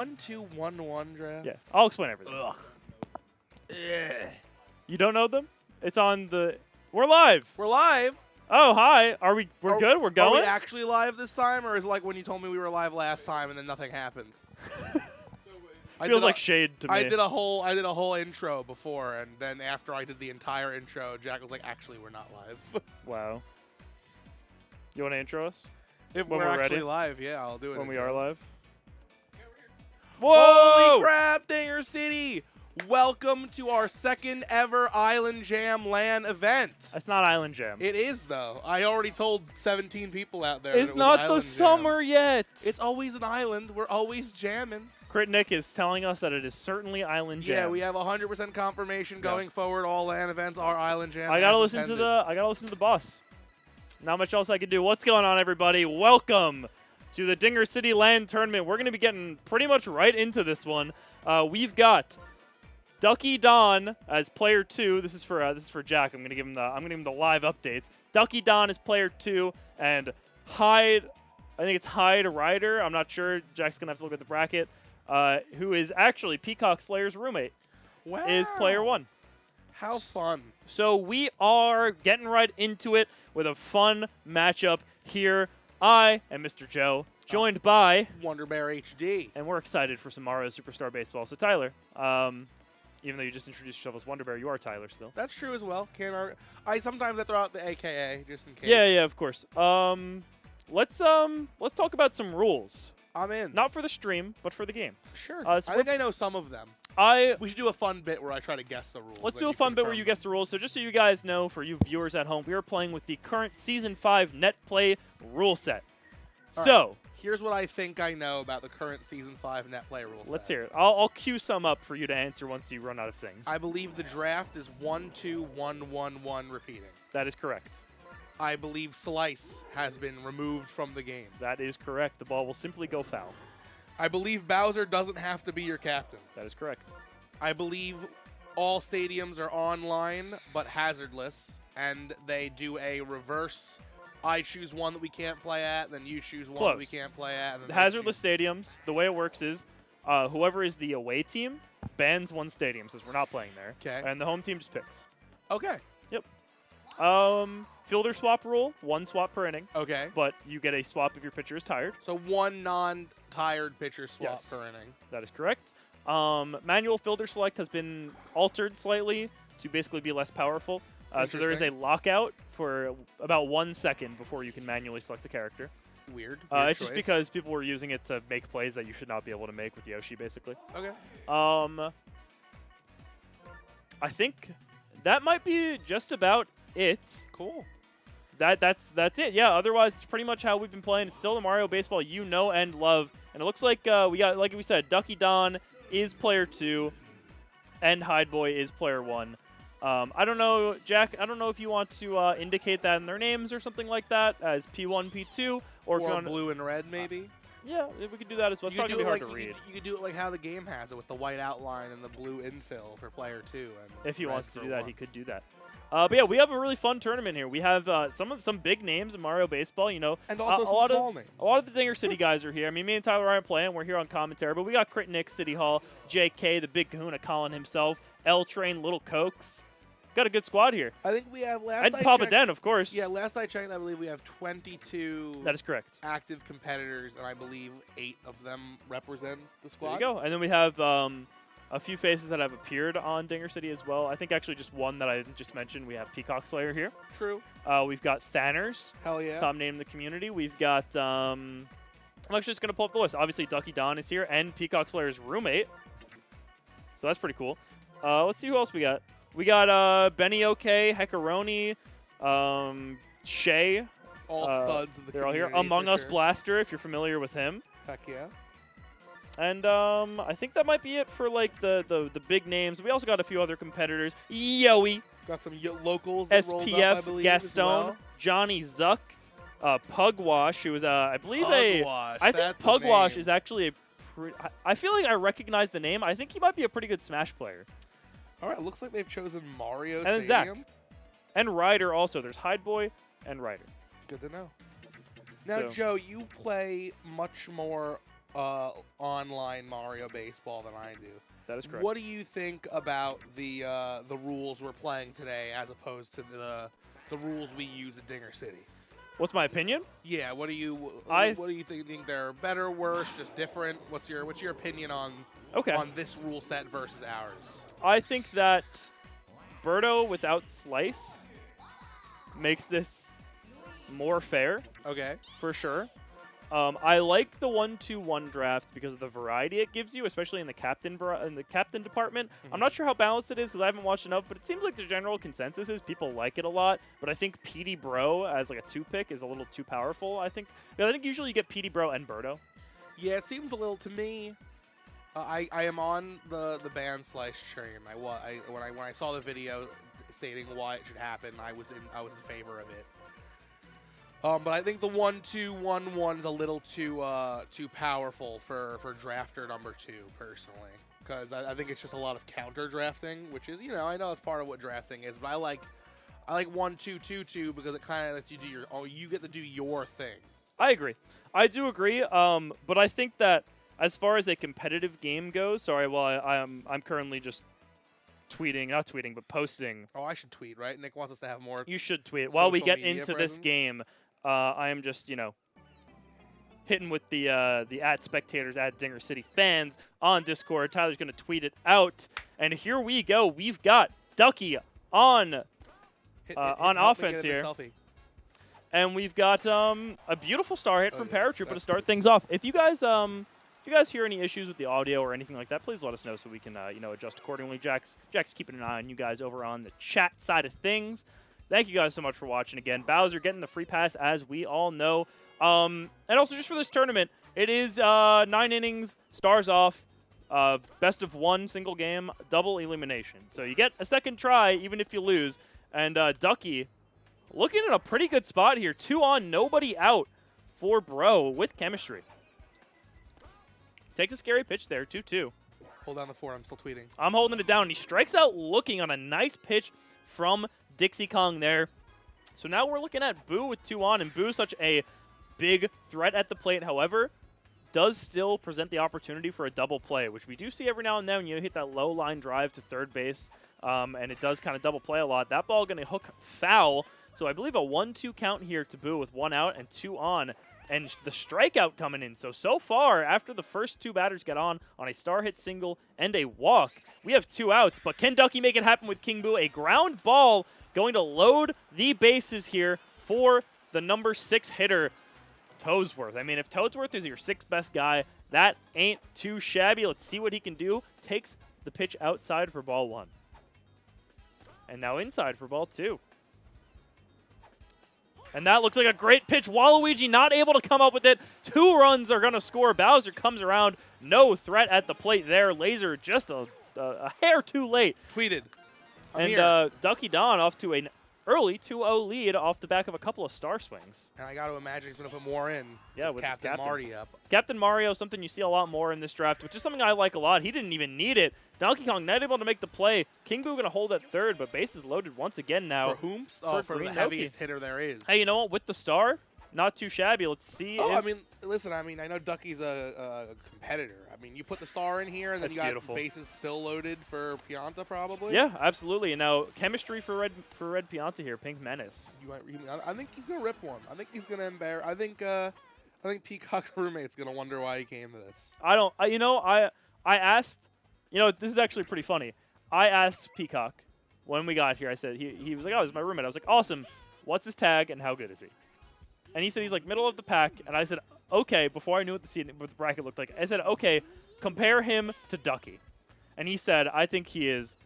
1-2-1-1 draft. Yeah, I'll explain everything. Ugh. Yeah. You don't know them? It's on the. We're live. We're live. Oh, hi. We're good? We're Are going? we actually live this time, or is it like when you told me we were live last time and then nothing happened? Feels like shade to me. I did a whole intro before, and then after I did the entire intro, Jack was like, "Actually, we're not live." Wow. You want to intro us? If When we're we're actually ready? live, yeah, I'll do it. When we intro. are live? Holy Whoa! crap, Dinger City! Welcome to our second ever Island Jam LAN event. That's not Island Jam. It is, though. I already told 17 people out there. It's that it was not the Island Jam. summer yet. It's always an island. We're always jamming. Crit Nick is telling us that it is certainly Island Jam. Yeah, we have 100% confirmation going forward. All LAN events are Island Jam. I gotta as listen to intended. the boss. Not much else I can do. What's going on, everybody? Welcome to the Dinger City LAN tournament. We're gonna be getting pretty much right into this one. We've got Ducky Don as player 2. This is for Jack. I'm gonna give him the live updates. Ducky Don is player 2, and Hyde. I think it's Hyde Ryder. I'm not sure. Jack's gonna have to look at the bracket. Who is actually Peacock Slayer's roommate, Wow. is player 1. How fun. So we are getting right into it with a fun matchup here. I am Mr. Joe, joined by, Wonder Bear HD. and we're excited for some Mario Superstar Baseball. So Tyler, even though you just introduced yourself as Wonder Bear, you are Tyler still. That's true as well. Sometimes I throw out the AKA just in case. Yeah, of course. Let's talk about some rules. I'm in. Not for the stream, but for the game. Sure. So I think I know some of them. I We should do a fun bit where I try to guess the rules. Let's then do a you fun bit where confirm you them. guess the rules. So just so you guys know, for you viewers at home, we are playing with the current Season 5 net play rule set. All So, right. Here's what I think I know about the current Season 5 net play rules. let's hear it. I'll cue some up for you to answer once you run out of things. I believe the draft is 1-2-1-1-1 repeating. That is correct. I believe Slice has been removed from the game. That is correct. The ball will simply go foul. I believe Bowser doesn't have to be your captain. That is correct. I believe all stadiums are online but hazardless, and they do a reverse. I choose one that we can't play at, then you choose one that we Close. can't play at. And then The they hazardless stadiums, the way it works is whoever is the away team bans one stadium, says we're not playing there. 'Kay. And the home team just picks. Okay. Fielder swap rule, 1 swap per inning, Okay. but you get a swap if your pitcher is tired. So one non-tired pitcher swap Yes. per inning. That is correct. Manual fielder select has been altered slightly to basically be less powerful. So there is a Interesting. lockout for about 1 second before you can manually select a character. Weird. It's just choice. because people were using it to make plays that you should not be able to make with Yoshi, basically. Okay. I think that might be just about it. Cool. That's it. Yeah. Otherwise, it's pretty much how we've been playing. It's still the Mario baseball you know and love, and it looks like we got, like we said, Ducky Don is player 2, and Hyde Boy is player 1. I don't know, Jack. I don't know if you want to indicate that in their names or something like that as P1, P2, or if you want. blue and red, maybe. Yeah, we could do that as well. It's You could probably do gonna it be hard like to read. you could do it like how the game has it with the white outline and the blue infill for player 2. And If he red wants to for do that, 1. he could do that. But yeah, we have a really fun tournament here. We have some big names in Mario baseball. You know, And also a some lot small of names. a lot of the Dinger City guys are here. I mean, me and Tyler aren't playing. We're here on commentary, but we got Crit Nick, City Hall, JK, the Big Kahuna, Colin himself, L Train, Little Cokes. Got a good squad here, I think we have and Papa Den, of course. Yeah, last I checked, I believe we have 22 That is correct. active competitors, and I believe 8 of them represent the There squad. you go. And then we have a few faces that have appeared on Dinger City as well. I think actually just one that I just mentioned. We have Peacock Slayer here. True. We've got Thanners. Hell yeah. Top name in the community. We've got, I'm actually just going to pull up the list. Obviously, Ducky Don is here, and Peacock Slayer's roommate. So that's pretty cool. Let's see who else we got. We got Benny OK, Heckaroni, Shay. All studs of the They're all community. here. Among for Us sure. Blaster, if you're familiar with him. Heck yeah. And I think that might be it for like the big names. We also got a few other competitors. Yoey, Got some locals that rolled up, I SPF, believe, as Gaston, well. Johnny Zuck, Pugwash, who is I believe Pugwash, I think that's a Pugwash name. is actually a I feel like I recognize the name. I think he might be a pretty good Smash player. All right, looks like they've chosen Mario And then Stadium. Zach. And Ryder also. There's Hyde Boy and Ryder. Good to know. Now, So- Joe, you play much more online Mario Baseball than I do. That is correct. What do you think about the rules we're playing today as opposed to the rules we use at Dinger City? What's my opinion? Yeah, what do you think they're better, worse, just different? What's your opinion on this rule set versus ours? I think that Birdo without Slice makes this more fair. Okay. For sure. I like the 1-2-1 draft because of the variety it gives you, especially in the captain department. I'm not sure how balanced it is because I haven't watched enough, but it seems like the general consensus is people like it a lot. But I think PD Bro as like a 2-pick is a little too powerful. I think usually you get PD Bro and Birdo. Yeah, it seems a little to me. I am on the ban Slice train. When I saw the video stating why it should happen, I was in favor of it. But I think the 1-2-1-1's a little too powerful for drafter number 2 personally, because I think it's just a lot of counter drafting, which is I know it's part of what drafting is, but I like 1-2-2-2 because it kind of lets you do you get to do your thing. I agree. I do agree. But I think that as far as a competitive game goes, I'm currently just not tweeting, but posting. Oh, I should tweet, right? Nick wants us to have more. You should tweet. While we get into presence. this game, I am just, hitting with the at spectators, at Dinger City fans on Discord. Tyler's going to tweet it out. And here we go. We've got Ducky on offense here. And we've got a beautiful star hit from Paratrooper to start things off. If you guys hear any issues with the audio or anything like that, please let us know so we can adjust accordingly. Jack's keeping an eye on you guys over on the chat side of things. Thank you guys so much for watching again. Bowser getting the free pass, as we all know. And also, just for this tournament, it is 9 innings, stars off, best of 1 single game, double elimination. So you get a second try, even if you lose. And Ducky looking in a pretty good spot here. 2 on, nobody out for Bro with chemistry. Takes a scary pitch there, 2-2. Hold down the 4. I'm still tweeting. I'm holding it down. He strikes out looking on a nice pitch from Dixie Kong there. So now we're looking at Boo with 2 on, and Boo's such a big threat at the plate, however, does still present the opportunity for a double play, which we do see every now and then when you hit that low line drive to third base, and it does kind of double play a lot. That ball going to hook foul, so I believe a 1-2 count here to Boo with 1 out and 2 on, and the strikeout coming in. So far, after the first 2 batters get on a star hit single and a walk, we have 2 outs, but can Ducky make it happen with King Boo? A ground ball going to load the bases here for the number 6 hitter, Toadsworth. I mean, if Toadsworth is your 6th best guy, that ain't too shabby. Let's see what he can do. Takes the pitch outside for ball 1. And now inside for ball 2. And that looks like a great pitch. Waluigi not able to come up with it. 2 runs are going to score. Bowser comes around. No threat at the plate there. Laser just a hair too late. Tweeted. And Ducky Don off to an early 2-0 lead off the back of a couple of star swings. And I got to imagine he's going to put more in. Yeah, with Captain Marty up. Captain Mario, something you see a lot more in this draft, which is something I like a lot. He didn't even need it. Donkey Kong not able to make the play. King Boo going to hold at third, but bases loaded once again now. For whom? For the heaviest hitter there is. Hey, you know what? With the star, not too shabby. Let's see. I mean, listen, I know Ducky's a competitor. I mean, you put the star in here, and then you got bases still loaded for Pianta, probably. Yeah, absolutely. And now chemistry for Red Pianta here, Pink Menace. I think he's gonna rip one. I think he's gonna embarrass. I think Peacock's roommate's gonna wonder why he came to this. I asked. This is actually pretty funny. I asked Peacock when we got here. I said he was like, "Oh, this is my roommate." I was like, "Awesome. What's his tag and how good is he?" And he said he's like middle of the pack, and I said, okay, before I knew what the bracket looked like, I said, okay, compare him to Ducky. And he said, I think he is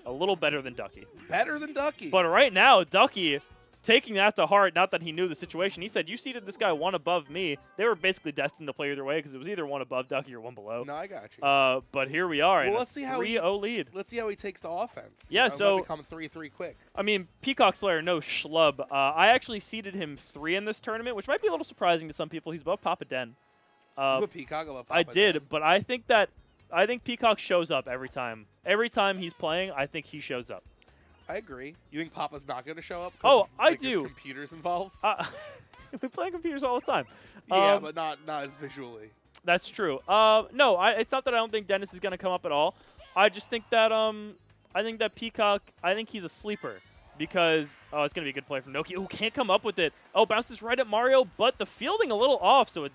a little better than Ducky. Better than Ducky? But right now, Ducky, taking that to heart, not that he knew the situation, he said, you seated this guy 1 above me. They were basically destined to play either way because it was either 1 above Ducky or 1 below. No, I got you. But here we are. Well, let's see how 3-0 lead. Let's see how he takes to offense. Yeah, so become 3-3 quick. I mean, Peacock Slayer, no schlub. I actually seeded him 3 in this tournament, which might be a little surprising to some people. He's above Papa Den. You put Peacock above Papa I Den. did, but I think Peacock shows up every time. Every time he's playing, I think he shows up. I agree. You think Papa's not going to show up? Oh, I do. There's computers involved. We play computers all the time. Yeah, but not as visually. That's true. No, it's not that I don't think Dennis is going to come up at all. I just think that I think that Peacock, I think he's a sleeper because it's going to be a good play from Noki. Oh, can't come up with it. Oh, bounces right at Mario, but the fielding a little off, so a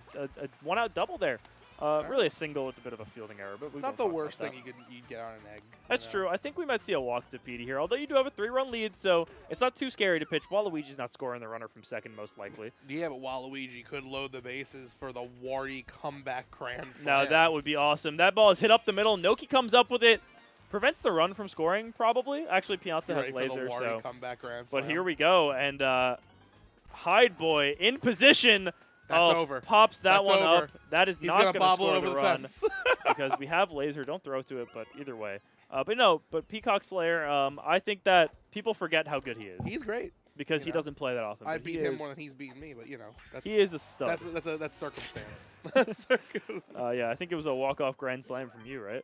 one-out double there. Really a single with a bit of a fielding error, but we not the worst thing you'd get on an egg. That's true. I think we might see a walk to Petey here, although you do have a 3-run lead, so it's not too scary to pitch. Waluigi's not scoring the runner from second, most likely. Yeah, but Waluigi could load the bases for the Warty comeback grand slam. Now that would be awesome. That ball is hit up the middle. Noki comes up with it. Prevents the run from scoring, probably. Actually, Pianta has laser, so. Comeback grand slam. But here we go, and Hyde Boy in position. That's over. Pops that That's one over. up. That is He's not going to bobble score over the the run fence. because we have laser. Don't throw to it, but either way. But Peacock Slayer, I think that people forget how good he is. He's great. Because he doesn't play that often. I beat him more than he's beaten me, but he is a stud. That's circumstance. Yeah, I think it was a walk-off grand slam from you, right?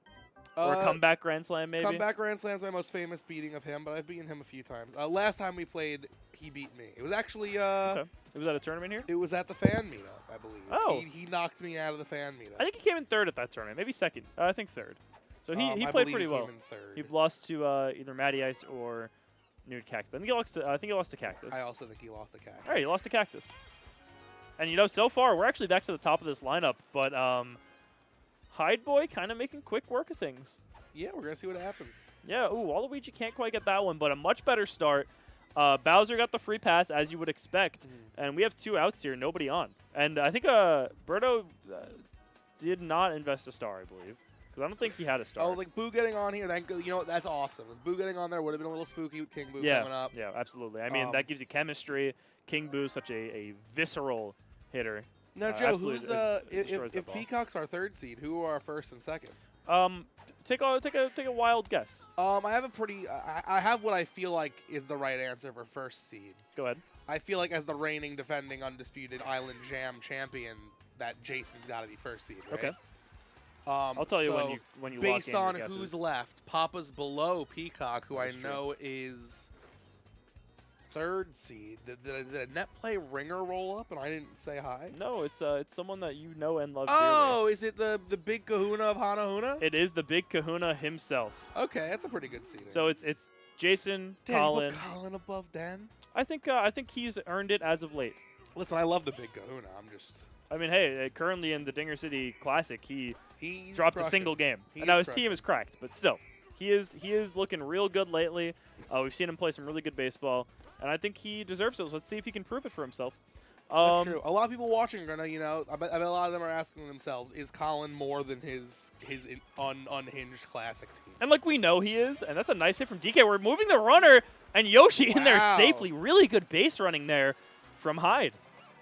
Or a comeback grand slam, maybe? Comeback grand slam is my most famous beating of him, but I've beaten him a few times. Last time we played, he beat me. It was actually okay. It was at a tournament here? It was at the fan meetup, I believe. Oh. He knocked me out of the fan meetup. I think he came in third at that tournament. Maybe second. I think third. So he played pretty well. He lost to either Matty Ice or Nude Cactus. I think he lost to Cactus. I also think he lost to Cactus. All right, he lost to Cactus. And, so far, we're actually back to the top of this lineup, but Hyde Boy kind of making quick work of things. Yeah, we're going to see what happens. Yeah, Waluigi can't quite get that one, but a much better start. Bowser got the free pass, as you would expect, and we have 2 outs here, nobody on. And I think Berto did not invest a star, I believe, because I don't think he had a star. I was like, Boo getting on here, that's awesome. With Boo getting on there, would have been a little spooky with King Boo coming up. Yeah, absolutely. I mean, that gives you chemistry. King Boo's such a visceral hitter. Now, Joe, who's if Peacock's our 3rd seed, who are our 1st and 2nd? Take a wild guess. I have I have what I feel like is the right answer for 1st seed. Go ahead. I feel like as the reigning, defending, undisputed Island Jam champion, that Jason's got to be 1st seed, right? Okay. I'll tell you when you based lock in on who's left, Papa's below Peacock, who That's I know is 3rd seed. Did Net Play Ringer roll up and I didn't say hi? No, it's someone that you know and love dearly. dearly. Is it the big kahuna of Hanahuna? It is the big kahuna himself. Okay, that's a pretty good seeding. So it's Jason, Dan, Colin. You put Colin above Dan? I think he's earned it as of late. Listen, I love the big kahuna. I mean, hey, currently in the Dinger City Classic, he's dropped a single game. Now his team is cracked, but still, he is looking real good lately. We've seen him play some really good baseball, and I think he deserves it. So let's see if he can prove it for himself. That's true. A lot of people watching are gonna, I bet a lot of them are asking themselves, is Colin more than his unhinged Classic team? And we know he is, and that's a nice hit from DK. We're moving the runner, and Yoshi in there safely. Really good base running there from Hyde.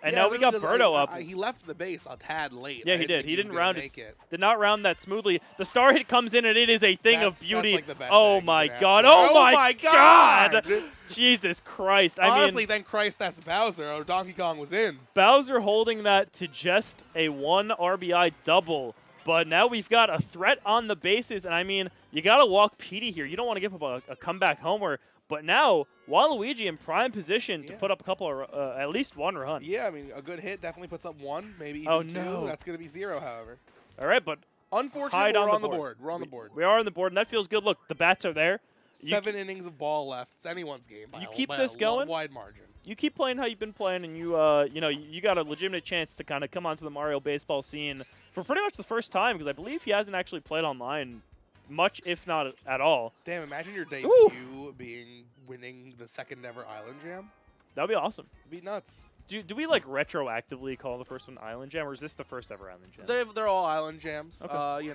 And now we got Berto up. He left the base a tad late. Yeah, he did. He didn't round it. Did not round that smoothly. The star hit comes in, and it is a thing of beauty. That's like the best oh my god! Oh my god! Jesus Christ! Honestly, thank Christ that's Bowser. Or Donkey Kong was in. Bowser holding that to just a 1 RBI double. But now we've got a threat on the bases, and I mean, you got to walk Petey here. You don't want to give up a comeback homer. But now, Waluigi in prime position to put up a couple of, at least 1 run. Yeah, I mean, a good hit definitely puts up 1, maybe even 2. No. That's going to be 0, however. All right, but unfortunately, we're on the board. We're on the board. We are on the board, and that feels good. Look, the bats are there. 7 innings of ball left. It's anyone's game. You keep this going. Wide margin. You keep playing how you've been playing, and you got a legitimate chance to kind of come onto the Mario baseball scene for pretty much the first time, because I believe he hasn't actually played online much, if not at all. Damn, imagine your debut winning the 2nd ever Island Jam. That would be awesome. It'd be nuts. Do we retroactively call the first one Island Jam, or is this the first ever Island Jam? They're all Island Jams. Okay.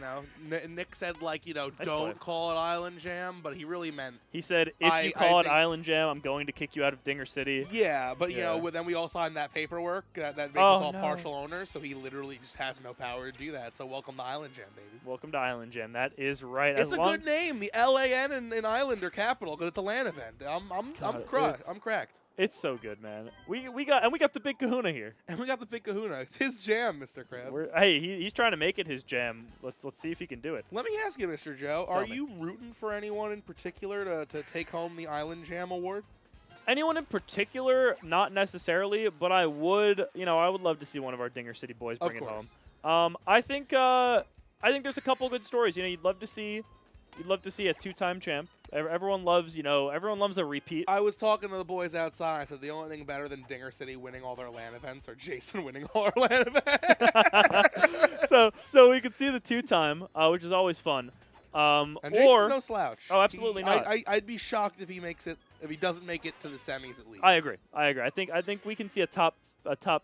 Nick said don't call it Island Jam, but he really meant. He said if you call it Island Jam, I'm going to kick you out of Dinger City. Yeah, but then we all signed that paperwork that makes us all partial owners, so he literally just has no power to do that. So welcome to Island Jam, baby. Welcome to Island Jam. That is right. It's a good name. The LAN and Island are capital because it's a LAN event. I'm cracked. It's so good, man. We got the big kahuna here. And we got the big kahuna. It's his jam, Mr. Krabs. Hey, he's trying to make it his jam. Let's see if he can do it. Let me ask you, Mr. Joe, are you rooting for anyone in particular to take home the Island Jam award? Anyone in particular, not necessarily, but I would love to see one of our Dinger City boys bring it home. I think there's a couple good stories. You know, you'd love to see a two-time champ. Everyone loves a repeat. I was talking to the boys outside. I said the only thing better than Dinger City winning all their LAN events or Jason winning all our LAN events. so we could see the two-time, which is always fun. And Jason's no slouch. Oh, absolutely not. I'd be shocked if he doesn't make it to the semis at least. I agree. I think we can see a top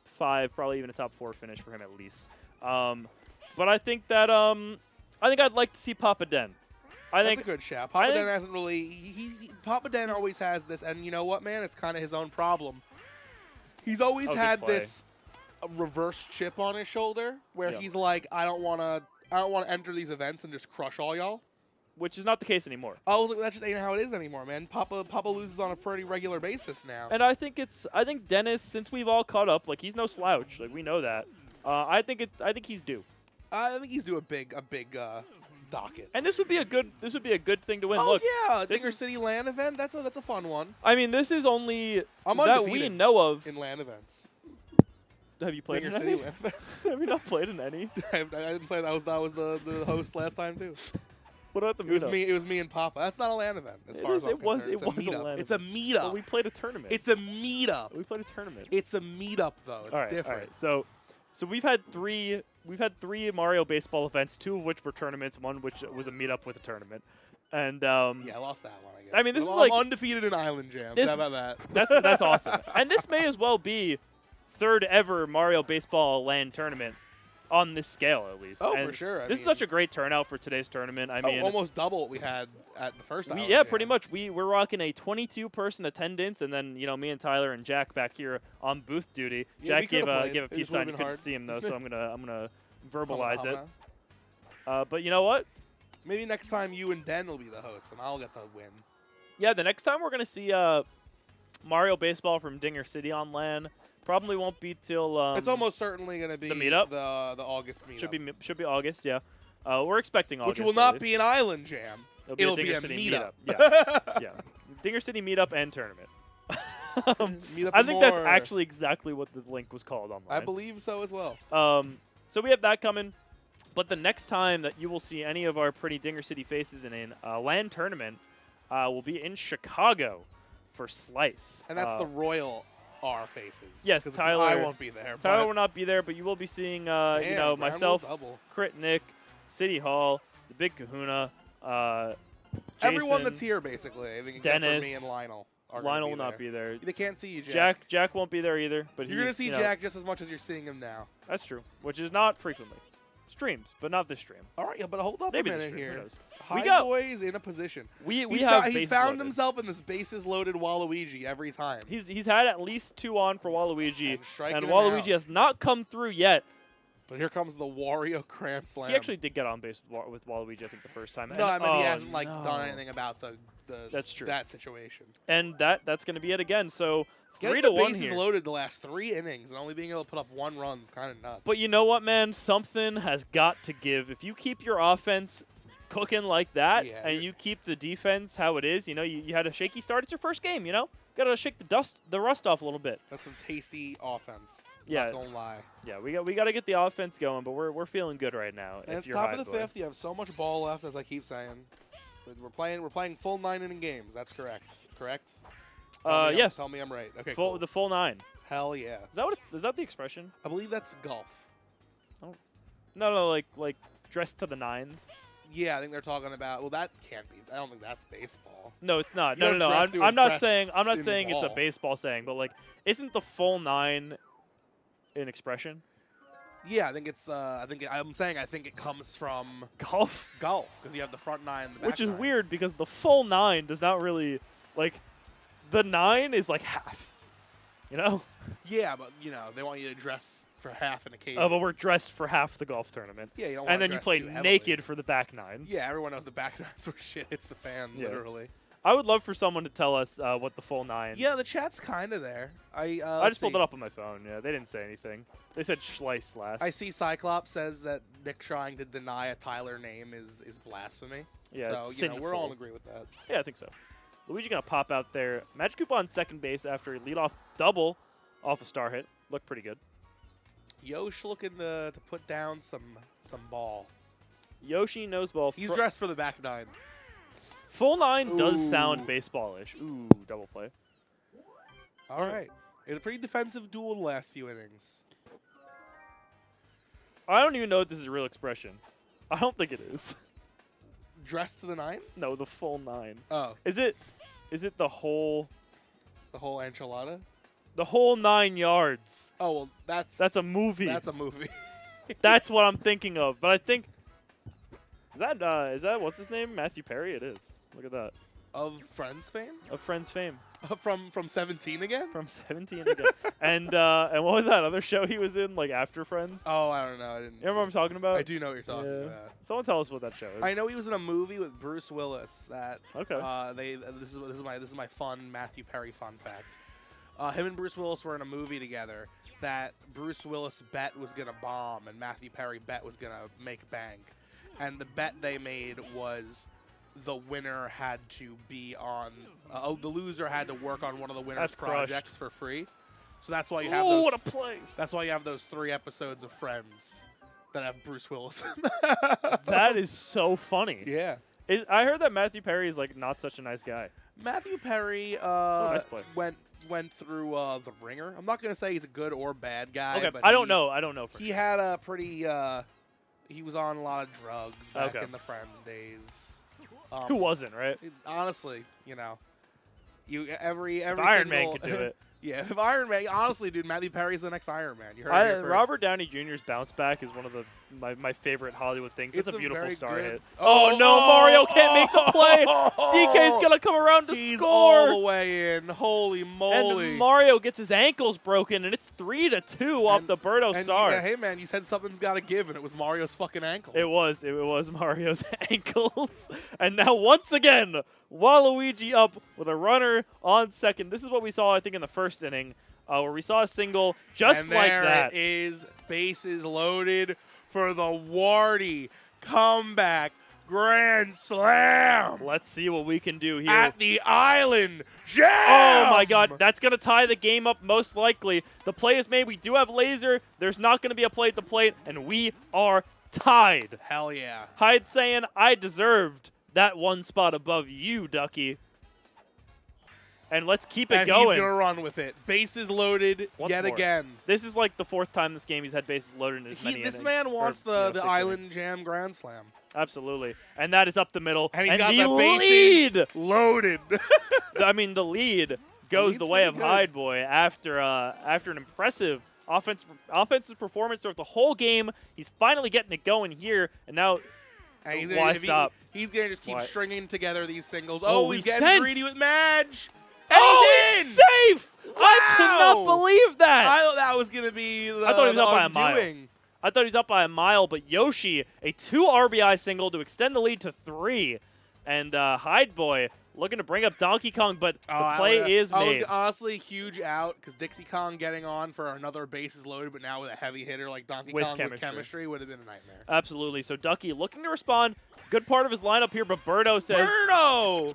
5, probably even a top 4 finish for him at least. But I think that I'd like to see Papa Den. That's a good shout. Papa Den hasn't really. Papa Den always has this, and you know what, man? It's kind of his own problem. He's always had this reverse chip on his shoulder, where he's like, I don't want to enter these events and just crush all y'all. Which is not the case anymore. I was like, that just ain't how it is anymore, man. Papa loses on a pretty regular basis now. And I think Dennis, since we've all caught up, like he's no slouch, like we know that. I think he's due. I think he's due a big docket. And this would be a good thing to win. Oh, Look, yeah, Dinger City LAN event. That's a fun one. I mean, this is only I'm that we know of in LAN events. Have you played Dinger in City any? LAN events? Have you not played in any? I didn't play. I was the host last time too. What about the meetup? It was me and Papa. That's not a LAN event as far as I'm concerned. It was a LAN event. It's a meetup. Well, we played a tournament. It's a meetup. We played a tournament. It's a meetup though. It's different. All right. So we've had three Mario baseball events, 2 of which were tournaments, 1 which was a meetup with a tournament. And yeah, I lost that one, I guess. I mean, this is I'm like undefeated in Island Jams. How about that? That's awesome. And this may as well be 3rd ever Mario baseball LAN tournament on this scale, at least. Oh, and for sure. This is such a great turnout for today's tournament. I mean, almost double what we had at the first Island yeah, Jam. pretty much. We're rocking a 22-person attendance, and then me and Tyler and Jack back here on booth duty. Yeah, Jack gave a peace sign. You couldn't hard. see him though, so I'm gonna verbalize it. But you know what? Maybe next time you and Den will be the hosts, and I'll get the win. Yeah, the next time we're gonna see Mario baseball from Dinger City on LAN. Probably won't be till it's almost certainly going to be the meetup. The August meetup. Should be August, yeah. We're expecting August. Which will not be an Island Jam. It'll be a City meetup. Yeah. Dinger City meetup and tournament. I think that's actually exactly what the link was called online. I believe so as well. So we have that coming. But the next time that you will see any of our pretty Dinger City faces in a LAN tournament will be in Chicago for Slice. And that's the Royal R faces. Yes, Tyler. I won't be there. Tyler will not be there, but you will be seeing, myself, Crit Nick, City Hall, the Big Kahuna, Jason, everyone that's here, basically. I think except Dennis, for me and Lionel. Lionel will not be there. They can't see you, Jack. Jack won't be there either. But you're going to see Jack just as much as you're seeing him now. That's true, which is not frequently. Streams, but not this stream. All right, yeah, but hold up Maybe a minute here. High Boy's in a position. He's found himself in this bases loaded Waluigi every time. He's had at least 2 on for Waluigi, and Waluigi has not come through yet. But here comes the Wario Grand Slam. He actually did get on base with Waluigi, I think, the first time. No, I mean he hasn't done anything about that's true. That situation. And that's going to be it again. So 3-1 here. Getting the bases loaded the last 3 innings and only being able to put up 1 run is kind of nuts. But you know what, man? Something has got to give. If you keep your offense cooking like that and you keep the defense how it is, you had a shaky start. It's your first game, Got to shake the rust off a little bit. That's some tasty offense. Yeah. Not gonna lie. Yeah, we got to get the offense going, but we're feeling good right now. And it's top of the 5th. You have so much ball left, as I keep saying. We're playing full 9-inning games. That's correct. Correct? Yes. Tell me I'm right. Okay. Cool. The full 9. Hell yeah. Is that the expression? I believe that's golf. Oh. No, like dressed to the 9s. Yeah, I think they're talking about. Well, that can't be. I don't think that's baseball. No, it's not. No. I'm not saying it's a baseball saying, but like, isn't the full 9 an expression? Yeah, I think it's. I think it comes from golf. Golf, because you have the front 9, and the back which is 9. weird because the full 9 does not really like. The 9 is like half. Yeah, but they want you to dress for half an occasion. Oh, but we're dressed for half the golf tournament. Yeah, you don't. And then you play naked for the back 9. Yeah, everyone knows the back 9's where shit hits the fan, literally. I would love for someone to tell us what the full 9. Yeah, the chat's kind of there. I just pulled it up on my phone. Yeah, they didn't say anything. They said Schleiss last. I see Cyclops says that Nick trying to deny a Tyler name is blasphemy. Yeah, so we're all in agree with that. Yeah, I think so. Luigi gonna pop out there. Magic Koopa on second base after a leadoff double off a star hit. Looked pretty good. Yosh looking to put down some ball. Yoshi knows ball. He's dressed for the back nine. Full nine Ooh. does sound baseball-ish. Ooh, double play. All right. It's a pretty defensive duel the last few innings. I don't even know if this is a real expression. I don't think it is. Dressed to the nines? No, the full nine. Oh. Is it the whole... The whole enchilada? The whole 9 yards. Oh, well, that's a movie. That's a movie. That's what I'm thinking of. But I think... Is that what's his name? Matthew Perry? It is. Look at that. Of Friends fame? Of Friends fame. From 17 again? From 17 again. and what was that other show he was in, like after Friends? Oh, I don't know. I didn't. You remember what I'm talking about? I do know what you're talking about. Someone tell us what that show is. I know he was in a movie with Bruce Willis. That okay. This is my fun Matthew Perry fun fact. Him and Bruce Willis were in a movie together that Bruce Willis bet was gonna bomb and Matthew Perry bet was gonna make bank, and the bet they made was the winner had to be on. The loser had to work on one of the winner's projects for free. So that's why you have. Oh, what a play! That's why you have those 3 episodes of Friends that have Bruce Willis. That is so funny. Yeah. I heard that Matthew Perry is like not such a nice guy. Matthew Perry nice play. went through The Ringer. I'm not gonna say he's a good or bad guy. Okay, but I don't know. He had a pretty. He was on a lot of drugs back in the Friends days. Who wasn't, right? Honestly, every Iron Man could do it. Yeah, if Iron Man, honestly, dude, Matthew Perry's the next Iron Man. You heard it here first. Robert Downey Jr.'s bounce back is one of my favorite Hollywood things. It's a beautiful star hit. Oh, no, Mario can't make the play. DK's going to come around to He's score. all the way in. Holy moly. And Mario gets his ankles broken, and it's 3-2 off the Birdo star. Yeah, hey, man, you said something's got to give, and it was Mario's fucking ankles. It was Mario's ankles. And now, once again, Waluigi up with a runner on second. This is what we saw, I think, in the first inning, where we saw a single just like that. And there it is, bases loaded for the Wardy comeback grand slam. Let's see what we can do here. At the Island Jam! Oh, my God. That's going to tie the game up most likely. The play is made. We do have laser. There's not going to be a play at the plate, and we are tied. Hell yeah. Hyde saying, I deserved that one spot above you, Ducky. And let's keep it going. And he's going to run with it. Bases loaded yet again. This is like the 4th time this game he's had bases loaded in as many innings. This man wants the Island Jam Grand Slam. Absolutely. And that is up the middle. And he's got the the bases lead loaded. I mean, the lead goes the way of Hyde Boy after an impressive offensive performance throughout the whole game. He's finally getting it going here, and now why stop? He's going to just keep stringing together these singles. Oh, he's getting greedy with Madge. And he's safe! Wow. I cannot believe that. I thought that was going to be the I thought he was up by a mile. I thought he was up by a mile, but Yoshi, a 2 RBI single to extend the lead to 3. And Hyde Boy looking to bring up Donkey Kong, but the play is made. Honestly, huge out because Dixie Kong getting on for another bases loaded, but now with a heavy hitter like Donkey Kong with chemistry would have been a nightmare. Absolutely. So Ducky looking to respond. Good part of his lineup here, but Birdo says... Birdo!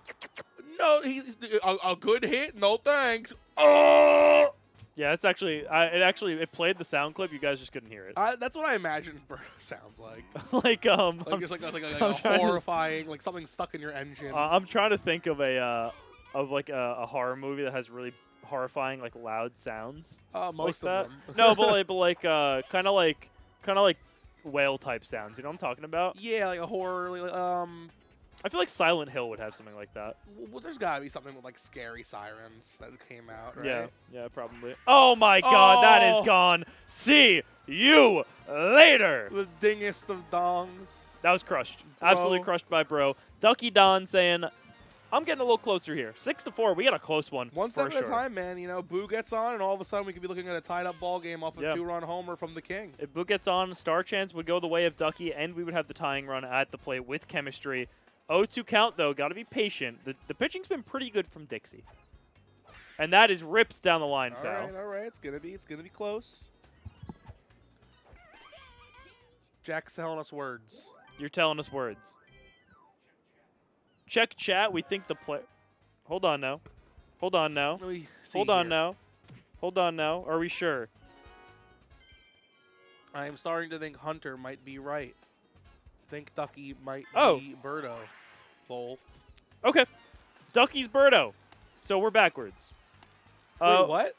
No, he's a good hit. No thanks. Oh! Yeah, it's actually it played the sound clip. You guys just couldn't hear it. That's what I imagine Birdo sounds like. like just like a horrifying, like something stuck in your engine. I'm trying to think of a horror movie that has really horrifying like loud sounds. Most like of them. No, but kind of like whale type sounds. You know what I'm talking about? Yeah, like a horror. I feel like Silent Hill would have something like that. Well, there's got to be something with like scary sirens that came out, right? Yeah, probably. Oh my God, that is gone. See you later. The dingest of dongs. That was crushed. Absolutely crushed by Bro. Ducky Don saying, I'm getting a little closer here. 6-4. We got a close one. One step at a time, man. Boo gets on, and all of a sudden we could be looking at a tied-up ball game off a 2-run homer from the King. If Boo gets on, Star Chance would go the way of Ducky, and we would have the tying run at the plate with chemistry. 0-2 count, though. Got to be patient. The pitching's been pretty good from Dixie. And that is rips down the line, foul. All right. It's gonna be close. Jack's telling us words. You're telling us words. Check chat. We think the play. Hold on now. Hold on now. Hold on now. Hold on now. Are we sure? I am starting to think Hunter might be right. Think Ducky might be Birdo. Lol. Okay. Ducky's Birdo. So we're backwards. Wait, what?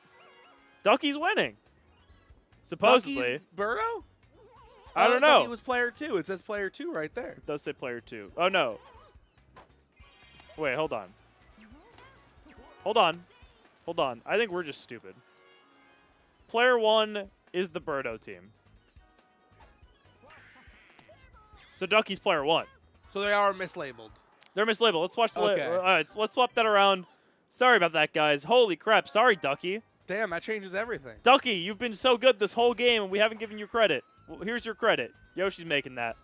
Ducky's winning. Supposedly. Ducky's Birdo? I don't know. Ducky was player 2. It says player 2 right there. It does say player 2. Oh, no. Wait, hold on. Hold on. Hold on. I think we're just stupid. Player 1 is the Birdo team. So Ducky's player 1. So they are mislabeled. They're mislabeled. Let's watch the Okay. all right, let's swap that around. Sorry about that, guys. Holy crap. Sorry, Ducky. Damn, that changes everything. Ducky, you've been so good this whole game, and we haven't given you credit. Well, here's your credit. Yoshi's making that.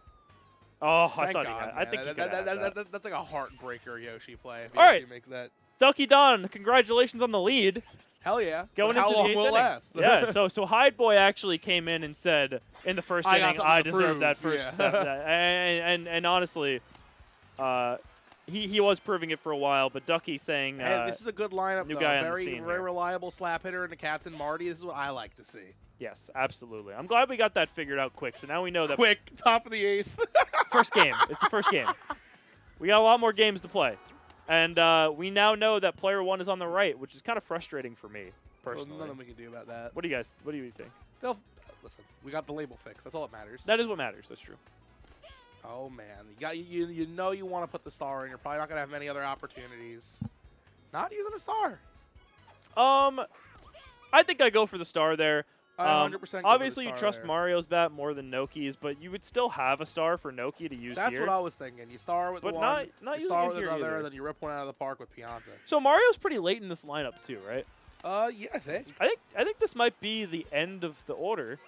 Oh, I thought he had. I think he could have that. That's like a heartbreaker Yoshi play. If All right. Yoshi makes that. Ducky Don, congratulations on the lead. Hell yeah. Going But how into long the 8th will it inning. last? Yeah, so Hyde Boy actually came in and said in the first I got inning, something I to deserve prove." that first Yeah. step. And honestly, he was proving it for a while, but Ducky saying Hey, this is a good lineup, new though. guy on the Very, scene very here. reliable slap hitter and the Captain Marty. This is what I like to see. yes, absolutely. I'm glad we got that figured out quick. So now we know that Quick, top of the 8th. first game. It's the first game. We got a lot more games to play. And we now know that player 1 is on the right, which is kind of frustrating for me, personally. Well, nothing we can do about that. What do you think? They'll listen. We got the label fixed. That's all that matters. That is what matters. That's true. Oh man, you know you want to put the star in. You're probably not gonna have many other opportunities. Not using a star. I think I go for the star there. I 100% go Obviously, for you the trust star there. Mario's bat more than Noki's, but you would still have a star for Noki to use That's here. what I was thinking. You star with But one, not you using star it with here another, either. and then you rip one out of the park with Pianta. So Mario's pretty late in this lineup too, right? Yeah, I think. I think this might be the end of the order.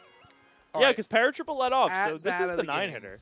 All yeah, right. because Parrot Triple let off, At so this bat is of the the 9-hitter.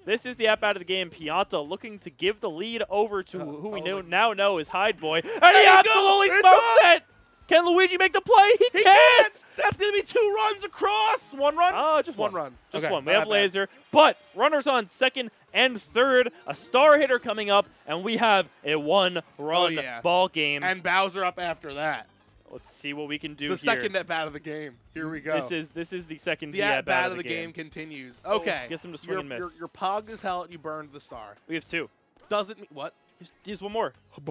This is the at bat of the game. Pianta looking to give the lead over to who we I was like- now know is Hyde Boy. And he There you go! absolutely It's smokes on! it! Can Luigi make the play? He He can't! can't! That's gonna be 2 runs across. 1 run? Oh, just one one. run. Just Okay, one. We my have bad. laser, but runners on second and third. A star hitter coming up, and we have a 1-run yeah. ball game. And Bowser up after that. Let's see what we can do The here. second at bat of the game. Here we go. This is the second the at bat of the game continues. Okay. Gets him to swing and miss. Your pog is hell. You burned the star. We have 2. Doesn't mean what? Just one more. All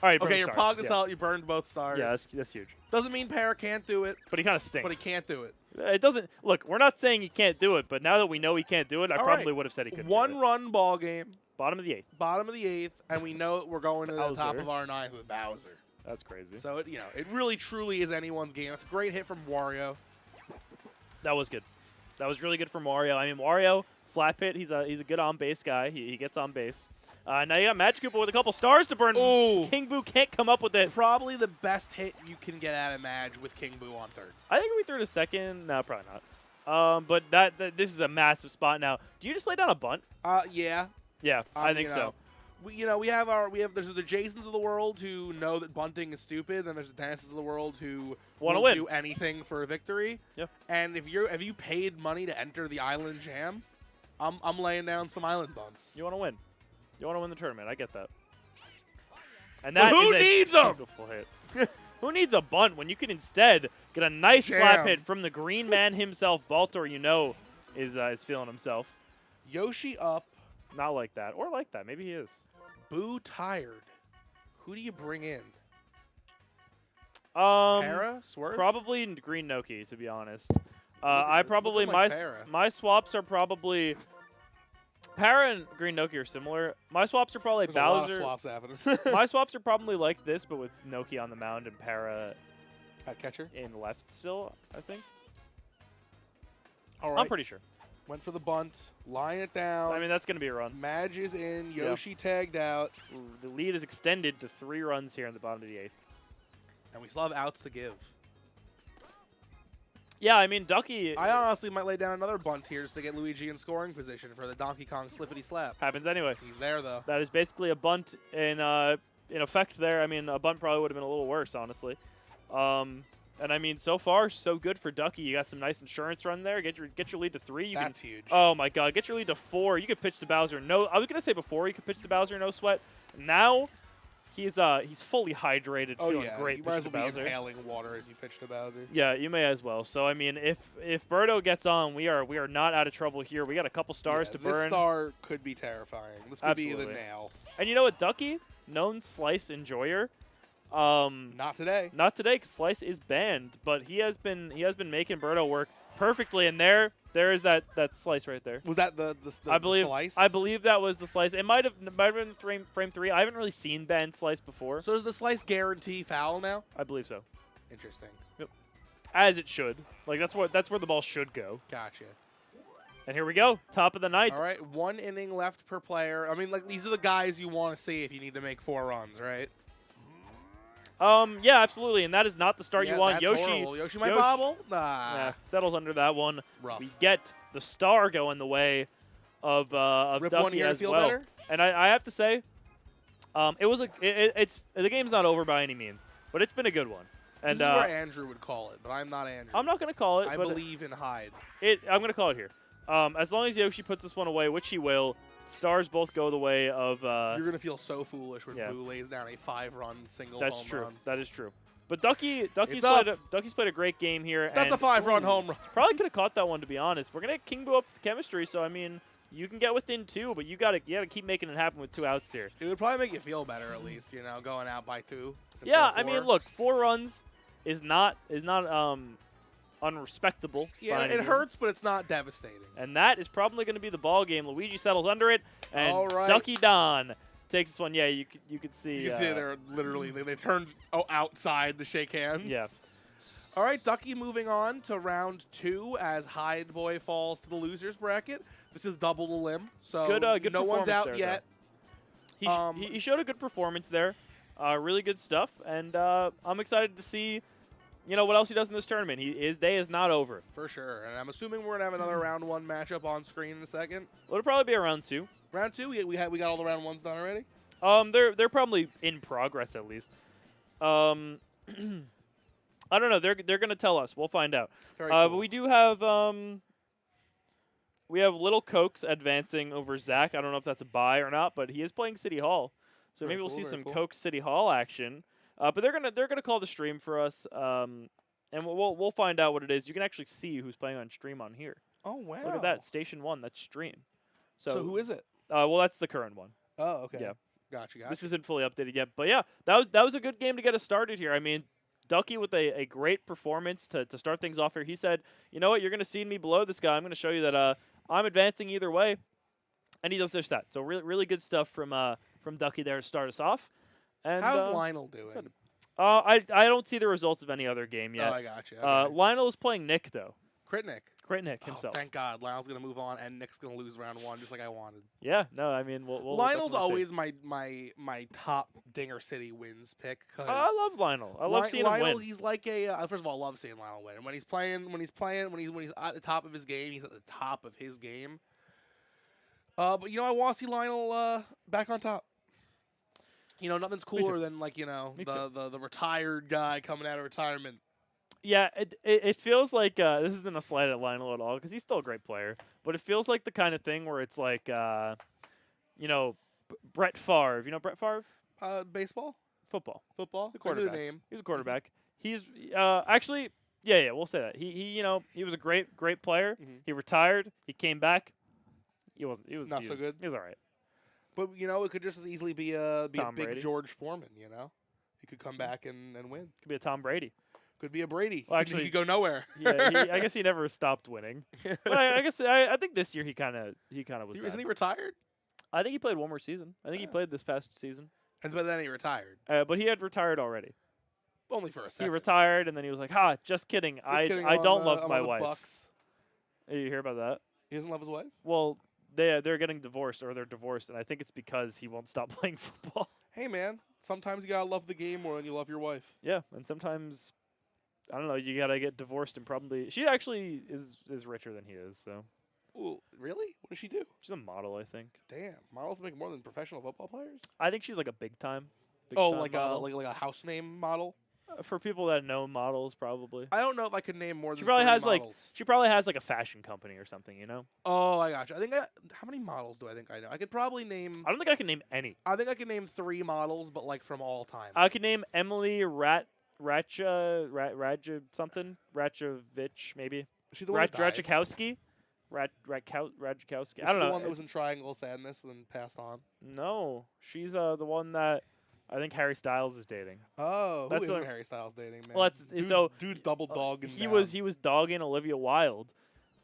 right, Okay, your pog is out. You burned both stars. Yeah, that's huge. Doesn't mean Para can't do it, But he kind of stinks. but he can't do it. It doesn't. Look, we're not saying he can't do it, but now that we know he can't do it, I All probably right. would have said he could. 1-run ball game, Bottom of the 8th. bottom of the 8th, and we know we're going to the top Bowser. of our 9th with Bowser. That's crazy. So it really truly is anyone's game. It's a great hit from Wario. That was good. That was really good for Wario. I mean, Wario slap hit. He's a good on base guy. He gets on base. Now you got Magic Koopa with a couple stars to burn. Ooh. King Boo can't come up with it. Probably the best hit you can get out of Madge with King Boo on third. I think we threw to second. No, probably not. But this is a massive spot now. Do you just lay down a bunt? Yeah. Yeah, I think you so. know, there's the Jasons of the world who know that bunting is stupid, and there's the Dances of the world who Wanna will win. do anything for a victory. Yep. And if you paid money to enter the Island Jam, I'm laying down some island bunts. You want to win. You want to win the tournament. I get that. And But that who is needs a 'em? beautiful hit. Who needs a bunt when you can instead get a nice Jam. slap hit from the green man himself? Baltor, is feeling himself. Yoshi up, Not like that. Or like that. Maybe he is. Boo tired. Who do you bring in? Para? Swerve? Probably green Noki, to be honest. It's looking like Para. My swaps are probably Para and green Noki are similar. My swaps are probably There's a lot of Bowser. swaps happening. My swaps are probably like this, but with Noki on the mound and Para At catcher? in left still, I think. All right. I'm pretty sure. Went for the bunt. Line it down. I mean, that's going to be a run. Madge is in. Yoshi tagged out. The lead is extended to 3 runs here in the bottom of the 8th. And we still have outs to give. Yeah, I mean, Ducky I honestly might lay down another bunt here just to get Luigi in scoring position for the Donkey Kong slippity slap. happens anyway. He's there, though. That is basically a bunt in effect there. I mean, a bunt probably would have been a little worse, honestly. And I mean, so far, so good for Ducky. You got some nice insurance run there. Get your lead to 3. That's huge. Oh my God, get your lead to 4. You could pitch to Bowser. No, I was gonna say before you could pitch to Bowser, no sweat. Now He's fully hydrated, Oh feeling yeah, great. you might as pitching well to be Bowser. inhaling water as you pitch to Bowser. Yeah, you may as well. So I mean, if Birdo gets on, we are not out of trouble here. We got a couple stars to burn. This star could be terrifying. This could be Absolutely. the nail. And you know what, Ducky, known Slice enjoyer. Not today. Not today, 'cause Slice is banned, but he has been making Birdo work perfectly. And there is that Slice right there. Was that the slice? I believe that was the Slice. It might have been frame 3. I haven't really seen banned Slice before. So does the slice guarantee foul now? I believe so. Interesting. Yep. As it should. Like that's where the ball should go. Gotcha. And here we go, top of the ninth. All right, 1 inning left per player. I mean, like these are the guys you want to see if you need to make 4 runs, right? Yeah, absolutely, and that is not the start you want. That's Yoshi, horrible. Yoshi might bobble. Nah. Yeah, settles under that one. Rough. We get the star going the way of Rip Ducky 1 here to as feel well. better? And I have to say, it's the game's not over by any means, but it's been a good one. And this is where Andrew would call it, but I'm not Andrew. I'm not gonna call it. I but believe in Hyde. I'm gonna call it here. As long as Yoshi puts this one away, which he will, stars both go the way of. You're gonna feel so foolish when yeah. Boo lays down a 5-run single. That's home true. run. That is true. But Ducky's played a great game here. That's and a 5-run home run. Probably could have caught that one, to be honest. We're gonna get King Boo up with the chemistry, so I mean, you can get within 2, but you gotta keep making it happen with 2 outs here. It would probably make you feel better at least, you know, going out by 2. Yeah, I mean, look, 4 runs is not unrespectable. Yeah, by any it means. hurts, but it's not devastating. And that is probably going to be the ball game. Luigi settles under it, and All right. Ducky Don takes this one. Yeah, you could see. You can see they're literally they turned outside to shake hands. Yeah. All right, Ducky moving on to round 2 as Hyde Boy falls to the losers bracket. This is double the limb, so good no one's out there, yet. He showed a good performance there, really good stuff, and I'm excited to see, what else he does in this tournament. His day is not over. For sure, and I'm assuming we're gonna have another round 1 matchup on screen in a second. It'll probably be around 2. Round 2, we got all the round 1s done already. They're probably in progress at least. I don't know. They're gonna tell us. We'll find out. Very cool. But we do have Little Cokes advancing over Zach. I don't know if that's a bye or not, but he is playing City Hall, so maybe we'll see some Cokes City Hall action. But they're gonna call the stream for us, and we'll find out what it is. You can actually see who's playing on stream on here. Oh wow! Look at that, Station 1. That's stream. So who is it? Well, that's the current one. Oh, okay. Yeah. Gotcha. This isn't fully updated yet, but yeah, that was a good game to get us started here. I mean, Ducky with a great performance to start things off here. He said, you know what, you're going to see me below this guy. I'm going to show you that I'm advancing either way. And he does just that. So really good stuff from Ducky there to start us off. And how's Lionel doing? I don't see the results of any other game yet. Oh, I gotcha. Okay. Lionel is playing Nick, though. Crit Nick. Crit Nick himself. Oh, thank God. Lionel's going to move on, and Nick's going to lose round 1 just like I wanted. Yeah, no, I mean, we'll Lionel's definitely see. always my top Dinger City wins pick. I love Lionel. I love seeing Lionel, him win. He's like first of all, I love seeing Lionel win. When he's at the top of his game, he's at the top of his game. But I want to see Lionel back on top. Nothing's cooler than the retired guy coming out of retirement. Yeah, it feels like this isn't a slight at Lionel at all because he's still a great player, but it feels like the kind of thing where it's like, Brett Favre. You know Brett Favre? Baseball, football, the quarterback. Name. He's a quarterback. He's actually, yeah, we'll say that. He was a great player. Mm-hmm. He retired. He came back. He was so good. He was all right. But it could just as easily be a big Brady. George Foreman. He could come back and win. Could be a Tom Brady. Could be a Brady. Well, actually, he could go nowhere. Yeah, I guess he never stopped winning. But I think this year he kind of was. Isn't he retired? I think he played one more season. I think he played this past season. And then he retired. But he had retired already. Only for a second. He retired and then he was like, "Ha, just kidding. I don't love my wife." Bucks. You hear about that? He doesn't love his wife? Well, they're getting divorced or they're divorced, and I think it's because he won't stop playing football. Hey man, sometimes you gotta love the game more than you love your wife. Yeah, and sometimes. I don't know. You gotta get divorced and probably she actually is richer than he is. So. Ooh, really? What does she do? She's a model, I think. Damn, models make more than professional football players. I think she's like a big time. Like a house name model. For people that know models, probably. I don't know if I could name more than She probably 3 has models. she probably has like a fashion company or something, you know? Oh, I got you. How many models do I think I know? I could probably name. I don't think I can name any. I think I can name 3 models, but like from all time. I can name Emily Ratchavich, maybe. She the one that died? Radzikowski? Radzikowski. Is I don't she know. the one that was in Triangle Sadness and then passed on? No, she's the one that I think Harry Styles is dating. Oh, That's who isn't the- Harry Styles dating, man? Well, Dude's double dogging he down. was dogging Olivia Wilde,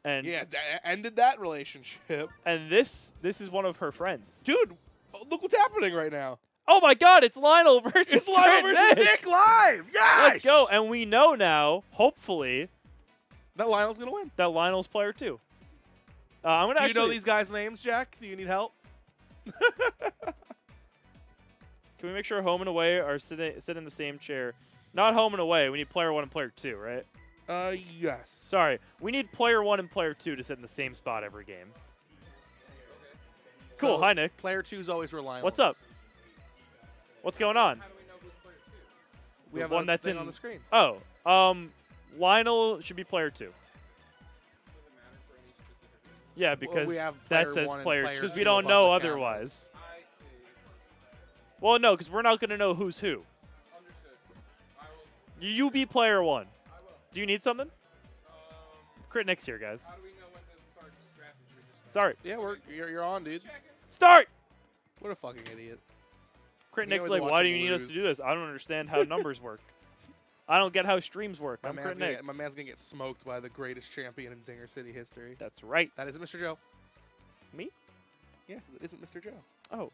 and Yeah, ended that relationship. and this is one of her friends. Dude, look what's happening right now. Oh my God! It's Lionel versus It's Lionel Crit versus Nick. Nick live. Yes. Let's go! And we know now, hopefully, That Lionel's gonna win. that Lionel's player too. I'm gonna Do you actually. know these guys' names, Jack? Do you need help? Can we make sure home and away are sit in the same chair? Not home and away. We need player 1 and player 2, right? Yes. Sorry, we need player 1 and player 2 to sit in the same spot every game. Cool. So, Hi, Nick. Player 2's always reliable. What's up? What's going on? How do we know who's player 2? We The have one a that's thing in on the screen. Oh, Lionel should be player 2. Does it matter for any specific reason? Yeah, because we have that player says 1 and player player 2 because 2 we don't above know the otherwise. I see. Well, no, because we're not going to know who's who. Understood. I will. You be player 1. I will. Do you need something? Crit Nick's here, guys. How do we know when to start drafting? Should we just Start. Yeah, you're on, dude. check it? Start! What a fucking idiot. Crit You Nick's always like, watch why do him you need us to do lose." this? I don't understand how numbers work. I don't get how streams work. I'm Crit Nick. My man's gonna get smoked by the greatest champion in Dinger City history. That's right. That isn't Mr. Joe. Me? Yes, it isn't Mr. Joe. Oh.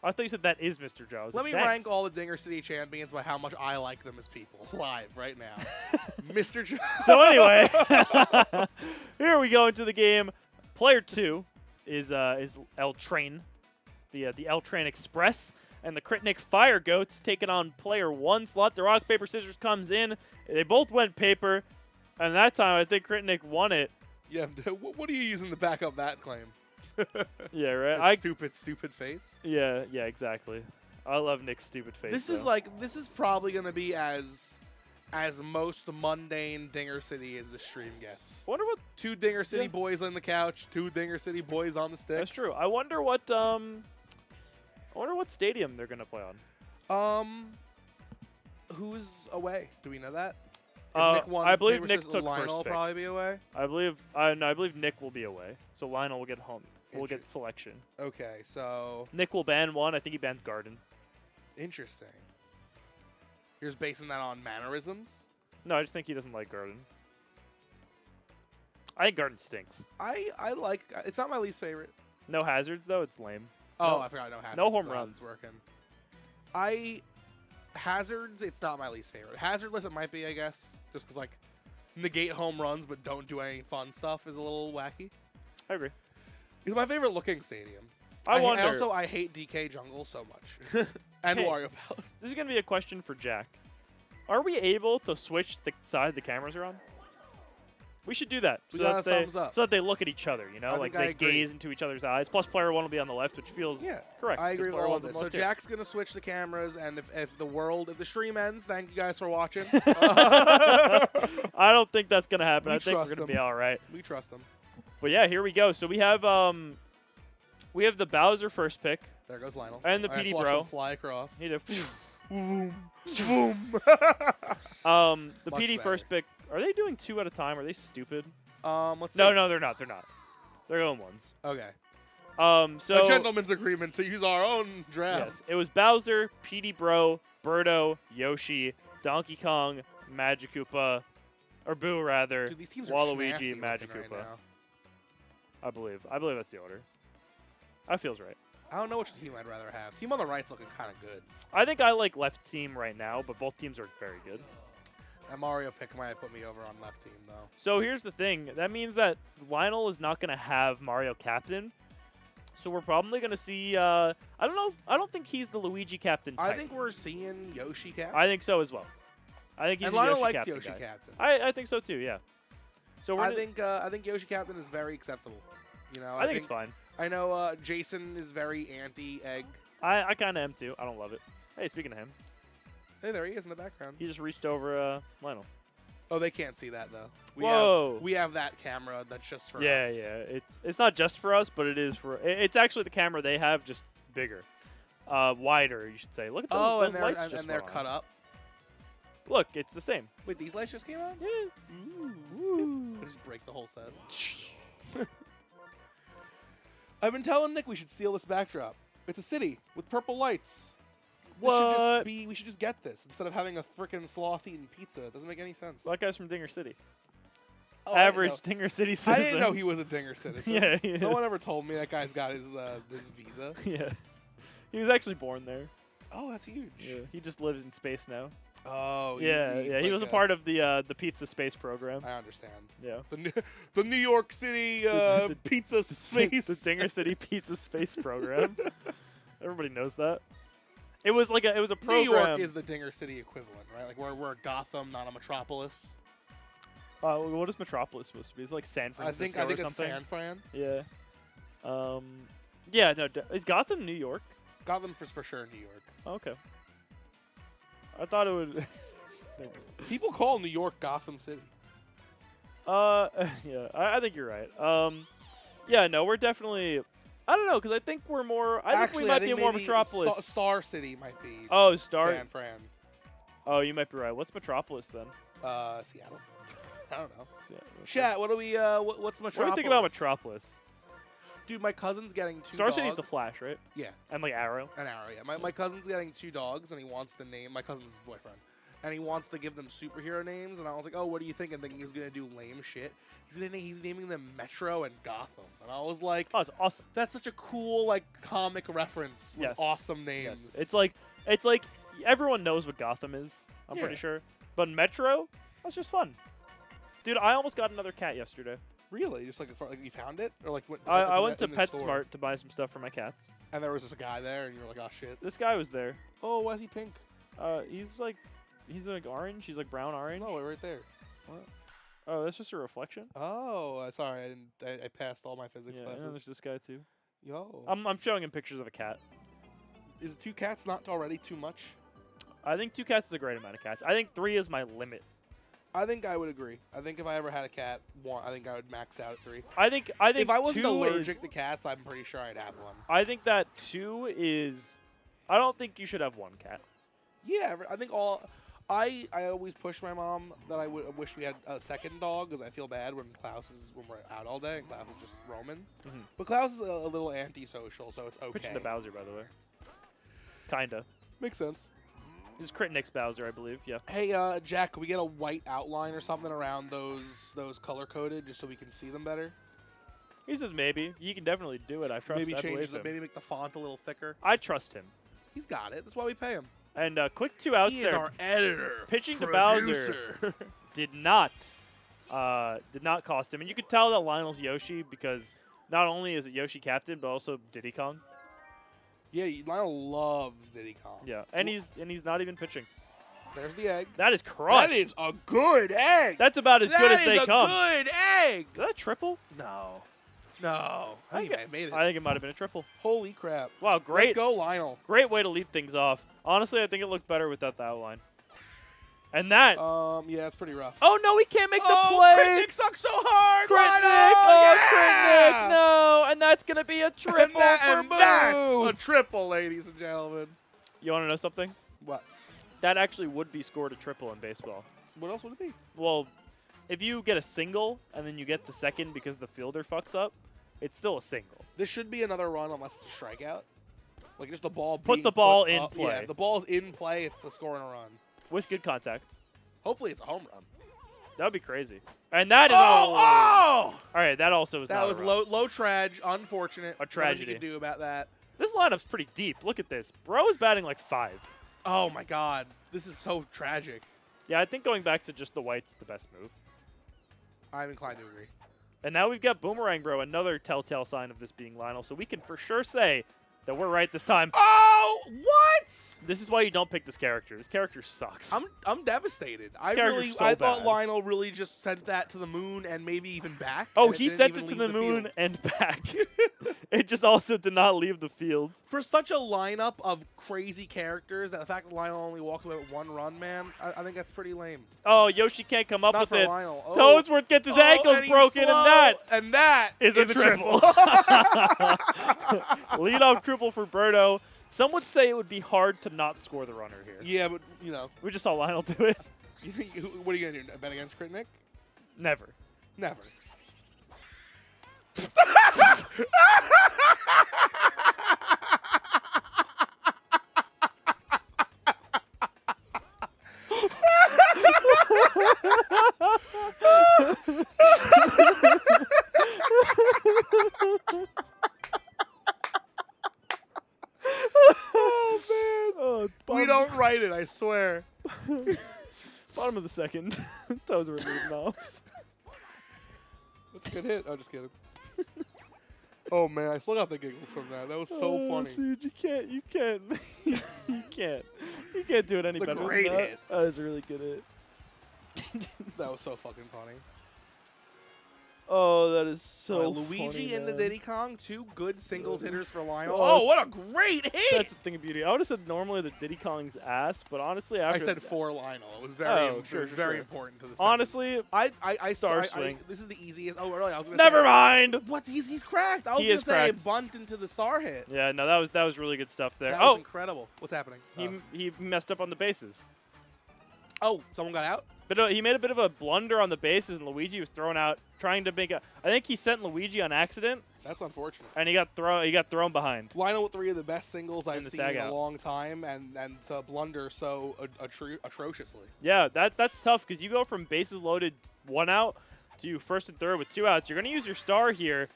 I thought you said that is Mr. Joe. I was Let like, me thanks. rank all the Dinger City champions by how much I like them as people. Live right now. Mr. Joe. So anyway, here we go into the game. Player 2 is L Train, the L Train Express, and the Crit Nick Fire Goats taking on player 1 slot. The rock paper scissors comes in. They both went paper, and that time I think Crit Nick won it. Yeah, what are you using to back up that claim? Yeah, right. Stupid face. Yeah, exactly. I love Nick's stupid face. This is probably gonna be as most mundane Dinger City as the stream gets. Wonder what. 2 Dinger City boys on the couch, 2 Dinger City boys on the sticks. That's true. I wonder what stadium they're gonna play on. Who's away? Do we know that? If I believe Nick Nick versus took Lionel first will pick. probably be away. I believe Nick will be away, so Lionel will get home. We'll get selection. Okay, so Nick will ban 1. I think he bans Garden. interesting. You're just basing that on mannerisms. No, I just think he doesn't like Garden. I think Garden stinks. I like. It's not my least favorite. No hazards though. It's lame. Oh, No- I forgot. No hazards. no home so runs. It's working. Hazards. It's not my least favorite. Hazardless. It might be, I guess, just because like negate home runs but don't do any fun stuff is a little wacky. I agree. It's my favorite looking stadium. I wonder. Also, I hate DK Jungle so much, and Hey. Wario Palace. This is gonna be a question for Jack. Are we able to switch the side the cameras are on? We should do that We got a thumbs up. so that they look at each other. You know, I like think I they agree. gaze into each other's eyes. Plus, player 1 will be on the left, which feels Yeah, correct. I 'cause agree with player all 1's of on this. the So left here. Jack's gonna switch the cameras, and if the stream ends, thank you guys for watching. I don't think that's gonna happen. We I think we're trust gonna them. be all right. We trust them. But yeah, here we go. So we have the Bowser first pick. There goes Lionel. And the I just PD watched bro. him fly across. Need a Boom, boom. the Much PD better. first pick. Are they doing 2 at a time? Are they stupid? Let's see. No, they're not. They're not. They're going ones. Okay. So A gentleman's agreement to use our own draft. yes, it was Bowser, PD Bro, Birdo, Yoshi, Donkey Kong, Magikoopa, or Boo rather, Dude, these teams are Waluigi, schnazzy and looking Magikoopa. right now. I believe that's the order. That feels right. I don't know which team I'd rather have. Team on the right's looking kind of good. I think I like left team right now, but both teams are very good. That Mario pick might have put me over on left team, though. So here's the thing. That means that Lionel is not going to have Mario captain. So we're probably going to see, I don't know. I don't think he's the Luigi captain type. I think we're seeing Yoshi captain. I think so as well. I think he's and a Lionel Yoshi likes captain Yoshi guy. captain. I think so too, yeah. So we're I think Yoshi captain is very acceptable. You know, I think it's fine. I know Jason is very anti-egg. I kind of am too. I don't love it. Hey, speaking of him. Hey, there he is in the background. He just reached over Lionel. Oh, they can't see that though. Whoa. We have that camera that's just for Yeah, us. yeah. It's not just for us, but it is for. It's actually the camera they have, just bigger, wider. You should say. Look at those, Oh, those lights just and they're went cut on. up. Look, it's the same. Wait, these lights just came on? Yeah. Ooh. I just break the whole set. I've been telling Nick we should steal this backdrop. It's a city with purple lights. What? We should just get this instead of having a freaking sloth eating pizza. It doesn't make any sense. That guy's from Dinger City. Oh, I didn't Average know. Dinger City I citizen. didn't know he was a Dinger citizen. Yeah, he No one is. ever told me that guy's got his visa. Yeah. He was actually born there. Oh, that's huge. Yeah. He just lives in space now. Oh, Yeah, he's yeah. He like was a part of the pizza space program. I understand. Yeah. The New York City The pizza space. The Dinger City Pizza Space Program. Everybody knows that. It was like it was a program. New York is the Dinger City equivalent, right? Like we're Gotham, not a metropolis. What is Metropolis supposed to be? It's like San Francisco I think or it's something. San Fran. Yeah. Yeah. No. Is Gotham New York? Gotham for sure New York. Oh, okay. I thought it would. People call New York Gotham City. Yeah. I think you're right. Yeah. No, we're definitely. I don't know, because I think we're more. I think we might be more maybe Metropolis. Star City might be. Oh, Star. San Fran. Oh, you might be right. What's Metropolis then? Seattle. I don't know. Yeah, Chat. What do we? What's Metropolis? What do you think about Metropolis? Dude, my cousin's getting 2 Star dogs. City's the Flash, right? Yeah, And like Arrow. an arrow. Yeah, my cousin's getting 2 dogs, and he wants to name my cousin's his boyfriend, and he wants to give them superhero names. And I was like, oh, what do you think? And thinking he's gonna do lame shit. He's naming them Metro and Gotham, and I was like, Oh, it's awesome. that's such a cool like comic reference with Yes. awesome names. Yes. It's like everyone knows what Gotham is. I'm Yeah. pretty sure. But Metro, that's just fun. Dude, I almost got another cat yesterday. Really, just like you found it, or like what? I went to in the store, PetSmart to buy some stuff for my cats. and there was just a guy there, and you were like, oh shit. This guy was there. Oh, why is he pink? He's like orange. He's like brown orange. No, right there. Oh, that's just a reflection. Oh, sorry, I didn't. I passed all my physics Yeah, classes. and there's this guy too. Yo, I'm showing him pictures of a cat. is 2 cats not already too much? I think 2 cats is a great amount of cats. I think 3 is my limit. I think I would agree. I think if I ever had a cat, I think I would max out at 3. I think If I wasn't 2 allergic is, to cats, I'm pretty sure I'd have one. I think that 2 is. I don't think you should have 1 cat. Yeah, I think I always push my mom that I wish we had a second dog because I feel bad when we're out all day and Klaus is just roaming. Mhm. But Klaus is a little antisocial, so it's okay. Pitching to Bowser, by the way. Kinda. Makes sense. This is Crit Nick's Bowser, I believe. Yeah. Hey, Jack, can we get a white outline or something around those color coded just so we can see them better? He says maybe. You can definitely do it. I trust. Maybe I change believe him. maybe make the font a little thicker. I trust him. He's got it. That's why we pay him. And quick 2 outs He is there. our editor. Pitching to producer. Bowser did not cost him, and you could tell that Lionel's Yoshi because not only is it Yoshi captain, but also Diddy Kong. Yeah, Lionel loves Diddy Kong. Yeah, and he's not even pitching. There's the egg. That is crushed. That is a good egg. That's about as good as they come. That is a good egg. Is that a triple? No. No. I think I made it. I think it might have been a triple. Holy crap. Wow, Let's great. go, Lionel. Great way to lead things off. Honestly, I think it looked better without the outline. And that. Yeah, it's pretty rough. Oh no, we can't make the Oh, play. Crit Nick sucks so hard. Crit Lionel. Nick. Oh, Yeah. Crit Nick. No, and that's gonna be a triple And for that's Boo. a triple, ladies and gentlemen. You want to know something? What? That actually would be scored a triple in baseball. What else would it be? Well, if you get a single and then you get to second because the fielder fucks up, it's still a single. This should be another run unless it's a strikeout. Like just the ball. Put being the ball put in up. play. Yeah, if the ball's in play, it's a score and a run. With good contact. Hopefully, it's a home run. That would be crazy. And that is Oh! all right, that also was That not was a run. low trag. Unfortunate. A tragedy. Nothing you can do about that. This lineup's pretty deep. Look at this. Bro is batting like 5. Oh my God, this is so tragic. Yeah, I think going back to just the white's the best move. I'm inclined to agree. And now we've got Boomerang Bro, another telltale sign of this being Lionel. So we can for sure say that we're right this time. Oh, what? This is why you don't pick this character. This character sucks. I'm devastated. character's so I thought bad. Lionel really just sent that to the moon and maybe even back. Oh, and he didn't sent even it to leave the moon field. and back. It just also did not leave the field. For such a lineup of crazy characters, that the fact that Lionel only walked away with 1 run, man, I think that's pretty lame. Oh, Yoshi can't come up Not with for it. Lionel. Oh. Toadsworth gets his ankles and he's broken, slow, and that is is a triple. Lead-off triple for Birdo. Some would say it would be hard to not score the runner here. Yeah, but, you know, We just saw Lionel do it. you think, what are you going to do, bet against Crit Nick? Never. Never. Oh, man. Oh, We don't write it, I swear. Bottom of the second. Toadsworth leading off. That's a good hit. Oh, just kidding. Oh, man, I still got the giggles from that. That was so funny. Dude, you can't you can't do it any The better great than that. hit. That was a really good hit. That was so fucking funny. Oh, that is so Luigi funny, and the man. Diddy Kong, 2 good singles hitters for Lionel. Oh, Oh, what a great hit! That's a thing of beauty. I would have said normally the Diddy Kong's ass, but honestly, after I said for Lionel. It was very, Oh, sure, it was sure, very sure. important to the sentence. honestly, I swing. this is the easiest. Oh, really? I was gonna never say, mind. What? He's cracked. I was He gonna is say cracked. bunt into the star hit. Yeah, no, that was really good stuff there. That was Oh, incredible. What's happening? he messed up on the bases. Oh, someone got out. But he made a bit of a blunder on the bases, and Luigi was thrown out, trying to make a. I think he sent Luigi on accident, That's unfortunate. and he got thrown behind. Lionel with 3 of the best singles I've the seen tag in a out. long time, and to blunder so atrociously. Yeah, that's tough because you go from bases loaded 1 out to first and third with 2 outs. You're gonna use your star here,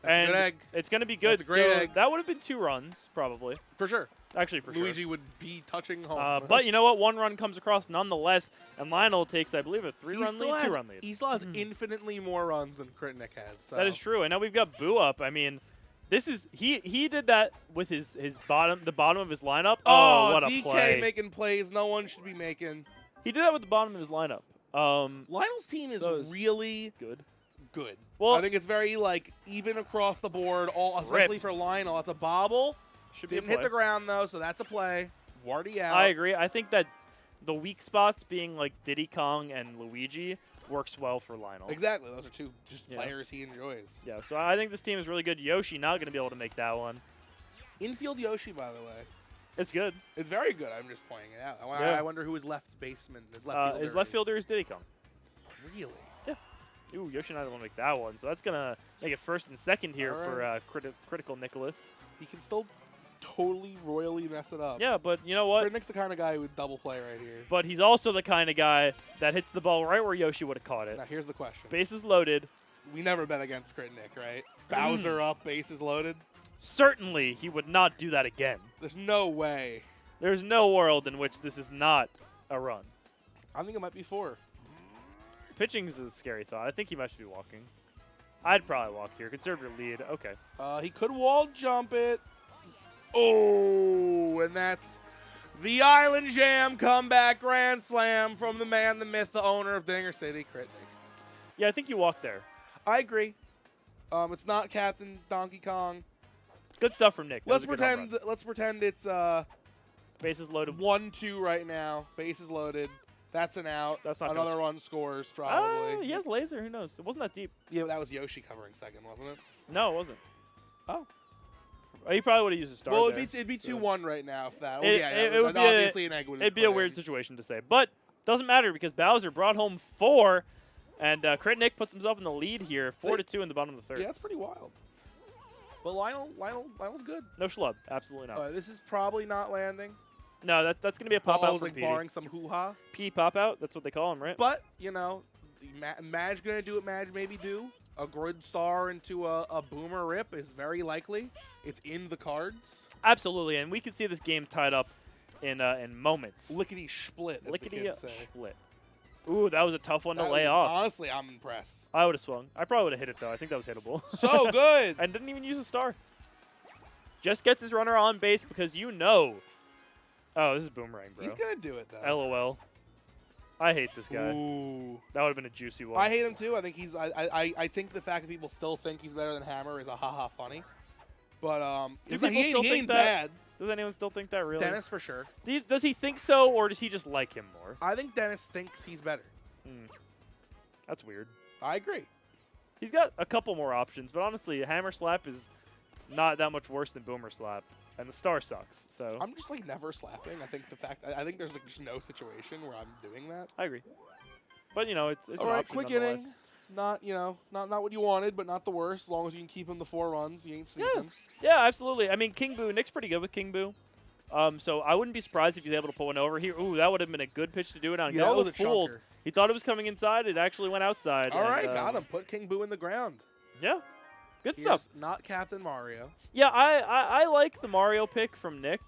That's a and good egg. it's gonna be good. That's a great so egg. That would have been 2 runs probably. For sure. Actually, for Luigi would be touching home. sure. But you know what? 1 run comes across nonetheless, and Lionel takes, I believe, a 3-run lead, 2-run lead. He still has infinitely more runs than Crit Nick has. So. That is true. And now we've got Boo up. I mean, this is he did that with his the bottom of his lineup. Oh, what a DK play! making plays no one should be making. He did that with the bottom of his lineup. Lionel's team is That was really Good. good. Well- I think it's very even across the board, especially Ripped. for Lionel. It's a bobble. Should be Didn't a hit play. the ground though, so that's a play. Wardy out. I agree. I think that the weak spots being like Diddy Kong and Luigi works well for Lionel. Exactly. Those are 2 just Yeah. players he enjoys. Yeah, so I think this team is really good. Yoshi not going to be able to make that one. Infield Yoshi, by the way. It's good. It's very good. I'm just pointing it out. Yeah. I wonder who his left baseman, his left fielder His left fielder is Diddy Kong. Really? Ooh, Yoshi not able to make that one. So that's going to make it first and second here All for Critical Nicholas. He can still totally royally mess it up. Yeah, but you know what? Crit Nick's the kind of guy who would double play right here. But he's also the kind of guy that hits the ball right where Yoshi would have caught it. Now here's the question. Bases loaded. We never bet against Crit Nick, right? Bowser up, bases loaded. Certainly, he would not do that again. There's no way. There's no world in which this is not a run. I think it might be 4. Pitching is a scary thought. I think he might be walking. I'd probably walk here. Conserve your lead. Okay. He could wall jump it. Oh, and that's the Island Jam comeback grand slam from the man, the myth, the owner of Dinger City, Crit Nick. Yeah, I think you walk there. I agree. It's not Captain Donkey Kong. Good stuff from Nick. That Let's was a good home pretend. run. Let's pretend it's Bases loaded. 1-2 right now. Bases loaded. That's an out. That's not Another gonna one scores probably. He has laser. Who knows? It wasn't that deep. Yeah, that was Yoshi covering second, wasn't it? No, it wasn't. Oh. He probably would have used a star Well, there. it'd be 2-1 right now if that. It would be obviously an egg would. It'd be a weird situation to say. But doesn't matter because Bowser brought home 4, and Crit Nick puts himself in the lead here, 4-2 in the bottom of the third. Yeah, that's pretty wild. But Lionel's good. No schlub. Absolutely not. This is probably not landing. No, that's going to be a pop Ball out was from like Petey. barring some hoo-ha. P pop out. That's what they call him, right? But, Madge gonna do what Madge maybe do. A good star into a boomer rip is very likely. It's in the cards. Absolutely, and we could see this game tied up in moments. Lickety split, as the Lickety kids say. split. Ooh, that was a tough one to That lay was- off. Honestly, I'm impressed. I would have swung. I probably would have hit it though. I think that was hittable. So good. And didn't even use a star. just gets his runner on base because you know. Oh, this is Boomerang, bro. He's gonna do it though. LOL. I hate this guy. Ooh. That would have been a juicy one. I hate him too. I think he's. I think the fact that people still think he's better than Hammer is a haha funny. But Do he's people he still ain't think that? bad. Does anyone still think that really? Dennis for sure. Does he think so, or does he just like him more? I think Dennis thinks he's better. That's weird. I agree. He's got a couple more options, but honestly, Hammer Slap is not that much worse than Boomer Slap, and the Star sucks. So I'm just like never slapping. I think the fact I think there's like just no situation where I'm doing that. I agree. But you know, it's All an right, option quick nonetheless. inning. Not not what you wanted, but not the worst. As long as you can keep him to 4 runs, you ain't sneezing. Yeah, absolutely. I mean, King Boo, Nick's pretty good with King Boo. So I wouldn't be surprised if he's able to pull one over here. Ooh, that would have been a good pitch to do it on. Yeah, that was a fooled. chunker. He thought it was coming inside. It actually went outside. All right, and, got him. Put King Boo in the ground. Yeah, good Here's stuff. not Captain Mario. Yeah, I like the Mario pick from Nick.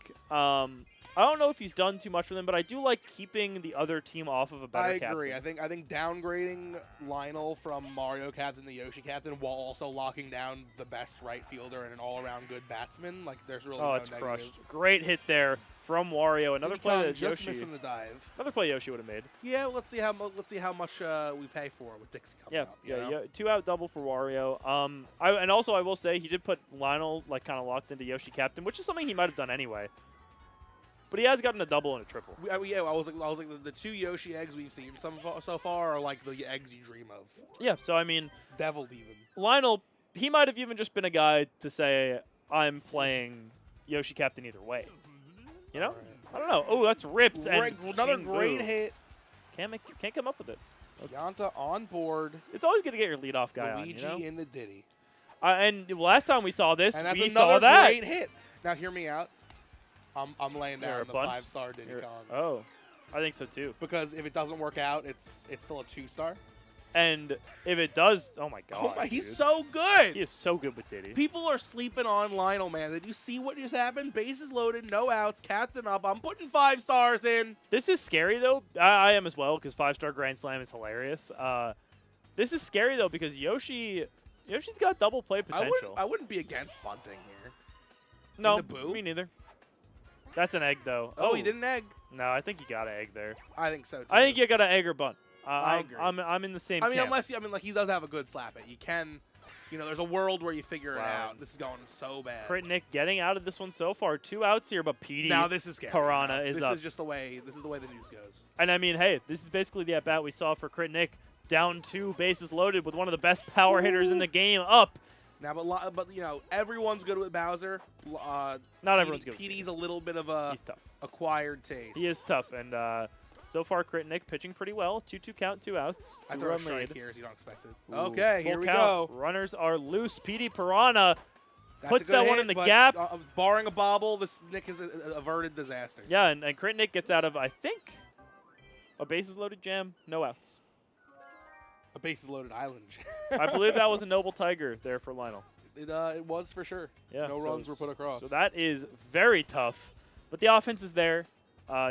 I don't know if he's done too much with him, but I do like keeping the other team off of a better I agree. captain. I think downgrading Lionel from Mario Captain to Yoshi Captain while also locking down the best right fielder and an all-around good batsman, like there's really Oh, no it's negative. crushed. Great hit there from Wario. Another Diddy play Kong that just Yoshi. missing the dive. Another play Yoshi would have made. Yeah, let's see how much we pay for it with Dixie coming Yeah, out. you know? yeah. 2-out double for Wario. And also I will say he did put Lionel like kind of locked into Yoshi Captain, which is something he might have done anyway. But he has gotten a double and a triple. I was like the 2 Yoshi eggs we've seen so far are like the eggs you dream of. Yeah, so I mean, Deviled even. Lionel, he might have even just been a guy to say, I'm playing Yoshi Captain either way. You know? All right. I don't know. Oh, that's ripped. And Another King great Boo. hit. Can't come up with it. Yanta on board. It's always good to get your leadoff guy Luigi on, you know? in the Diddy. And last time we saw this, And that's we another saw that. great hit. Now hear me out. I'm laying You're down a the bunt? 5-star Diddy Kong. Oh, I think so too. Because if it doesn't work out, it's still a 2-star. And if it does, oh my god. Oh my, he's dude. so good. He is so good with Diddy. People are sleeping on Lionel, man. Did you see what just happened? Bases loaded, no outs, captain up. I'm putting 5 stars in. This is scary though. I am as well because 5-star Grand Slam is hilarious. This is scary though because Yoshi's got double play potential. I wouldn't be against bunting here. No, the boo? me neither. That's an egg though. Oh, he didn't egg. No, I think you got an egg there. I think so too. I think you got an egg or bunt. I agree. I'm in the same. I mean, camp. like he does have a good slap it. You can, there's a world where you figure it Wow. out. This is going so bad. Crit Nick getting out of this one so far. 2 outs here, but PD Now this is scary. Piranha Now, is this up. is just the way. This is the way the news goes. And I mean, hey, this is basically the at bat we saw for Crit Nick. Down 2, bases loaded with one of the best power hitters in the game up. Now, but everyone's good with Bowser. Not everyone's good with PD's a little bit of a He's tough. acquired taste. He is tough, and so far Crit Nick pitching pretty well. 2-2 count, 2 outs. I 2 throw a run strike lead. here as you don't expect it. Ooh, Okay, full here we count. go. Runners are loose. PD Piranha That's puts a good that one hit, in the but, gap. Barring a bobble, this Nick is averted disaster. Yeah, and Crit Nick gets out of, I think, a bases loaded jam. No outs. A bases loaded island. I believe that was a Noble Tiger there for Lionel. It was for sure. Yeah, No runs were put across. So that is very tough. But the offense is there.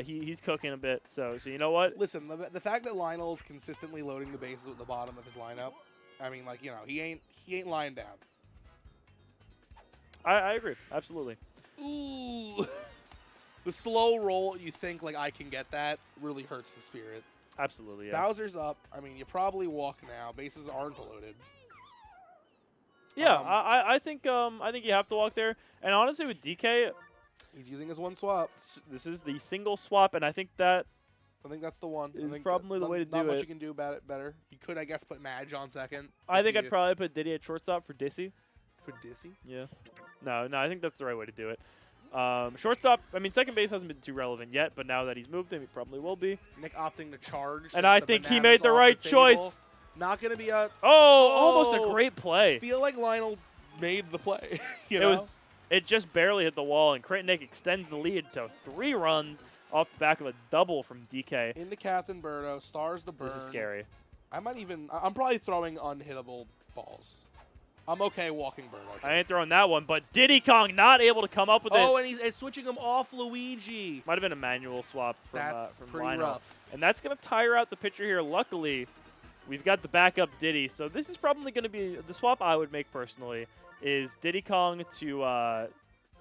He's cooking a bit. So you know what? Listen, the fact that Lionel's consistently loading the bases at the bottom of his lineup, I mean, like, he ain't lying down. I agree. Absolutely. Ooh. The slow roll, you think, like, I can get that, really hurts the spirit. Absolutely, yeah. Bowser's up. I mean, you probably walk now. Bases aren't loaded. Yeah, Um, I think you have to walk there. And honestly, with DK, He's using his one swap. this is the single swap, and I think that I think that's the one. Is I think probably the way to not do much it. you can do about it better. You could, I guess, put Madge on second. I if think you- I'd probably put Diddy at shortstop for Dissy. for Dissy. Yeah. No, I think that's the right way to do it. Shortstop, I mean, second base hasn't been too relevant yet, but now that he's moved him, he probably will be. Nick opting to charge. And since I the think he banana's made the off right table. choice. Not going to be a... Almost a great play. feel like Lionel made the play. It just barely hit the wall, and Crit Nick extends the lead to 3 runs off the back of a double from DK. Into Captain Birdo, stars the burn. This is scary. I'm probably throwing unhittable balls. I'm okay walking Birdo. I ain't throwing that one, but Diddy Kong not able to come up with Oh, it. and he's switching him off Luigi. Might have been a manual swap from That's from pretty Lionel. rough. And that's going to tire out the pitcher here. Luckily, we've got the backup Diddy. So this is probably going to be the swap I would make personally is Diddy Kong to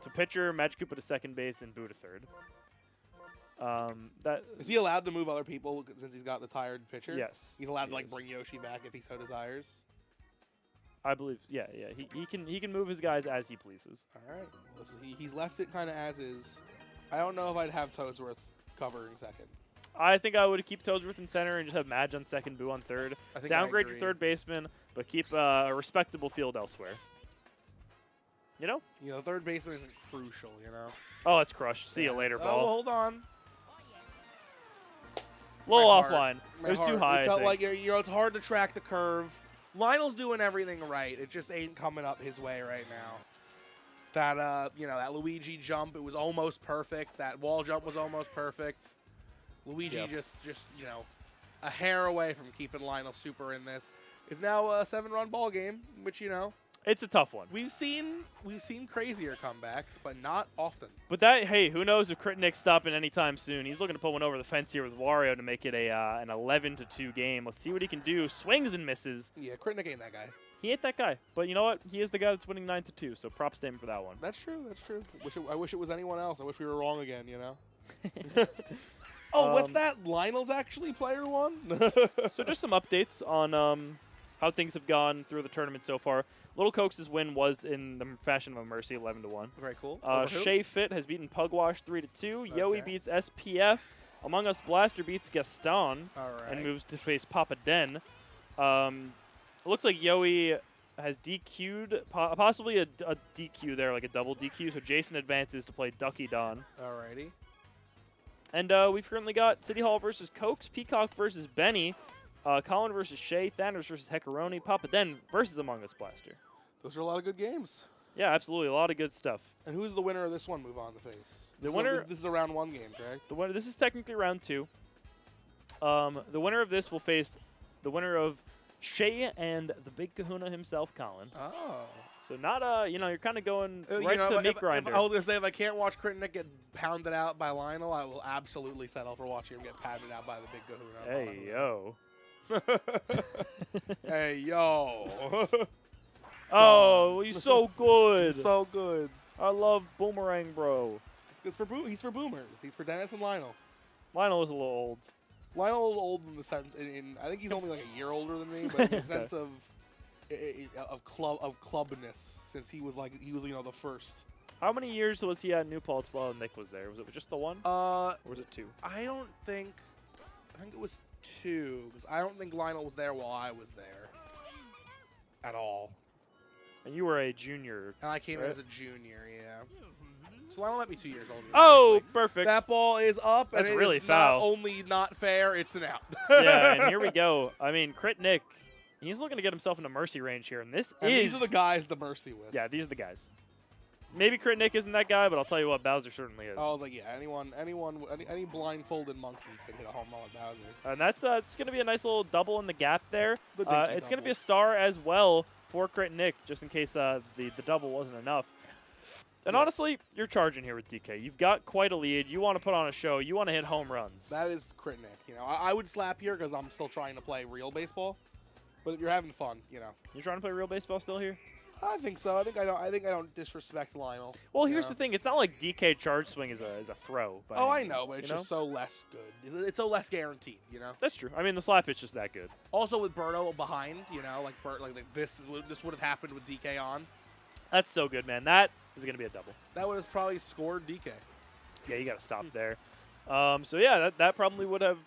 to pitcher, Magic Koopa to second base, and Boo to third. That Is he allowed to move other people since he's got the tired pitcher? Yes. He's allowed to he like is. bring Yoshi back if he so desires. I believe. Yeah. He can move his guys as he pleases. All right. He's left it kind of as is. I don't know if I'd have Toadsworth covering second. I think I would keep Toadsworth in center and just have Madge on second, Boo on third. I think I Downgrade your agree. third baseman, but keep a respectable field elsewhere. You know? You know, third baseman isn't crucial. You know. Oh, it's crushed. See you Yeah, later, it's- ball. Oh, hold on. Little My heart. offline. My It was too heart. high. It I felt think. like it's hard to track the curve. Lionel's doing everything right. It just ain't coming up his way right now. That that Luigi jump, it was almost perfect. That wall jump was almost perfect. Luigi Yep. just a hair away from keeping Lionel super in this. It's now a 7-run ball game, which It's a tough one. we've seen crazier comebacks, but not often. But hey, who knows if Crit Nick's stopping anytime soon. He's looking to put one over the fence here with Wario to make it an 11-2 game. Let's see what he can do. Swings and misses. Yeah, Kritnik ain't that guy. He ain't that guy. But you know what? He is the guy that's winning 9-2, so props to him for that one. That's true. That's true. I wish it was anyone else. I wish we were wrong again. Oh, what's that? Lionel's actually player one? So just some updates on how things have gone through the tournament so far. Little Cokes' win was in the fashion of a mercy, 11-1. Very cool. Over who? Shea Fit has beaten Pugwash 3-2. Yoey Okay. beats SPF. Among Us Blaster beats Gaston All right. and moves to face Papa Den. It looks like Yoey has DQ'd, possibly a DQ there, like a double DQ. So Jason advances to play Ducky Don. Alrighty. And we've currently got City Hall versus Cokes, Peacock versus Benny, Colin versus Shay, Thanos versus Heckaroni, Papa Den versus Among Us Blaster. Those are a lot of good games. Yeah, absolutely. A lot of good stuff. And who's the winner of this one? Move on to face. The winner- This is a round 1 game, correct? The winner. This is technically round 2. The winner of this will face the winner of Shay and the big kahuna himself, Colin. Oh. So not you're kind of going right You know, to meat if grinder. I was gonna say if I can't watch Kritnik get pounded out by Lionel, I will absolutely settle for watching him get pounded out by the big kahuna. Hey yo. Hey yo. Oh, he's so good. So good. I love Boomerang Bro. He's for boomers. He's for Dennis and Lionel. Lionel was a little old. Lionel is old in the sense, I think he's only like a year older than me, but in the sense of clubness, since he was the first. How many years was he at New Paltz while Nick was there? Was it just the one? Or was it 2? I think it was 2, because I don't think Lionel was there while I was there at all. And you were a junior. And I came in Right. as a junior, yeah. So Lionel might be 2 years older. than me, Oh, actually. perfect. That ball is up, That's and it really is foul. not only not fair, it's an out. Yeah, and here we go. I mean, Crit Nick, he's looking to get himself into mercy range here, and this And is... these are the guys to mercy with. Yeah, these are the guys. Maybe Crit Nick isn't that guy, but I'll tell you what, Bowser certainly is. I was like, yeah, any blindfolded monkey could hit a home run with Bowser. And that's it's going to be a nice little double in the gap there. The dinky It's going to be a double. star as well for Crit Nick, just in case the double wasn't enough. And Yeah. honestly, you're charging here with DK. You've got quite a lead. You want to put on a show. You want to hit home runs. That is Kritnik. I would slap here because I'm still trying to play real baseball. But if you're having fun, You're trying to play real baseball still here? I think so. I think I don't disrespect Lionel. Well, here's Yeah. the thing. It's not like DK charge swing is a throw. by Oh, any I know, means, but it's you know? just so less good. It's so less guaranteed, That's true. I mean, the slap pitch is that good. Also with Berto behind, like this would have happened with DK on. That's so good, man. That is going to be a double. That would have probably scored DK. Yeah, you got to stop there. So yeah, that probably would have.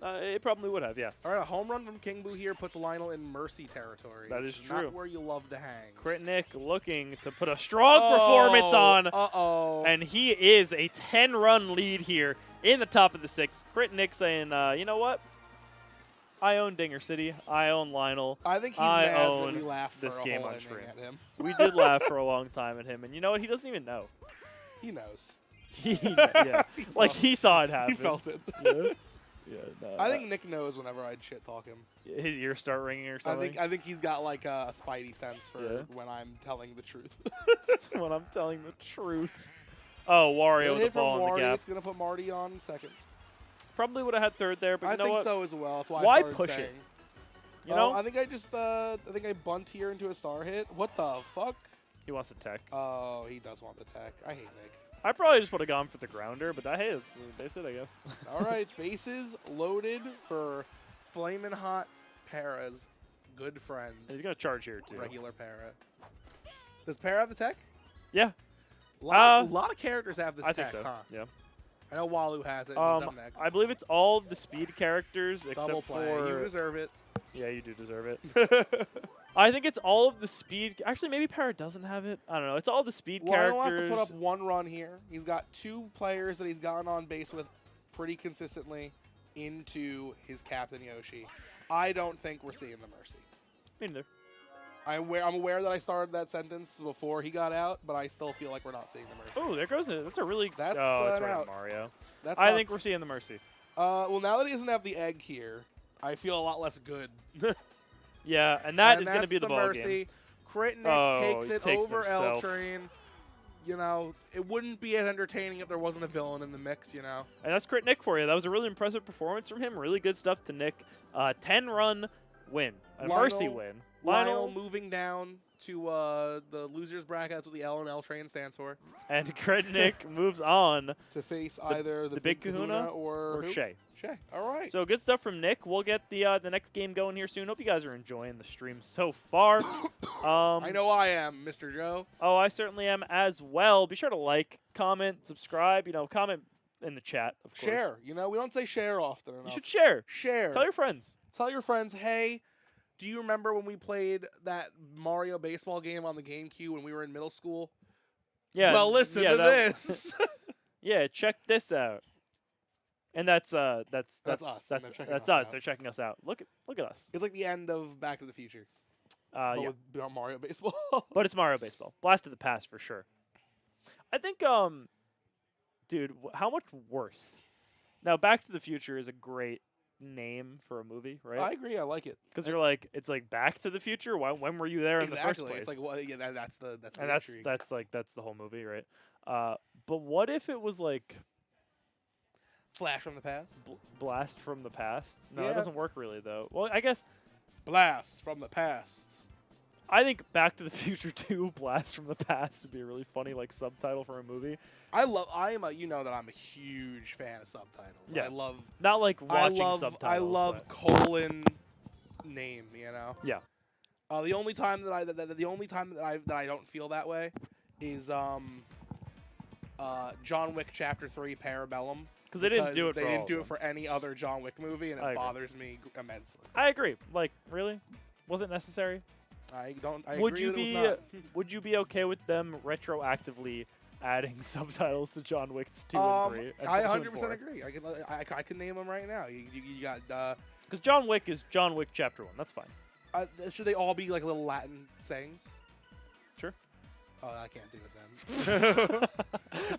It probably would have. Yeah. All right, a home run from King Boo here puts Lionel in mercy territory. That which is true. Not where you love to hang. Crit Nick looking to put a strong performance on, Uh-oh. and he is a 10-run lead here in the top of the 6th. Crit Nick saying, you know what? I own Dinger City. I own Lionel. I think he's I mad that own we laughed this for a game whole on inning stream. at him. We did laugh for a long time at him, and you know what? He doesn't even know. He knows. Yeah. Like he saw it happen. He felt it. Yeah. Yeah. No, I think Nick knows whenever I'd shit talk him. his ears start ringing or something. I think he's got like a spidey sense for Yeah. when I'm telling the truth. When I'm telling the truth. Oh, Wario Good with the hit from ball in the Marty. gap. It's gonna put Marty on second. Probably would have had third there, but I you know think what? so as well. That's why Why I started push it? saying. You know? I think I bunt here into a star hit. What the fuck? He wants the tech. Oh, he does want the tech. I hate Nick. I probably just would have gone for the grounder, but hey, it's basic, I guess. All right, bases loaded for Flamin' Hot Para's good friends. He's gonna charge here too. Regular Para. Does Para have the tech? Yeah. A lot of characters have this I tech, think so. huh? Yeah. I know Walu has it. He's up next. I believe it's all the speed characters Double except play. for. You deserve it. Yeah, you do deserve it. I think it's all of the speed. Actually, maybe Para doesn't have it. I don't know. It's all the speed characters. Walu has to put up one run here. He's got 2 players that he's gotten on base with pretty consistently into his captain Yoshi. I don't think we're seeing the Mercy. Me neither. I'm aware that I started that sentence before he got out, but I still feel like we're not seeing the Mercy. Oh, there goes it. That's a really. That's it's an right out. on Mario. That I think sucks. we're seeing the Mercy. Well, now that he doesn't have the egg here, I feel a lot less good. Yeah, and that's going to that's be the ball Mercy. game. Crit Nick Oh, takes he it takes over himself. L-Train. You know, it wouldn't be as entertaining if there wasn't a villain in the mix, you know. And that's Crit Nick for you. That was a really impressive performance from him. Really good stuff to Nick. 10-run win. A Mercy win. Lionel moving down to the loser's bracket. That's what the L and L train stands for. And Crit Nick moves on To face either the Big Big Kahuna or who? Shay. Shay. All right. So good stuff from Nick. We'll get the next game going here soon. Hope you guys are enjoying the stream so far. I know I am, Mr. Joe. Oh, I certainly am as well. Be sure to like, comment, subscribe. You know, comment in the chat, of course. Share. You know, we don't say share often enough. You should share. Share. Tell your friends. Tell your friends, hey, do you remember when we played that Mario baseball game on the GameCube when we were in middle school? Yeah. Well, listen yeah, to that- this. Yeah, check this out. And that's us, and That's they're us. checking us Us. out. They're checking us out. Look at us. It's like the end of Back to the Future. But Yeah. with Mario baseball. But it's Mario Baseball. Blast of the past for sure. I think, dude, how much worse? Now, Back to the Future is a great name for a movie, right? I agree. I like it. Because you're like, it's like Back to the Future. When were you there in the first place? It's like, well, yeah, that's the and intrigue. that's the whole movie, right? But what if it was like Flash from the past. Blast from the past? No, Yeah. it doesn't work really though. Well, I guess Blast from the past. I think Back to the Future 2 Blast from the Past would be a really funny like subtitle for a movie. You know that I'm a huge fan of subtitles. Yeah. I love Not like watching subtitles. I love but- colon name, you know. Yeah. The only time that I don't feel that way is John Wick Chapter 3 Parabellum. Because they didn't do it They for all didn't of do them. it for any other John Wick movie, and I it agree. bothers me immensely. I agree. Like, really? Was it necessary? I would agree you that it was be not. would you be okay with them retroactively adding subtitles to John Wick's 2 and 3? I 100% agree. I can name them right now. You got. Because John Wick is John Wick Chapter 1. That's fine. Should they all be like little Latin sayings? Sure. Oh, I can't do it then.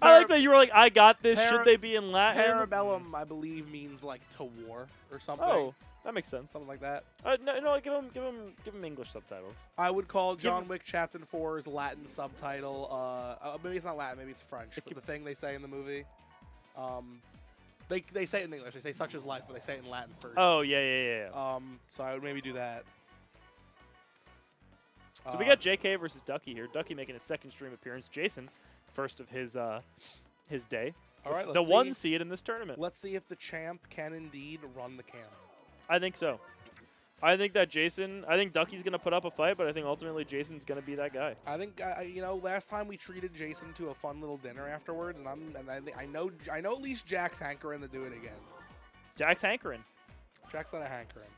I like that you were like, I got this. Should they be in Latin? Parabellum, I believe, means like to war or something. Oh, that makes sense. Something like that. No, give him English subtitles. I would call John Wick Chapter 4's Latin subtitle. Maybe it's not Latin. Maybe it's French. But the thing they say in the movie, they say it in English. They say "such is life," but they say it in Latin first. Oh yeah. So I would maybe do that. So we got JK versus Ducky here. Ducky making his second stream appearance. Jason, first of his day. All right, the let's one see. seed in this tournament. Let's see if the champ can indeed run the camp. I think so. I think Ducky's going to put up a fight, but I think ultimately Jason's going to be that guy. I think last time we treated Jason to a fun little dinner afterwards, and I know at least Jack's hankering to do it again. Jack's hankering. Jack's not a hankering.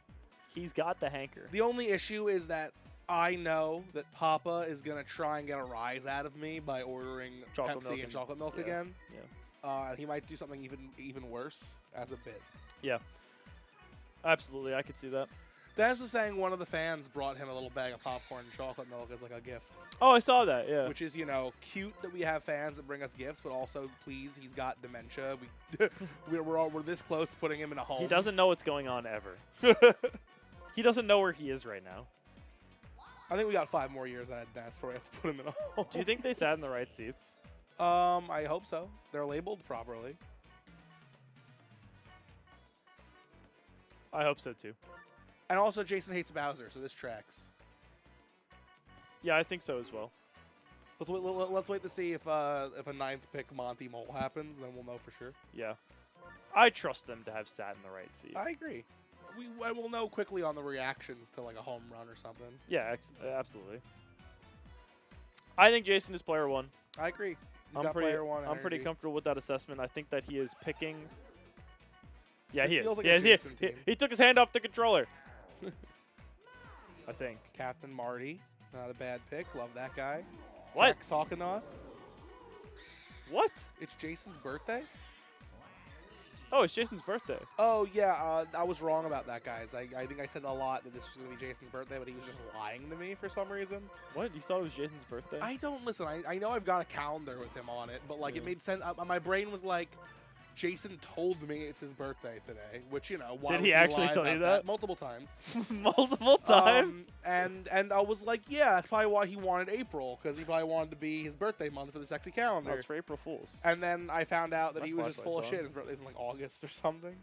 He's got the hanker. The only issue is that I know that Papa is gonna try and get a rise out of me by ordering Chocolate Pepsi milk and chocolate milk yeah, again. Yeah. He might do something even worse as a bit. Yeah. Absolutely, I could see that. Dennis was saying one of the fans brought him a little bag of popcorn and chocolate milk as like a gift. Oh, I saw that. Yeah. Which is, cute that we have fans that bring us gifts, but also, please, he's got dementia. We're this close to putting him in a home. He doesn't know what's going on ever. He doesn't know where he is right now. I think we got 5 more years at Dennis before we have to put him in a home. Do you think they sat in the right seats? I hope so. They're labeled properly. I hope so too. And also, Jason hates Bowser, so this tracks. Yeah, I think so as well. Let's wait to see if a 9th pick Monty Mole happens, then we'll know for sure. Yeah. I trust them to have sat in the right seat. I agree. I will know quickly on the reactions to like a home run or something. Yeah, absolutely. I think Jason is player 1. I agree. He's got player 1 I'm pretty energy. comfortable with that assessment. I think that he is picking. Yeah, This he is. feels like Yeah, a he is. Jason team. He took his hand off the controller. I think. Captain Marty, not a bad pick. Love that guy. What? Jack's talking to us. What? It's Jason's birthday? Oh, it's Jason's birthday. Oh, yeah. I was wrong about that, guys. I think I said a lot that this was going to be Jason's birthday, but he was just lying to me for some reason. What? You thought it was Jason's birthday? I don't listen. I know I've got a calendar with him on it, but like Yeah. it made sense. My brain was like, Jason told me it's his birthday today, which, you know, why Did would he you actually lie tell you about that? Multiple times. Multiple times? And I was like, yeah, that's probably why he wanted April, because he probably wanted to be his birthday month for the sexy calendar. No, it's for April Fools. And then I found out that My he was just full of flashlight's shit. on. His birthday's in like August or something.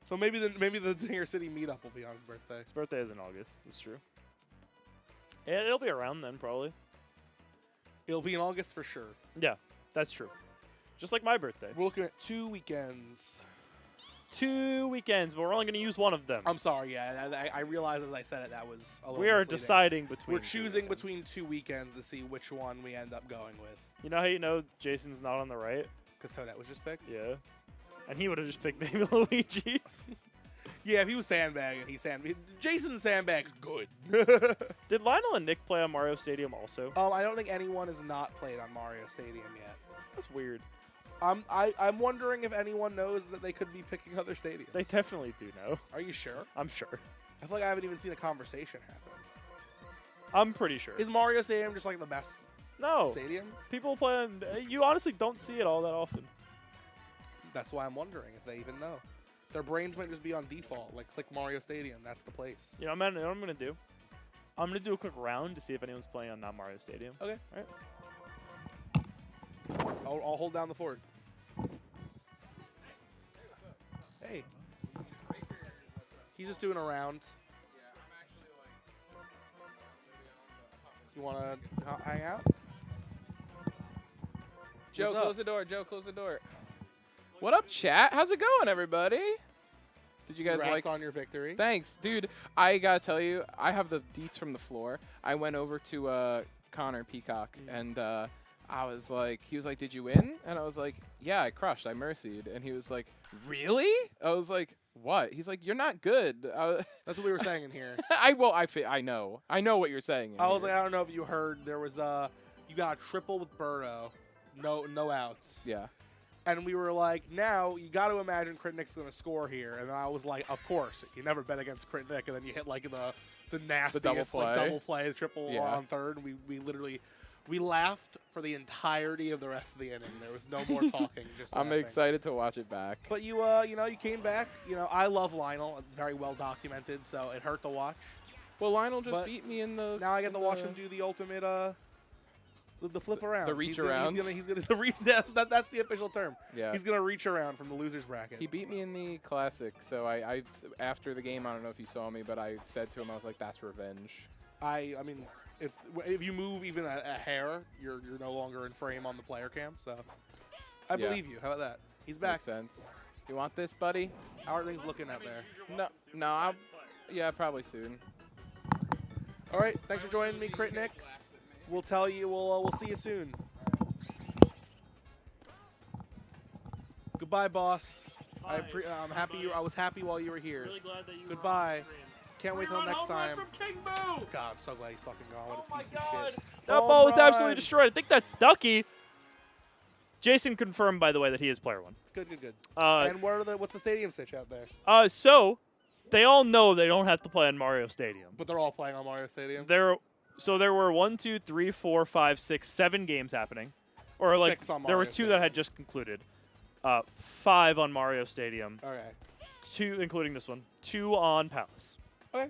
So maybe the Dinger City meetup will be on his birthday. His birthday is in August. That's true. Yeah, it'll be around then, probably. It'll be in August for sure. Yeah, that's true. Just like my birthday. We're looking at 2 weekends. 2 weekends, but we're only going to use one of them. I'm sorry, yeah. I realized as I said it that was a little We are misleading. deciding between. We're 2 choosing weekends. between 2 weekends to see which one we end up going with. You know how you know Jason's not on the right? Because Toadette was just picked? Yeah. And he would have just picked Baby Luigi. Yeah, if he was sandbagging, Jason sandbag's good. Did Lionel and Nick play on Mario Stadium also? I don't think anyone has not played on Mario Stadium yet. That's weird. I'm wondering if anyone knows that they could be picking other stadiums. They definitely do know. Are you sure? I'm sure. I feel like I haven't even seen a conversation happen. I'm pretty sure. Is Mario Stadium just like the best No. stadium? People play on. You honestly don't see it all that often. That's why I'm wondering if they even know. Their brains might just be on default, like click Mario Stadium. That's the place. You know what I'm going to do? I'm going to do a quick round to see if anyone's playing on not Mario Stadium. Okay. All right. I'll hold down the fort. Hey. He's just doing a round. Yeah, I'm actually like You want to hang out? Joe, What's up? close the door. Joe, close the door. What up, chat? How's it going, everybody? Did you guys Congrats like? on your victory. Thanks, dude. I gotta tell you, I have the deets from the floor. I went over to Connor Peacock, and I was like, he was like, "Did you win?" And I was like, "Yeah, I crushed. I mercied." And he was like, "Really?" I was like, "What?" He's like, "You're not good." That's what we were saying in here. I know what you're saying. I was like, I don't know if you heard. There was you got a triple with Birdo, no outs. yeah. And we were like, now you got to imagine Crit Nick's going to score here. And I was like, of course. You never bet against Crit Nick. And then you hit like the nastiest double play, triple Yeah. on third. We literally laughed for the entirety of the rest of the inning. There was no more talking. Just I'm laughing. excited to watch it back. But you came back. I love Lionel. Very well documented. So it hurt to watch. Well, Lionel just But beat me in the. Now I get to watch the- him do the ultimate the flip around. the reach He's gonna the reach. That's the official term. Yeah. He's gonna reach around from the losers bracket. He beat me in the classic, so I after the game, I don't know if you saw me, but I said to him, I was like, "That's revenge." I mean, it's if you move even a hair, you're no longer in frame on the player cam. So I Yeah. believe you. How about that? He's back. Makes sense. You want this, buddy? How are things looking out there? No, yeah, probably soon. All right. Thanks for joining me, Crit Nick. We'll tell you. We'll see you soon. Goodbye, boss. Bye. I'm happy. I was happy while you were here. Really glad that you Goodbye. Can't wait till next time. From King Boo! God, I'm so glad he's fucking gone. What Oh a my piece god. of shit. That ball was absolutely destroyed. I think that's Ducky. Jason confirmed, by the way, that he is player 1. Good. Uh, And what's the stadium stitch out there? So they all know they don't have to play on Mario Stadium. But they're all playing on Mario Stadium. There were 1, 2, 3, 4, 5, 6, 7 games happening, or like 6 on there were Mario 2 that had Stadium. just concluded. 5 on Mario Stadium, Okay. 2 including this one, 2 on Palace. Okay.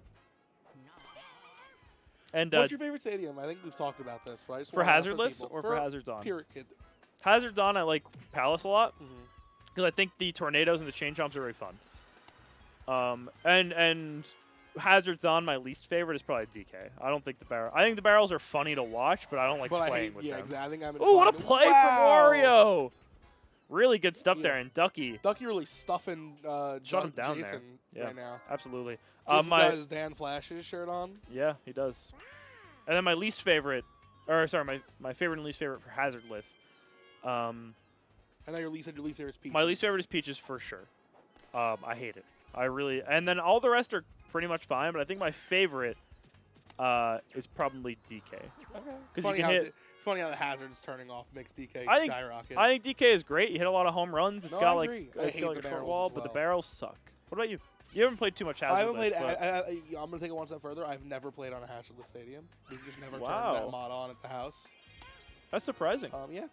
And What's your favorite stadium? I think we've talked about this, but I just for wanna know Hazardless people. or for Hazards On? Period. Hazards On, I like Palace a lot Mhm. because I think the tornadoes and the chain jumps are very fun. And Hazards on, my least favorite is probably DK. I don't think the barrel. I think the barrels are funny to watch, but I don't like But playing with yeah, them. exactly. I think I'm Oh, what a inclined to- play Wow! from Wario! Really good stuff Yeah. there, and Ducky Ducky really stuffing shut him down Jason there. Yeah, right now. absolutely. Jason's got his Dan Flash's shirt on. Yeah, he does. And then my least favorite, or sorry, my favorite and least favorite for Hazardless. I know your least favorite is Peaches. My least favorite is Peaches for sure. I hate it. I really, and then all the rest are pretty much fine, but I think my favorite is probably DK. Okay. you Funny can how hit- it's funny how the hazards turning off makes DK I think- skyrocket. I think DK is great. You hit a lot of home runs. It's No, got I like agree. I it's hate got like the a short barrels wall, as but the well. barrels suck. What about you? You haven't played too much Hazardless. I haven't played. but I'm gonna take it one step further. I've never played on a hazardless stadium. We've just never Wow. turned that mod on at the house. that's surprising. Yeah.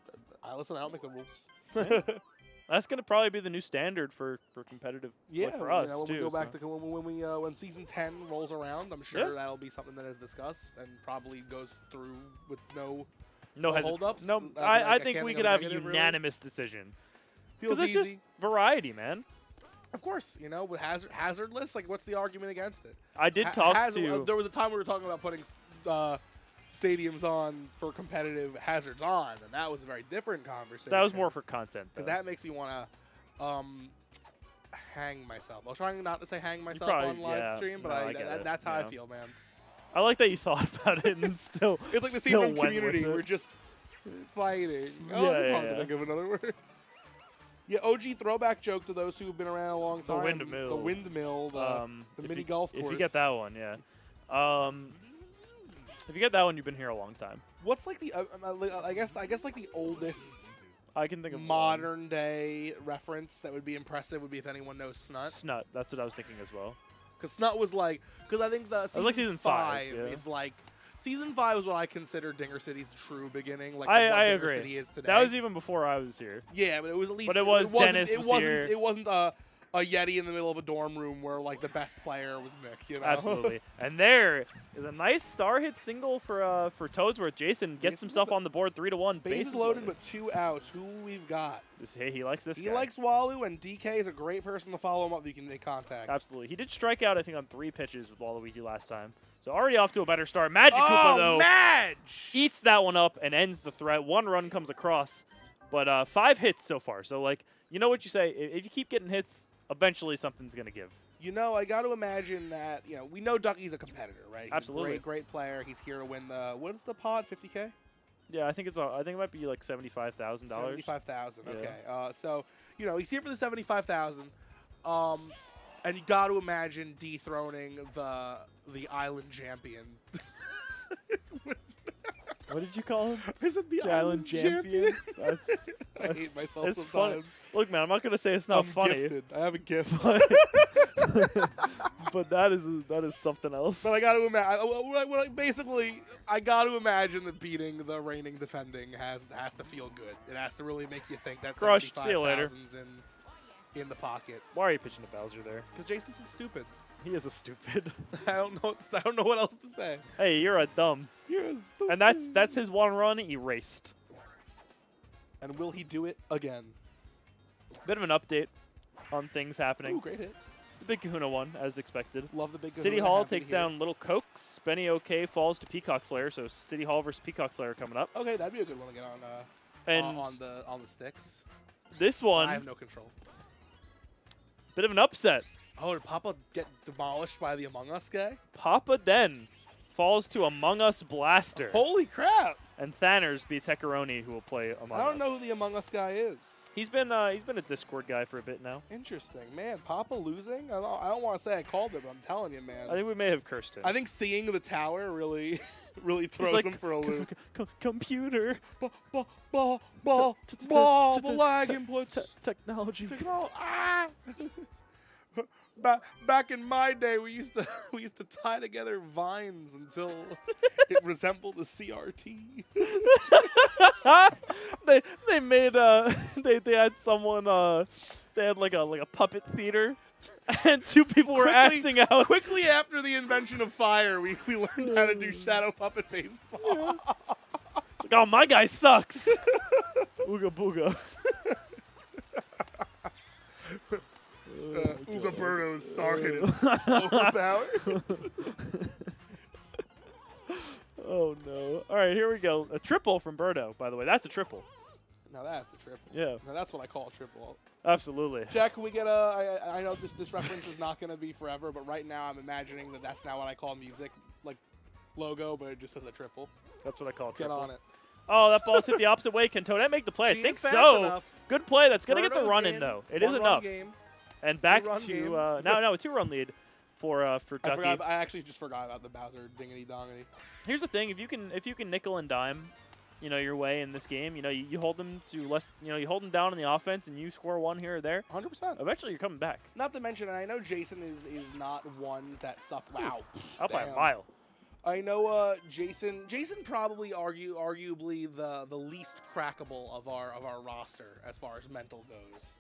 Listen, I don't make the rules. That's gonna probably be the new standard for competitive Yeah, like for us when too. we go back so. to when season 10 rolls around, I'm sure that'll be something that is discussed and probably goes through with no no holdups. No, I I can't think we think could of a have a negative, really. unanimous decision feels because it's easy. just variety, man. Of course, with hazardless, like what's the argument against it? I did talk to. There was a time we were talking about putting stadiums on for competitive hazards on, and that was a very different conversation. That was more for content. because though. that makes me want to hang myself. I was trying not to say hang myself probably- on live yeah, stream, but no, I get it, that's how I yeah. feel, man. I like that you thought about it and still. It's like the still scene from went with Community. it. We're just fighting. Oh, Yeah, it's yeah, hard to yeah. think of another word. Yeah, OG throwback joke to those who've been around a long The time. windmill. The windmill. The if mini you, golf course. If you get that one, yeah. If you get that one, you've been here a long time. What's like the? I guess like the oldest I can think of one. modern day reference that would be impressive would be if anyone knows Snut. Snut. That's what I was thinking as well. Because Snut was like, because I think the season, like season 5, yeah. is like, season 5 is what I consider Dinger City's true beginning. Like I what Dinger agree. City is today. That was even before I was here. Yeah, but it was at least. But it was wasn't, Dennis It was wasn't. here. It wasn't a Yeti in the middle of a dorm room where like the best player was Nick. You know. Absolutely. And there is a nice star hit single for Toadsworth. Jason gets Bases himself lo- on the board 3-1. Bases loaded with 2 outs. Who we've got? Hey, he likes this He guy. likes Walu, and DK is a great person to follow him up if you can make contact. Absolutely. He did strike out, I think, on 3 pitches with Waluigi last time. So already off to a better start. Magic Koopa, though, Madge! eats that one up and ends the threat. 1 run comes across, but 5 hits so far. So, like, you know what you say. If you keep getting hits, eventually something's going to give. I got to imagine that, we know Ducky's a competitor, right? He's Absolutely. a great player. He's here to win the, what is the pod, 50K? Yeah, I think it might be like $75,000. 75,000. Yeah. Okay. So, he's here for the 75,000. And you got to imagine dethroning the island champion. What did you call him? Is it the Island champion? That's I hate myself it's funny. sometimes. Look, man, I'm not gonna say it's not I'm funny, gifted. I have a gift. but that is something else. But I got to imagine. Basically, I got to imagine that beating the reigning defending has to feel good. It has to really make you think that Crushed. See you later. 75,000's in the pocket. Why are you pitching to Bowser there? Because Jason's is stupid. He is a stupid. I don't know what else to say. Hey, you're a dumb. You're stupid. And that's his 1 run erased. And will he do it again? Bit of an update on things happening. Ooh, great hit. The Big Kahuna won, as expected. Love the big. City Kahuna, Hall happy to takes hear it. down Little Cokes. Benny OK falls to Peacock Slayer. So City Hall versus Peacock Slayer coming up. Okay, that'd be a good one to get on. And on the sticks. this one, I have no control. bit of an upset. Oh, did Papa get demolished by the Among Us guy? Papa Den falls to Among Us Blaster. Holy crap! And Thanners beats Hecaroni, who will play Among Us. I don't know who the Among Us guy is. He's been a Discord guy for a bit now. Interesting, man. Papa losing? I don't want to say I called it, but I'm telling you, man. I think we may have cursed him. I think seeing the tower really throws like, him for a loop. Computer. The lag inputs. Technology. Ah! Back in my day, we used to tie together vines until it resembled a CRT. they made they had someone they had like a puppet theater, and 2 people were acting out. Quickly after the invention of fire, we learned how to do shadow puppet baseball. It's like, oh, my guy sucks. Ooga booga. Ugaberto's star hit is overpowered. Oh no! All right, here we go. A triple from Birdo. By the way, that's a triple. Now that's a triple. Yeah, Now that's what I call a triple. absolutely. Jack, can we get a? I know this reference is not going to be forever, but right now I'm imagining that that's now what I call music, like logo, but it just says a triple. That's what I call a Get triple. on it. Oh, that ball's hit the opposite way. Can Toadette make the play? I She think is fast so. enough. Good play. That's gonna get the Birdo's run in though. It is One-run enough. Game. And back Two-run to game. now a 2-run lead for Ducky. I actually just forgot about the Bowser dingity dongity. Here's the thing: if you can nickel and dime, your way in this game, you hold them to less, you hold them down in the offense, and you score one here or there. 100%. Eventually, you're coming back. Not to mention, and I know Jason is not one that suffers. Wow. Up by a Damn. mile. I know Jason probably arguably the least crackable of our roster as far as mental goes.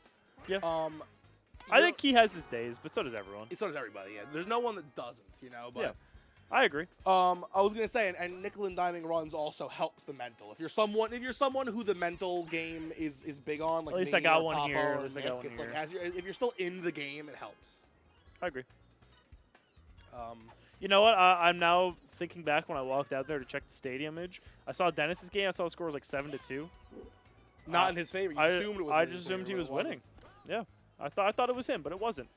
Yeah. I I think he has his days, but so does everyone. so does everybody. Yeah. There's no one that doesn't, But Yeah. I agree. I was gonna say, and nickel and diming runs also helps the mental. If you're someone who the mental game is big on, like At least me I got or one Papa here, or at least I got Nick, one it's here. like if you're still in the game, it helps. I agree. Um, You know what? I'm now thinking back when I walked out there to check the stadium image. I saw Dennis's game. I saw the score was like 7-2. not in his favor. You assumed it was. I in his just assumed favor, he was but it wasn't. winning. Yeah. I thought it was him, but it wasn't.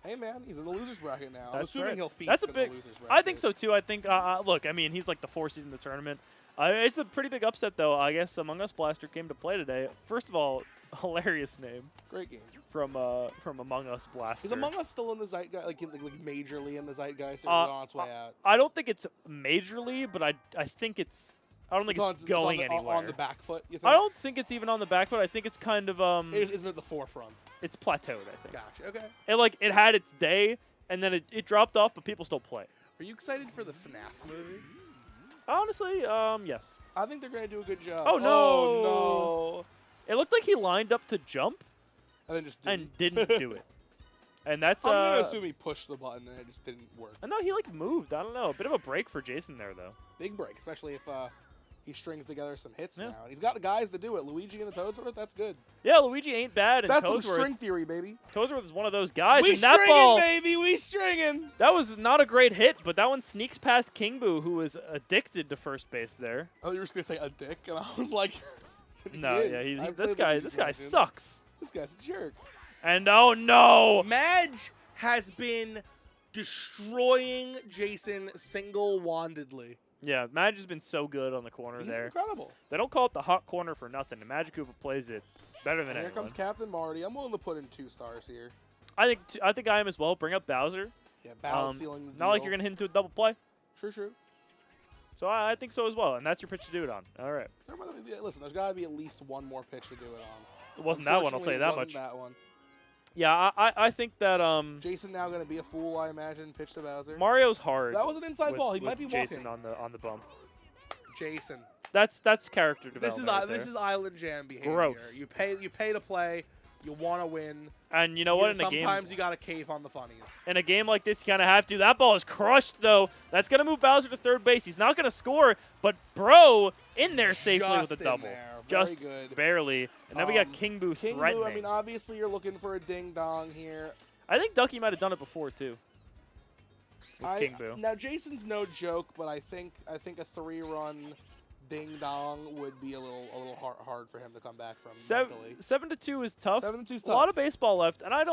Hey man, he's in the losers bracket now. I'm That's assuming right. he'll feast That's a in big. the losers bracket. I think so too. I think. Look, I mean, he's like the 4 seed in the tournament. It's a pretty big upset, though. I guess Among Us Blaster came to play today. First of all, hilarious name Great game. from Among Us Blaster. Is Among Us still in the zeitgeist, like majorly in the zeitgeist, or is it on its way out? I don't think it's majorly, but I think it's. I don't think it's going anywhere. On the back foot, you think? I don't think it's even on the back foot. I think it's kind of Isn't it the forefront? It's plateaued. I think. Gotcha. Okay. It had its day, and then it dropped off, but people still play. Are you excited for the FNAF movie? Honestly, yes. I think they're gonna do a good job. Oh, no. Oh It looked like he lined up to jump no! And then just and didn't do it. And that's I'm gonna assume he pushed the button and it just didn't work. I know he moved. I don't know. A bit of a break for Jason there though. Big break, especially if he strings together some hits Yeah. now. And he's got the guys to do it. Luigi and the Toadsworth, that's good. Yeah, Luigi ain't bad. And That's some Toadsworth, string theory, baby. Toadsworth is one of those guys. We And that stringing, ball, baby. We stringing. that was not a great hit, but that one sneaks past King Boo, who is addicted to first base there. Oh, you were just gonna say a dick, and I was like, he No, is. yeah, I've this played guy Luigi's Mansion. sucks. This guy's a jerk. And oh no, Madge has been destroying Jason single-wandedly. yeah, Madge has been so good on the corner He's there. incredible. They don't call it the hot corner for nothing. And Magic Koopa plays it better than And here anyone. comes Captain Marty. I'm willing to put in 2 stars here. I think I am as well. Bring up Bowser. Yeah, Bow's sealing the Not like deal. you're gonna hit into a double play. True. So I think so as well, and that's your pitch to do it on. All right. Listen, there's got to be at least one more pitch to do it on. It wasn't that one, I'll tell you that Unfortunately, much. it wasn't that one. Yeah, I think that Jason now going to be a fool, I imagine. Pitch to Bowser. Mario's hard. That was an inside with, ball. He with might be Jason walking. on the bump. Jason. That's character development. This is right this there. is Island Jam behavior. Growth. You pay to play. You want to win. And you know what? Sometimes you got to cave on the funnies. In a game like this, you kind of have to. That ball is crushed, though. That's going to move Bowser to third base. He's not going to score, but Bro in there safely Just with a in double. there. Just Very good. barely. And then we got King Boo King threatening. Boo, I mean, obviously you're looking for a ding-dong here. I think Ducky might have done it before, too. With King Boo. Now, Jason's no joke, but I think a 3-run ding-dong would be a little hard for him to come back from mentally. 7-2 is tough. 7-2 is A lot tough. of baseball left, and I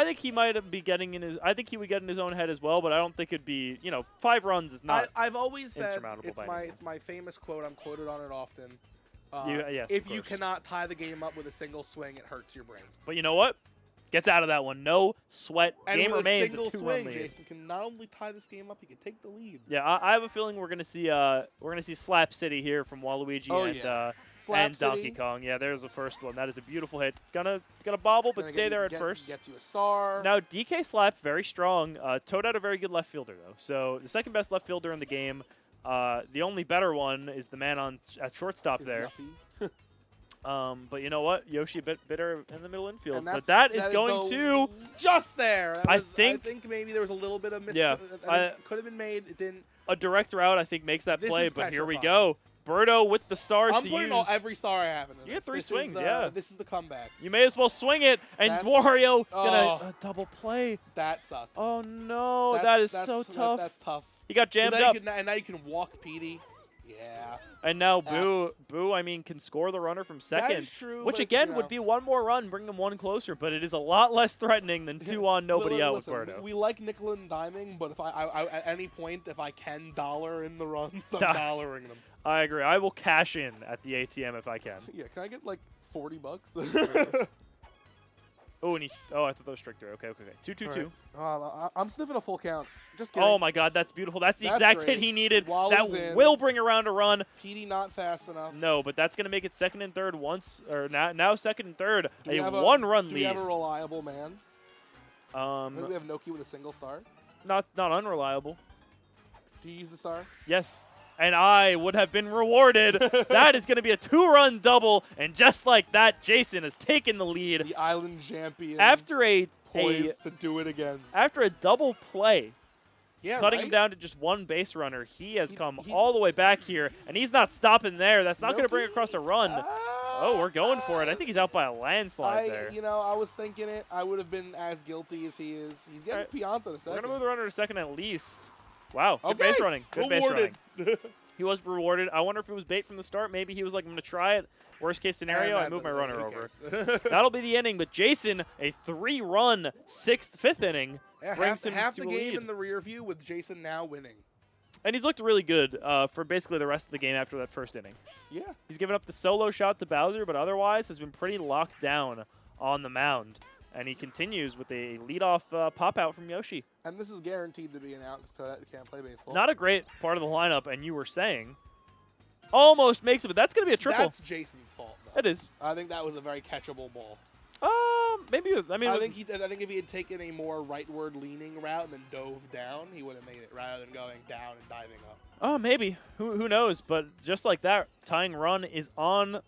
think he might be getting in his. I think he would get in his own head as well, but I don't think it'd be. 5 runs is not. I've always said insurmountable it's by any means. my famous quote. I'm quoted on it often. Yes, if of you course. cannot tie the game up with a single swing, it hurts your brain. But you know what? Gets out of that one. No sweat. And Game with remains a single a 2-run swing, lead. Jason can not only tie this game up, he can take the lead. Yeah, I have a feeling we're gonna see Slap City here from Waluigi Oh, and yeah. Slap and Donkey City. Kong. Yeah, there's the first one. That is a beautiful hit. Gonna bobble, but Gonna stay get there you- at get- first. Gets you a star. Now DK Slap very strong. Toadette a very good left fielder though. So the second best left fielder in the game. The only better one is the man at shortstop Is there. yuppie. But you know what? Yoshi a bit bitter in the middle infield. And But that's- that is that going to just there. That I was- think- I think maybe there was a little bit of Yeah, could have been made. It didn't. a direct route. I think makes that This play. is But here we petrifying. go. Birdo with the stars I'm to putting use. every star I have in this. You get 3 This is swings, the- yeah. This is the comeback. You may as well swing it, and That's- Wario oh. gonna double play. That sucks. Oh no, That's- that is so that's- tough. That's tough. He got jammed Well, up, now you can walk Petey. Yeah. and now Boo, I mean, can score the runner from second. That is true. Which but, again you know, would be one more run, bring them one closer, but it is a lot less threatening than 2 on nobody out with listen, Birdo. we like nickel and diming, but if I at any point if I can dollar in the runs, I'm Dollar. dollaring them. I agree. I will cash in at the ATM if I can. Yeah, can I get like $40? Oh, and I thought that was straight through. Okay. 2-2-2. I'm sniffing a full count. Just kidding. Oh my God, that's beautiful. That's the That's exact great. hit he needed. Wallows That in. will bring around a run. Petey not fast enough. No, but that's gonna make it second and third once, or now second and third. Do we have A one-run Do we lead. have a reliable man? Maybe we have Noki with a single star. Not unreliable. Do you use the star? Yes. And I would have been rewarded. That is going to be a 2-run double, and just like that, Jason has taken the lead The island champion. after a poised to do it again. after a double play, Yeah, cutting right? him down to just one base runner. He has come he- all the way back here, and he's not stopping there. That's not going to bring Noki? across a run. Oh, we're going for it. I think he's out by a landslide there. You know, I was thinking it. I would have been as guilty as he is. He's getting Alright. Pianta to We're second. going to move the runner to second at least. Wow, good Okay, base running. Good base running. rewarded. He was rewarded. I wonder if it was bait from the start. Maybe he was like, I'm going to try it. Worst case scenario, I move my runner over. That'll be the inning. But Jason, a 3-run fifth inning, Yeah, brings him half to the a game lead. in the rear view with Jason now winning. And he's looked really good for basically the rest of the game after that first inning. Yeah. He's given up the solo shot to Bowser, but otherwise has been pretty locked down on the mound. And he continues with a leadoff pop-out from Yoshi. And this is guaranteed to be an out because Toadette can't play baseball. Not a great part of the lineup, and you were saying almost makes it, but that's going to be a triple. That's Jason's fault, though. It is. I think that was a very catchable ball. Maybe. I mean, I think if he had taken a more rightward leaning route and then dove down, he would have made it rather than going down and diving up. Oh, maybe. Who knows? But just like that, tying run is on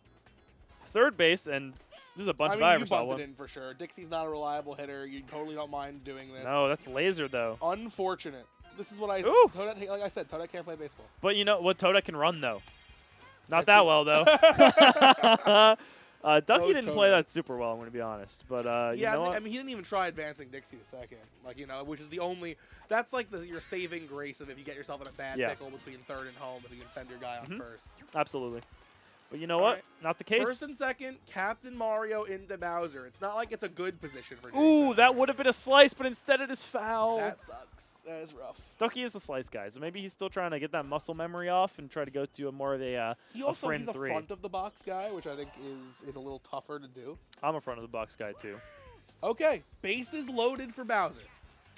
third base, and this is a bunt I if mean, I you ever saw bumped one. it in for sure. Dixie's not a reliable hitter. You totally don't mind doing this. No, that's laser though. Unfortunate. This is what I. Ooh. Toadette, like I said, Toadette can't play baseball. But you know what? Toda can run though. Not Yeah, that true. well though. Ducky Road didn't play Toda. that super well. I'm going to be honest. But you Yeah, know what? I mean, he didn't even try advancing Dixie to second. Like, you know, which is the only. That's like your saving grace of if you get yourself in a bad Yeah. pickle between third and home, is you can send your guy on first. Absolutely. But you know All what? right. Not the case. First and second, Captain Mario into Bowser. It's not like it's a good position for Jason. Ooh, that would have been a slice, but instead it is foul. That sucks. That is rough. Ducky is the slice guy, so maybe he's still trying to get that muscle memory off and try to go to a more of a He also friend he's a three. front of the box guy, which I think is a little tougher to do. I'm a front of the box guy too. Okay, bases loaded for Bowser.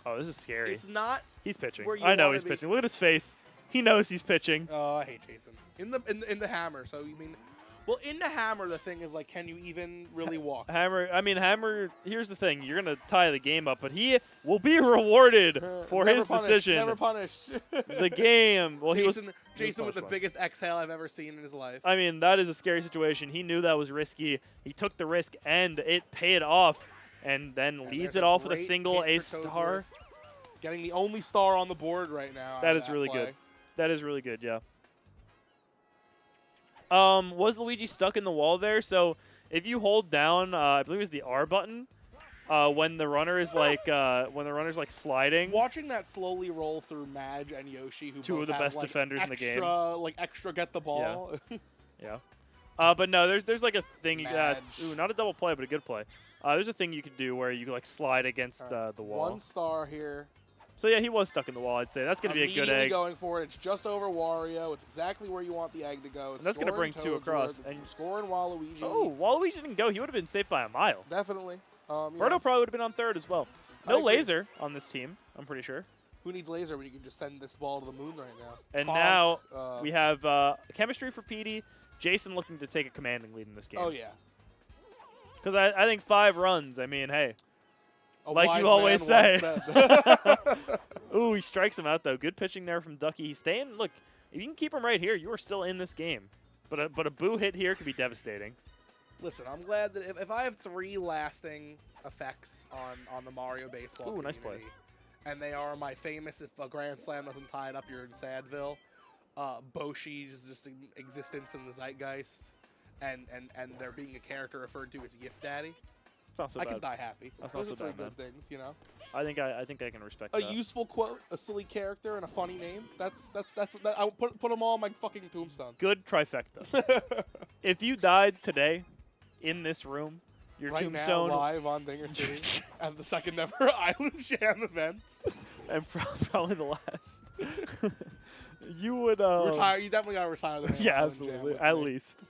Oh, this is scary. It's not. He's pitching. where you I know wanna he's be. pitching. Look at his face. He knows he's pitching. Oh, I hate Jason. In the hammer. So you mean, well, in the hammer, the thing is like, can you even really walk? Hammer, here's the thing. You're going to tie the game up, but he will be rewarded for Never his punished, decision. Never punished. The game. Well, Jason with punished the once. biggest exhale I've ever seen in his life. I mean, that is a scary situation. He knew that was risky. He took the risk, and it paid off, and then And leads there's it off with a great single hit A for star. Toadsworth. Getting the only star on the board right now. That out is of really play. good. That is really good, yeah. Was Luigi stuck in the wall there? So if you hold down, I believe it's the R button, when the runner is like sliding. Watching that slowly roll through Madge and Yoshi, who Two both of the have, best like, defenders in the game. extra get the ball. Yeah. But no, there's like a thing that's Madge. not a double play, but a good play. There's a thing you can do where you like slide against the wall. One star here. So yeah, he was stuck in the wall. I'd say that's gonna be a good Immediately egg. going for it. It's just over Wario. It's exactly where you want the egg to go. It's And that's gonna scoring bring two Toadsworth, across, It's and- scoring Waluigi. Oh, Waluigi didn't go. He would have been safe by a mile. Definitely. You Birdo know, probably would have been on third as well. I No agree. laser on this team, I'm pretty sure. who needs laser when you can just send this ball to the moon right now? And Bonk. now we have chemistry for Petey. Jason looking to take a commanding lead in this game. Oh yeah. Because I think 5 runs. I mean, hey. A Like wise you always man say. once said. Ooh, he strikes him out though. Good pitching there from Ducky. He's staying. Look, if you can keep him right here, you are still in this game. But a boo hit here could be devastating. Listen, I'm glad that if I have 3 lasting effects on the Mario baseball Ooh, nice play. community, and they are my famous if a Grand Slam doesn't tie it up, you're in Sadville. Boshi's just existence in the zeitgeist, and there being a character referred to as Gift Daddy. It's not so I bad. can die happy. That's Those not are so three bad, good things, you know. I think I can respect A that. useful quote, a silly character, and a funny name. That's I put them all on my fucking tombstone. Good trifecta. If you died today, in this room, your Right tombstone, now, live on Dinger City at the second ever Island Jam event. and probably the last, you would Retire. You definitely gotta retire the name Yeah, Island Jam absolutely. with At me. least,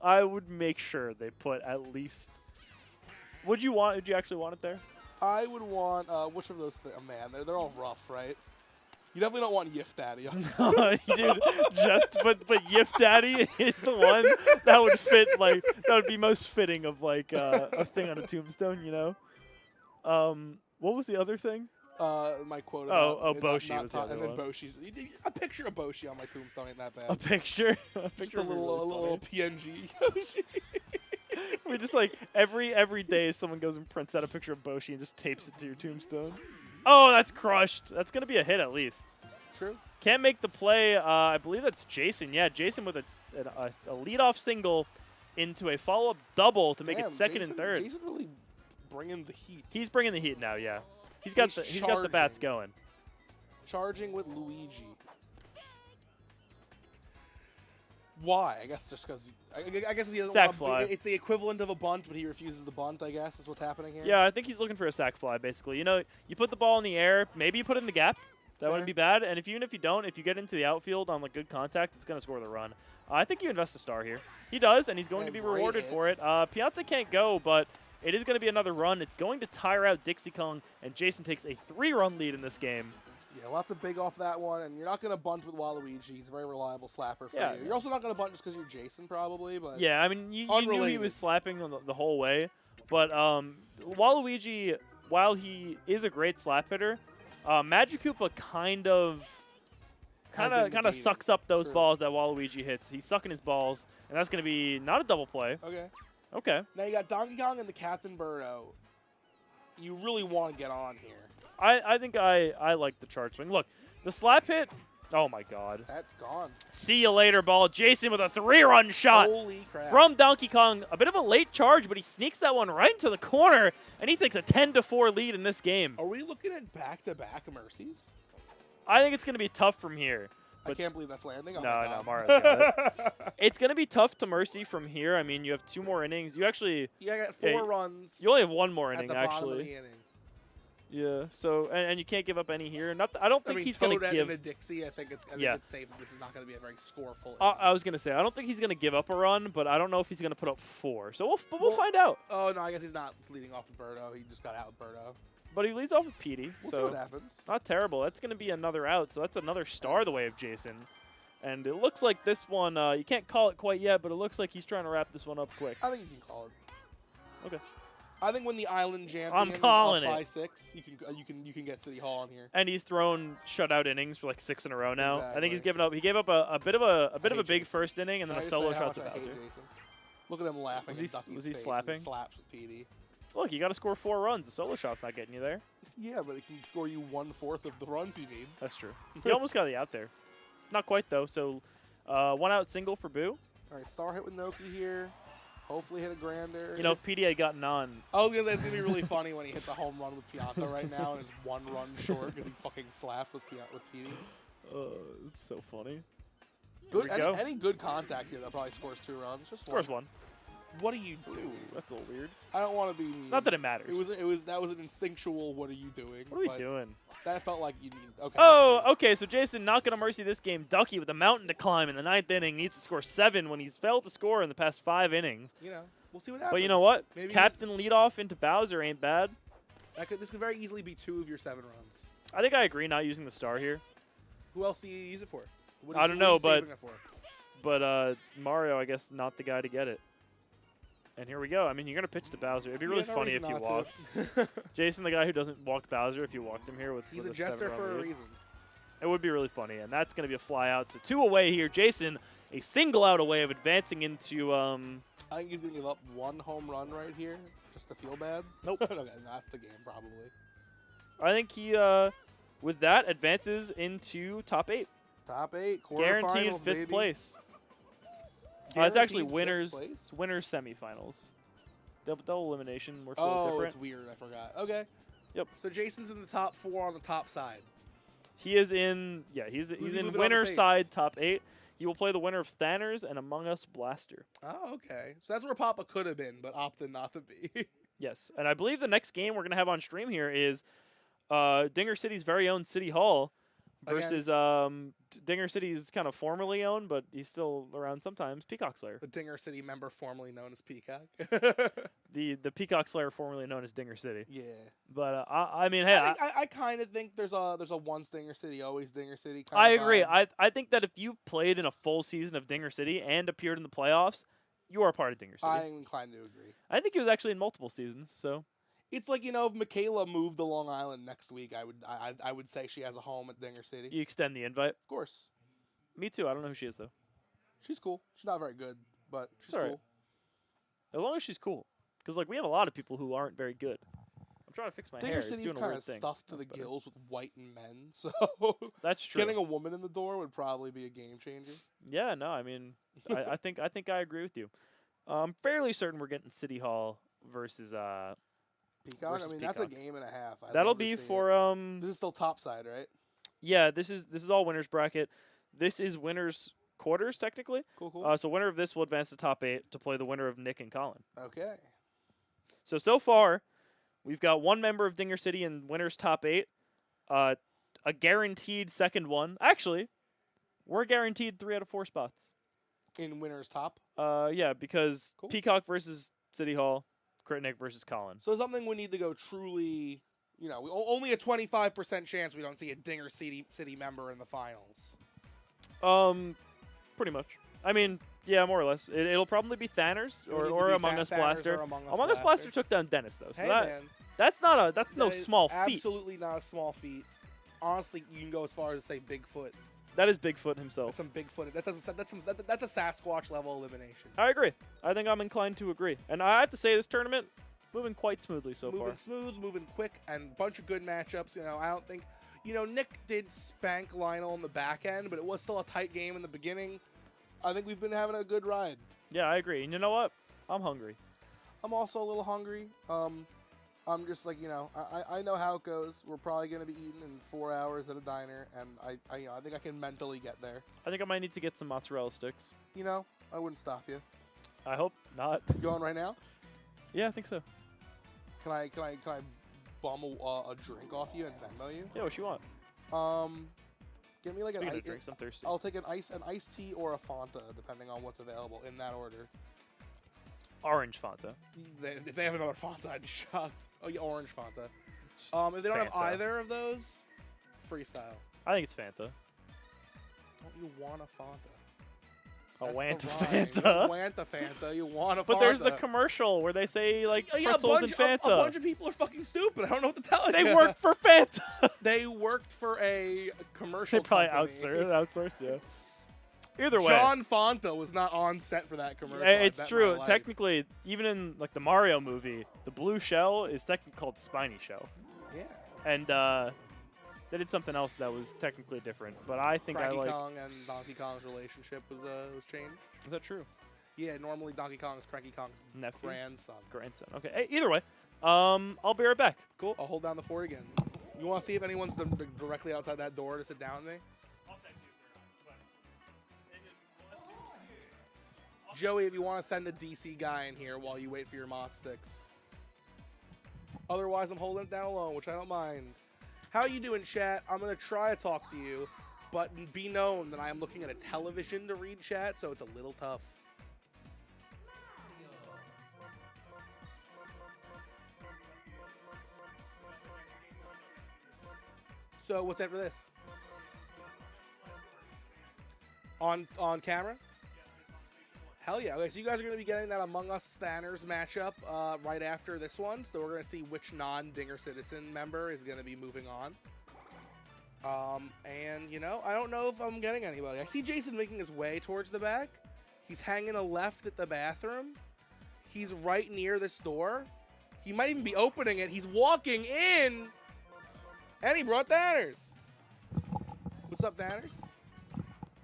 I would make sure they put at least. Would you actually want it there? I would want which of those things? Oh, man, they're all rough, right? You definitely don't want Gift Daddy on Dude, but Yif Daddy is the one that would fit, like, that would be most fitting of, like, a thing on a tombstone, you know? What was the other thing? My quote. Oh, about it Boshi not was the other and then one. Boshi's. A picture of Boshi on my tombstone ain't that bad. A picture? A Just picture a would be little, really little funny. PNG Yoshi. We just, like, every day someone goes and prints out a picture of Boshi and just tapes it to your tombstone. Oh, that's crushed. That's going to be a hit at least. True. Can't make the play. I believe that's Jason. Yeah, Jason with a leadoff single into a follow-up double to make Damn, it second Jason, and third. Jason really bringing the heat. He's bringing the heat now. Yeah, he's got the bats going. Charging with Luigi. Why? I guess just because. I guess he doesn't Sack want to. fly. It's the equivalent of a bunt, but he refuses the bunt. I guess is what's happening here. Yeah, I think he's looking for a sack fly. Basically, you know, you put the ball in the air. Maybe you put it in the gap. That Fair. wouldn't be bad. And even if you don't, if you get into the outfield on like good contact, it's going to score the run. I think you invest a star here. He does, and he's going to be great rewarded hit. for it. Pianta can't go, but it is going to be another run. It's going to tire out Dixie Kong, and Jason takes a 3-run lead in this game. Yeah, lots of big off that one, and you're not going to bunt with Waluigi. He's a very reliable slapper for Yeah. you. You're also not going to bunt just because you're Jason, probably. But Yeah, I mean, you knew he Unrelated. was slapping the whole way, but Waluigi, while he is a great slap hitter, Magikoopa kind of sucks up those True. balls that Waluigi hits. He's sucking his balls, and that's going to be not a double play. Okay. Okay. Now you got Donkey Kong and the Captain Birdo. You really want to get on here. I think I like the chart swing. Look, the slap hit. Oh my God. That's gone. See you later, ball. Jason with a 3-run shot. Holy crap. From Donkey Kong, a bit of a late charge, but he sneaks that one right into the corner, and he takes a 10-4 lead in this game. Are we looking at back-to-back Mercies? I think it's going to be tough from here. I can't believe that's landing. Oh No, my no, God. Mario's got it. It's going to be tough to Mercy from here. I mean, you have 2 more innings. You actually, Yeah, I got 4 Yeah, runs. you only have 1 more at inning, the bottom of actually. the inning. Yeah, so, and you can't give up any here. I don't think he's going to Toadette give. and a Dixie. I think it's safe. This is not going to be a very scoreful. I was going to say, I don't think he's going to give up a run, but I don't know if he's going to put up 4. So we'll find out. Oh no, I guess he's not leading off with Birdo. He just got out with Birdo. But he leads off with Petey, We'll see so what happens. not terrible. That's going to be another out, so that's another star the way of Jason. And it looks like this one, you can't call it quite yet, but it looks like he's trying to wrap this one up quick. I think you can call it. Okay. I think when the Island champion is calling up by it. 6, you can get City Hall in here. And he's thrown shutout innings for like 6 in a row now. I think he's Exactly. given up. He gave up a bit of a hate big Jason. first inning and then Can I a just say solo how shot much to I hate Bowser. Jason? Look at him laughing. Was in he- Ducky's was he face as slapping? Slaps with PD. Look, you got to score 4 runs. The solo shot's not getting you there. Yeah, but it can score you 1/4 of the runs you need. That's true. He almost got the out there. Not quite though. So 1 out single for Boo. All right, star hit with Noki here. Hopefully hit a grander. You know, if PD had gotten on, Oh, because it's gonna be really funny when he hits a home run with Pianta right now and is 1 run short because he fucking slapped with PD. it's so funny. Good. we go. Any good contact here that probably scores 2 runs. Just Scores 1. What are you doing? That's a little weird. I don't want to be mean. Not that it matters. That was an instinctual. What are you doing? What are we but doing? That felt like you need. Okay. Oh, okay. So Jason not going to mercy this game. Ducky with a mountain to climb in the 9th inning needs to score 7 when he's failed to score in the past 5 innings. You know, we'll see what happens. But you know what? Maybe Captain leadoff into Bowser ain't bad. this could very easily be 2 of your 7 runs. I think I agree not using the star here. Who else do you use it for? What I is- don't what are know, you but- saving it for? But Mario, I guess, not the guy to get it. And here we go. I mean, you're going to pitch to Bowser. It'd be really Yeah, no funny reason if you not to. walked. Jason, the guy who doesn't walk Bowser, if you walked him here with He's with a jester 7-run for a lead. reason. It would be really funny, and that's going to be a fly out. So 2 away here. Jason, a single out away of advancing into I think he's gonna give up 1 home run right here just to feel bad. Nope. Okay, that's the game probably. I think he, with that, advances into top 8. Top 8, Guaranteed quarterfinals, 5th baby. place. It's actually Guaranteed winners. fifth place? It's winners semifinals. Double elimination works a Oh, little different. it's weird. I forgot. Okay. Yep. So Jason's in the top 4 on the top side. He is in. Yeah, he's he in moving on to winner face? side top 8. He will play the winner of Thanners and Among Us Blaster. Oh, okay. So that's where Papa could have been, but opted not to be. Yes, and I believe the next game we're gonna have on stream here is Dinger City's very own City Hall versus Dinger City's kind of formerly owned, but he's still around sometimes, Peacock Slayer. The Dinger City member formerly known as Peacock. The Peacock Slayer formerly known as Dinger City. Yeah. But I mean, hey, I kind of think there's a once Dinger City, always Dinger City kind I of agree. vibe. I think that if you've played in a full season of Dinger City and appeared in the playoffs, you are part of Dinger City. I'm inclined to agree. I think he was actually in multiple seasons, so It's like, if Michaela moved to Long Island next week, I would say she has a home at Dinger City. you extend the invite. Of course. Me too. I don't know who she is though. She's cool. She's not very good, but she's alright. cool. As long as she's cool, because like we have a lot of people who aren't very good. I'm trying to fix my hair. Dinger It's City's doing a kind weird of thing. stuffed to the That's better. gills with white men, so That's true. getting a woman in the door would probably be a game changer. Yeah, no, I mean, I think I agree with you. I'm fairly certain we're getting City Hall versus Peacock. Versus I mean, that's a Peacock. game and a half. I'd that'll love to be see for it. This is still top side, right? yeah, this is all winners bracket. This is winners quarters technically. Cool, cool. So winner of this will advance to top 8 to play the winner of Nick and Colin. Okay. So far, we've got one member of Dinger City in winners top 8, a guaranteed second one. Actually, we're guaranteed 3 out of 4 spots. In winner's top. Yeah, because Cool. Peacock versus City Hall, Crit Nick versus Colin. So something we need to go truly, only a 25% chance we don't see a Dinger City member in the finals. Pretty much. I mean, yeah, more or less. It'll probably be Thanners It'll need to or be Among Thanners Us Blaster. or Among Us Among Us Blaster took down Dennis though, so Hey, man. that's no That is small feat. Absolutely not a small feat. Honestly, you can go as far as to say Bigfoot. That is Bigfoot himself. That's some Bigfoot. That's a Sasquatch level elimination. I agree. I think I'm inclined to agree. And I have to say, this tournament moving quite smoothly so Moving far. smooth, moving quick, and bunch of good matchups. I don't think, Nick did spank Lionel in the back end, but it was still a tight game in the beginning. I think we've been having a good ride. Yeah, I agree. And you know what? I'm hungry. I'm also a little hungry. I'm just like, I know how it goes. We're probably going to be eating in 4 hours at a diner, and I think I can mentally get there. I think I might need to get some mozzarella sticks. I wouldn't stop you. I hope not. You going right now? Yeah, I think so. Can I bum a drink off you and Venmo you? Yeah, what you want? Give me like Speaking an of drinks, I'm thirsty. I'll take an iced tea or a Fanta, depending on what's available in that order. Orange Fanta. If they have another Fanta, I'd be shocked. Oh, yeah, orange Fanta. If they don't have Fanta. either of those, freestyle. I think it's Fanta. Don't you want a Fanta? A That's Wanta the rhyme. Fanta. You want a Fanta. You want a Fanta. But there's the commercial where they say like Yeah, pretzels and Fanta. A bunch of people are fucking stupid. I don't know what to tell you. They work for Fanta. They worked for a commercial They probably company. outsourced you. Either way, John Fanta was not on set for that commercial. it's I bet true. my life. Technically, even in like the Mario movie, the blue shell is technically called the spiny shell, Yeah. and they did something else that was technically different. But I think Cranky I like. Kong and Donkey Kong's relationship was changed. Is that true? Yeah, normally Donkey Kong is Cranky Kong's Nephew? grandson. Grandson. Okay. Hey, either way, I'll be right back. Cool. I'll hold down the fort again. You want to see if anyone's directly outside that door to sit down with me? Joey, if you want to send a DC guy in here while you wait for your mock sticks. Otherwise, I'm holding it down alone, which I don't mind. How you doing, chat? I'm going to try to talk to you, but be known that I am looking at a television to read chat, so it's a little tough. So, what's after this? On camera? Hell yeah. Okay, so you guys are going to be getting that Among Us Thanners matchup right after this one. So we're going to see which non-Dinger Citizen member is going to be moving on. And, I don't know if I'm getting anybody. I see Jason making his way towards the back. He's hanging a left at the bathroom. He's right near this door. He might even be opening it. He's walking in. And he brought Thanners. What's up, Thanners?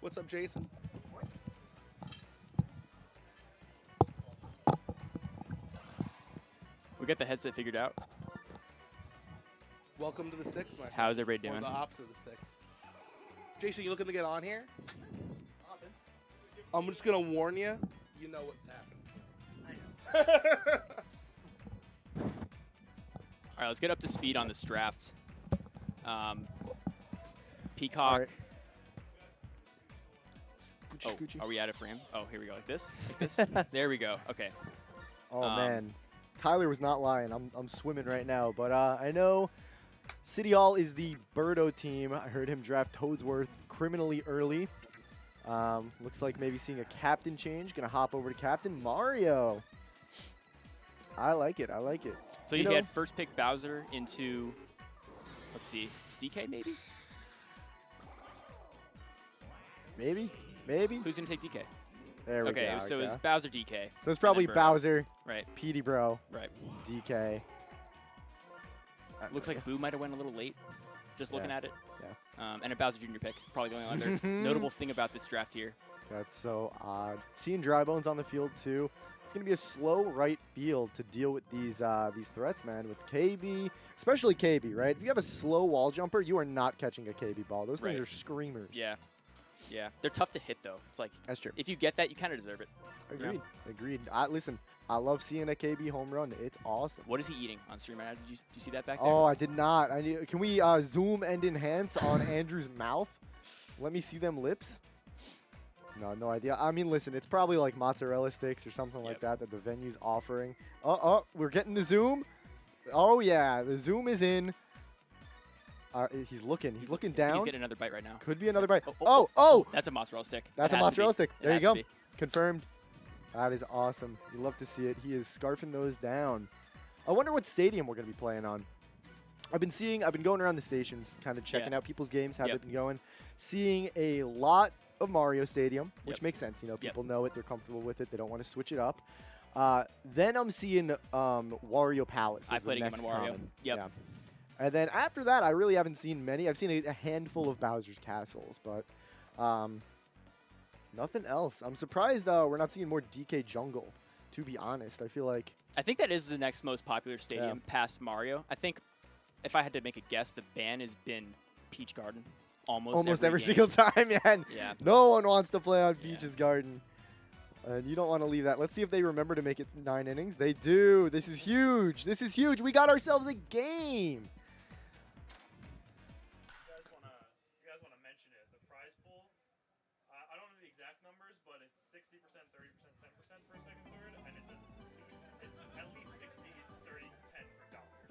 What's up, Jason? We got the headset figured out. Welcome to the sticks, my friend. How's everybody Or doing? the opposite of the sticks. Jason, you looking to get on here? I'm just gonna warn you. You know what's happening. I know. All right, let's get up to speed on this draft. Peacock. All right. Oh, Scoochie. are we out of frame? Oh, here we go. Like this? Like this? There we go. Okay. Oh Um, man, Tyler was not lying. I'm swimming right now, but I know City Hall is the Birdo team. I heard him draft Toadsworth criminally early. Looks like maybe seeing a captain change. Gonna hop over to Captain Mario. I like it. I like it. So You you know- had first pick Bowser into, let's see, DK maybe? Maybe. Maybe. Who's going to take DK? There we Okay, go. so okay. it's Bowser DK. So it's probably Birdo. Bowser, Right, Petey Bro, right. DK. Looks like Boo might have went a little late, just looking Yeah. at it. Yeah. And a Bowser Jr. pick, probably the only other notable thing about this draft here. That's so odd. Seeing Dry Bones on the field too. It's gonna be a slow right field to deal with these threats, man. With KB, especially KB, right? If you have a slow wall jumper, you are not catching a KB ball. Those things Right. are screamers. Yeah, yeah. They're tough to hit, though. It's like, That's true. if you get that, you kind of deserve it. Agreed. Agreed. Listen, I love seeing a KB home run. It's awesome. What is he eating on stream right now? Did you see that back there? Oh, I did not. Can we zoom and enhance on Andrew's mouth? Let me see them lips. No idea. I mean, listen, it's probably like mozzarella sticks or something like that the venue's offering. We're getting the zoom. Oh yeah, the zoom is in. He's looking down. He's getting another bite right now. Could be another bite. Oh, Oh! That's a mozzarella stick. That's It a has to mozzarella be. stick. It There you has to go. be. Confirmed. That is awesome. You love to see it. He is scarfing those down. I wonder what stadium we're going to be playing on. I've been going around the stations, kind of checking out people's games, how Yep. they've been going, seeing a lot of Mario Stadium, which Yep. makes sense. You know, Yep. people know it, they're comfortable with it, they don't want to switch it up. Then I'm seeing Wario Palace. I as the played a game next on Wario. common. Yep. Yeah. And then after that, I really haven't seen many. I've seen a handful of Bowser's Castles, but nothing else. I'm surprised we're not seeing more DK Jungle, to be honest. I feel like I think that is the next most popular stadium past Mario. I think if I had to make a guess, the ban has been Peach Garden almost every game. single time, man. Yeah. No one wants to play on Yeah. Peach's Garden. And you don't want to leave that. Let's see if they remember to make it 9 innings. They do. This is huge. This is huge. We got ourselves a game. You guys want to mention it? The prize pool. I don't know the exact numbers, but it's 60%, 30%, 10% for second, third, and it's at least 60, 30, 10 for dollars.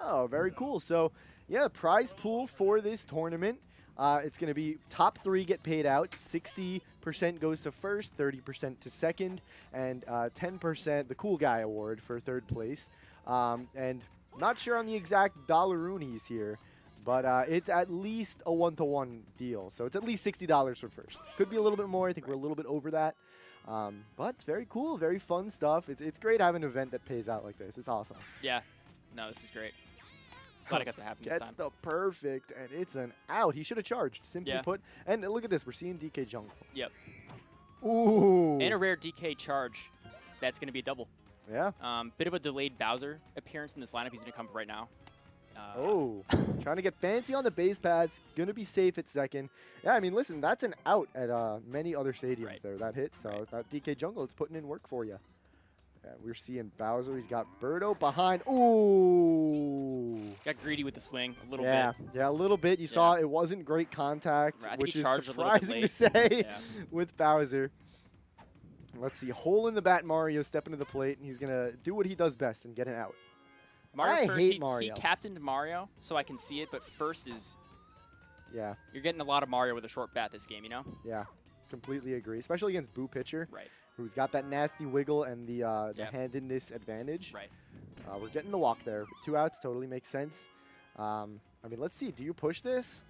Oh, very cool. So, yeah, prize pool for this tournament. It's going to be top 3 get paid out. 60% goes to first, 30% to second, and 10% the cool guy award for third place. And not sure on the exact dollaroonies here, but it's at least a 1-to-1 deal. So it's at least $60 for first. Could be a little bit more. I think we're a little bit over that. But it's very cool, very fun stuff. It's great having an event that pays out like this. It's awesome. Yeah. No, this is great. Glad it got to happen this Gets time. the perfect, and it's an out. He should have charged, simply Yeah. put. And look at this. We're seeing DK Jungle. Yep. Ooh. And a rare DK charge. That's going to be a double. Yeah. Bit of a delayed Bowser appearance in this lineup. He's going to come up right now. Oh. Trying to get fancy on the base pads. Going to be safe at second. Yeah, I mean, listen, that's an out at many other stadiums Right. there. That hit. So Right. that DK Jungle, it's putting in work for you. Yeah, we're seeing Bowser. He's got Birdo behind. Ooh. Got greedy with the swing a little Yeah, bit. yeah, a little bit. You saw it wasn't great contact, Right, I think which he is charged a little bit surprising to late. say Yeah. with Bowser. Let's see. Hole in the bat Mario stepping to the plate, and he's going to do what he does best and get it out. Mario I first, hate he Mario. captained Mario, so I can see it, but first is, Yeah, you're getting a lot of Mario with a short bat this game, you know? yeah. Completely agree, especially against Boo Pitcher, Right, who's got that nasty wiggle and the Yeah. handedness advantage. right. We're getting the walk there. 2 outs totally makes sense. I mean, let's see. Do you push this?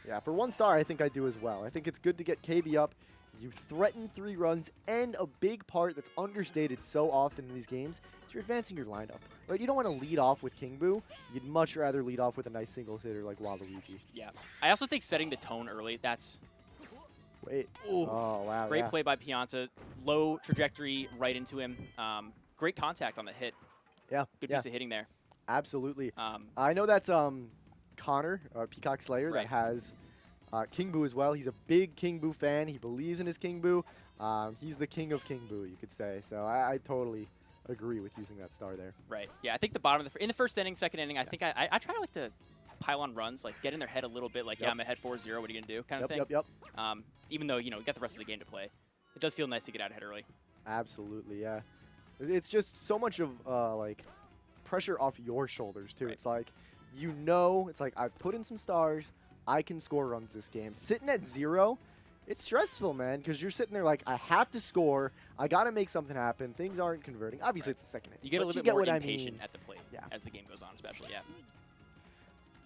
Yeah, for 1 star, I think I do as well. I think it's good to get KB up. You threaten 3 runs, and a big part that's understated so often in these games is you're advancing your lineup. Right? You don't want to lead off with King Boo. You'd much rather lead off with a nice single hitter like Waluigi. Yeah. I also think setting the tone early, that's Wait. Ooh. Oh, wow. Great yeah. play by Pianta. Low trajectory right into him. Great contact on the hit. Yeah. Good yeah. piece of hitting there. Absolutely. Um, I know that's Connor, Peacock Slayer, Right. that has King Boo as well. He's a big King Boo fan. He believes in his King Boo. He's the king of King Boo, you could say. So I totally agree with using that star there. right. Yeah, I think the bottom of in the first inning, second inning, I think I try to like to pile on runs, like get in their head a little bit, like, Yep. yeah, I'm ahead 4-0, what are you going to do, kind of thing. Yep. Even though, you know, you got the rest of the game to play. It does feel nice to get out ahead early. Absolutely, yeah. It's just so much of like pressure off your shoulders too. Right. It's like, you know, it's like I've put in some stars. I can score runs this game. Sitting at 0, it's stressful, man, because you're sitting there like, I have to score. I got to make something happen. Things aren't converting. Obviously, Right. it's a second inning. You get a but little you bit more what I impatient mean. at the plate Yeah. as the game goes on, especially, yeah.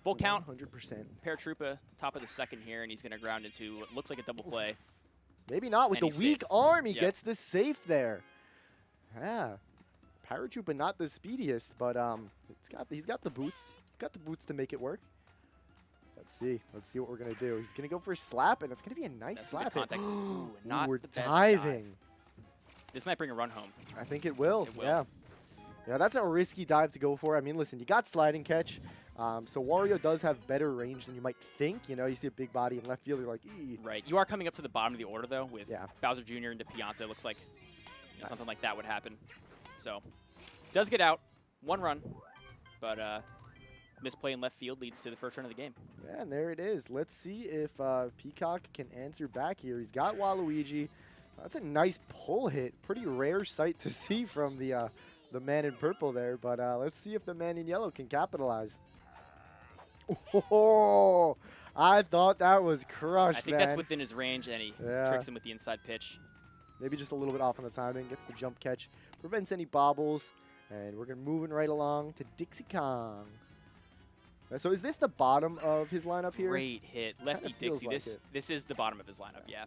Full count. 100%. Paratroopa, top of the second here, and he's going to ground into what looks like a double play. Maybe not with And the he's weak safe. arm. He Yep. gets the safe there. Yeah, Paratroopa not the speediest, but he's got the boots. Got the boots to make it work. Let's see what we're gonna do. He's gonna go for a slap, and it's gonna be a nice That's slap. good contact. hit. Ooh, not we're the best diving. dive. This might bring a run home. I think it will. It will. Yeah. Yeah, that's a risky dive to go for. I mean, listen, you got sliding catch, so Wario does have better range than you might think. You know, you see a big body in left field, you're like, ee. Right. You are coming up to the bottom of the order, though, with Yeah. Bowser Jr. into Pianta. Looks like Nice. something like that would happen. So, does get out. 1 run. But misplay in left field leads to the first run of the game. Yeah, and there it is. Let's see if Peacock can answer back here. He's got Waluigi. That's a nice pull hit. Pretty rare sight to see from the man in purple there. But let's see if the man in yellow can capitalize. Oh, I thought that was crushed, I think man. that's within his range, and he Yeah. tricks him with the inside pitch. Maybe just a little bit off on the timing. Gets the jump catch. Prevents any bobbles. And we're moving right along to Dixie Kong. So is this the bottom of his lineup here? Great hit. Lefty feels Dixie. like This it. this is the bottom of his lineup, yeah.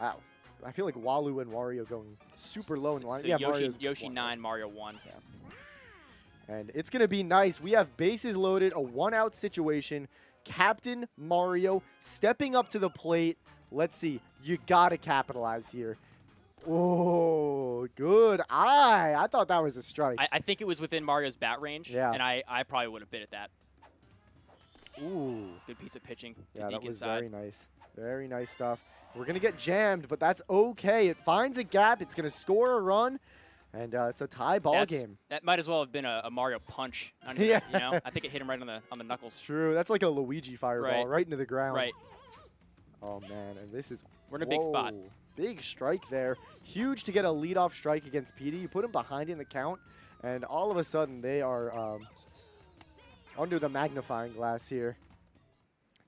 Wow. I feel like Walu and Wario going super low in the line. So Yeah, Yoshi, Mario's Yoshi one. 9, Mario 1. And it's going to be nice. We have bases loaded, a one-out situation. Captain Mario stepping up to the plate. Let's see. You got to capitalize here. Oh, good eye. I thought that was a strike. I think it was within Mario's bat range, Yeah. and I probably would have bit at that. Ooh. Good piece of pitching to Yeah, that deke was inside. very nice. Very nice stuff. We're going to get jammed, but that's okay. It finds a gap. It's going to score a run, and it's a tie ball game. That might as well have been a Mario punch. Not even Yeah. you know, I think it hit him right on the knuckles. True. That's like a Luigi fireball right into the ground. Right. Oh, man. And this is... We're in a big spot. Whoa, big strike there. Huge to get a leadoff strike against Petey. You put him behind in the count, and all of a sudden they are under the magnifying glass here.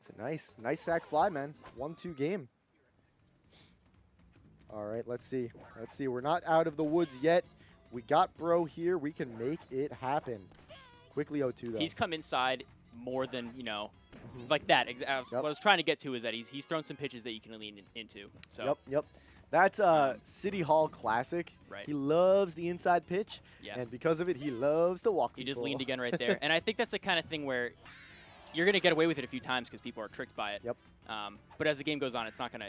It's a nice sack fly, man. 1-2 game. All right, let's see. Let's see. We're not out of the woods yet. We got Bro here. We can make it happen. Quickly 0-2, though. He's come inside more than, you know, like that. What I was trying to get to is that he's thrown some pitches that you can lean into. So Yep. That's City Hall classic. Right. He loves the inside pitch, Yeah. and because of it, he loves the walk. He just leaned again right there. And I think that's the kind of thing where you're going to get away with it a few times because people are tricked by it. Yep. But as the game goes on, it's not gonna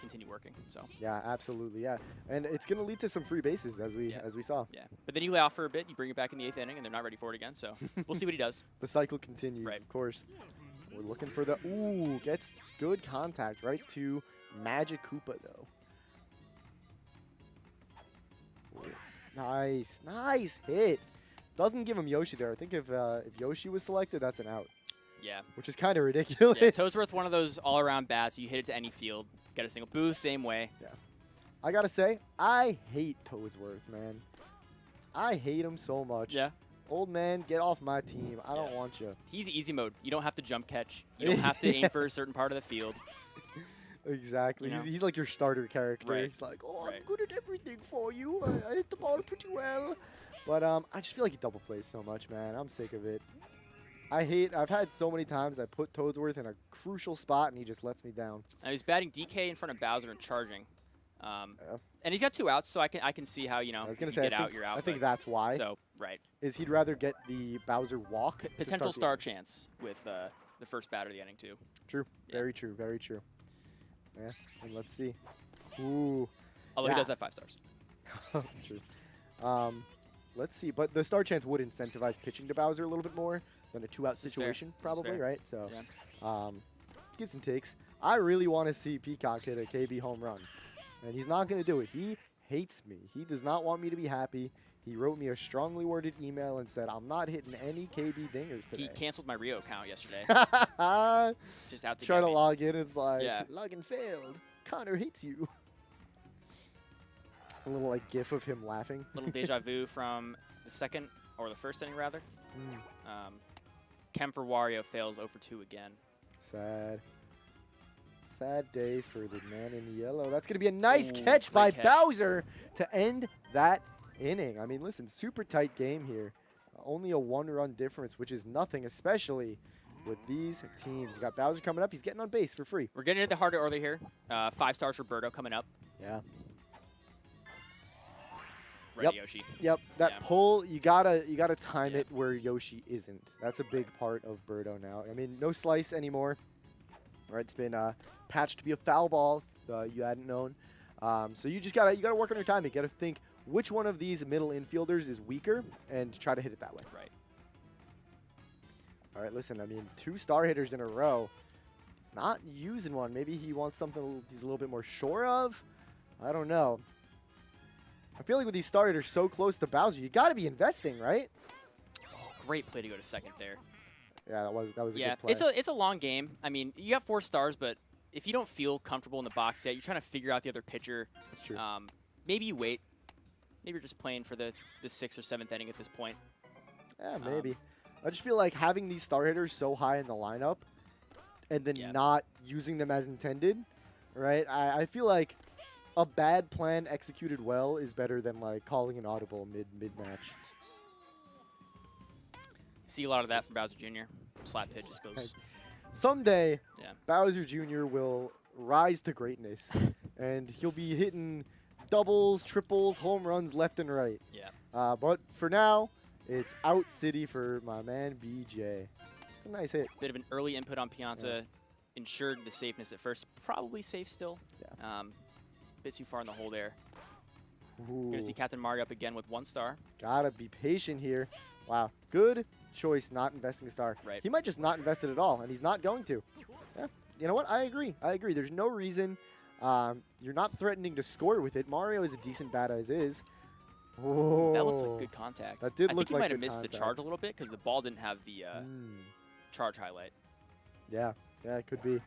continue working. So Yeah, absolutely, yeah. And it's going to lead to some free bases, as we saw. yeah. But then you lay off for a bit, you bring it back in the 8th inning, and they're not ready for it again. So we'll see what he does. The cycle continues, Right. of course. We're looking for the... Ooh, gets good contact right to Magic Koopa, though. Nice hit. Doesn't give him Yoshi there. I think if Yoshi was selected, that's an out, Yeah. which is kind of ridiculous. Yeah. Toadsworth, one of those all-around bats. You hit it to any field, get a single boost, same way. I gotta say, I hate Toadsworth, man. I hate him so much. Yeah. Old man, get off my team. I don't Yeah. want you. He's easy mode. You don't have to jump catch. You don't have to aim for a certain part of the field. Exactly. You know? He's like your starter character. Right. He's like, oh, Right. I'm good at everything for you. I hit the ball pretty well. But I just feel like he double plays so much, man. I'm sick of it. I've had so many times I put Toadsworth in a crucial spot and he just lets me down. Now he's batting DK in front of Bowser and charging. And he's got 2 outs, so I can see how, you know, I was if gonna you say, get I out, think, you're out. I think but- that's why. So, right. Is he'd rather get the Bowser walk. to Potential start star chance with the first batter of the inning, too. True. Yeah. Very true. Very true. Yeah, and let's see. Ooh. Although Yeah. he does have 5 stars. True. Let's see. But the star chance would incentivize pitching to Bowser a little bit more than a 2-out This is fair. situation, This is probably, fair. right? So, Yeah. gives and takes. I really want to see Peacock hit a KB home run, and he's not going to do it. He hates me. He does not want me to be happy. He wrote me a strongly worded email and said, I'm not hitting any KB dingers today. He canceled my Rio account yesterday. Just out to Try get to me. log in, it's like, Yeah. login failed. Connor hates you. A little like gif of him laughing. Little deja vu from the second, or the first inning rather. Mm, Chem for Wario fails 0 for 2 again. sad. Sad day for the man in yellow. That's going to be a nice Ooh, catch by great catch. Bowser to end that inning. I mean, listen, super tight game here. Only a 1-run difference, which is nothing, especially with these teams. You got Bowser coming up. He's getting on base for free. We're getting into the harder order here. 5 stars for Birdo coming up. Yeah. Ready, Yep. Yoshi. Yep, that Yeah. pull, you gotta time Yeah. it where Yoshi isn't. That's a big part of Birdo now. I mean, no slice anymore. Right, it's been patched to be a foul ball. You hadn't known. So you just gotta work on your timing. You gotta think which one of these middle infielders is weaker and try to hit it that way. Right. All right, listen. I mean, 2 star hitters in a row. He's not using one. Maybe he wants something he's a little bit more sure of. I don't know. I feel like with these star hitters so close to Bowser, you got to be investing, right? Oh, great play to go to second there. Yeah, that was a Yeah, good play. it's a long game. I mean, you got 4 stars, but if you don't feel comfortable in the box yet, you're trying to figure out the other pitcher. That's true. Maybe you wait. Maybe you're just playing for the 6th or 7th inning at this point. Yeah, maybe. I just feel like having these star hitters so high in the lineup and then Yeah. not using them as intended, right? I feel like a bad plan executed well is better than like calling an audible mid-match. See a lot of that from Bowser Jr. Slap hit just goes. Someday, Yeah. Bowser Jr. will rise to greatness, and he'll be hitting doubles, triples, home runs left and right. Yeah. But for now, it's out city for my man BJ. It's a nice hit. Bit of an early input on Pianta. Ensured the safeness at first. Probably safe still. Yeah. Bit too far in the hole there. Ooh, Gonna see Captain Mario up again with 1 star. gotta be patient here. Wow, good choice not investing a star. Right. He might just not invest it at all, and he's not going to. Yeah. You know what? I agree. There's no reason. You're not threatening to score with it. Mario is a decent bat as is. Oh, That looks like good contact. That did I look think he like might have good missed the contact. charge a little bit because the ball didn't have the charge highlight. Yeah, it could be.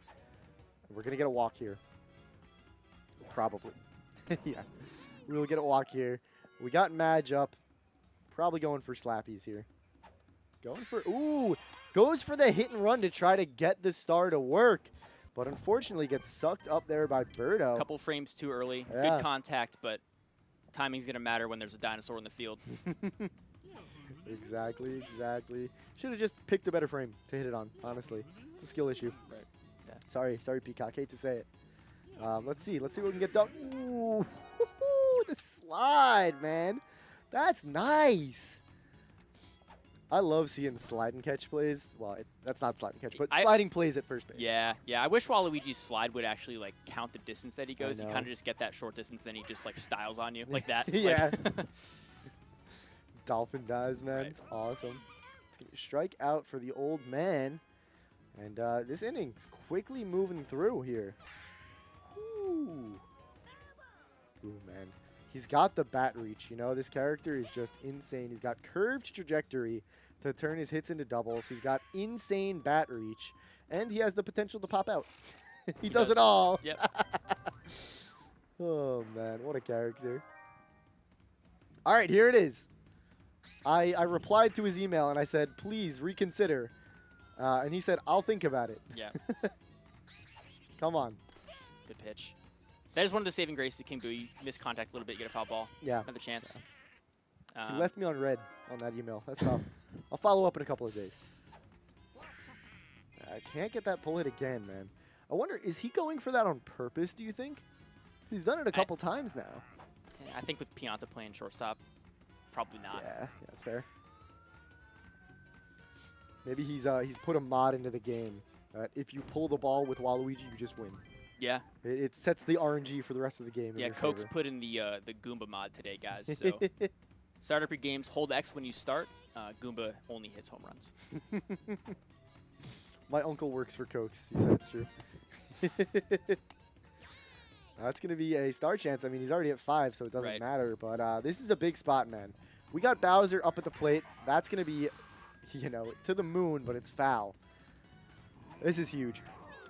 We're gonna get a walk here. Probably. Yeah, we will get a walk here. We got Madge up. Probably going for slappies here. Goes for the hit and run to try to get the star to work, but unfortunately gets sucked up there by Birdo. A couple frames too early. Yeah. Good contact, but timing's gonna matter when there's a dinosaur in the field. Exactly. Should have just picked a better frame to hit it on. Honestly, it's a skill issue. Right. Yeah. Sorry, Peacock. Hate to say it. Let's see what we can get done. Ooh, the slide, man. That's nice. I love seeing slide and catch plays. Well, that's not slide and catch, but sliding plays at first base. Yeah. I wish Waluigi's slide would actually like count the distance that he goes. You know. kind of just get that short distance, then he just like styles on you like that. Yeah. Like Dolphin dives, man. Right. It's awesome. It's going to strike out for the old man. And this inning's quickly moving through here. Ooh, man. He's got the bat reach, you know. This character is just insane. He's got curved trajectory to turn his hits into doubles. He's got insane bat reach. And he has the potential to pop out. he does it all. Yep. Oh, man. What a character. All right, here it is. I replied to his email, and I said, please reconsider. And he said, I'll think about it. Yeah. Come on. Good pitch. That is one of the saving graces of King Boo. You miss contact a little bit, get a foul ball. Yeah. Another chance. He left me on red on that email. That's tough. I'll follow up in a couple of days. I can't get that pull hit again, man. I wonder, is he going for that on purpose, do you think? He's done it a couple times now. I think with Pianta playing shortstop, probably not. Yeah, that's fair. Maybe he's put a mod into the game that if you pull the ball with Waluigi, you just win. Yeah. It sets the RNG for the rest of the game. in Yeah, your Coke's favor. put in the Goomba mod today, guys. So start up your games, hold X when you start. Goomba only hits home runs. My uncle works for Cokes. He said it's true. That's going to be a star chance. I mean, he's already at 5, so it doesn't Right. matter. But this is a big spot, man. We got Bowser up at the plate. That's going to be, to the moon, but it's foul. This is huge.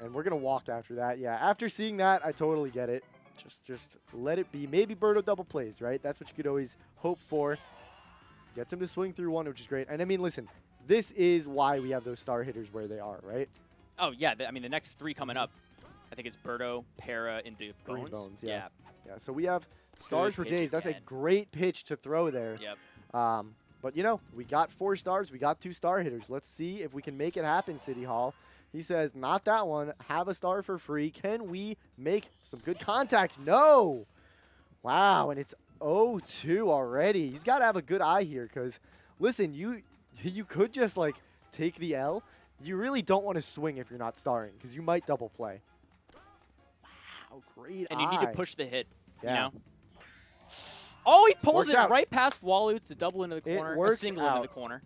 And we're going to walk after that. Yeah, after seeing that, I totally get it. Just let it be. Maybe Birdo double plays, right? That's what you could always hope for. Gets him to swing through one, which is great. And I mean, listen, this is why we have those star hitters where they are, right? Oh, yeah. I mean, the next 3 coming up, I think it's Birdo, Para, into Green Bones. Bones, yeah. Yeah, so we have stars for pitch days. That's a again. great pitch to throw there. Yep. But, we got 4 stars. We got 2 star hitters. Let's see if we can make it happen, City Hall. He says, not that one. Have a star for free. Can we make some good contact? No. Wow, and it's 0-2 already. He's got to have a good eye here because, listen, you could just, take the L. You really don't want to swing if you're not starring because you might double play. Wow, great And eye. you need to push the hit, Yeah. Oh, he pulls Works it out. right past Walloot to double into the It corner. A works single out. into the corner.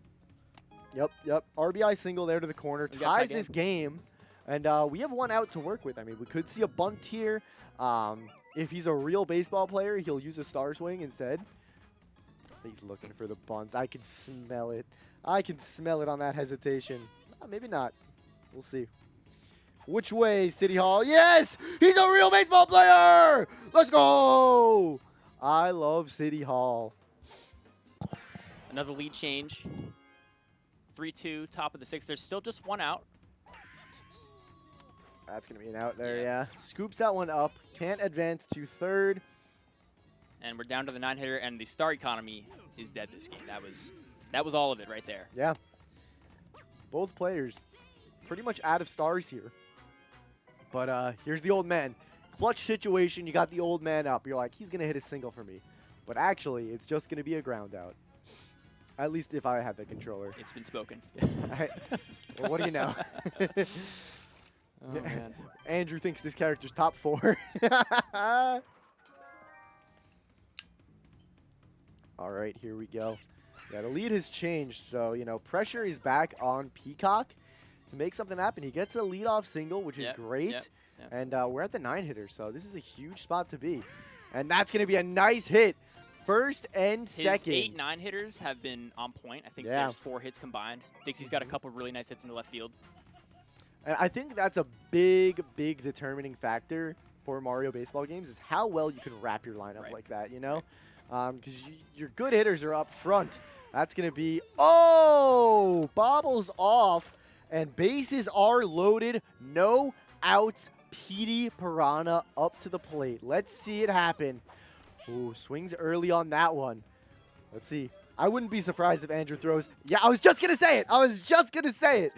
Yep. RBI single there to the corner. We got Ties tie this game. And we have 1 out to work with. I mean, we could see a bunt here. If he's a real baseball player, he'll use a star swing instead. He's looking for the bunt. I can smell it. I can smell it on that hesitation. Maybe not. We'll see. Which way, City Hall? Yes! He's a real baseball player! Let's go! I love City Hall. Another lead change. 3-2, top of the 6th. There's still just 1 out. That's going to be an out there, Yeah. yeah. Scoops that one up. Can't advance to 3rd. And we're down to the 9-hitter, and the star economy is dead this game. That was all of it right there. Yeah. Both players pretty much out of stars here. But here's the old man. Clutch situation, you got the old man up. You're like, he's going to hit a single for me. But actually, it's just going to be a ground out. At least if I had the controller. It's been spoken. Well, what do you know? Oh, man. Andrew thinks this character's top 4. All right, here we go. Yeah, the lead has changed, so, pressure is back on Peacock to make something happen. He gets a leadoff single, which is great, yep. and we're at the 9-hitter, so this is a huge spot to be. And that's going to be a nice hit. First and His second. 8-9 hitters have been on point. I think there's 4 hits combined. Dixie's got a couple really nice hits in the left field. And I think that's a big, big determining factor for Mario baseball games is how well you can wrap your lineup like that, Because your good hitters are up front. That's going to be, bobbles off, and bases are loaded. No outs. Petey Piranha up to the plate. Let's see it happen. Ooh, swings early on that one. Let's see. I wouldn't be surprised if Andrew throws. Yeah, I was just going to say it.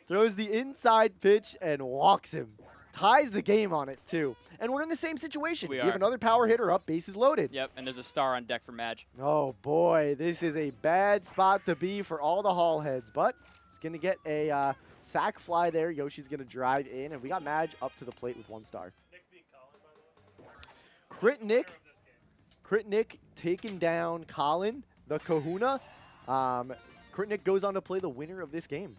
Throws the inside pitch and walks him. Ties the game on it, too. And we're in the same situation. We have are. another power hitter up, bases loaded. Yep, and there's a star on deck for Madge. Oh, boy. This is a bad spot to be for all the Hall heads. But it's going to get a sac fly there. Yoshi's going to drive in. And we got Madge up to the plate with 1 star. Crit Nick taking down Colin, the kahuna. Crit Nick goes on to play the winner of this game.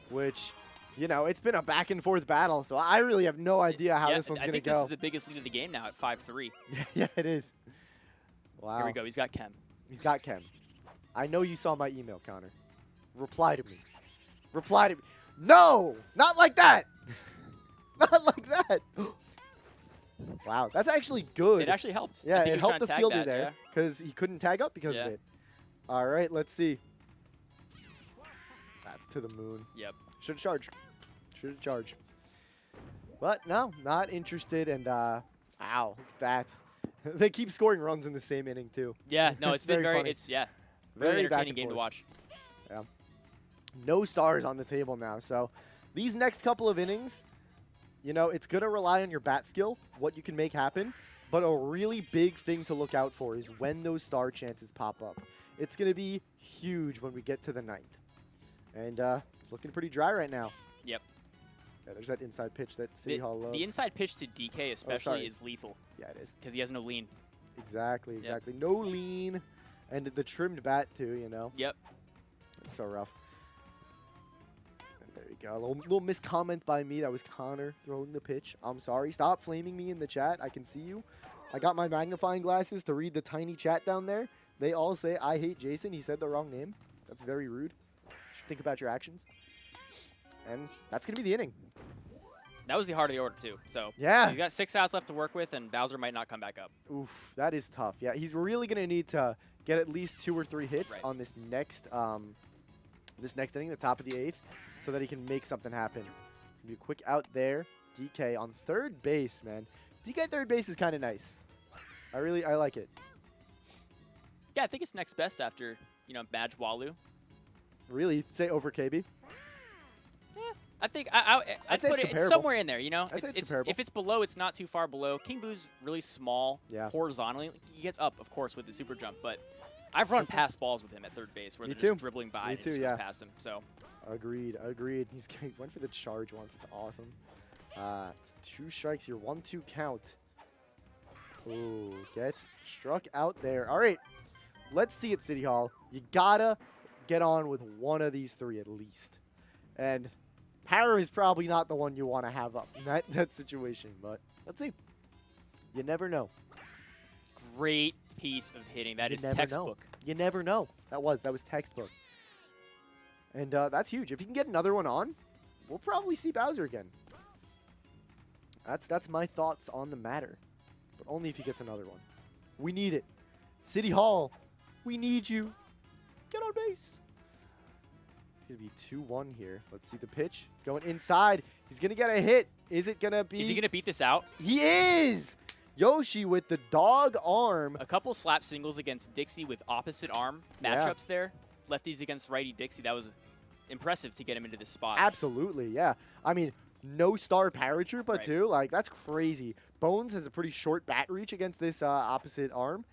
Which, it's been a back and forth battle, so I really have no idea how this one's going to go. I think this is the biggest lead of the game now at 5-3. Yeah, it is. Wow. Here we go. He's got Kem. He's got Kem. I know you saw my email, Connor. Reply to me. Reply to me. No! Not like that! Not like that! Wow, that's actually good. It actually helped. Yeah, I think he it was helped trying to the tag fielder that, there because he couldn't tag up because of it. All right, let's see. That's to the moon. Yep. Should have charged. But no, not interested. And wow, look at that. They keep scoring runs in the same inning too. Yeah, no, it's been very, funny. very Very back entertaining and game to forth. watch. Yeah. No stars on the table now. So these next couple of innings, it's going to rely on your bat skill, what you can make happen. But a really big thing to look out for is when those star chances pop up. It's going to be huge when we get to the 9th. And it's looking pretty dry right now. Yep. Yeah, there's that inside pitch that City Hall loves. The inside pitch to DK especially sorry. is lethal Yeah, it is. because he has no lean. Exactly. No lean. And the trimmed bat, too, you know? Yep. It's so rough. And there you go. A little miscomment by me. That was Connor throwing the pitch. I'm sorry. Stop flaming me in the chat. I can see you. I got my magnifying glasses to read the tiny chat down there. They all say, I hate Jason. He said the wrong name. That's very rude. You should think about your actions. And that's going to be the inning. That was the heart of the order, too. So Yeah. he's got 6 outs left to work with, and Bowser might not come back up. Oof, that is tough. Yeah, he's really going to need to get at least 2 or 3 hits Right. on this next inning, the top of the 8th, so that he can make something happen. It's gonna be a quick out there. DK on third base, man. DK third base is kind of nice. I like it. Yeah, I think it's next best after, Madge Walu. Really, you'd say over KB? I think I'd say put it's it comparable. somewhere in there, I'd say it's comparable. If it's below, it's not too far below. King Boo's really small horizontally. He gets up, of course, with the super jump, but I've run past balls with him at third base where Me they're too. just dribbling by Me and too, it just yeah. goes past him. So Agreed. He went for the charge once. It's awesome. It's 2 strikes here. 1-2 count. Ooh, gets struck out there. All right, let's see at City Hall. You gotta get on with one of these 3 at least. And Power is probably not the one you want to have up in that situation, but let's see. You never know. great piece of hitting. That You is never textbook. know. You never know. That was textbook. And that's huge. If you can get another one on, we'll probably see Bowser again. That's my thoughts on the matter. But only if he gets another one. We need it. City Hall, we need you. Get on base. It's going to be 2-1 here. Let's see the pitch. It's going inside. He's going to get a hit. Is it going to be? Is he going to beat this out? He is! Yoshi with the dog arm. A couple slap singles against Dixie with opposite arm matchups there. Lefties against righty Dixie. That was impressive to get him into this spot. Absolutely, yeah. I mean, no star paratrooper Right. too. Like, that's crazy. Bones has a pretty short bat reach against this opposite arm.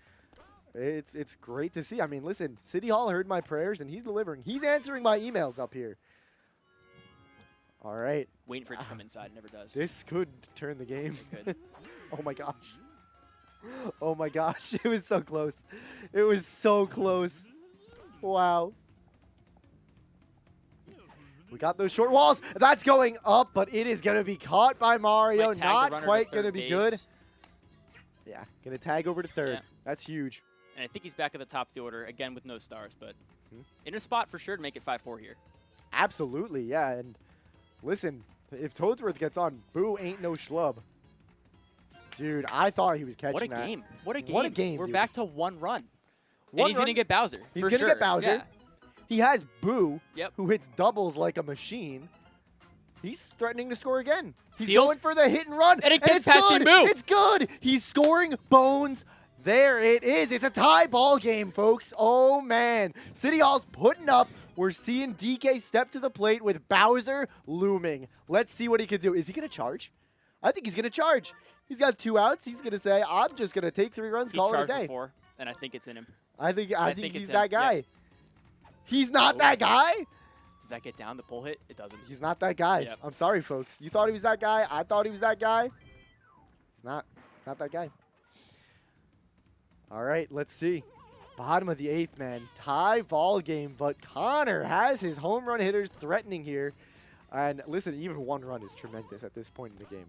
It's great to see. I mean, listen, City Hall heard my prayers, and he's delivering. He's answering my emails up here. All right. Waiting for it to come inside. Never does. This could turn the game. It could. Oh, my gosh. Oh, my gosh. It was so close. It was so close. Wow. We got those short walls. That's going up, but it is going to be caught by Mario. This might tag the Not runner to quite going to third be base. good. Yeah, going to tag over to third. Yeah. That's huge. And I think he's back at the top of the order, again with no stars, but Hmm. in a spot for sure to make it 5-4 here. Absolutely, yeah. And listen, if Toadsworth gets on, Boo ain't no schlub. Dude, I thought he was catching What a that. game. What a game. What a game, We're dude. back to 1 run. One And he's run. going to get Bowser. He's for gonna sure. get Bowser. Yeah. He has Boo, Yep. who hits doubles like a machine. He's threatening to score again. He's Steals. going for the hit and run. And it gets it's past good. Boo. It's good. He's scoring. Bones. There it is. It's a tie ball game, folks. Oh, man. City Hall's putting up. We're seeing DK step to the plate with Bowser looming. Let's see what he can do. Is he going to charge? I think he's going to charge. He's got 2 outs. He's going to say, I'm just going to take 3 runs, He call it a charged day. before, and I think it's in him. I think think he's it's that him. guy. Yep. He's not Oh. that guy? Does that get down the pull hit? It doesn't. He's not that guy. Yep. I'm sorry, folks. You thought he was that guy. I thought he was that guy. He's not. Not that guy. All right, let's see. Bottom of the 8th, man. Tie ball game, but Connor has his home run hitters threatening here. And listen, even 1 run is tremendous at this point in the game.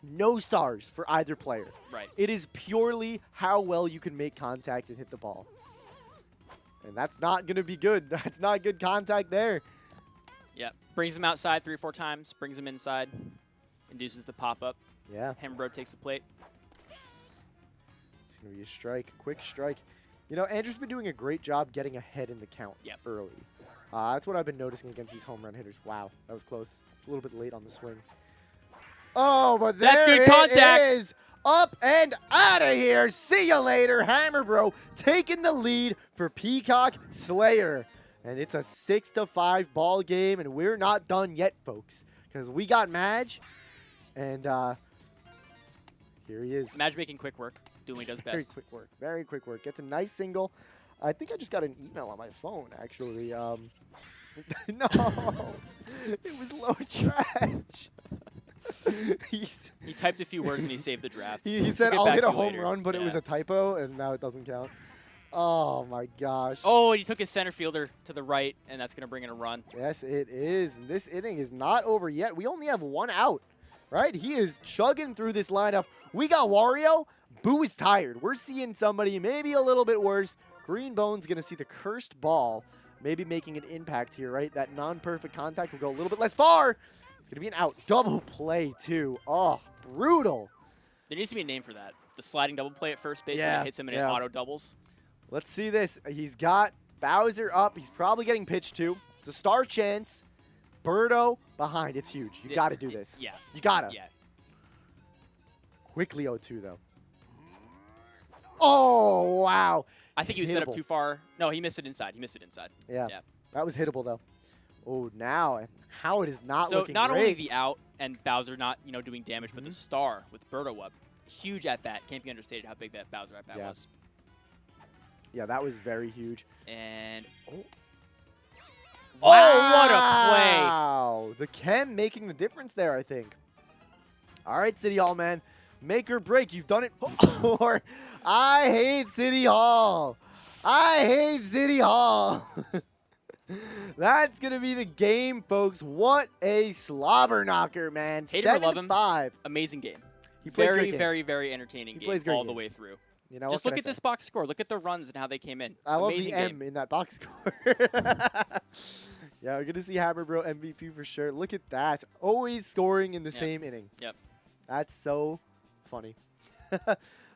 No stars for either player. Right. It is purely how well you can make contact and hit the ball. And that's not going to be good. That's not good contact there. Yeah. Brings him outside 3 or 4 times. Brings him inside. Induces the pop-up. Yeah. Hembro takes the plate. It's going to be a strike, quick strike. You know, Andrew's been doing a great job getting ahead in the count early. That's what I've been noticing against these home run hitters. Wow, that was close. A little bit late on the swing. Oh, but there That's good it contact. is. Up and out of here. See you later, Hammer Bro. Taking the lead for Peacock Slayer. And it's a 6-5 ball game, and we're not done yet, folks. Because we got Madge, and here he is. Madge making quick work. Doing what he does Very best. quick work. Very quick work. Gets a nice single. I think I just got an email on my phone, actually. No, it was low trash. He typed a few words and he saved the draft. He said, We'll I'll get hit back a to you home later. run, but it was Yeah. a typo, and now it doesn't count. Oh, my gosh. Oh, and he took his center fielder to the right, and that's going to bring in a run. Yes, it is. And this inning is not over yet. We only have one out, right? He is chugging through this lineup. We got Wario. Boo is tired. We're seeing somebody maybe a little bit worse. Green Bone's going to see the cursed ball, maybe making an impact here, right? That non-perfect contact will go a little bit less far. It's going to be an out. Double play, too. Oh, brutal. There needs to be a name for that. The sliding double play at first base when Yeah, it hits him and yeah. it auto doubles. Let's see this. He's got Bowser up. He's probably getting pitched to. It's a star chance. Birdo behind. It's huge. You got to do this. Yeah. You got to. Yeah. Quickly 0-2, though. Oh, wow. I think he was set Hittable. up too far. No, he missed it inside. He missed it inside. Yeah. Yeah. That was hittable, though. Oh, now how it is not So looking not great. only the out and Bowser not doing damage, but the star with Birdo up. Huge at bat. Can't be understated how big that Bowser at bat Yeah. was. Yeah, that was very huge. And Oh, what a play! Wow. The chem making the difference there, I think. All right, City Hall, man. Make or break. You've done it before. I hate City Hall. I hate City Hall. That's going to be the game, folks. What a slobber knocker, man. Hate him or love him. 7-5. Amazing game. He plays Very, great games. very, very entertaining He game plays great all the games. way through. You know, Just what look can at I this say? box score. Look at the runs and how they came in. I love Amazing the game. M in that box score. Yeah, we're going to see Hammer Bro MVP for sure. Look at that. Always scoring in the same inning. Yep. That's so funny.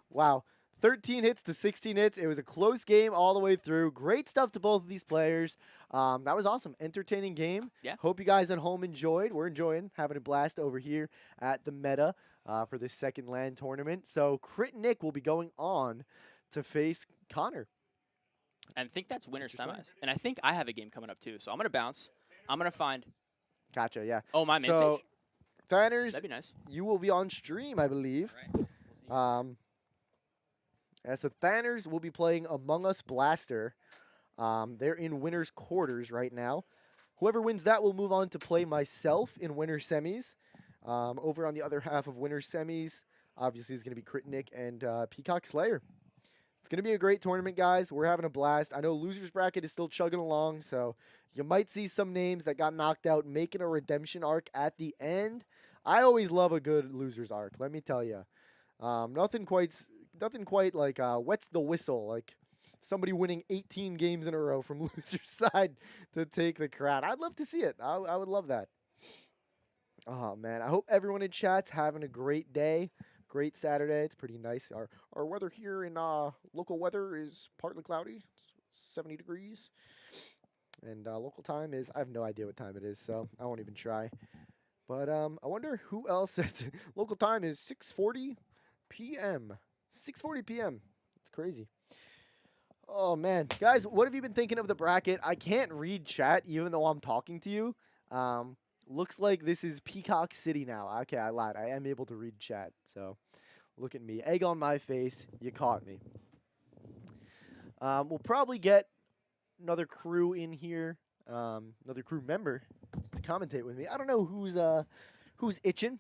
Wow. 13 hits to 16 hits. It was a close game all the way through. Great stuff to both of these players. That was awesome. Entertaining game. Yeah. Hope you guys at home enjoyed. We're enjoying having a blast over here at the Meta for this second LAN tournament. So Crit Nick will be going on to face Connor. And I think that's winner Mr. Slime. semis. And I think I have a game coming up too. So I'm going to bounce. I'm going to find. Gotcha, yeah. Oh, my main So, stage. Thanners, That'd be nice. you will be on stream, I believe. Right. We'll see. Yeah, so Thanners will be playing Among Us Blaster. They're in winners quarters right now. Whoever wins that will move on to play myself in winner semis. Over on the other half of winner semis, obviously, is going to be Crit Nick and Peacock Slayer. It's going to be a great tournament, guys. We're having a blast. I know losers bracket is still chugging along, so you might see some names that got knocked out making a redemption arc at the end. I always love a good losers arc, let me tell you. Nothing quite like wets the whistle, like somebody winning 18 games in a row from loser's side to take the crown. I'd love to see it. I would love that. Oh, man. I hope everyone in chat's having a great day. Great Saturday. It's pretty nice. Our weather here in local weather is partly cloudy. It's 70 degrees. And local time is, I have no idea what time it is, so I won't even try. But I wonder who else. Local time is 6:40 p.m. 6:40 p.m. It's crazy. Oh, man. Guys, what have you been thinking of the bracket? I can't read chat even though I'm talking to you. Looks like this is Peacock City now. Okay, I lied. I am able to read chat. So look at me. Egg on my face. You caught me. We'll probably get another crew in here. Another crew member to commentate with me. I don't know who's itching,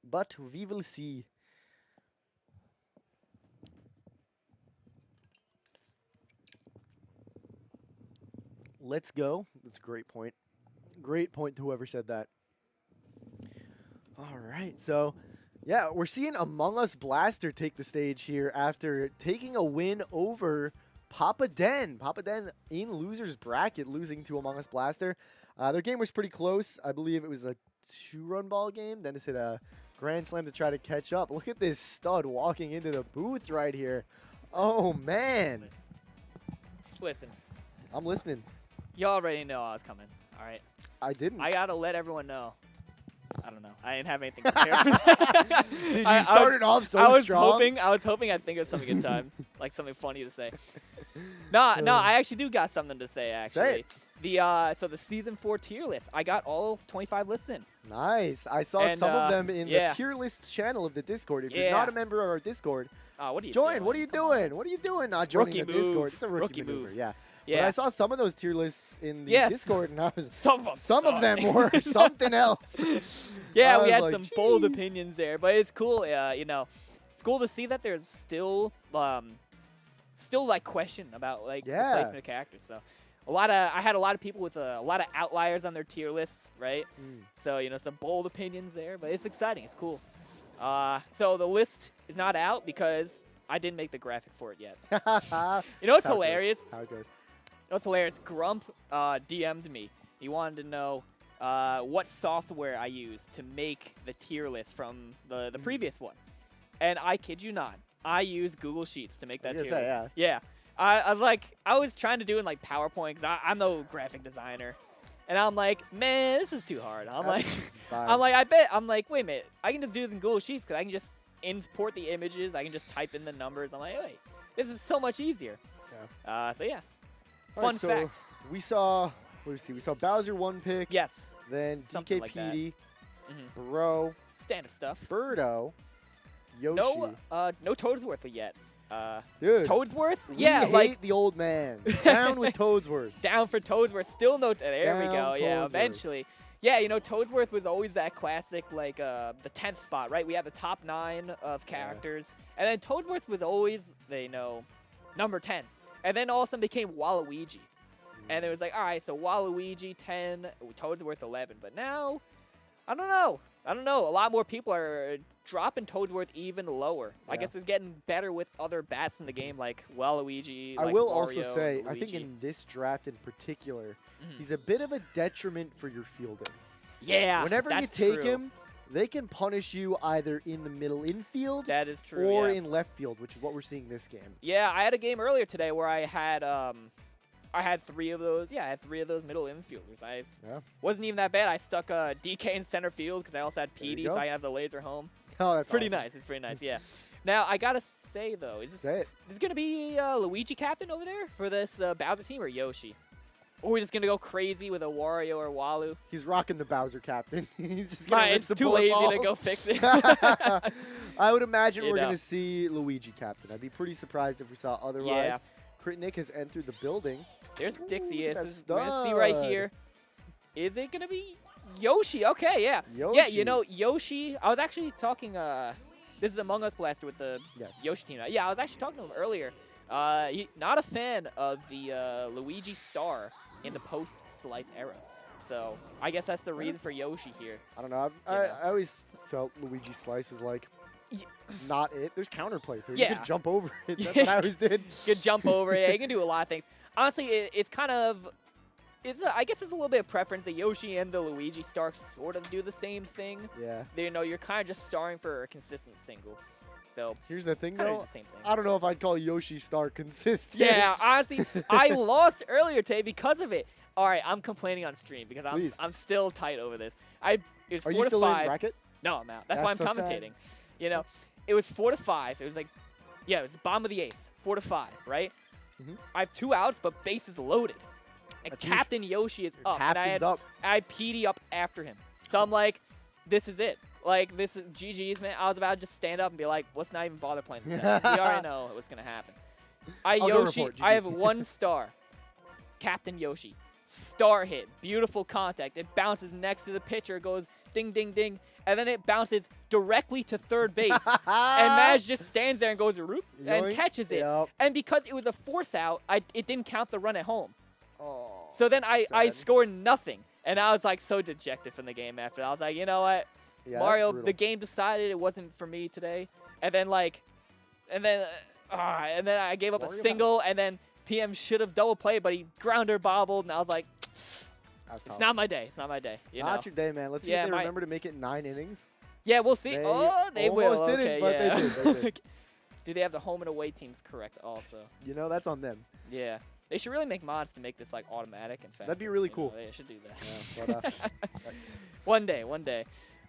but we will see. Let's go. That's a great point. Great point to whoever said that. All right, so yeah, we're seeing Among Us Blaster take the stage here after taking a win over Papa Den. Papa Den in loser's bracket, losing to Among Us Blaster. Their game was pretty close. I believe it was a 2-run ball game. Then it's hit a grand slam to try to catch up. Look at this stud walking into the booth right here. Oh, man. Listen, I'm listening. you already know I was coming. All right, I didn't. I gotta let everyone know. I don't know. I didn't have anything prepared for that. Dude, I you started off so strong. I was hoping I'd think of something in time, like something funny to say. No, I actually do got something to say. Actually, So the season 4 tier list, I got all 25 lists in. Nice. I saw And, some of them in yeah. the tier list channel of the Discord. If you're Yeah. not a member of our Discord, What are you join. doing? What are you Come on. doing? What are you doing not joining Rookie the move. Discord? It's a rookie Rookie maneuver, move. yeah. But Yeah. I saw some of those tier lists in the Yes. Discord, and I was Some of them were something else. Yeah, I we was had like, some bold "Jeez." opinions there, but it's cool. It's cool to see that there's still like question about like the Yeah. placement of characters. So I had a lot of people with a lot of outliers on their tier lists, right? So some bold opinions there, but it's exciting. It's cool. So the list is not out because I didn't make the graphic for it yet. You know what's How it goes. hilarious? How it goes. What's hilarious? Grump DM'd me. He wanted to know what software I used to make the tier list from the previous one. And I kid you not, I used Google Sheets to make that tier list. Yeah. I was like, I was trying to do it in like PowerPoint because I'm no graphic designer. And I'm like, man, this is too hard. I'm like, wait a minute. I can just do this in Google Sheets because I can just import the images. I can just type in the numbers. I'm like, wait, this is so much easier. Yeah. So yeah. All Fun right, so fact. we saw, what did we see? We saw Bowser 1 pick. Yes. Then Something DK like that. PD, Mhm. Bro, Standard stuff. Birdo, Yoshi. No Toadsworth yet. Dude, Toadsworth? we Yeah, hate like the old man. Down with Toadsworth. down for Toadsworth. Still no. There we go. Down Yeah, Toadsworth. eventually. Yeah, Toadsworth was always that classic, like the 10th spot, right? We had the top 9 of characters, and then Toadsworth was always, number 10, and then all of a sudden became Waluigi, and it was like, all right, so Waluigi 10, Toadsworth 11, but now, I don't know. A lot more people are dropping Toadsworth even lower. I Yeah. guess it's getting better with other bats in the game, like Waluigi. I like will Wario, also say, and I think Luigi. in this draft in particular, Mhm. he's a bit of a detriment for your fielding. Yeah, Whenever you that's take true. him, they can punish you either in the middle infield That is true. or yeah. in left field, which is what we're seeing this game. Yeah, I had a game earlier today where I had 3 of those. Yeah, I had 3 of those middle infielders. Yeah. Wasn't even that bad. I stuck DK in center field because I also had There you PD, go. so I have the laser home. Oh, that's Pretty awesome. nice. It's pretty nice. Yeah. Now I gotta say though, is Say it. this gonna be Luigi captain over there for this Bowser team or Yoshi? Or are we just gonna go crazy with a Wario or Walu? He's rocking the Bowser captain. He's just gonna rip It's some too bullet lazy to balls. go fix it. I would imagine You we're know. going to see Luigi captain. I'd be pretty surprised if we saw otherwise. Yeah. Crit Nick has entered the building. There's Dixie. Ooh, Yes, that's we're gonna see right stud. here. Is it gonna be Yoshi? Okay, yeah. Yoshi. Yeah, Yoshi. I was actually talking. This is Among Us Blaster with the Yes. Yoshi team. Yeah, I was actually talking to him earlier. Not a fan of the Luigi star in the post-slice era. So I guess that's the reason for Yoshi here. I don't know. I always felt Luigi Slice is like not it. There's counterplay to it. You Yeah. could jump over it. That's what I always did. Good jump over it. You can do a lot of things. Honestly, it's kind of. I guess it's a little bit of preference. The Yoshi and the Luigi star sort of do the same thing. Yeah. You're kind of just starring for a consistent single. So Here's the thing, kind of though. the same thing. I don't know if I'd call Yoshi Star consistent. Yeah, honestly, I lost earlier today because of it. All right, I'm complaining on stream because Please. I'm still tight over this. It was Are 4 you to still 5. in bracket? No, I'm out. That's why I'm That's so sad. commentating. It was 4 to 5. It was like, it was the bottom of the 8th, 4 to 5, right? Mhm. I have 2 outs, but bases loaded. And That's huge. Captain Yoshi is Your up, and captain's up. I had PD up after him. So I'm like, this is it. Like, this is GG's, man. I was about to just stand up and be like, let's not even bother playing this. We already know what's going to happen. I'll go Yoshi, report, I GG. have 1 star. Captain Yoshi. Star hit. Beautiful contact. It bounces next to the pitcher. Goes ding, ding, ding. And then it bounces directly to third base. And Maj just stands there and goes roop and Yoink. catches it. Yep. And because it was a force out, it didn't count the run at home. Oh, So then that's I sad. scored nothing. And I was like so dejected from the game after that. I was like, you know what? Yeah, that's Mario, brutal. the game decided it wasn't for me today. And then and then I gave up a Mario single, and then PM should have double played, but he grounder bobbled, and I was like, That's it's tough. not my day. It's not my day. You know? Not your day, man. Let's see Yeah, if they my- remember to make it 9 innings. Yeah, we'll see. They They will. almost didn't, Okay, but they yeah. did, they did. Do they have the home and away teams correct also? You know, that's on them. Yeah. They should really make mods to make this like automatic and fast. That'd be really cool. They should do that. Yeah, but, that's- One day.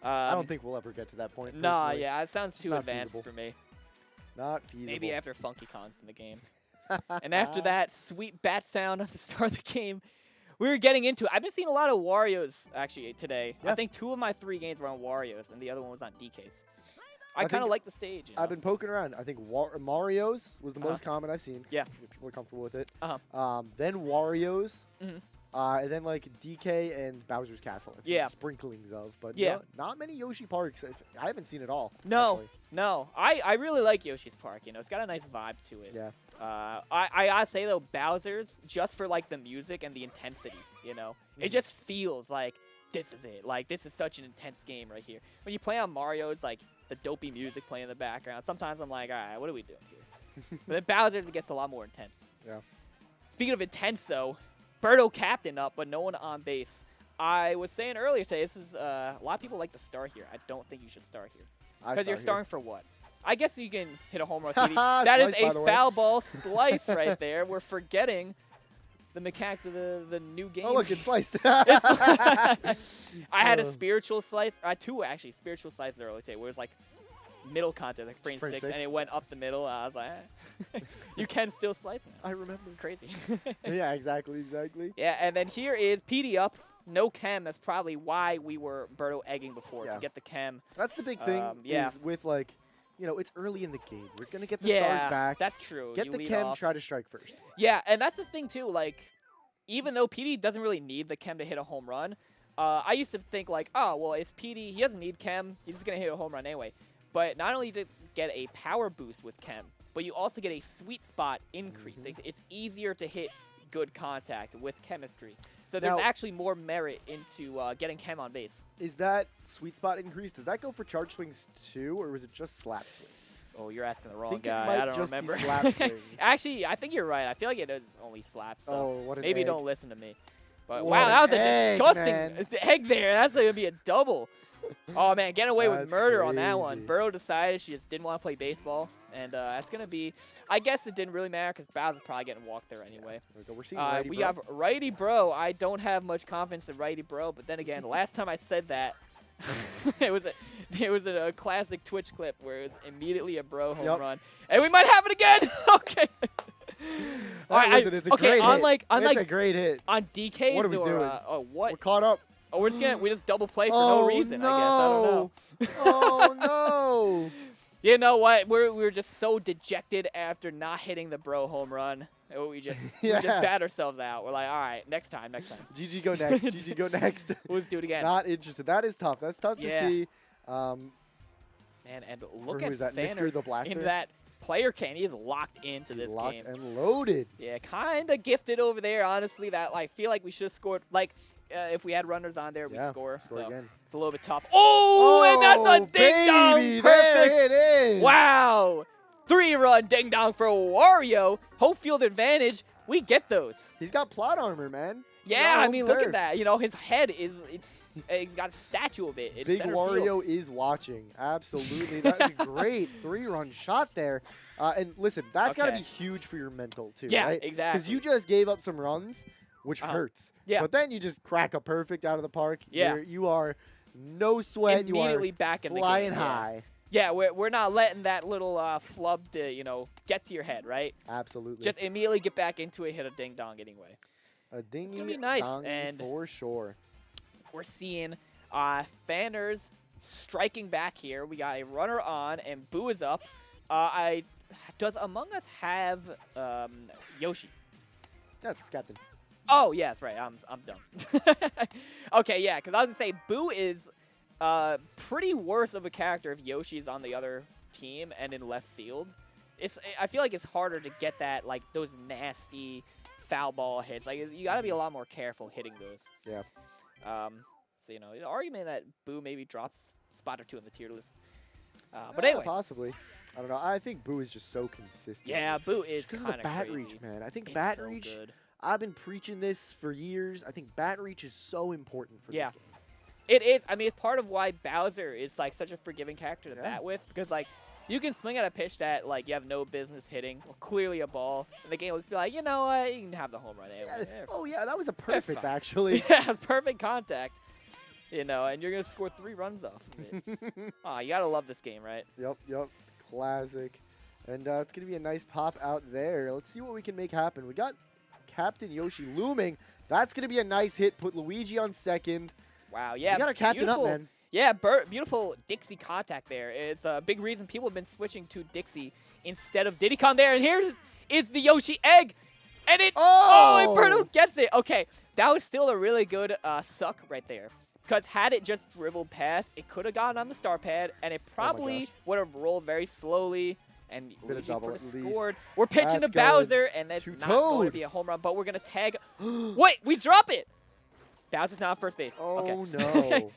I don't think we'll ever get to that point. Nah, personally. yeah, it sounds too not advanced feasible. for me. Not feasible. Maybe after Funky Cons in the game. And after that sweet bat sound at the start of the game, we were getting into it. I've been seeing a lot of Wario's actually today. Yeah. I think 2 of my 3 games were on Wario's, and the other one was on DK's. I kind think of like the stage. You know? I've been poking around. I think Mario's was the most common I've seen. 'Cause Yeah. people are comfortable with it. Uh-huh. Then Wario's. Mhm. And then like DK and Bowser's Castle. It's Yeah. sprinklings of, but Yeah. not many Yoshi Parks. I haven't seen it all. No, actually. no. I really like Yoshi's Park. You know, it's got a nice vibe to it. Yeah. I gotta say though, Bowser's just for like the music and the intensity. You know, it just feels like this is it. Like this is such an intense game right here. When you play on Mario, it's like the dopey music playing in the background. Sometimes I'm like, all right, what are we doing here? But then Bowser's it gets a lot more intense. Yeah. Speaking of intense though, Birdo captain up, but no one on base. I was saying earlier today, this is a lot of people like to start here. I don't think you should start here because you're starting for what? I guess you can hit a home run. TD. That is Slice, by the a way. foul ball slice right there. We're forgetting the mechanics of the new game. Oh look, it's sliced. I had a spiritual slice. 2 actually spiritual slices earlier today, where it was like middle contact, like frame 6, and it went up the middle. I was like, you can still slice now. I remember. Crazy. Yeah, exactly. Yeah, and then here is PD up. No chem. That's probably why we were Birdo egging before to Yeah. get the chem. That's the big thing. Yeah. Is with like, it's early in the game. We're gonna get the Yeah, stars back. that's true. Get You the lead chem. off. Try to strike first. Yeah, and that's the thing too. Like, even though PD doesn't really need the chem to hit a home run, I used to think like, oh well, it's PD. He doesn't need chem. He's just gonna hit a home run anyway. But not only did you get a power boost with chem, but you also get a sweet spot increase. It's easier to hit good contact with chemistry. So there's Now- actually more merit into getting chem on base. Is that sweet spot increase? Does that go for charge swings too, or was it just slap swings? Oh, you're asking the I wrong think guy. it might I don't just remember. be slap swings. Actually, I think you're right. I feel like it is only slaps. So Oh, what an maybe egg. don't listen to me. But What wow, an that was a egg, disgusting man. egg there. That's going to be a double. Oh, man, getting away with That's murder on that one. crazy. Burrow decided she just didn't want to play baseball. And that's going to be, I guess it didn't really matter because Bowser's probably getting walked there anyway. We're seeing righty We bro. have righty bro. I don't have much confidence in righty bro. But then again, last time I said that, it was a classic Twitch clip where it was immediately a bro home Yup. run. And we might have it again. Okay. All right, Listen, it's a okay, great unlike hit. It's a great hit. on DKs What are we or doing? what? We're caught up. Oh, we just double play for Oh, no reason. I guess I don't know. Oh no! You know what? We're just so dejected after not hitting the bro home run. We just Yeah. bat ourselves out. We're like, all right, next time. GG go next. GG go next. Let's do it again. Not interested. That is tough. That's tough Yeah. to see. Man, and look who at is that? Mr. Fanners the Blaster? in that player can. He is locked into this Locked game. and loaded. Yeah, kind of gifted over there, honestly. That I feel like we should have scored. Like, if we had runners on there, we score. Score So again. it's a little bit tough. Oh, and that's a ding dong. baby, Perfect. there it is. Wow. 3-run ding dong for Wario. Home field advantage. We get those. He's got plot armor, man. He's Yeah, on I home mean, look turf. at that. You know, his head he's got a statue of it. In Big center Wario field. is watching. Absolutely. That's a great 3-run shot there. And listen, that's got to Okay. be huge for your mental, too, Yeah, right? exactly. Because you just gave up some runs, which hurts. Yeah. But then you just crack a perfect out of the park. Yeah. You are no sweat. Immediately You are back in the flying game. high. Yeah, we're not letting that little flub to, get to your head, right? Absolutely. Just immediately get back into it, hit a ding dong anyway. a dingy gonna be nice, dong and- for sure. We're seeing Fanners striking back here. We got a runner on, and Boo is up. Does Among Us have Yoshi? That's captain. Oh, yeah, that's right. I'm dumb. Okay, yeah, because I was going to say, Boo is pretty worse of a character if Yoshi's on the other team and in left field. I feel like it's harder to get that, like, those nasty foul ball hits. Like, you got to be a lot more careful hitting those. Yeah. So, the argument that Boo maybe drops a spot or 2 in the tier list. But Yeah, anyway. possibly. I don't know. I think Boo is just so consistent. Yeah, Boo is because of kind the of bat crazy. reach, man. I think It's bat so reach. good. I've been preaching this for years. I think bat reach is so important for Yeah. this game. It is. I mean, it's part of why Bowser is, like, such a forgiving character to Yeah. bat with. Because, like, you can swing at a pitch that, like, you have no business hitting. Or clearly a ball. And the game will just be like, you know what? You can have the home run anyway. Yeah. Oh, yeah. That was a perfect, fine. actually. Yeah, perfect contact. And you're going to score 3 runs off of it. Aw, you got to love this game, right? Yep. Classic. And it's going to be a nice pop out there. Let's see what we can make happen. We got Captain Yoshi looming. That's going to be a nice hit. Put Luigi on second. Wow, yeah. You got to captain up, beautiful. man. Yeah, beautiful Dixie contact there. It's a big reason people have been switching to Dixie instead of Diddy Kong there. And here is the Yoshi egg. And it, and Birdo gets it. Okay, that was still a really good suck right there. Because had it just dribbled past, it could have gotten on the star pad, and it probably would have rolled very slowly, and Luigi could have scored. We're pitching to Bowser, and that's not going to be a home run, but we're going to tag. Wait, we drop it! Bowser's not on first base. Oh, okay. no.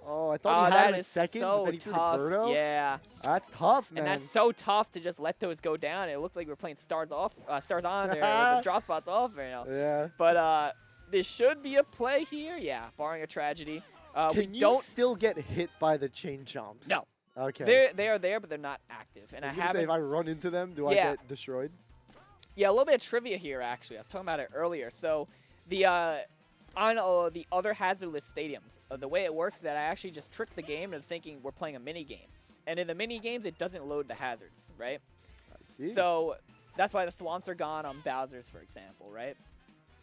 Oh, I thought he had him at second, so but then he threw to tough. Birdo? Yeah. That's tough, man. And that's so tough to just let those go down. It looked like we were playing stars on there. The drop spots off right now. Yeah. But this should be a play here. Yeah, barring a tragedy. Can you still get hit by the chain jumps? No. Okay. They are there, but they're not active. And I I was gonna say, if I run into them, do I get destroyed? Yeah, a little bit of trivia here, actually. I was talking about it earlier. So the on the other hazardless stadiums, the way it works is that I actually just trick the game into thinking we're playing a mini game. And in the mini games, it doesn't load the hazards, right? I see. So that's why the thwomps are gone on Bowser's, for example, right?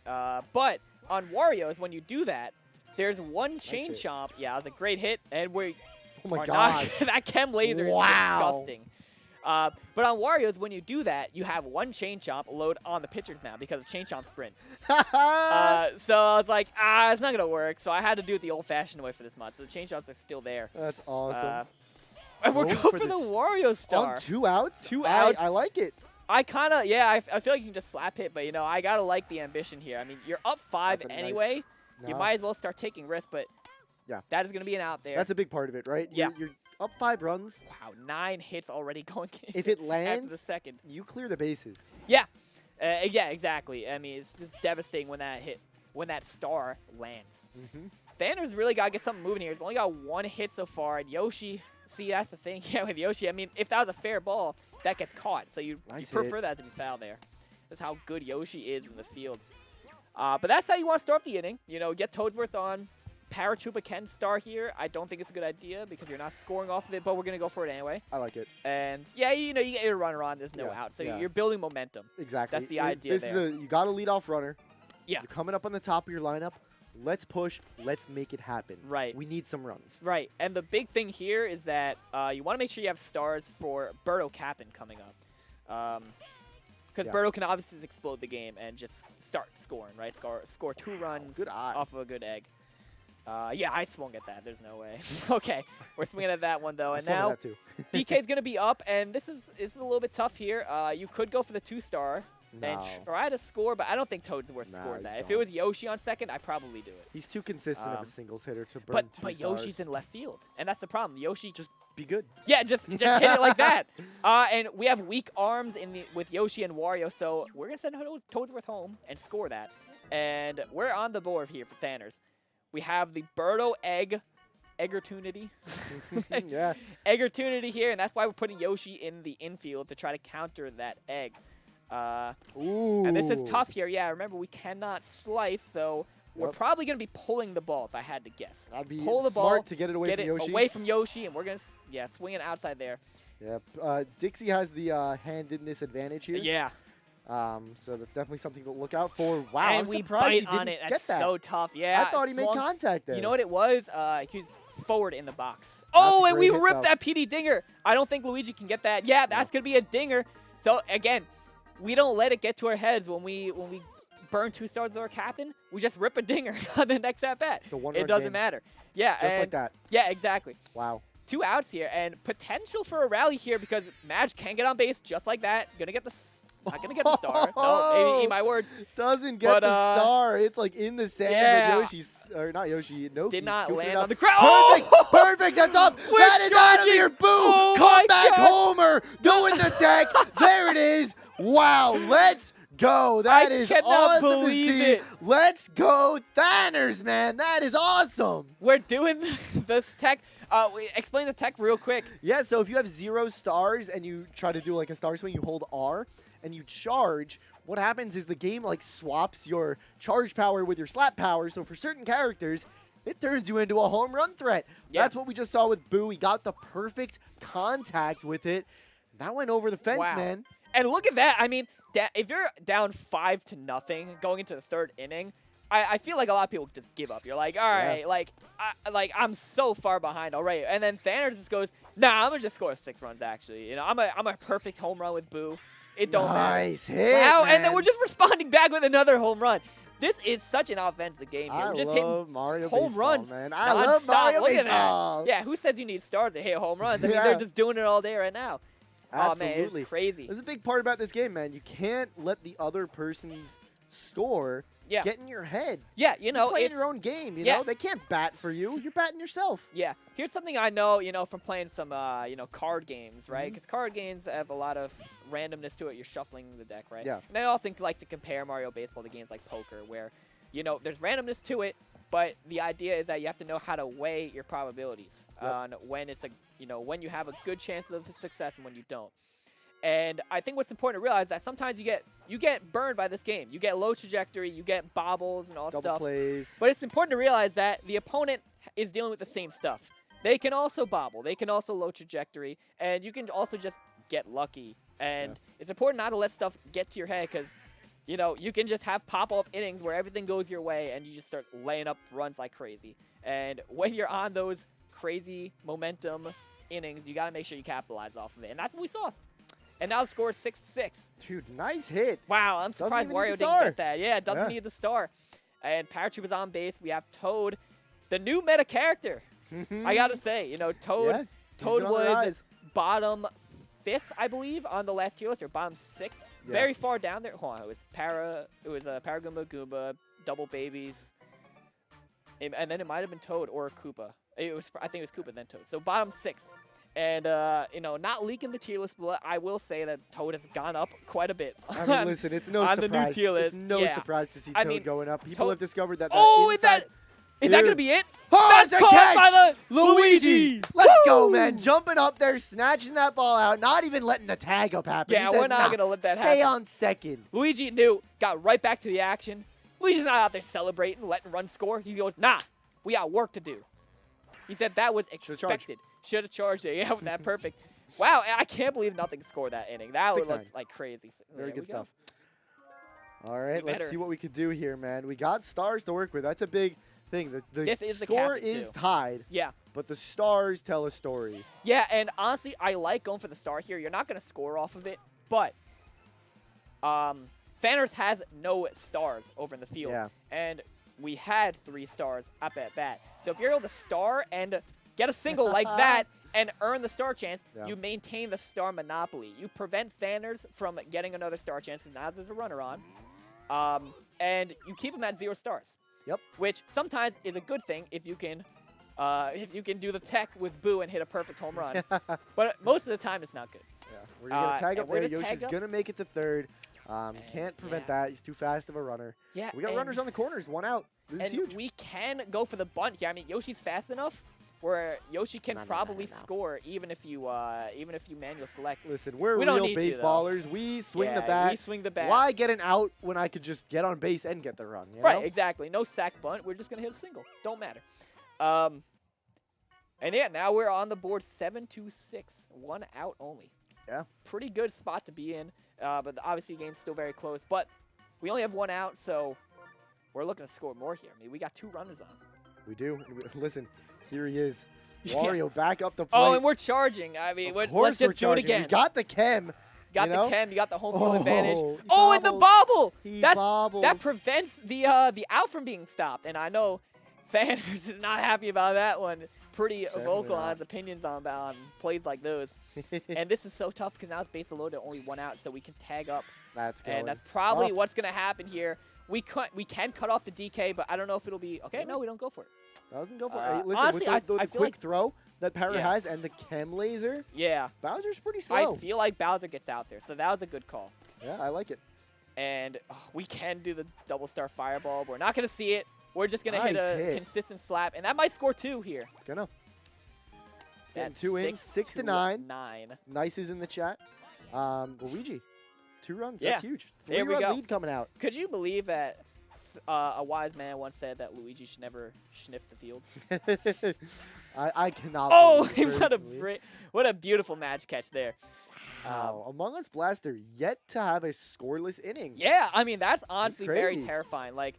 But on Wario's, when you do that, there's one chain chomp. Yeah, it was a great hit. And we oh my gosh. that chem laser is disgusting. But on Wario's, when you do that, you have one chain chomp load on the pitchers now because of chain chomp sprint. So I was like, it's not going to work. So I had to do it the old-fashioned way for this mod. So the chain chomps are still there. That's awesome. And we're going for the Wario star. On 2 outs? 2 outs. I like it. I kind of, I feel like you can just slap hit. But, I got to like the ambition here. I mean, you're up 5 anyway. You might as well start taking risks. But that is going to be an out there. That's a big part of it, right? Yeah. You're up 5 runs. Wow, 9 hits already going if it lands, after the second. You clear the bases. Yeah. Yeah, exactly. I mean, it's just devastating when that star lands. Thanos really got to get something moving here. He's only got 1 hit so far, and Yoshi, see, that's the thing. Yeah, with Yoshi, I mean, if that was a fair ball, that gets caught. So you prefer that to be foul there. That's how good Yoshi is in the field. But that's how you want to start off the inning. Get Toadsworth on. Paratroopa can star here. I don't think it's a good idea because you're not scoring off of it, but we're going to go for it anyway. I like it. And, yeah, you get your runner on. There's no out. So you're building momentum. Exactly. That's the idea there. You got a leadoff runner. Yeah. You're coming up on the top of your lineup. Let's push. Let's make it happen. Right. We need some runs. Right. And the big thing here is that you want to make sure you have stars for Birdo Captain coming up. Because Birdo can obviously explode the game and just start scoring, right? Score 2 runs off of a good egg. Yeah, I swung at that. There's no way. Okay, we're swinging at that one, though. And now DK's going to be up, and this is a little bit tough here. You could go for the 2-star and try to score, but I don't think Toadsworth scores that. If it was Yoshi on second, I'd probably do it. He's too consistent of a singles hitter to burn 2 stars. But Yoshi's in left field, and that's the problem. Yoshi just be good. Yeah, just hit it like that. And we have weak arms with Yoshi and Wario, so we're going to send Toadsworth home and score that. And we're on the board here for Thanners. We have the Birdo Eggertunity. Yeah. Eggertunity here, and that's why we're putting Yoshi in the infield to try to counter that egg. And this is tough here. Yeah, remember, we cannot slice, so we're probably going to be pulling the ball, if I had to guess. That'd be pull the smart ball, to get it away from Yoshi. Away from Yoshi, and we're going to swing it outside there. Yeah, Dixie has the handedness advantage here. Yeah. So that's definitely something to look out for. Wow, and I'm we surprised bite he didn't on it. get That's that. so tough. Yeah, I thought he made contact there. You know what it was? He was forward in the box. Oh, and we ripped that PD dinger. I don't think Luigi can get that. Yeah, that's going to be a dinger. So, again, we don't let it get to our heads when we burn 2 stars with our captain. We just rip a dinger on the next at-bat. It doesn't matter. Yeah, just like that. Yeah, exactly. Wow. 2 outs here, and potential for a rally here because Madge can get on base just like that. Not going to get the star. No, maybe eat my words. Doesn't get the star. It's like in the sand, but Yoshi's, or not Yoshi, Noki did not land on the ground. Perfect, perfect, that's up. That is out of here. Boom, comeback homer, doing the tech. There it is. Wow, let's go. That is awesome to see. Let's go Thanners, man. That is awesome. We're doing this tech. Explain the tech real quick. Yeah, so if you have 0 stars and you try to do like a star swing, you hold R and you charge. What happens is the game like swaps your charge power with your slap power. So for certain characters, it turns you into a home run threat. Yeah. That's what we just saw with Boo. He got the perfect contact with it. That went over the fence, man. And look at that. I mean, if you're down 5-0 going into the third inning, I feel like a lot of people just give up. You're like, all right, like I'm so far behind already. And then Fanner just goes, nah, I'm gonna just score 6 runs. Actually, you know, I'm a perfect home run with Boo. It don't matter. Nice hit, Wow, man. and then we're just responding back with another home run. This is such an offensive game here. I We're just love hitting Mario home baseball, runs. man. I love nonstop. Mario Look at that. baseball. Yeah, who says you need stars to hit home runs? I mean, Yeah. they're just doing it all day right now. Absolutely. Oh man, it's crazy. There's a big part about this game, man. You can't let the other person's score get in your head. Yeah, you know, You're playing it's, your own game. You yeah. know, they can't bat for you. You're batting yourself. Yeah, here's something I know, you know, from playing some, you know, card games, right? Mm-hmm. Because card games have a lot of randomness to it. You're shuffling the deck, right? Yeah. And I often like to compare Mario Baseball to games like poker, where, you know, there's randomness to it, but the idea is that you have to know how to weigh your probabilities on when it's a, you know, when you have a good chance of success and when you don't. And I think what's important to realize is that sometimes you get burned by this game. You get low trajectory, you get bobbles and all Double stuff. plays. But it's important to realize that the opponent is dealing with the same stuff. They can also bobble. They can also low trajectory. And you can also just get lucky. And it's important not to let stuff get to your head because, you know, you can just have pop-off innings where everything goes your way and you just start laying up runs like crazy. And when you're on those crazy momentum innings, you got to make sure you capitalize off of it. And that's what we saw. And now the score is 6-6. Dude, nice hit. Wow, I'm Doesn't surprised even need Wario the didn't star. get that. Yeah, it doesn't need the star. And Paratroop is on base. We have Toad, the new meta character. I gotta say, you know, Toad. Toad been on the was rise. bottom 5th, I believe, on the last tier list, or bottom 6th. Yeah. Very far down there. Hold on, it was Paragoomba Goomba, Double Babies, and then it might have been Toad or Koopa. I think it was Koopa then Toad. So bottom 6. And, you know, not leaking the tier list, but I will say that Toad has gone up quite a bit. I mean, listen, it's no on surprise. the new tier list. It's no surprise to see I Toad mean, going up. People have discovered that. Oh, is inside that going to be it? Oh, That's it's a caught catch! by the Luigi! Let's go, Woo! man. Jumping up there, snatching that ball out, not even letting the tag up happen. Yeah, He we're says, not "Nah, going to let that stay happen. on second. Luigi knew, got right back to the action. Luigi's not out there celebrating, letting runs score. He goes, nah, we got work to do. He said that was expected. Should have charged it. Yeah, with that perfect. Wow, I can't believe nothing scored that inning. That would look like crazy. Very There good we go. stuff. All right, We let's better. see what we could do here, man. We got stars to work with. That's a big thing. The This is the score captain, is too. tied, Yeah. but the stars tell a story. Yeah, and honestly, I like going for the star here. You're not going to score off of it, but Fanners has no stars over in the field. Yeah. And we had 3 stars up at bat. So if you're able to star and get a single like that and earn the star chance, you maintain the star monopoly. You prevent Fanners from getting another star chance because now there's a runner on. And you keep them at 0 stars. Yep. Which sometimes is a good thing if you can do the tech with Boo and hit a perfect home run. But most of the time, it's not good. Yeah, we're going to tag and up we're there. gonna tag Yoshi's up. going to make it to third. Can't prevent that. He's too fast of a runner. Yeah, We got and- runners on the corners. 1 out. This is And huge. we can go for the bunt here. I mean, Yoshi's fast enough where Yoshi can probably score even if you manual select. Listen, we're We don't real need to, though. baseballers. We swing the Yeah, bat. we swing the bat. Why get an out when I could just get on base and get the run? You Right, know? exactly. No sack bunt. We're just going to hit a single. Don't matter. And yeah, now we're on the board 7-6. 1 out only. Yeah. Pretty good spot to be in. But obviously the game's still very close. But we only have 1 out, so we're looking to score more here. I mean, we got 2 runners on. We do. Listen, here he is. Yeah. Wario back up the plate. Oh, and we're charging. I mean, Of let's course we're just do it charging. again. We got the chem. Got you the know? chem. You got the home field advantage. he Oh, and the bobbles. bobble. He That bobbles. prevents the out from being stopped. And I know Fanners is not happy about that one. Pretty vocal on his opinions on plays like those. And this is so tough because now it's base loaded, only 1 out, so we can tag up. That's going. And that's probably what's going to happen here. We can cut off the DK, but I don't know if it'll be okay. No, we don't go for it. Doesn't go for it. Hey, listen, honestly, with the I feel quick like- throw that Parrot has and the chem laser, Yeah, Bowser's pretty slow. I feel like Bowser gets out there, so that was a good call. Yeah, I like it. And we can do the double star fireball. But we're not going to see it. We're just going to hit Nice a hit. consistent slap, and that might score 2 here. It's gonna. Getting That's 2 in, 6-9. 9. Nice is in the chat. Luigi, 2 runs. Yeah. That's huge. There we 3-run go. lead coming out. Could you believe that a wise man once said that Luigi should never sniff the field? I cannot. Oh, believe it what a personally. what a beautiful match catch there. Wow. Among Us Blaster yet to have a scoreless inning. Yeah, I mean, that's honestly very crazy. terrifying. Like,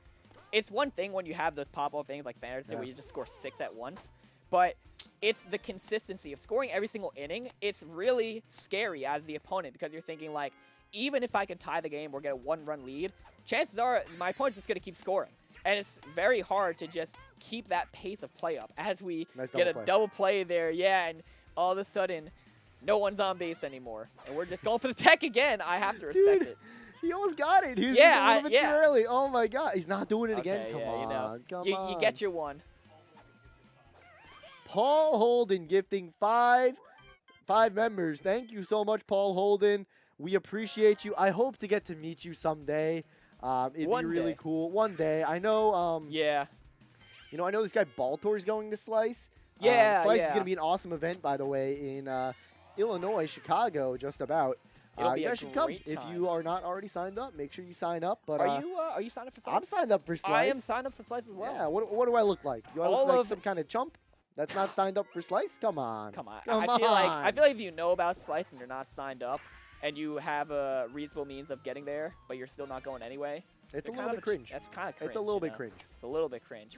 it's one thing when you have those pop-off things like Fantasy Yeah. where you just score 6 at once, but it's the consistency of scoring every single inning. It's really scary as the opponent because you're thinking, like, even if I can tie the game or get a 1-run lead, chances are my opponent's just going to keep scoring. And it's very hard to just keep that pace of play up as we Nice get double a play. double play there. Yeah, and all of a sudden, no one's on base anymore. And we're just going for the tech again. I have to respect Dude, it. he almost got it. He was Yeah, just a little bit too yeah. early. Oh my God, he's not doing it again. Okay, Come yeah, on, you know. come You on. get your one. Paul Holden gifting five members. Thank you so much, Paul Holden. We appreciate you. I hope to get to meet you someday. It'd One be really day. cool. One day. I know. Yeah. You know, I know this guy Baltor's going to Slice. Yeah, Slice is yeah. going to be an awesome event, by the way, in Illinois, Chicago, just about. It'll be you a guys should come great if time. you are not already signed up. Make sure you sign up. But Are you signed up for Slice? I'm signed up for Slice. I am signed up for Slice as well. Yeah. What do I look like? Do I All look like of- some kind of chump that's not signed up for Slice? Come on. Come on. Come I feel on. like if you know about Slice and you're not signed up and you have a reasonable means of getting there, but you're still not going anyway. It's a you're little kind bit of cringe. That's kind of cringe. It's a little you bit know? cringe. It's a little bit cringe.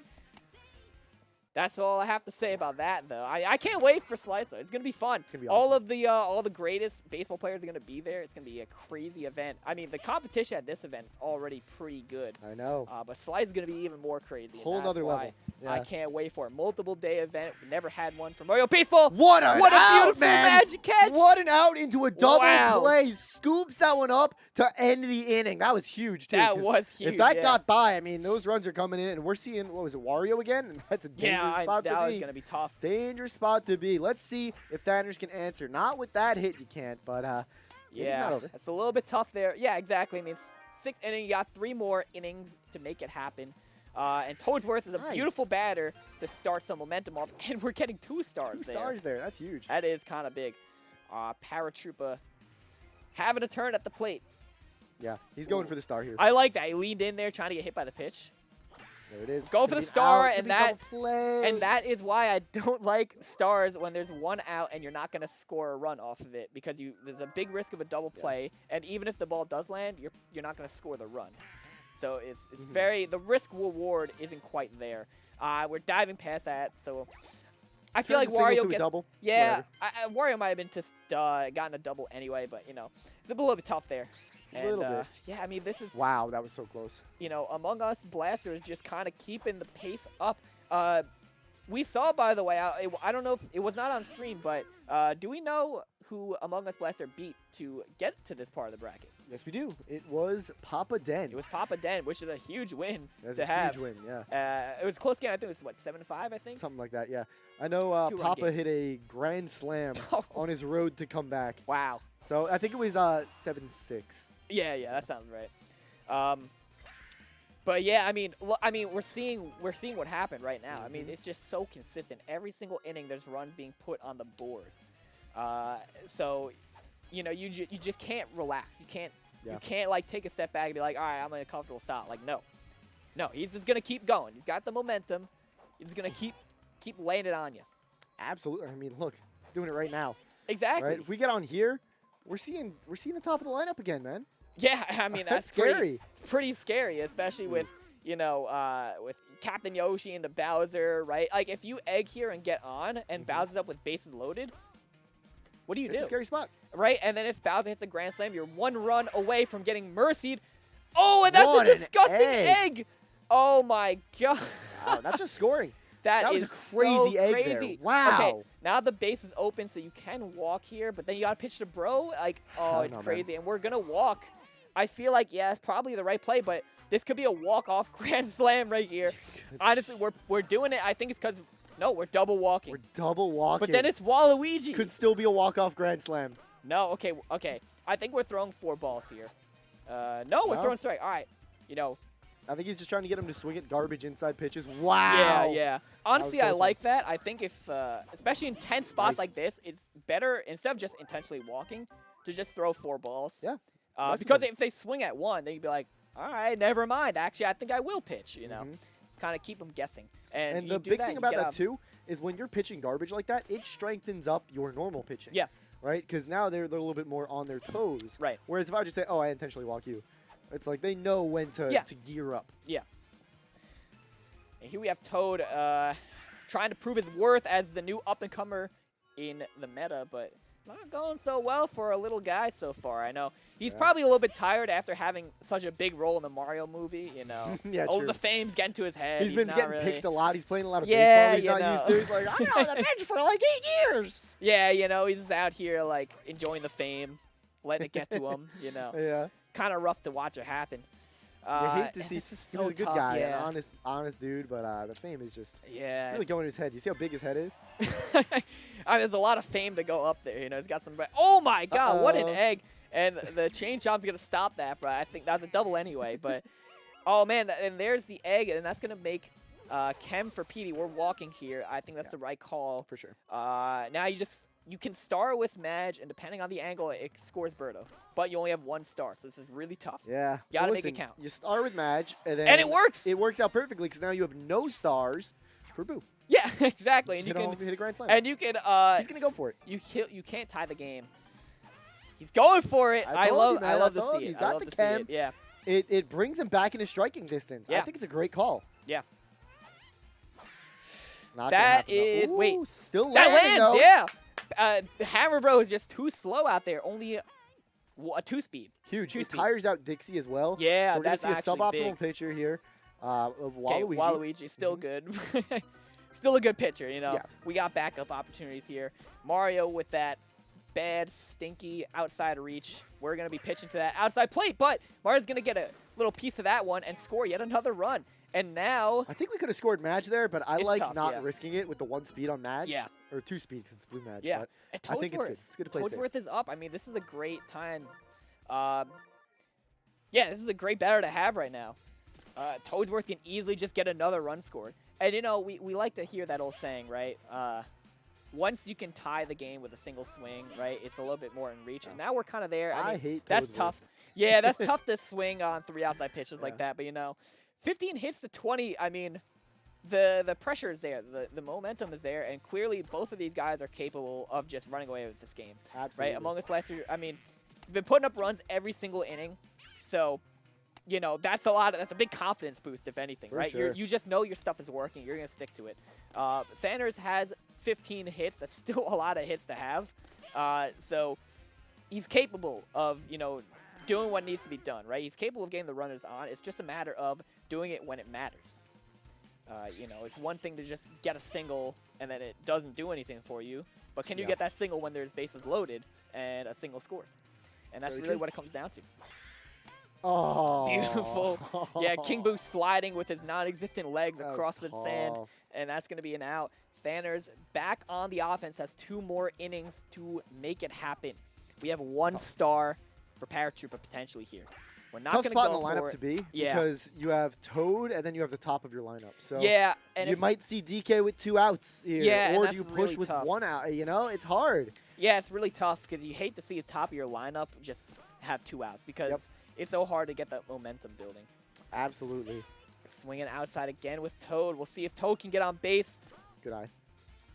That's all I have to say about that, though. I can't wait for Slice, though. It's gonna be fun. It's gonna be all awesome. of all the greatest baseball players are gonna be there. It's gonna be a crazy event. I mean, the competition at this event is already pretty good. I know. But Slice is gonna be even more crazy. and Whole that's nother why level. Yeah. I can't wait for it. Multiple day event. We never had one for Mario Baseball. What a beautiful man. magic catch! What an out into a double Wow. play. Scoops that one up to end the inning. That was huge, too. That 'cause was huge. If that yeah. got by, I mean, those runs are coming in, and we're seeing, what was it, Wario again? And that's a dangerous yeah, spot that to was be. gonna be tough. Dangerous spot to be. Let's see if Thanners can answer. Not with that hit, you can't, but it's not over. It's a little bit tough there. Yeah, exactly. I mean, it's 6th inning. You got 3 more innings to make it happen. And Toadsworth is a Nice. beautiful batter to start some momentum off, and we're getting 2 stars 2 there. stars there. That's huge. That is kind of big. Paratrooper having a turn at the plate. Yeah, he's going for the star here. I like that. He leaned in there trying to get hit by the pitch. There it is. Go It's for gonna the be an star, out, it's and gonna be that- double play. And that is why I don't like stars when there's 1 out and you're not going to score a run off of it because there's a big risk of a double play, and even if the ball does land, you're not going to score the run. So it's very the risk reward isn't quite there. We're diving past that, so I feel like Turns a single Wario to a gets double. yeah. Whatever. Wario might have been just gotten a double anyway, but you know it's a little bit tough there. A And little bit. yeah, I mean this is Wow, that was so close. you know, Among Us Blaster is just kind of keeping the pace up. We saw, by the way, I don't know if it was not on stream, but do we know who Among Us Blaster beat to get to this part of the bracket? Yes, we do. It was Papa Den. It was Papa Den, which is a huge win That's to a have. huge win, yeah. It was a close game. I think it was, what, 7-5, I think? Something like that, yeah. I know 2-run Papa game. hit a grand slam on his road to come back. Wow. So I think it was 7-6. Yeah, that sounds right. But yeah, I mean, we're seeing what happened right now. I mean, it's just so consistent. Every single inning, there's runs being put on the board. So, you know, you just can't relax. You can't like take a step back and be like, all right, I'm in a comfortable stop. Like, no, he's just gonna keep going. He's got the momentum. He's gonna keep laying it on you. Absolutely. I mean, look, he's doing it right now. Exactly. Right? If we get on here, we're seeing the top of the lineup again, man. Yeah, I mean That's pretty- scary. It's pretty scary, especially with with Captain Yoshi and the Bowser, right? Like if you egg here and get on, and Bowser's up with bases loaded, what do you It's do? a scary spot. Right? And then if Bowser hits a grand slam, you're 1 run away from getting mercied. Oh, and that's What a an disgusting egg. egg. Oh my god. Wow, that's just scoring. That was is a crazy so egg there. crazy. Wow. Okay, now the base is open, so you can walk here, but then you gotta pitch to Bro. Like, oh, don't it's know, man. crazy. And we're gonna walk. I feel like, yeah, it's probably the right play, but this could be a walk-off grand slam right here. Honestly, we're doing it. I think it's because, no, we're double walking. We're double walking. But then it's Waluigi. could still be a walk-off grand slam. No, okay. I think we're throwing 4 balls here. No, we're No. throwing straight. All right. You know, I think he's just trying to get him to swing at garbage inside pitches. Wow. yeah. Honestly, I close like that. I think if, especially in tense spots Nice. like this, it's better, instead of just intentionally walking, to just throw 4 balls. Yeah. Because good. if they swing at 1, then you'd be like, all right, never mind. Actually, I think I will pitch, you know. Mhm. Kind of keep them guessing. And And you the do big that, thing you about get that out. too is when you're pitching garbage like that, it strengthens up your normal pitching. Yeah. right? Because now they're a little bit more on their toes. Right. Whereas if I just say, oh, I intentionally walk you, it's like they know when to gear up. Yeah. And here we have Toad trying to prove his worth as the new up-and-comer in the meta, but not going so well for a little guy so far. I know he's probably a little bit tired after having such a big role in the Mario movie, you know. Yeah, all true. the fame's getting to his head. He's been not getting really... picked a lot. He's playing a lot of Yeah, baseball. He's not used to. He's like, I'm on the bench for like 8 years. Yeah, you know, he's out here like enjoying the fame, letting it get to him, you know. Yeah. Kind of rough to watch it happen. You hate to see. This is He so was a good tough, guy, yeah. an honest dude, but the fame is just Yeah. it's really going in his head. You see how big his head is? I mean, there's a lot of fame to go up there. You know, he's got some. Oh my God, what an egg! And the chain chomp's gonna stop that, but I think that's a double anyway. But oh man, and there's the egg, and that's gonna make Chem for PD. We're walking here. I think that's the right call For sure. Now you can start with Madge, and depending on the angle, it scores Birdo. But you only have 1 star, so this is really tough. Yeah. You gotta Well, make it listen, count. You start with Madge, and then And it works. It works out perfectly because now you have no stars for Boo. Yeah, exactly. And Hit you a can home- hit a grand slam. and you can. He's gonna go for it. You can't tie the game. He's going for it. I told you, man, I love I to told see you. it. He's I got love the to see chem. it. Yeah. It brings him back into striking distance. I Yeah. think it's a great call. Yeah. Not gonna That happen, though. is- wait. Ooh, still That landing, lands, though. yeah. Hammer Bro is just too slow out there. Only a 2-speed. Huge. It 2-speed. tires out Dixie as well. Yeah, so we're gonna that's see a actually suboptimal big. pitcher here of Okay, Waluigi. Waluigi, still good. Still a good pitcher, you know. Yeah. We got backup opportunities here. Mario with that bad, stinky outside reach. We're going to be pitching to that outside plate, but Mario's going to get a little piece of that one and score yet another run. And now... I think we could have scored Madge there, but I It's like tough, not yeah. risking it with the 1 speed on Madge. Yeah. Or 2 speed because it's blue Madge. Yeah. But And I think it's good. Toadsworth. It's good to play it safe. Toadsworth is up. I mean, this is a great time. Yeah, this is a great batter to have right now. Toadsworth can easily just get another run scored. And, you know, we like to hear that old saying, right? Once you can tie the game with a single swing, right, it's a little bit more in reach. And now we're kind of there. I mean, hate that's Toadsworth. tough. Yeah, that's tough to swing on 3 outside pitches like that. But, you know, 15 hits to 20, I mean, the pressure is there. The momentum is there. And clearly both of these guys are capable of just running away with this game. Absolutely. Right? Among us last year, I mean, he's been putting up runs every single inning. So, you know, that's a big confidence boost, if anything, For right? sure. You just know your stuff is working. You're going to stick to it. Thanners has 15 hits. That's still a lot of hits to have. So he's capable of, you know, doing what needs to be done, right? He's capable of getting the runners on. It's just a matter of doing it when it matters. You know, it's one thing to just get a single and then it doesn't do anything for you. But can you get that single when there's bases loaded and a single scores? And that's really what it comes down to. Oh. Beautiful. Yeah, King Boo sliding with his non-existent legs That was across the sand. tough. And that's going to be an out. Thanners back on the offense, has 2 more innings to make it happen. We have 1 star for Paratrooper potentially here. We're not Tough going to spot in go the for lineup it. to be Yeah. because you have Toad and then you have the top of your lineup. So Yeah, and you if- might see DK with 2 outs here. Yeah, and or do that's you push really with tough. 1 out? You know, it's hard. Yeah, it's really tough because you hate to see the top of your lineup just have 2 outs because it's so hard to get that momentum building. Absolutely. Swinging outside again with Toad. We'll see if Toad can get on base. Good eye.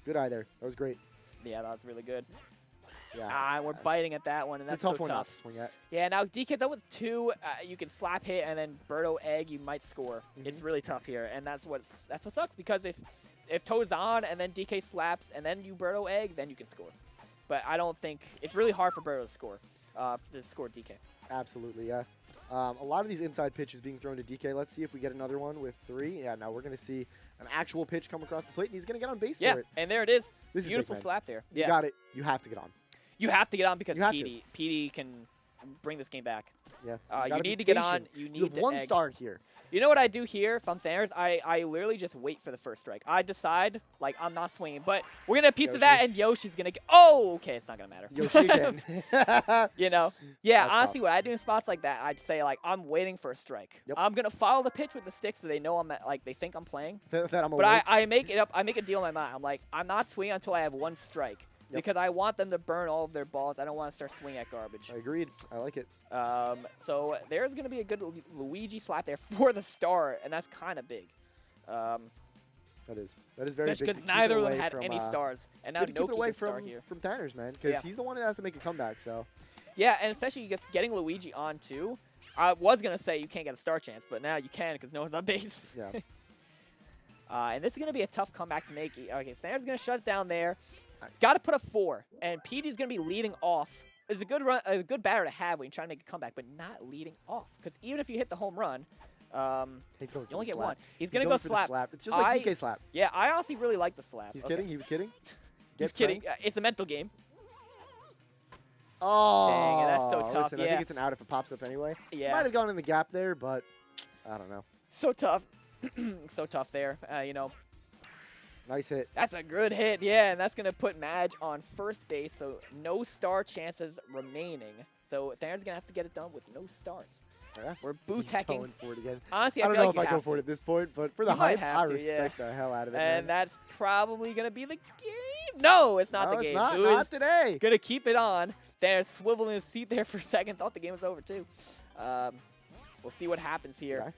Good eye there. That was great. Yeah, that was really good. Yeah. We're that's- biting at that one, and It's that's a tough so one not tough. to swing at. Yeah, now DK's up with 2. You can slap hit, and then Birdo egg, you might score. It's really tough here, and that's what sucks because if Toad's on and then DK slaps and then you Birdo egg, then you can score. But I don't think it's really hard for Birdo to score DK. Absolutely, yeah. A lot of these inside pitches being thrown to DK. Let's see if we get another one with 3. Yeah, now we're going to see an actual pitch come across the plate, and he's going to get on base Yeah, for it. and there it is. This is big, Beautiful man. slap there. You Yeah, got it. You have to get on. you have to get on because You have to. PD can bring this game back. Yeah. You gotta be need to get on. patient. You need You have to 1 egg. star here. You know what I do here if I'm Thanners? I literally just wait for the first strike. I decide, like, I'm not swinging. But we're going to have a piece of that, Yoshi. and Yoshi's going to get... Oh, okay, it's not going to matter. Yoshi again. You know? Yeah, That's honestly, tough. what I do in spots like that, I'd say, like, I'm waiting for a strike. Yep. I'm going to follow the pitch with the stick so they know I'm, like, they think I'm playing. that I'm But awake. I make it up. I make a deal in my mind. I'm like, I'm not swinging until I have 1 strike. Yep. Because I want them to burn all of their balls. I don't want to start swinging at garbage. I agreed. I like it. So there's going to be a good Luigi slap there for the star, and that's kind of big. That is very Especially big. because to keep neither it of them away had from, any stars, and now good to keep it Noki away can star from here. Thanners, man, because Yeah. he's the one that has to make a comeback. So Yeah, and especially getting Luigi on too. I was gonna say you can't get a star chance, but now you can because no one's on base. yeah, And this is gonna be a tough comeback to make. Okay, Thanners gonna shut it down there. nice. Got to put a 4, and PD's gonna be leading off. It's a good run, a good batter to have when you're trying to make a comeback, but not leading off. Because even if you hit the home run, He's going for you only the get slap. one. He's He's gonna going go for slap. the slap. It's just like I- DK slap. Yeah, I honestly really like the slap. He's Okay. kidding. He was kidding. He's Get kidding. pranked. It's a mental game. Oh, Dang, that's so tough, Listen, I yeah. think it's an out if it pops up anyway. Yeah. Might have gone in the gap there, but I don't know. So tough. So tough there. Nice hit. That's a good hit, yeah, and that's going to put Madge on first base, so no star chances remaining. So Thanners going to have to get it done with no stars. Yeah. We're He's boot-teching. going for it again. Honestly, I don't feel know like if I you go have for it to. at this point, but for the You might hype, have I to, respect the hell out of it. And man. that's probably going to be the game. No, it's not no, the game. it's not. Boo Not is today. going to keep it on. Thanners swiveling his seat there for a second. Thought the game was over, too. We'll see what happens here. Okay.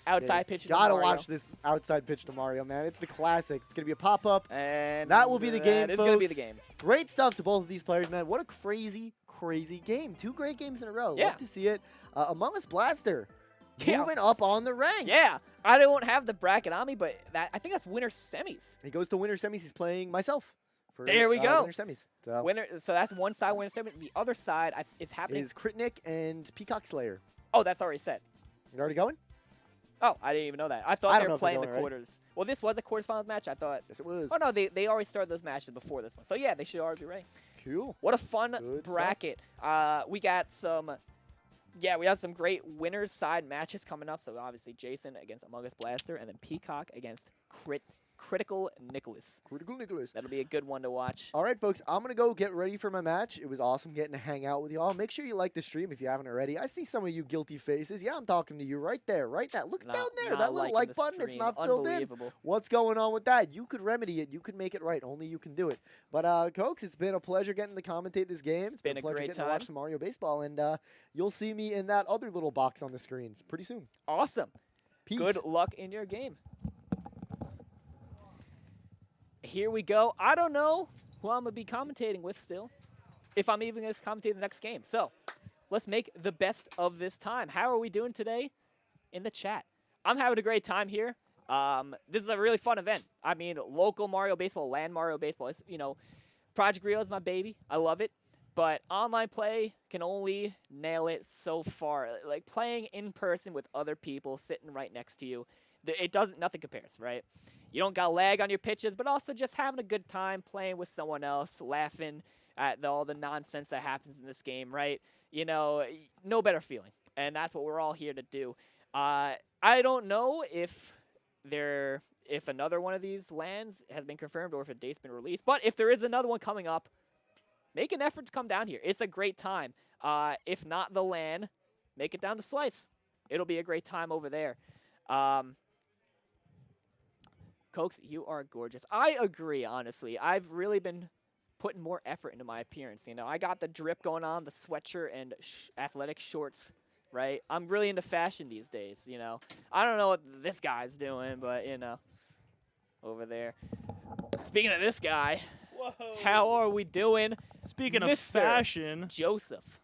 Outside pitch to Gotta Mario. watch this outside pitch to Mario, man. It's the classic. It's gonna be a pop-up. And That will be the game, It's going to be the folks. game. Great stuff to both of these players, man. What a crazy, crazy game. 2 great games in a row. Yeah. Love to see it. Among Us Blaster Yeah. moving up on the ranks. Yeah, I don't have the bracket on me, but I think that's winner semis. He goes to winner semis. He's playing myself. For, There we go. Winner semis. So Winner, so that's one side winner semi. The other side is happening. is Critnik and Peacock Slayer. Oh, that's already set. You already going? Oh, I didn't even know that. I I thought don't they know were if they're playing the going already. quarters. Well, this was a quarterfinals match. I thought. Yes, it was. Oh no, they already started those matches before this one. So yeah, they should already be ready. Cool. What a fun Good stuff. bracket. We got some. Yeah, we have some great winners side matches coming up. So obviously Jason against Among Us Blaster, and then Peacock against Critical Nicholas. Critical Nicholas. That'll be a good one to watch. All right, folks, I'm going to go get ready for my match. It was awesome getting to hang out with y'all. Make sure you like the stream if you haven't already. I see some of you guilty faces. Yeah, I'm talking to you right there, right there. Look down there, Not that little liking like the button, it's stream. not filled in. Unbelievable. What's going on with that? You could remedy it. You could make it right. Only you can do it. But, Cokes, it's been a pleasure getting to commentate this game. It's been a pleasure great getting to watch time. some Mario Baseball, and you'll see me in that other little box on the screens pretty soon. Awesome. Peace. Good luck in your game. Here we go. I don't know who I'm going to be commentating with still, if I'm even going to commentate the next game. So let's make the best of this time. How are we doing today in the chat? I'm having a great time here. This is a really fun event. I mean, local Mario Baseball, LAN Mario Baseball. It's, Project Rio is my baby. I love it. But online play can only nail it so far. Like playing in person with other people sitting right next to you, nothing compares, right? You don't got lag on your pitches, but also just having a good time playing with someone else, laughing at all the nonsense that happens in this game, right? No better feeling. And that's what we're all here to do. I don't know if another one of these LANs has been confirmed or if a date's been released, but if there is another one coming up, make an effort to come down here. It's a great time. If not the LAN, make it down to Slice. It'll be a great time over there. Cokes, you are gorgeous. I agree, honestly. I've really been putting more effort into my appearance. I got the drip going on, the sweatshirt and athletic shorts, right? I'm really into fashion these days, I don't know what this guy's doing, but, over there. Speaking of this guy, Whoa. how are we doing? Speaking of Mr. fashion, Joseph.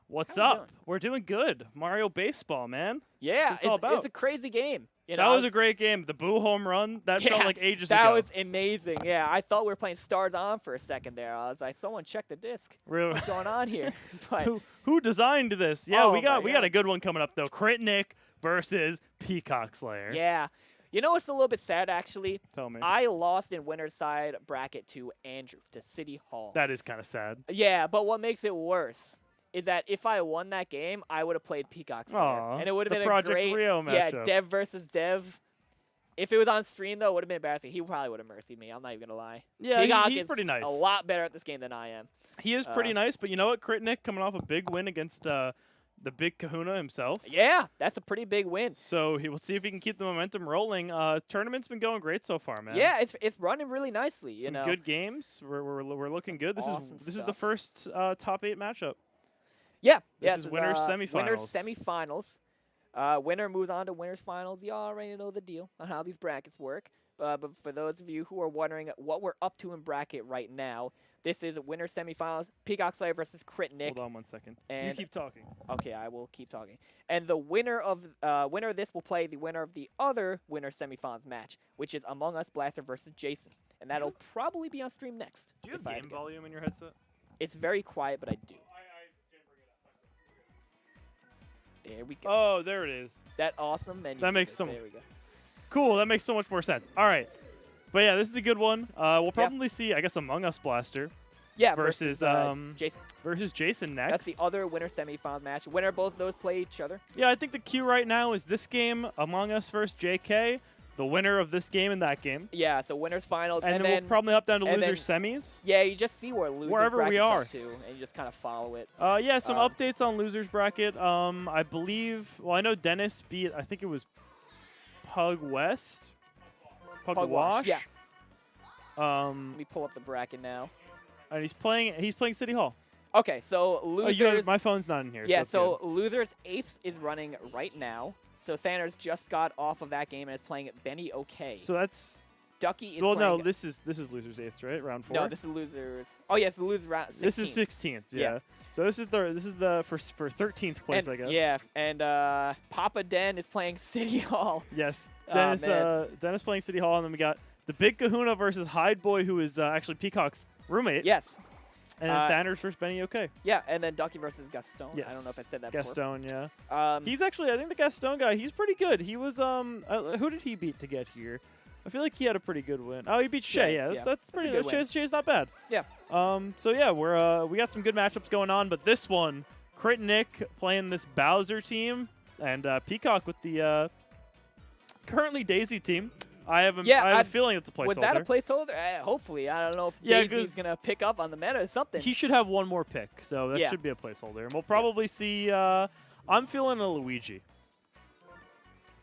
what's How we up? doing? We're doing good. Mario Baseball, man. Yeah, What's it all it's about? a crazy game. That was a great game. The Boo home run, that felt Yeah, like ages That ago. was amazing. Yeah, I thought we were playing Stars On for a second there. I was like, someone check the disc. Really? What's going on here? But Who designed this? Yeah, Oh we got my God. a good one coming up though. Critnik versus Peacock Slayer. yeah. It's a little bit sad, actually. Tell me. I lost in winner's side bracket to Andrew, to City Hall. That is kind of sad. Yeah, but what makes it worse is that if I won that game, I would have played Peacock Slayer. Aw, And it would have the been Project a great Rio yeah, matchup. Dev versus Dev. If it was on stream, though, it would have been embarrassing. He probably would have mercied me. I'm not even going to lie. Yeah, Peacock he's is pretty nice. a lot better at this game than I am. He is pretty nice, but you know what? Critnik coming off a big win against the big kahuna himself. Yeah, that's a pretty big win. So we'll see if he can keep the momentum rolling. Tournament's been going great so far, man. Yeah, it's running really nicely. You Some know, good games. We're looking good. This Awesome is the stuff. first top 8 matchup. yeah, This is winners Winners semifinals. semifinals. Winner moves on to winners finals. You already know the deal on how these brackets work. but for those of you who are wondering what we're up to in bracket right now, this is winner semifinals, Peacock Slayer versus Crit Nick. Hold on 1 second. You And- keep talking. Okay, I will keep talking. And the winner of this will play the winner of the other winner semifinals match, which is Among Us Blaster versus Jason. And that'll probably be on stream next. Do you have if I had to game guess. volume in your headset? It's very quiet, but I do. There we go. Oh, there it is. That awesome menu. That makes music. some- There we go. Cool. That makes so much more sense. All right. But yeah, this is a good one. We'll probably see, I guess, Among Us Blaster Yeah, versus Jason. versus Jason next. That's the other winner semifinals match. Winner of both of those play each other. Yeah, I think the queue right now is this game, Among Us versus JK, the winner of this game and that game. Yeah, so winners finals, And, then we'll probably up down to and losers semis. yeah, you just see where losers Wherever we brackets are. up to, and you just kind of follow it. Yeah, some Um, updates on losers bracket. I believe, well, I know Dennis beat, I think it was Pug West. Pugwash, yeah. Let Um, me pull up the bracket now. and he's playing City Hall. Okay, so Oh, losers. my phone's not in here. yeah, it's so good. losers eighth is running right now. So Thanos just got off of that game and is playing Benny OK. So that's Ducky is well, playing. no, this is losers eighth, right? Round 4. No, this is losers. Oh yes, the losers round. 16th. This is 16th. Yeah. Yeah. So this is the for 13th place, and, I guess. Yeah, and Papa Den is playing City Hall. Yes. Aw, Dennis. man. Dennis playing City Hall, and then we got the Big Kahuna versus Hyde Boy, who is actually Peacock's roommate. Yes. And then Thanos versus Benny OK. Yeah, and then Ducky versus Gaston. Yes. I don't know if I said that Gaston, yeah. before. He's actually, I think the Gaston guy, he's pretty good. He was, who did he beat to get here? I feel like he had a pretty good win. Oh, he beat Shay. Yeah, yeah. that's That's a pretty good good. win. Shay's not bad. Yeah. So yeah, we got some good matchups going on, but this one, Crit Nick playing this Bowser team, and Peacock with the currently Daisy team. I have a feeling it's a placeholder. Was that a placeholder? Hopefully. I don't know if Yeah, Daisy's 'cause going to pick up on the meta or something. He should have one more pick, so that Yeah. should be a placeholder. And we'll probably see, I'm feeling a Luigi.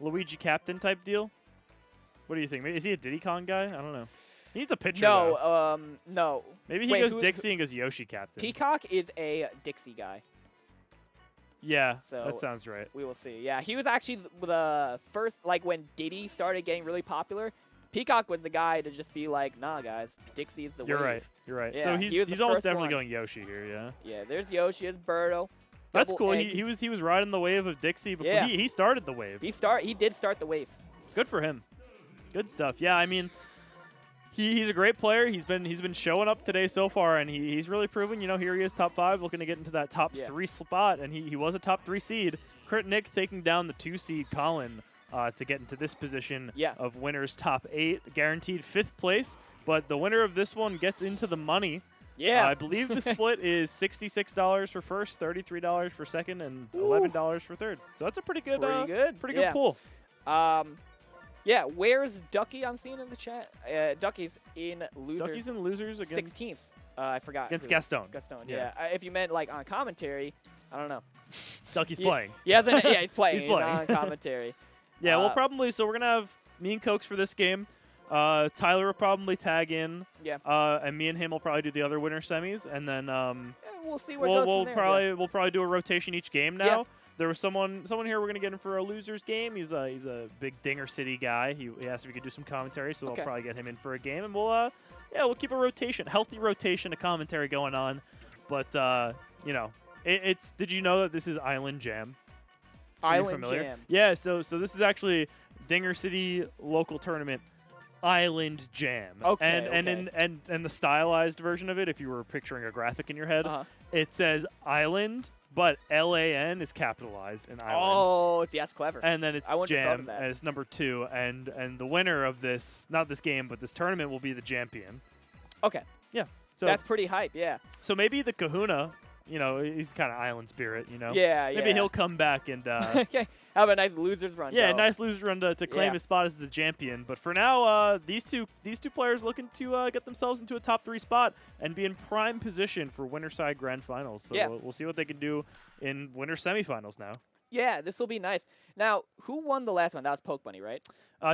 Luigi captain type deal. What do you think? Is he a Diddy Kong guy? I don't know. He needs a pitcher, though. No, no. Maybe he Wait, goes who- Dixie and goes Yoshi captain. Peacock is a Dixie guy. Yeah, So- that sounds right. We will see. Yeah, he was actually the first, like when Diddy started getting really popular, Peacock was the guy to just be like, nah, guys, Dixie is the You're wave. right. You're right. Yeah, so he was he's the almost first definitely one. going Yoshi here, yeah. Yeah, there's Yoshi, there's Birdo. That's Double cool. egg. He was riding the wave of Dixie before Yeah. he started the wave. He did start the wave. Good for him. Good stuff. Yeah, I mean, he's a great player. He's been showing up today so far, and he's really proven. You know, here he is, top 5, looking to get into that top Yeah. 3 spot, and he was a top 3 seed. Crit Nick taking down the 2 seed Colin to get into this position Yeah. of winners top 8, guaranteed 5th place. But the winner of this one gets into the money. Yeah. I believe the split is $66 for first, $33 for second, and $11 for third. So that's a pretty good, pretty good yeah. pool. Yeah, where's Ducky? I'm seeing in the chat. Ducky's in losers. Duckies and losers against 16th. I forgot. against who. Gaston. Gaston, Yeah. yeah. If you meant like on commentary, I don't know. Ducky's Yeah. playing. Yeah, he's playing. He's playing. on commentary. Yeah, we'll Uh, probably. So we're gonna have me and Cokes for this game. Tyler will probably tag in. Yeah. And me and him will probably do the other winner semis, and then Yeah, we'll see where it goes we'll from there. we'll probably do a rotation each game now. Yeah. There was someone here we're gonna get in for a losers game. He's a big Dinger City guy. He asked if we could do some commentary, so Okay. I'll probably get him in for a game, and we'll keep a healthy rotation of commentary going on. But you know, it's. Did you know that this is Island Jam? Are you Island familiar? Jam. Yeah, so this is actually Dinger City local tournament Island Jam. Okay, And the stylized version of it, if you were picturing a graphic in your head, Uh-huh. it says Island, but LAN is capitalized in Island. Oh, see, that's clever. And then it's I wouldn't have thought Jam, of that. and it's number 2, and the winner of this, not this game, but this tournament will be the champion. Okay. So That's pretty hype, yeah. so maybe the Kahuna, you know, he's kind of Island spirit, you know. Yeah, Maybe yeah. he'll come back and Okay. Have a nice losers run. yeah, go. nice loser run to claim Yeah. his spot as the champion. But for now, these two players looking to get themselves into a top 3 spot and be in prime position for winter side grand finals. So Yeah. we'll see what they can do in winter semifinals now. Yeah, this will be nice. Now, who won the last one? That was Poke Bunny, right?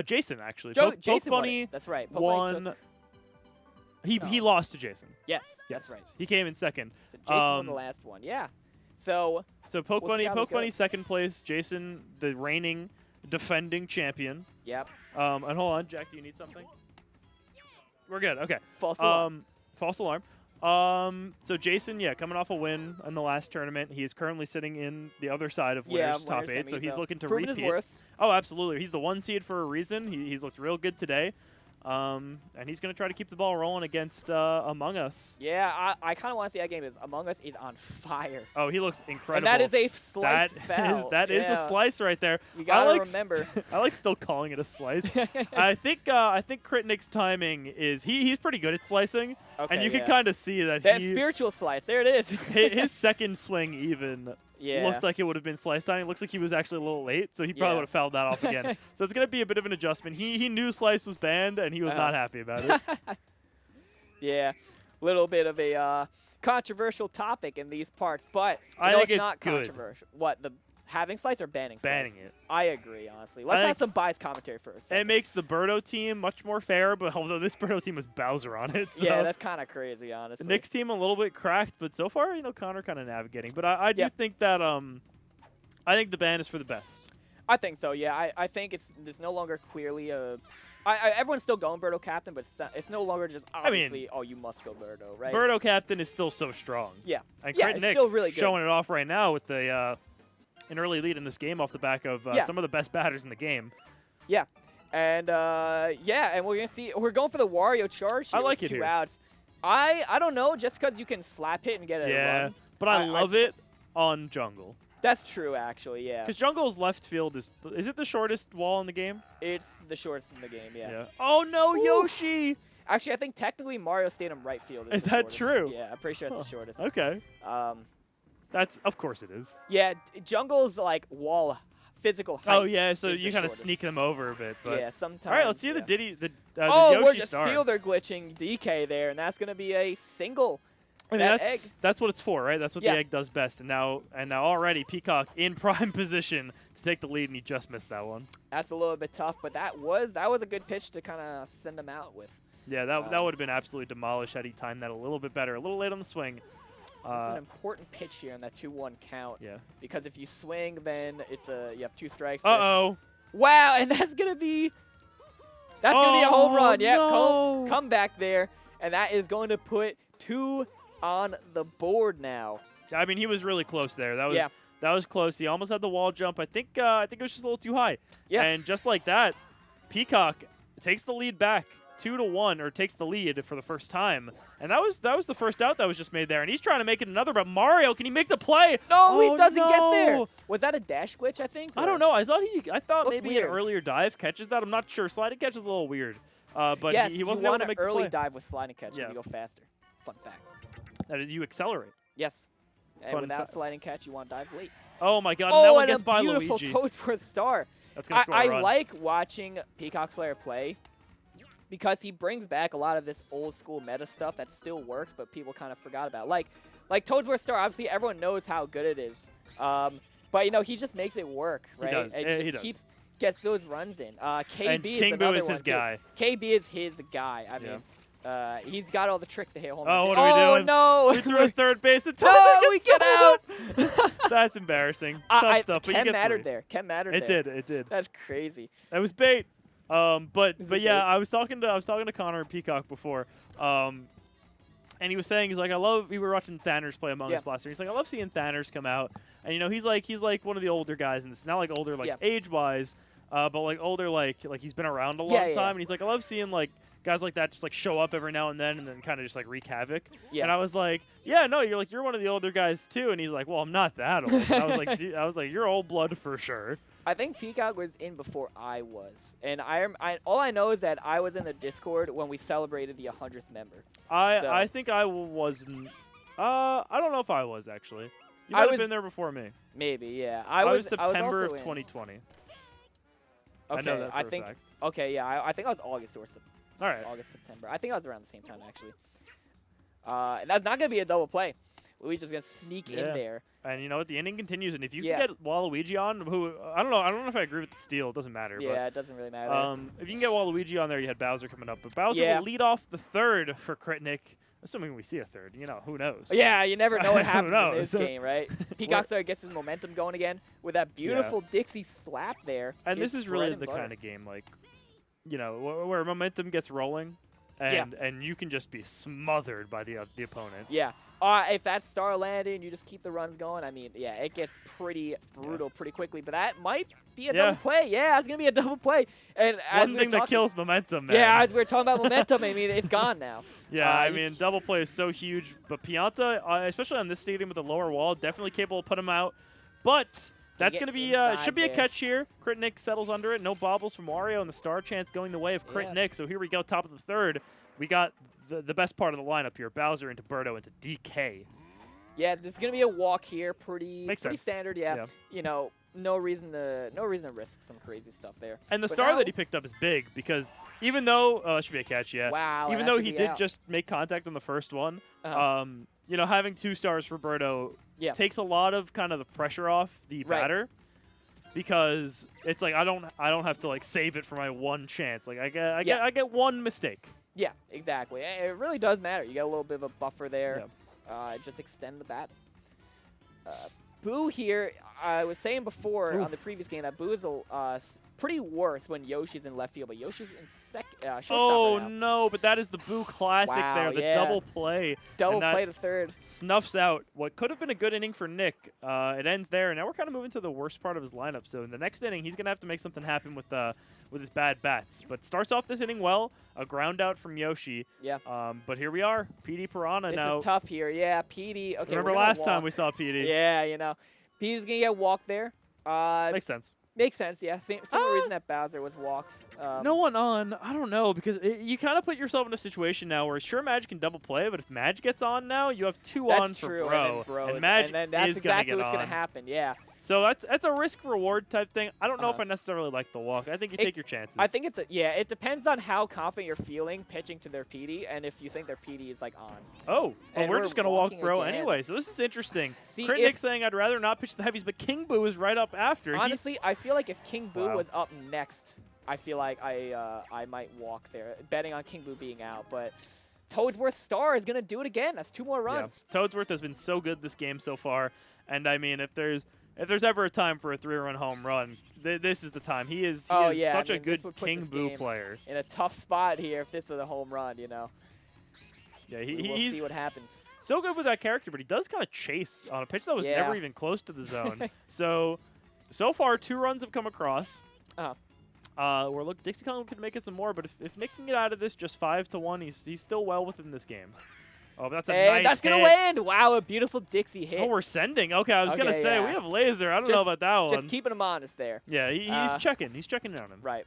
Jason actually. Jason Poke won Bunny it. That's right. Poke Bunny won. took- He lost to Jason. Yes, Yes, that's right. He came in second. So Jason won the um, last one. Yeah. So So Poke We'll see Bunny, how this Poke Bunny goes. second place. Jason, the reigning defending champion. Yep. And hold on, Jack, do you need something? We're good. Okay. False alarm. False alarm. So Jason, coming off a win in the last tournament. He is currently sitting in the other side of winners top 8, so he's looking to Proving repeat. his worth. Oh, absolutely. He's the 1 seed for a reason. He's looked real good today. And he's going to try to keep the ball rolling against Among Us. Yeah, I kind of want to see that game. Among Us is on fire. Oh, he looks incredible. And that is a slice foul. That is a slice right there. You gotta remember. I like still calling it a slice. I think Critnik's timing is he's pretty good at slicing, Okay, and you can kind of see that spiritual slice. There it is. his second swing even Yeah. looked like it would have been slice timing. It looks like he was actually a little late, so he probably would have fouled that off again. So it's going to be a bit of an adjustment. He knew slice was banned, and he was not happy about it. Yeah, little bit of a controversial topic in these parts, but I think it's it's not good. controversial. What, the having slice or banning slice? Banning it. I agree, honestly. Let's have some biased commentary first. It makes the Birdo team much more fair, but although this Birdo team has Bowser on it. So. Yeah, that's kind of crazy, honestly. The Knicks team a little bit cracked, but so far, Connor kind of navigating. But I do think that I think the ban is for the best. I think so, yeah. I think it's no longer clearly a... everyone's still going Birdo Captain, but it's no longer just obviously, you must go Birdo, right? Birdo Captain is still so strong. Yeah. And Yeah, it's still really good. showing it off right now with the an early lead in this game off the back of some of the best batters in the game. Yeah. And, and we're going to see... We're going for the Wario charge here I like with it 2 here. outs. I don't know, just because you can slap hit and get a run. But I love it on Jungle. That's true, actually, yeah. Because Jungle's left field is it the shortest wall in the game? It's the shortest in the game, yeah. Oh, no, Ooh. Yoshi! Actually, I think technically Mario Stadium right field is Is the that shortest. true? Yeah, I'm pretty sure it's the shortest. Okay. Of course it is. Yeah, Jungle's like wall physical height. Oh, yeah, so is you the kind of shortest. sneak them over a bit. But Yeah, sometimes. all right, let's see yeah. the Oh, Yoshi we're just star. fielder glitching DK there, and that's going to be a single. I mean, that egg. that's what it's for, right? That's what Yeah. the egg does best. And now already Peacock in prime position to take the lead, and he just missed that one. That's a little bit tough, but that was a good pitch to kind of send him out with. Yeah, that would have been absolutely demolished had he timed that a little bit better. A little late on the swing. This is an important pitch here on that 2-1 count. Yeah. Because if you swing, then you have 2 strikes. Uh-oh. Wow, and that's gonna be a home run. Yeah, no. come back there, and that is going to put 2 on the board now. I mean, he was really close there. That was close. He almost had the wall jump. I think it was just a little too high. Yeah. And just like that, Peacock takes the lead back 2-1, or takes the lead for the first time. And that was the first out that was just made there. And he's trying to make it another. But Mario, can he make the play? No, he doesn't get no. there. Was that a dash glitch? I think. I don't know. I thought Looks maybe weird. an earlier dive catches that. I'm not sure. Sliding catch is a little weird. But yes, he wasn't you able want to an make the early play. dive with sliding catch Yeah. to go faster. Fun fact. You accelerate. Yes. And Fun without fact. sliding catch, you want dive late. Oh my God! And that one and gets a by beautiful Luigi. Toadsworth star. That's gonna score a I run. like watching Peacock Slayer play because he brings back a lot of this old school meta stuff that still works, but people kind of forgot about. Like Toadsworth Star, obviously everyone knows how good it is. But he just makes it work, right? He does. It He just does. gets those runs in. KB And is King Boo another is one his too. guy. KB is his guy. I mean, he's got all the tricks to hit home Oh, runs. what are we doing? No! We threw a third base. And No, Toadsworth we gets get out! stolen. That's embarrassing. Tough stuff. But you Ken get mattered 3. there. Ken mattered It there. did. It did. That's crazy. That was bait. But it yeah, bait? I was talking to Connor and Peacock before. And he was saying, we were watching Thanners play Among Us last year. He's like, I love seeing Thanners come out. And he's like one of the older guys, and it's not like older age wise, but like older like he's been around a long time. yeah. And he's like, I love seeing guys like that just show up every now and then kind of just wreak havoc. Yeah. And I was like, yeah, no, you're one of the older guys too. And he's like, well, I'm not that old. And I was like, you're old blood for sure. I think Peacock was in before I was, and all I know is that I was in the Discord when we celebrated the 100th member. I think I wasn't. I don't know if I was actually. You might have been there before me. Maybe, yeah. I was I September also of 2020. Okay, I know that for a think. fact. Okay, yeah. I think I was August or All right. August, September. I think I was around the same time actually. That's not gonna be a double play. Luigi's gonna sneak in Yeah. there. And you know what? The inning continues, and if you Yeah. can get Waluigi on, who I don't know if I agree with the steal. It doesn't matter. Yeah, it doesn't really But, matter. if you can get Waluigi on there, you had Bowser coming up. But Bowser Yeah. will lead off the third for Critnik, assuming we see a third. You know, who knows? Yeah, you never know what Who happens in this knows? game, right? Peacock Slayer gets his momentum going again with that beautiful Dixie slap there. And His this is bread really and the butter. kind of game, like, you know, where momentum gets rolling, and you can just be smothered by the opponent. Yeah. If that's star landing, you just keep the runs going. I mean, yeah, it gets pretty brutal pretty quickly. But that might be a double play. Yeah, it's going to be a double play. And as One thing that kills momentum, man. Yeah, as we were talking about momentum, I mean, it's gone now. Yeah, I mean, double play is so huge. But Pianta, especially on this stadium with the lower wall, definitely capable of putting him out. But that's get going to be inside should be a there. catch here. Critnik settles under it. No bobbles from Wario, and the star chance going the way of Yeah. Critnik. So here we go, top of the third. We got the best part of the lineup here. Bowser into Birdo into DK. Yeah, this is going to be a walk here. Pretty Makes sense. standard, yeah. Yeah. You know, no reason to risk some crazy stuff there. And the But star now- that he picked up is big because even though it should be a catch, yeah. Wow. Even that though should he be did out. just make contact on the first one, Uh-huh. you know, having 2 stars for Birdo Yeah. takes a lot of kind of the pressure off the Right. batter because it's like I don't have to like save it for my one chance. Like I get one mistake. Yeah, exactly. It really does matter. You get a little bit of a buffer there. Just extend the bat. Boo here, I was saying before on the previous game that Boo is pretty worse when Yoshi's in left field, but Yoshi's in shortstop Oh right now. no! But that is the Boo classic Wow, there, the yeah. double play. Double and that play to third. Snuffs out what could have been a good inning for Nick. It ends there, and now we're kind of moving to the worst part of his lineup. So in the next inning, he's gonna have to make something happen with his bad bats. But starts off this inning well, a ground out from Yoshi. Yeah. But here we are, PD Piranha This now. is tough here. Yeah, PD. Okay. Remember we're gonna last time walk. we saw PD? Yeah, you know, PD's gonna get walked there. Makes sense. Makes sense. Yeah, similar reason that Bowser was walked. No one on. I don't know because you kind of put yourself in a situation now where sure Madge can double play, but if Madge gets on now, you have 2 That's on true. for Bro, and then Bro and is- Madge and then that's is exactly gonna what's get gonna on. happen. Yeah. So that's a risk reward type thing. I don't know if I necessarily like the walk. I think you take your chances. I think it depends on how confident you're feeling pitching to their PD and if you think their PD is like on. Oh, but And we're we're just gonna walk walking Bro again. anyway. So this is interesting. See, Critnik if- saying I'd rather not pitch the heavies, but King Boo is right up after. Honestly, I feel like if King Boo Wow. was up next, I feel like I might walk there, betting on King Boo being out. But Toadsworth Star is gonna do it again. That's 2 more runs. Toadsworth has been so good this game so far, and I mean, if there's ever a time for a 3-run home run, this is the time. He is Oh, yeah, such I a mean, good this would put King this Boo game player. In a tough spot here if this was a home run, you know. Yeah, We'll he's see what happens. so good with that character, but he does kind of chase on a pitch that was Yeah. never even close to the zone. so far, 2 runs have come across. Uh-huh. Dixie Kong could make it some more, but if Nick can get out of this just 5-1, he's still well within this game. Oh, but that's a And nice that's going hit. to land. Wow, a beautiful Dixie hit. Oh, we're sending. Okay, I was gonna Okay, say yeah. we have laser. I don't know Just- about that one. Just keeping him honest there. Yeah, he's Uh, checking. He's checking in on him. Right.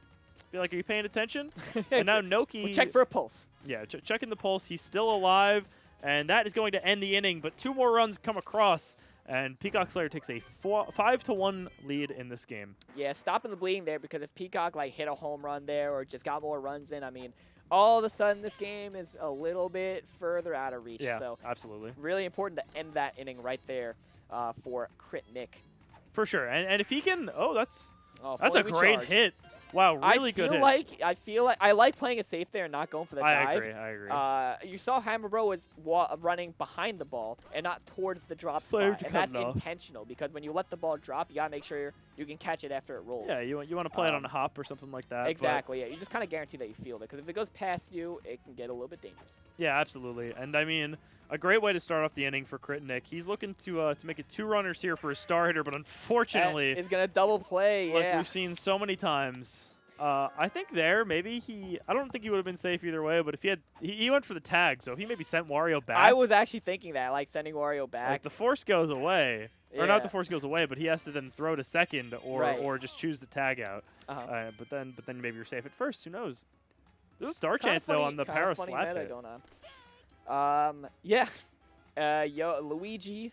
Feel like, are you paying attention? And now Noki. We'll check for a pulse. Yeah, checking the pulse. He's still alive, and that is going to end the inning. But 2 more runs come across, and Peacock Slayer takes a 5-1 lead in this game. Yeah, stopping the bleeding there because if Peacock like hit a home run there or just got more runs in, I mean, all of a sudden this game is a little bit further out of reach. Yeah, So absolutely. really important to end that inning right there for Critnik. For sure. And if he can, that's a fully great recharged. hit. Wow, really good hit. I feel like I like playing it safe there and not going for the dive. I agree. You saw Hammer Bro was running behind the ball and not towards the drop Slayer spot, to and cut that's it off. intentional because when you let the ball drop, you gotta make sure you can catch it after it rolls. Yeah, you want to play it on a hop or something like that. but- Exactly. Yeah, you just kind of guarantee that you feel it because if it goes past you, it can get a little bit dangerous. Yeah, absolutely. And I mean, a great way to start off the inning for Critnik. He's looking to make it 2 runners here for a star hitter, but unfortunately, It's gonna double play. like Yeah. we've seen so many times. I think I don't think he would have been safe either way, but if he went for the tag, so if he maybe sent Wario back, I was actually thinking that, like sending Wario back. like the force goes away. Or Yeah. not the force goes away, but he has to then throw to second or Right. or just choose the tag out. Uh-huh. But then maybe you're safe at first. Who knows? There's a star Kinda chance though funny- on the kinda power funny slap meta hit. going on. Yeah. Luigi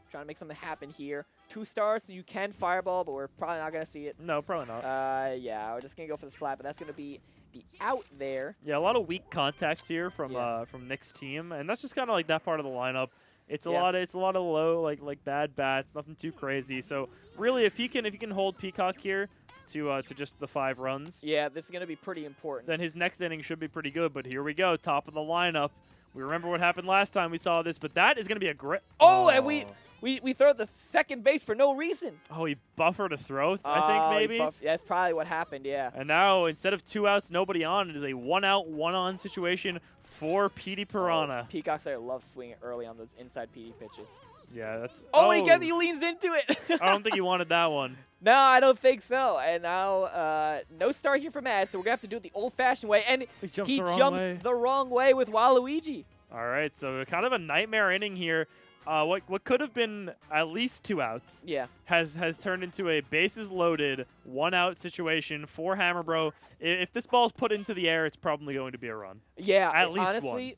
trying to make something happen here. 2 stars, so you can fireball, but we're probably not gonna see it. No, probably not. Yeah, we're just gonna go for the slap, but that's gonna be the out there. Yeah, a lot of weak contacts here from Yeah. Nick's team, and that's just kind of like that part of the lineup. It's a Yeah. lot of low like bad bats, nothing too crazy. So really, if he can hold Peacock here to just the 5 runs, Yeah, this is going to be pretty important. then his next inning should be pretty good. But here we go, top of the lineup. We remember what happened last time we saw this, but that is going to be a great. Oh, and we throw the second base for no reason. Oh, he buffered a throw, I think maybe. That's probably what happened, yeah. And now instead of 2 outs, nobody on, it is a 1 out, 1 on situation for Petey Piranha. Peacock Slayer loves swinging early on those inside PD pitches. Yeah, that's. Oh, and he leans into it. I don't think he wanted that one. No, I don't think so. And now no start here for Mad, so we're going to have to do it the old-fashioned way. And He jumps he the wrong jumps way. the wrong way with Waluigi. All right, so kind of a nightmare inning here. What could have been at least 2 outs Yeah. has turned into a bases loaded 1 out situation for Hammer Bro. If this ball's put into the air, it's probably going to be a run. Yeah, At least honestly,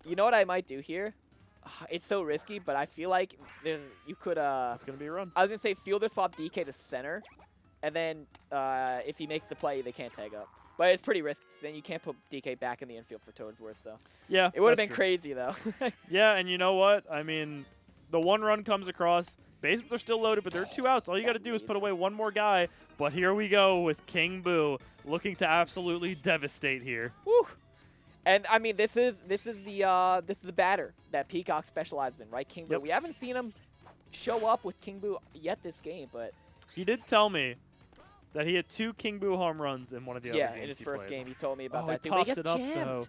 you know what I might do here? It's so risky, but I feel like you could. It's going to be a run. I was gonna say fielder swap DK to center, and then if he makes the play, they can't tag up. But it's pretty risky. Then you can't put DK back in the infield for Toadsworth. So Yeah, it would have that's been true. crazy though. Yeah, and you know what? I mean, the 1 run comes across. Bases are still loaded, but there are 2 outs. All you got to do is put away 1 more guy. But here we go with King Boo looking to absolutely devastate here. Woo! And I mean, this is the batter that Peacock specializes in, right? King Boo. Yep. We haven't seen him show up with King Boo yet this game, but He did tell me that he had 2 King Boo home runs in one of the other games in his he first played. game, he told me about Oh, that he too. But pops he it got up, jammed. though.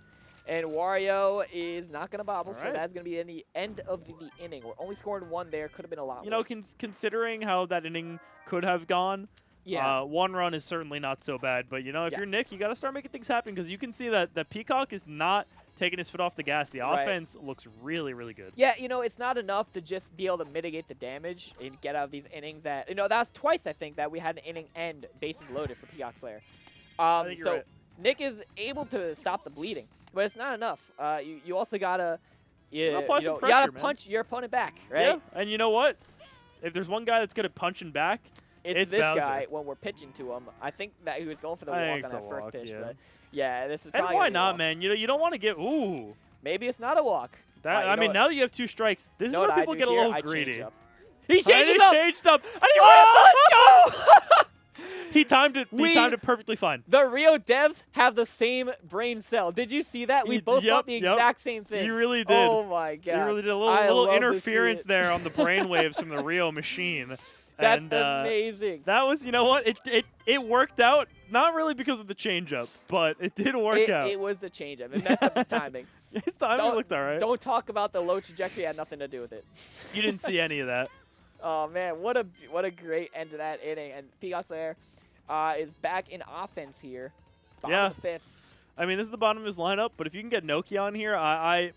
And Wario is not going to bobble, All so right. that's going to be in the end of the inning. We're only scoring 1 there. Could have been a lot You know, worse. considering how that inning could have gone, Yeah. 1 run is certainly not so bad. But, you know, if Yeah. you're Nick, you got to start making things happen because you can see that Peacock is not taking his foot off the gas. The Right. offense looks really, really good. Yeah, you know, it's not enough to just be able to mitigate the damage and get out of these innings that, you know, that was twice, I think, that we had an inning end bases loaded for Peacock Slayer. think you're So right. Nick is able to stop the bleeding, but it's not enough. You also got to, Apply some you pressure, got to man. punch your opponent back, right? Yeah, and you know what? If there's one guy that's good at punching back, It's this Bowser. guy when we're pitching to him. I think that he was going for the I walk think on it's a that first walk, pitch, yeah. but yeah, this is and probably why gonna be a not, walk. man? You don't want to get ooh. Maybe it's not a walk. That you I know mean, what- now that you have 2 strikes, this know is what where I people do get a here? little I greedy. change up. He And changes he up. changed up. And he Oh, let's go! He timed it. He We- timed it perfectly fine. The Rio devs have the same brain cell. Did you see that? We both Yep, thought the yep. exact same thing. You really did. Oh my god. You really did a I little love to see interference it. there on the brainwaves from the Rio machine. That's and, amazing. That was, you know what? It worked out. Not really because of the changeup, but it did work out. It was the changeup. It messed up the timing. His timing Don't- looked all right. Don't talk about the low trajectory. It had nothing to do with it. You didn't see any of that. Oh man, what a great end to that inning. And Peacock Slayer is back in offense here. Bottom Yeah. of the 5th. I mean, this is the bottom of his lineup, but if you can get Noki on here, I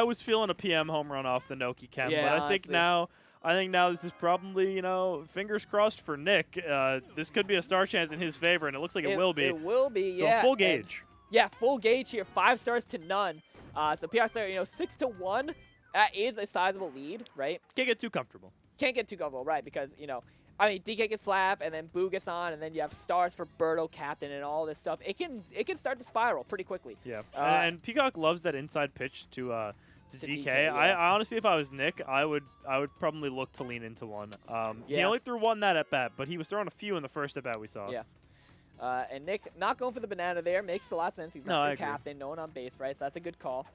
was feeling a PM home run off the Noki Ken, Yeah, but honestly. I think now this is probably, you know, fingers crossed for Nick. This could be a star chance in his favor, and it looks like it will be. It will be, So yeah. full and- gauge. Yeah, full gauge here. 5 stars to none. So Peacock Slayer, you know, 6-1. That is a sizable lead, right? Can't get too comfortable. Can't get too comfortable, right? Because, you know, I mean, DK gets slap, and then Boo gets on, and then you have stars for Birdo, Captain, and all this stuff. It can start to spiral pretty quickly. Yeah, Uh, and Peacock loves that inside pitch to DK. DK, yeah. I honestly, if I was Nick, I would probably look to lean into one. He Yeah. only threw one that at bat, but he was throwing a few in the first at bat we saw. Yeah. And Nick not going for the banana there makes a lot of sense. He's No, not I the agree. captain, no one on base, right? So that's a good call.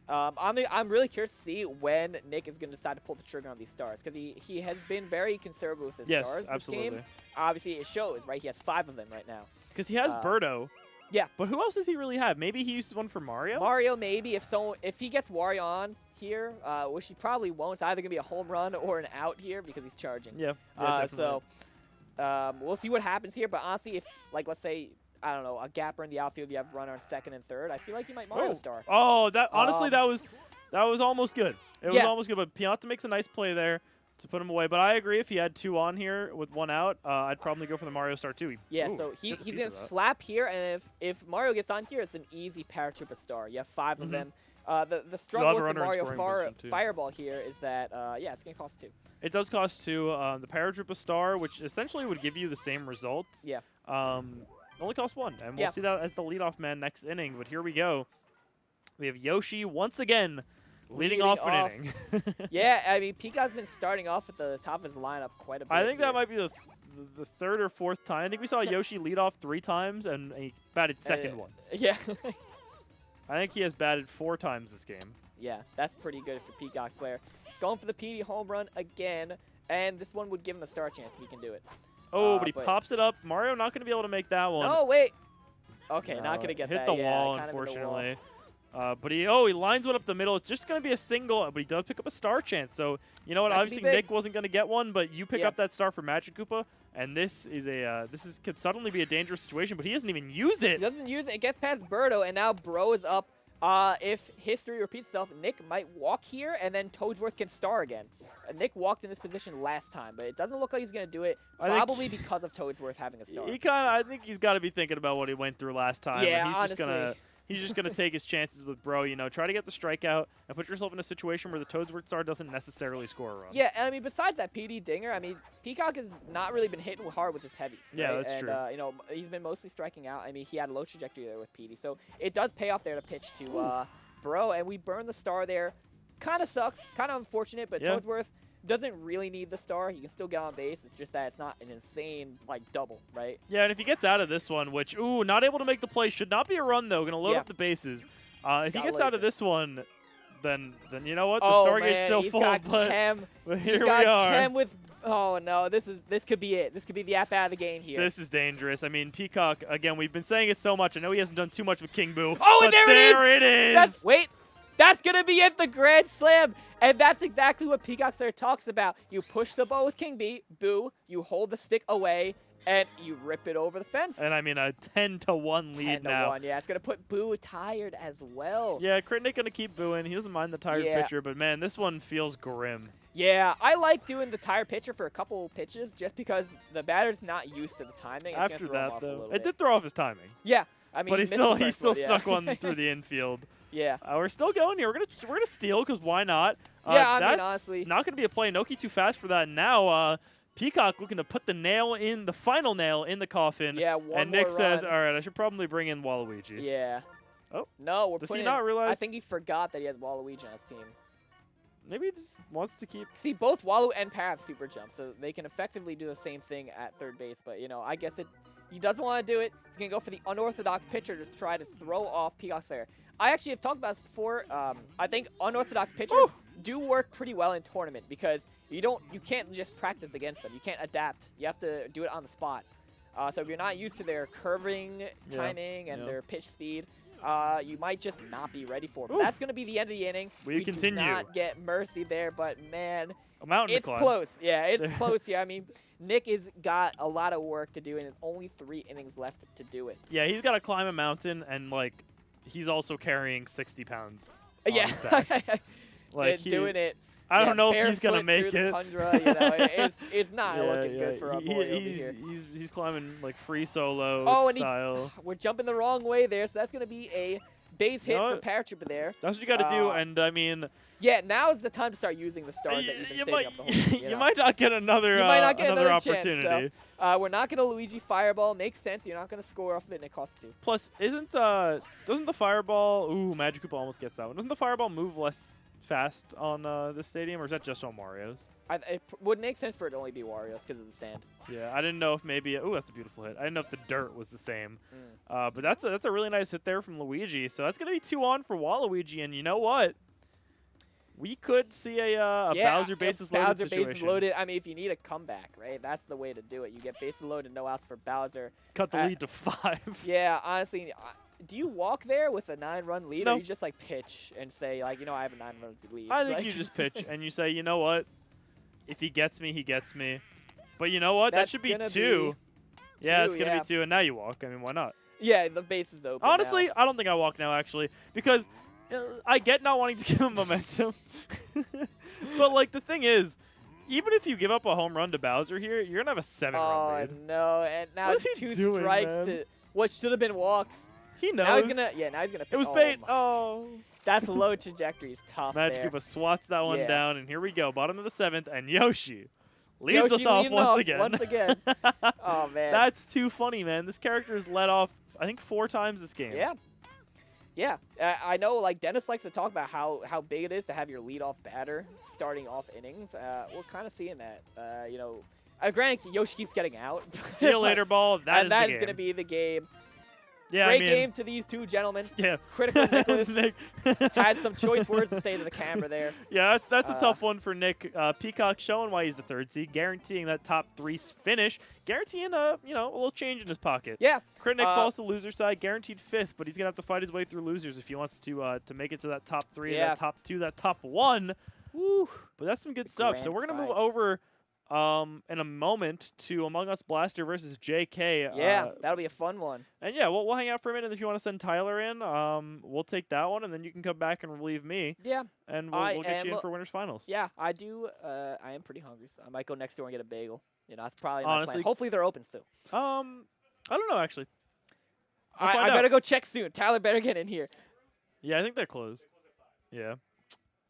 I'm really curious to see when Nick is going to decide to pull the trigger on these stars because he has been very conservative with his Yes, stars this absolutely. game. Obviously, it shows, right? He has 5 of them right now. Because he has Birdo. yeah. But who else does he really have? Maybe he uses one for Mario? Mario, maybe if he gets Wario on here, which he probably won't. It's either gonna be a home run or an out here because he's charging. Yeah. So we'll see what happens here. But honestly, if let's say I don't know a gapper in the outfield, you have runner on second and third. I feel like you might Mario star. Oh, that honestly, Um, that was almost good. It was Yeah. almost good, but Pianta makes a nice play there to put him away. But I agree, if he had 2 on here with 1 out, I'd probably go for the Mario star too. Yeah, Ooh, so gets a he's piece gonna of that. slap here, and if Mario gets on here, it's an easy paratrooper star. You have 5 of them. The struggle have a with the runner in Mario scoring position, too. Fireball here is that yeah, it's gonna cost 2. It does cost 2. The Paratroopa star, which essentially would give you the same results. Yeah. Only costs 1, and we'll Yeah. see that as the leadoff man next inning. But here we go. We have Yoshi once again leading off an inning. Yeah, I mean, Peacock's been starting off at the top of his lineup quite a bit. I think here. that might be the third or fourth time. I think we saw Yoshi lead off 3 times, and he batted second once. Yeah. I think he has batted 4 times this game. Yeah, that's pretty good for Peacock Slayer. Going for the PD home run again, and this one would give him a star chance if he can do it. Oh, but he pops it up. Mario not going to be able to make that one. Oh, wait. Okay, No, not going to get hit that. the Yeah, wall, kind of hit the wall. unfortunately. But he lines one up the middle. It's just going to be a single, but he does pick up a star chance. So, you know what? That could be Obviously, big. Nick wasn't going to get one, but you pick Yeah. up that star for Magic Koopa, and this could suddenly be a dangerous situation, but he doesn't even use He it. doesn't use it. It gets past Birdo, and now Bro is up. If history repeats itself, Nick might walk here, and then Toadsworth can star again. Nick walked in this position last time, but it doesn't look like he's going to do it, I think- probably because of Toadsworth having a star. I think he's got to be thinking about what he went through last time. Yeah, and honestly. He's just gonna take his chances with Bro. You know, try to get the strikeout and put yourself in a situation where the Toadsworth star doesn't necessarily score a run. Yeah, and I mean, besides that PD dinger, I mean, Peacock has not really been hitting hard with his heavies. Yeah, right? that's and, true. You know, he's been mostly striking out. I mean, he had a low trajectory there with PD, so it does pay off there to pitch to Bro, and we burn the star there. Kind of sucks, kind of unfortunate, but Yeah. Toadsworth doesn't really need the star. He can still get on base. It's just that it's not an insane, like, double, right? Yeah, and if he gets out of this one, which, not able to make the play, should not be a run, though. Going to load Yeah. up the bases. If he Gotta gets out laser. of this one, then you know what? The Oh, Stargate's man, still he's full, got but Chem. here He's we got are. Chem with... Oh, no, this could be it. This could be the app out of the game here. This is dangerous. I mean, Peacock, again, we've been saying it so much. I know he hasn't done too much with King Boo. Oh, and but there it is! is! That's going to be it, the Grand Slam. And that's exactly what Peacock Slayer talks about. You push the ball with King Boo, you hold the stick away, and you rip it over the fence. And I mean, a 10-1 lead 10-1, now. yeah. It's going to put Boo tired as well. Yeah, Critnick going to keep booing. He doesn't mind the tired Yeah. pitcher, but man, this one feels grim. Yeah, I like doing the tired pitcher for a couple pitches just because the batter's not used to the timing. It's gonna After throw him that, off a though, little it bit. did throw off his timing. Yeah, I mean, But he missed still the first still one, yeah. snuck one through the infield. Yeah. We're still going here. We're gonna steal because why not? Yeah, I mean, that's honestly. not gonna be a play. Noki too fast for that. Now Peacock looking to put the final nail in the coffin. Yeah, one and Nick more says, run. "All right, I should probably bring in Waluigi." Yeah. Oh. No, we're Does he putting. not realize? I think he forgot that he has Waluigi on his team. Maybe he just wants to keep. See, both Walu and Par have super jump, so they can effectively do the same thing at third base. But, you know, I guess he doesn't want to do it. He's going to go for the unorthodox pitcher to try to throw off Peacock Slayer. I actually have talked about this before. I think unorthodox pitchers do work pretty well in tournament because you can't just practice against them. You can't adapt. You have to do it on the spot. So if you're not used to their curving timing and their pitch speed, you might just not be ready for it. But that's going to be the end of the inning. We continue. do not get mercy there, but man, A mountain it's to climb. close. Yeah, it's close here. I mean, Nick has got a lot of work to do, and there's only 3 innings left to do it. Yeah, he's got to climb a mountain, and like, he's also carrying 60 pounds. On Yeah, his back. Like they're doing it. I don't yeah, know if he's gonna barefoot make through the it. tundra, you know, it's not looking good for our boy over here. He's climbing like free solo Oh, and style. we're jumping the wrong way there, so that's going to be a base hit You know for what? Paratrooper there. That's what you got to do, and I mean, Yeah, now is the time to start using the stars that you've been saving up the whole game. you know? might not get another You might not get another another chance, opportunity. so, we're not going to Luigi Fireball. Makes sense. You're not going to score off of it, and it costs 2. Plus, doesn't the fireball? Ooh, Magic Koopa almost gets that one. Doesn't the fireball move less fast on this stadium, or is that just on Mario's? It would make sense for it to only be Wario's because of the sand. Yeah, I didn't know if maybe. Ooh, that's a beautiful hit. I didn't know if the dirt was the same. Mm. But that's a really nice hit there from Luigi. So that's gonna be 2 on for Waluigi, and you know what? We could see a Bowser bases loaded Bowser situation. bases loaded. I mean, if you need a comeback, right? That's the way to do it. You get bases loaded, no outs for Bowser. Cut the lead to 5. Yeah, honestly, do you walk there with a 9-run lead, No. or you just like pitch and say like, you know, I have a 9-run lead? I think Like- you just pitch and you say, you know what? If he gets me, he gets me. But you know what? That That's should be gonna 2. Yeah, it's 2, gonna yeah. be 2, and now you walk. I mean, why not? Yeah, the base is open. Honestly, now. I don't think I walk now, actually, because I get not wanting to give him momentum. But, like, the thing is, even if you give up a home run to Bowser here, you're going to have a 7-run lead. no, and now What it's is he 2 doing, strikes man? to what should have been walks. He knows. Now he's gonna, now he's gonna. It was oh bait. my- Oh. That's low trajectory. It's tough Magic there. Koopa swats that one Yeah. down, and here we go. Bottom of the 7th, and Yoshi leads Yoshi us off leading once off again. once again. Oh man. That's too funny, man. This character is let off, I think, 4 times this game. Yeah. Yeah, I know. Like Dennis likes to talk about how big it is to have your leadoff batter starting off innings. We're kind of seeing that. Granted, Yoshi keeps getting out. See you later, ball. That is going the game. to be the game. Yeah, Great I mean, game to these two gentlemen. Yeah. Critical Nicholas Nick. had some choice words to say to the camera there. Yeah, that's a tough one for Nick. Peacock showing why he's the 3rd seed, guaranteeing that top 3 finish, guaranteeing a little change in his pocket. Yeah. Crit Nick falls to loser side, guaranteed 5th, but he's gonna have to fight his way through losers if he wants to make it to that top 3, Yeah. that top 2, that top 1. Woo. But that's some good stuff. So grand we're gonna move prize. over in a moment to Among Us Blaster versus JK. Yeah, that'll be a fun one. And yeah, we'll hang out for a minute. If you want to send Tyler in, we'll take that one, and then you can come back and relieve me, Yeah. and I we'll get you in am- for winners finals. Yeah, I do. I am pretty hungry, so I might go next door and get a bagel. That's probably my Honestly- plan. Hopefully they're open still. I don't know actually. We'll I find out. better go check soon. Tyler better get in here. Yeah, I think they're closed. Yeah.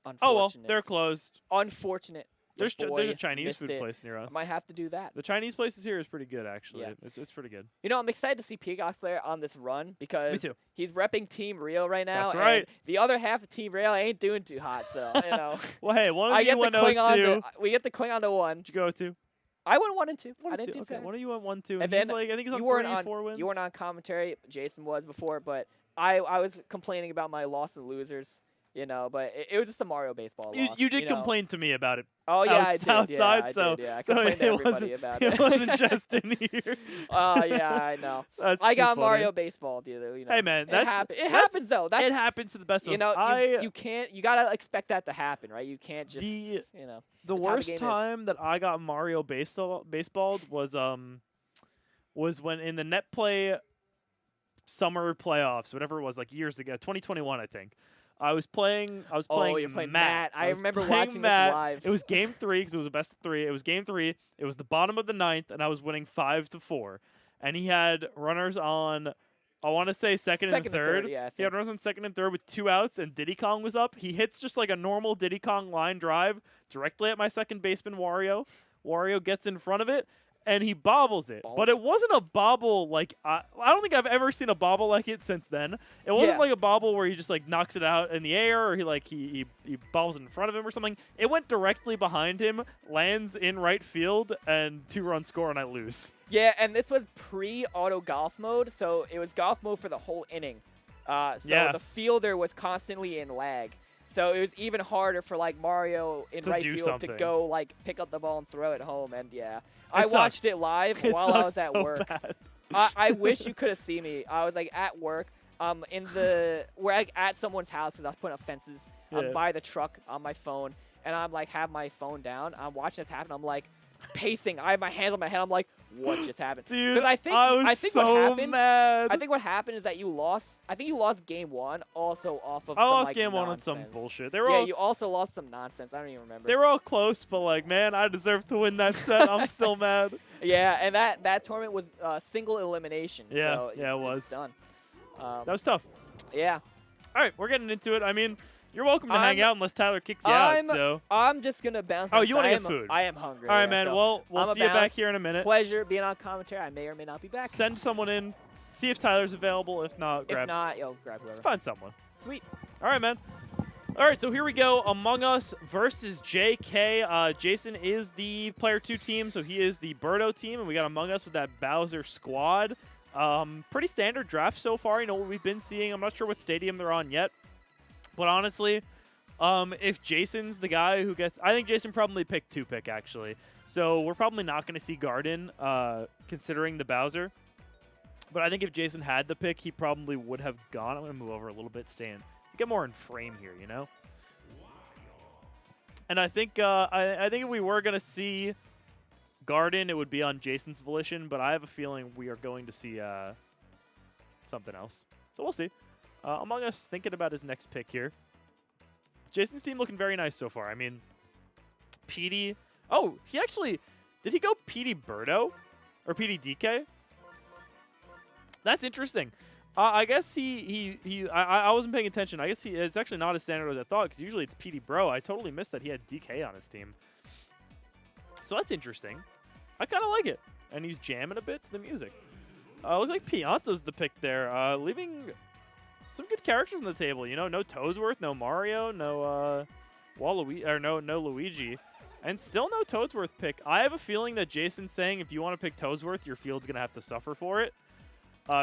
Unfortunate. Oh well, they're closed. Unfortunate. The There's a boy Chinese missed food it. place near us. I might have to do that. The Chinese places here is pretty good actually. Yeah. It's pretty good. I'm excited to see Peacock Slayer on this run because too. he's repping Team Rio right now. That's and right. the other half of Team Rio ain't doing too hot, so Well, hey, one of I you get to went cling on 0-2. to. We get to cling on to one. Did you go 2? I went 1 and 2. I 1 didn't 2. do Okay, bad. one of you went 1-2. And And then he's like, I think he's on you weren't 3, on 4 wins. You weren't on commentary. Jason was before, but I was complaining about my loss and losers. But it was just a Mario baseball loss. You did complain to me about it. Oh yeah, I did. outside, I so- did. Yeah, I so complained to it everybody wasn't- about It it. wasn't just in here. Yeah, I know. That's I too got funny. Mario baseball, dude. Hey man, It that's happens though. That's it happens to the best of us. you can't. You gotta expect that to happen, right? You can't just. The That's how the worst game is. time that I got Mario baseballed was when in the net play summer playoffs, whatever it was, like years ago, 2021, I think. I was playing. Oh, you're playing Matt. I was remember playing watching Matt. this live. It was game 3 because it was a best of 3. It was game 3. It was the bottom of the 9th, and I was winning 5-4. And he had runners on, I want to say second and third. Yeah, I He had think. runners on second and third with 2 outs, and Diddy Kong was up. He hits just like a normal Diddy Kong line drive directly at my second baseman, Wario. Wario gets in front of it, and he bobbles it. Bonk. But it wasn't a bobble like I don't think I've ever seen a bobble like it since then. It wasn't Yeah. like a bobble where he just like knocks it out in the air or he bobbles in front of him or something. It went directly behind him, lands in right field, and 2-run score, and I lose. Yeah, and this was pre-auto golf mode, so it was golf mode for the whole inning. Yeah. The fielder was constantly in lag. So it was even harder for like Mario in To right do field something. to go like pick up the ball and throw it home. And yeah, It I watched sucked. it live It while I sucks was at so work. bad. I wish you could have seen me. I was like at work. We're like at someone's house because I was putting up fences. Yeah. I'm by the truck on my phone, and I'm like have my phone down. I'm watching this happen. I'm like pacing. I have my hands on my head. I'm like, what just happened? Dude, Because I think was what so happened. mad. I think what happened is that you lost. I think you lost game 1 also off of. I some, lost like, game 1 on some nonsense. bullshit. They were Yeah, all you also lost some nonsense. I don't even remember. they were all close, but like, man, I deserve to win that set. I'm still mad. Yeah, and that tournament was single elimination. Yeah, so yeah, it it's was. done. That was tough. Yeah. All right, we're getting into it. I mean, you're welcome to hang I'm- out unless Tyler kicks you out. So, I'm just gonna bounce. Oh, you want to get food. I am hungry. all right, yeah, man. so Well, we'll I'm a see you back bounce. here in a minute. Pleasure being on commentary. I may or may not be back. Send someone in. See if Tyler's available. If not, If grab. not, grab Let's whoever. find someone. Sweet. All right, man. All right, so here we go. Among Us versus JK. Jason is the player 2 team, so he is the Birdo team, and we got Among Us with that Bowser squad. Pretty standard draft so far. You know what we've been seeing. I'm not sure what stadium they're on yet, but honestly, if Jason's the guy who gets, I think Jason probably picked 2 pick actually. So we're probably not going to see Garden, considering the Bowser. But I think if Jason had the pick, he probably would have gone. I'm going to move over a little bit, to get more in frame here, you know. And I think I think if we were going to see Garden, it would be on Jason's volition, but I have a feeling we are going to see something else. So we'll see. Among Us thinking about his next pick here. Jason's team looking very nice so far. I mean, PD. Oh, he actually, did he go PD Birdo or PD DK? That's interesting. I guess I wasn't paying attention. I guess it's actually not as standard as I thought, because usually it's PD Bro. I totally missed that he had DK on his team. So that's interesting. I kind of like it. And he's jamming a bit to the music. Looks like Pianta's the pick there. Leaving good characters on the table. You know, no Toadsworth, no Mario, no no Luigi, and still no Toadsworth pick. I have a feeling that Jason's saying if you want to pick Toadsworth, your field's gonna have to suffer for it.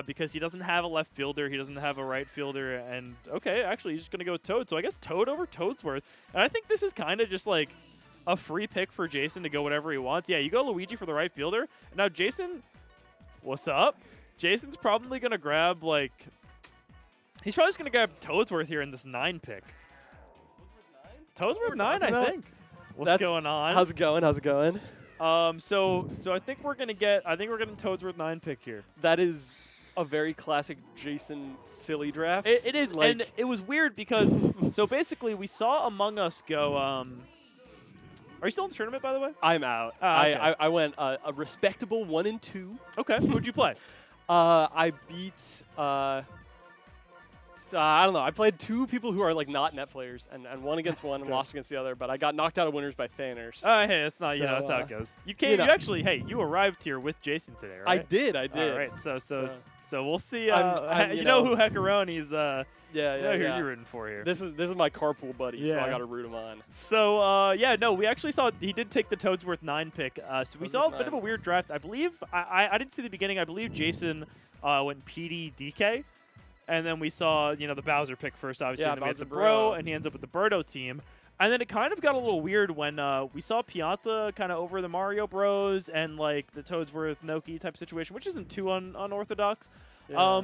Because he doesn't have a left fielder, he doesn't have a right fielder, and okay, actually he's just gonna go with Toad. So I guess Toad over Toadsworth, and I think this is kind of just like a free pick for Jason to go whatever he wants. Yeah, you go Luigi for the right fielder. And now Jason, what's up? Jason's probably gonna grab like, he's probably just gonna grab Toadsworth here in this 9 pick. Toadsworth 9, I think. What's going on? How's it going? How's it going? So I think we're gonna get Toadsworth 9 pick here. That is a very classic Jason silly draft. It is, like, and it was weird because so basically we saw Among Us go. Are you still in the tournament, by the way? I'm out. Okay. I went a respectable 1 and 2. Okay, who'd you play? I beat. I don't know. I played 2 people who are like not net players, and won against one and lost against the other. But I got knocked out of winners by Thanos. Hey, that's not that's how it goes. You came. You actually, you arrived here with Jason today, right? I did. All right. So we'll see. I'm, you know who Heckaroni's who you're rooting for here. This is my carpool buddy, so I got to root him on. So we actually saw he did take the Toadsworth 9 pick. So we saw a bit of a weird draft. I believe I didn't see the beginning. I believe Jason went PD DK. And then we saw, the Bowser pick first, obviously. And then we had the Bro, and he ends up with the Birdo team. And then it kind of got a little weird when we saw Pianta kind of over the Mario Bros. And, like, the Toadsworth Noki type situation, which isn't too unorthodox. Yeah.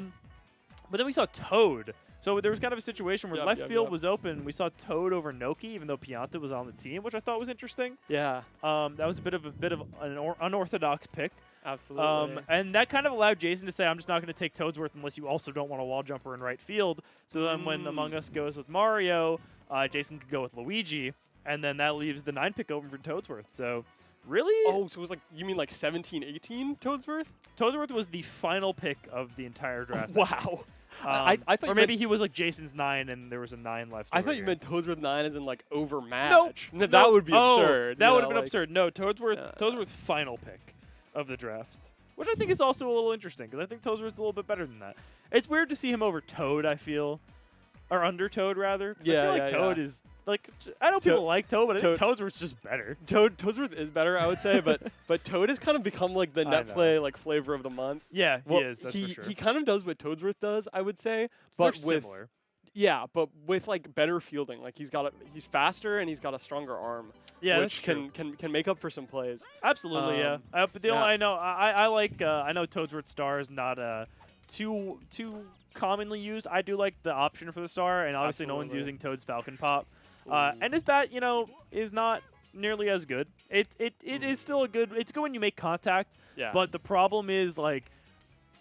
But then we saw Toad. So there was kind of a situation where left field was open. We saw Toad over Noki, even though Pianta was on the team, which I thought was interesting. Yeah. That was a bit of an unorthodox pick. Absolutely. And that kind of allowed Jason to say, I'm just not going to take Toadsworth unless you also don't want a wall jumper in right field. So then when Among Us goes with Mario, Jason could go with Luigi, and then that leaves the 9 pick open for Toadsworth. So really? Oh, so it was like, you mean like 17, 18 Toadsworth? Toadsworth was the final pick of the entire draft. Wow. I thought or maybe he was like Jason's 9 and there was a 9 left. I thought you meant Toadsworth 9 as in like over match. No, that would be absurd. That would have been absurd. No, Toadsworth final pick of the draft. Which I think is also a little interesting, because I think Toadsworth's a little bit better than that. It's weird to see him over Toad, I feel. Or under Toad, rather. I feel like Toad is, like, I know people like Toad, but I think Toadsworth's just better. Toadsworth is better, I would say, but Toad has kind of become, like, the net play, like, flavor of the month. Yeah, well, he is, that's for sure. He kind of does what Toadsworth does, I would say. So but they're similar. Yeah, but with, like, better fielding. Like, he's faster and he's got a stronger arm. Yeah, which can make up for some plays. Absolutely, yeah. But the only I know Toadsworth Star is not too commonly used. I do like the option for the star, and obviously no one's using Toad's Falcon Pop. And his bat, is not nearly as good. It is still it's good when you make contact. Yeah. But the problem is like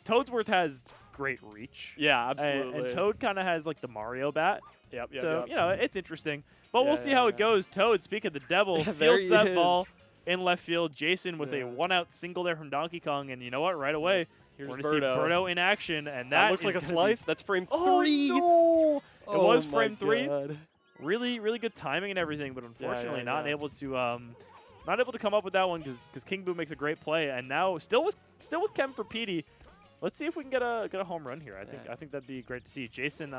Toadsworth has great reach. Yeah, absolutely. And Toad kind of has like the Mario bat. Yep. So it's interesting. But we'll see how it goes. Toad, speak of the devil, fields that ball in left field. Jason with a 1-out single there from Donkey Kong, and you know what? Right away, we're going to see Birdo in action, and that looks like a slice. That's frame 3. Oh, no! It was frame 3. God. Really, really good timing and everything, but unfortunately not able to come up with that one because King Boo makes a great play, and now still with Kevin for PD. Let's see if we can get a home run here. I think that'd be great to see. Jason,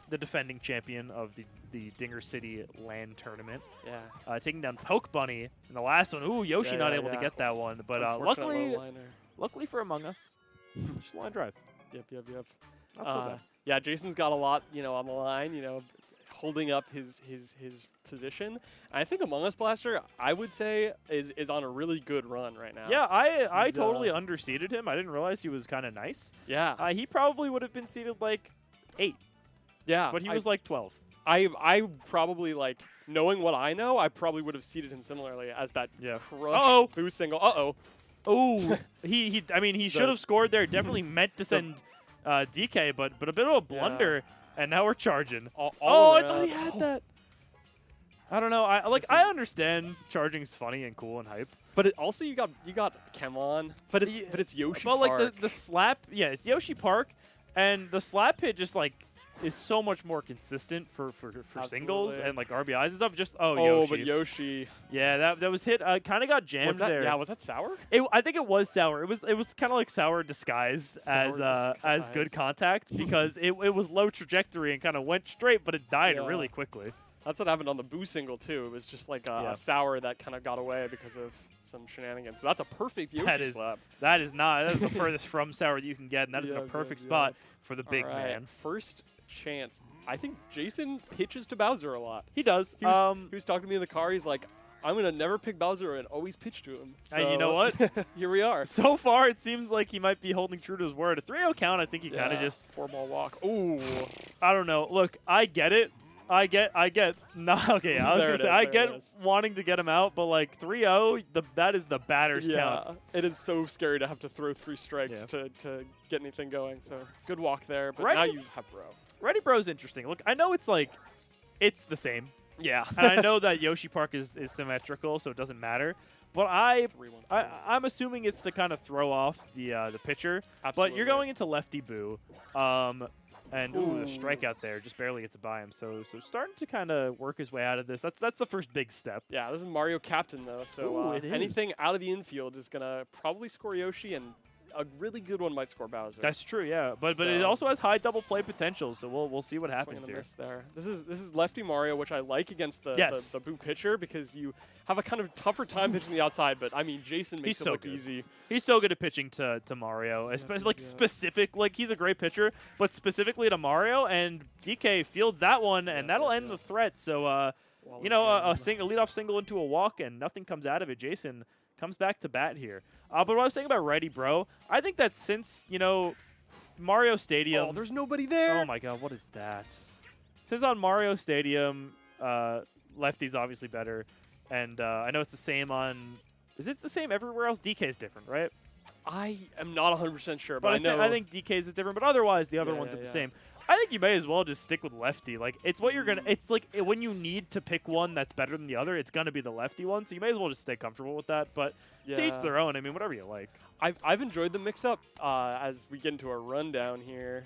the defending champion of the Dinger City LAN tournament. Yeah. Taking down Poke Bunny in the last one. Ooh, Yoshi not able to get that one. But luckily for Among Us, just line drive. Yep. Not so bad. Yeah, Jason's got a lot, on the line, holding up his position. And I think Among Us Blaster, I would say, is on a really good run right now. Yeah, I totally underseeded him. I didn't realize he was kind of nice. Yeah. He probably would have been seeded like 8. Yeah. But he was like 12. I probably, like, knowing what I know, I probably would have seeded him similarly as that crush boost single. Oh, he should have scored there. Definitely meant to send DK, but a bit of a blunder, and now we're charging. I thought he had that. I don't know. I understand charging's funny and cool and hype. But also you got Kemon, but it's Yoshi Park. But like the slap, it's Yoshi Park, and the slap hit just like is so much more consistent for singles Absolutely. and like RBIs and stuff. Just Oh, but Yoshi. Yeah, that was hit. Kind of got jammed Was that, there. yeah, was that sour? I think it was sour. It was kind of like sour disguised as Sour good disguised. contact because it was low trajectory and kind of went straight, but it died Yeah. really quickly. That's what happened on the Boo single, too. It was just like Yeah. a sour that kind of got away because of some shenanigans. But that's a perfect Yoshi That is slap. that is the furthest from sour that you can get, and that is in a Yep, perfect yep, spot yep. for the big All right, man. first chance. I think Jason pitches to Bowser a lot. He does. He was talking to me in the car. He's like, I'm going to never pick Bowser and always pitch to him. And you know So, what? Here we are. So far, it seems like he might be holding true to his word. A 3-0 count, I think he kind of just, 4-ball walk. Ooh. I don't know. Look, I get it. I get, no, okay, I was There going it to say, is, I there get it is. wanting to get him out, but like 3-0, that is the batter's Yeah, count. it is so scary to have to throw 3 strikes to get anything going. So good walk there, but Right. now you have Bro. Ready Bro's interesting. Look, I know it's like, it's the same. Yeah. And I know that Yoshi Park is symmetrical, so it doesn't matter. But I'm assuming it's to kind of throw off the pitcher. Absolutely. But you're going into lefty Boo. And ooh, the strikeout there just barely gets by him. So starting to kind of work his way out of this. That's the first big step. Yeah, this is Mario Captain, though. So Ooh, it anything is. out of the infield is going to probably score Yoshi, and a really good one might score Bowser. That's true, yeah. But it So- also has high double play potential. So we'll see what Swing happens and a here. miss there. This is lefty Mario, which I like against the Yes. the Boo pitcher because you have a kind of tougher time pitching the outside. But I mean, Jason makes He's it so look good. easy. He's so good at pitching to Mario, especially like specific. Like he's a great pitcher, but specifically to Mario, and DK fields that one, and that'll end the threat. So a leadoff single into a walk, and nothing comes out of it. Jason comes back to bat here. But what I was saying about Righty Bro, I think that since Mario Stadium. Oh, there's nobody there. Oh my God, what is that? Since on Mario Stadium, lefty's obviously better, and I know it's the same on. Is it the same everywhere else? DK's different, right? I am not 100% sure, but But I know. I think DK's is different, but otherwise the other Yeah, ones yeah, are the yeah. same. I think you may as well just stick with lefty. Like it's what you're gonna. It's like when you need to pick one that's better than the other, it's gonna be the lefty one. So you may as well just stay comfortable with that. But to each Yeah. their own. I mean, whatever you like. I've enjoyed the mix-up as we get into a rundown here.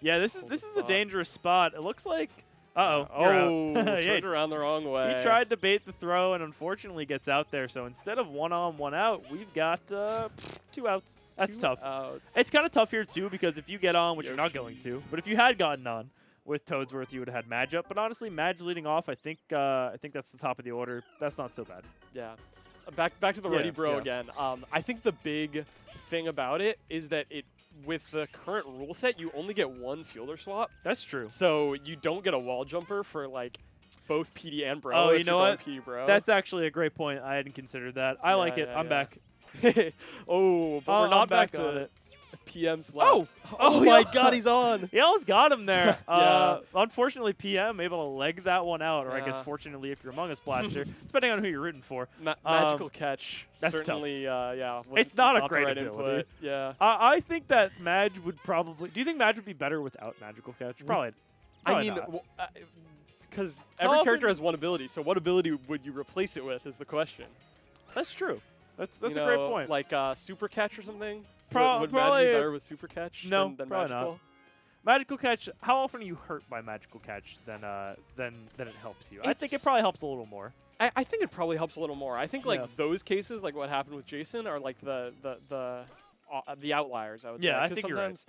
Yeah, this Let's is hold a thought. dangerous spot. It looks like. You're Oh, out. turned Yeah, around the wrong way. he tried to bait the throw and unfortunately gets out there. So instead of 1 on, 1 out, we've got 2 outs. That's 2 tough. outs. It's kind of tough here too because if you get on, which you're not going Yoshi. to, but if you had gotten on with Toadsworth, you would have had Madge up. But honestly, Madge leading off, I think that's the top of the order. That's not so bad. Yeah. Back to the Yeah, Ready Bro yeah. again. I think the big thing about it is that with the current rule set, you only get 1 fielder swap. That's true. So you don't get a wall jumper for like both PD and Bro. Oh, if you know you're going what? PD Bro. That's actually a great point. I hadn't considered that. I like it. yeah, I'm yeah. back. Oh, but Oh, we're I'm not back on to it. PM slap. Oh! Oh Oh, my yeah. God, he's on. He almost got him there. Yeah. Unfortunately, PM able to leg that one out, or I guess Yeah. fortunately if you're Among Us Blaster, depending on who you're rooting for. Magical catch. that's tough. Certainly, yeah. It's not a the great right ability. input. Yeah. I think that Madge would probably. Do you think Madge would be better without Magical Catch? Probably. I mean, not. because How every often- character has one ability, so what ability would you replace it with is the question. That's true. That's You a great know, point. Like Super Catch or something? Would Madge probably- be better with Super Catch No, than probably not. Magical? Magical Catch. How often are you hurt by Magical Catch than it helps you? I think it It's- probably helps a little more. I think it probably helps a little more. I think like Yeah. those cases, like what happened with Jason, are like the outliers. I would say. Yeah, I 'Cause think you're right. sometimes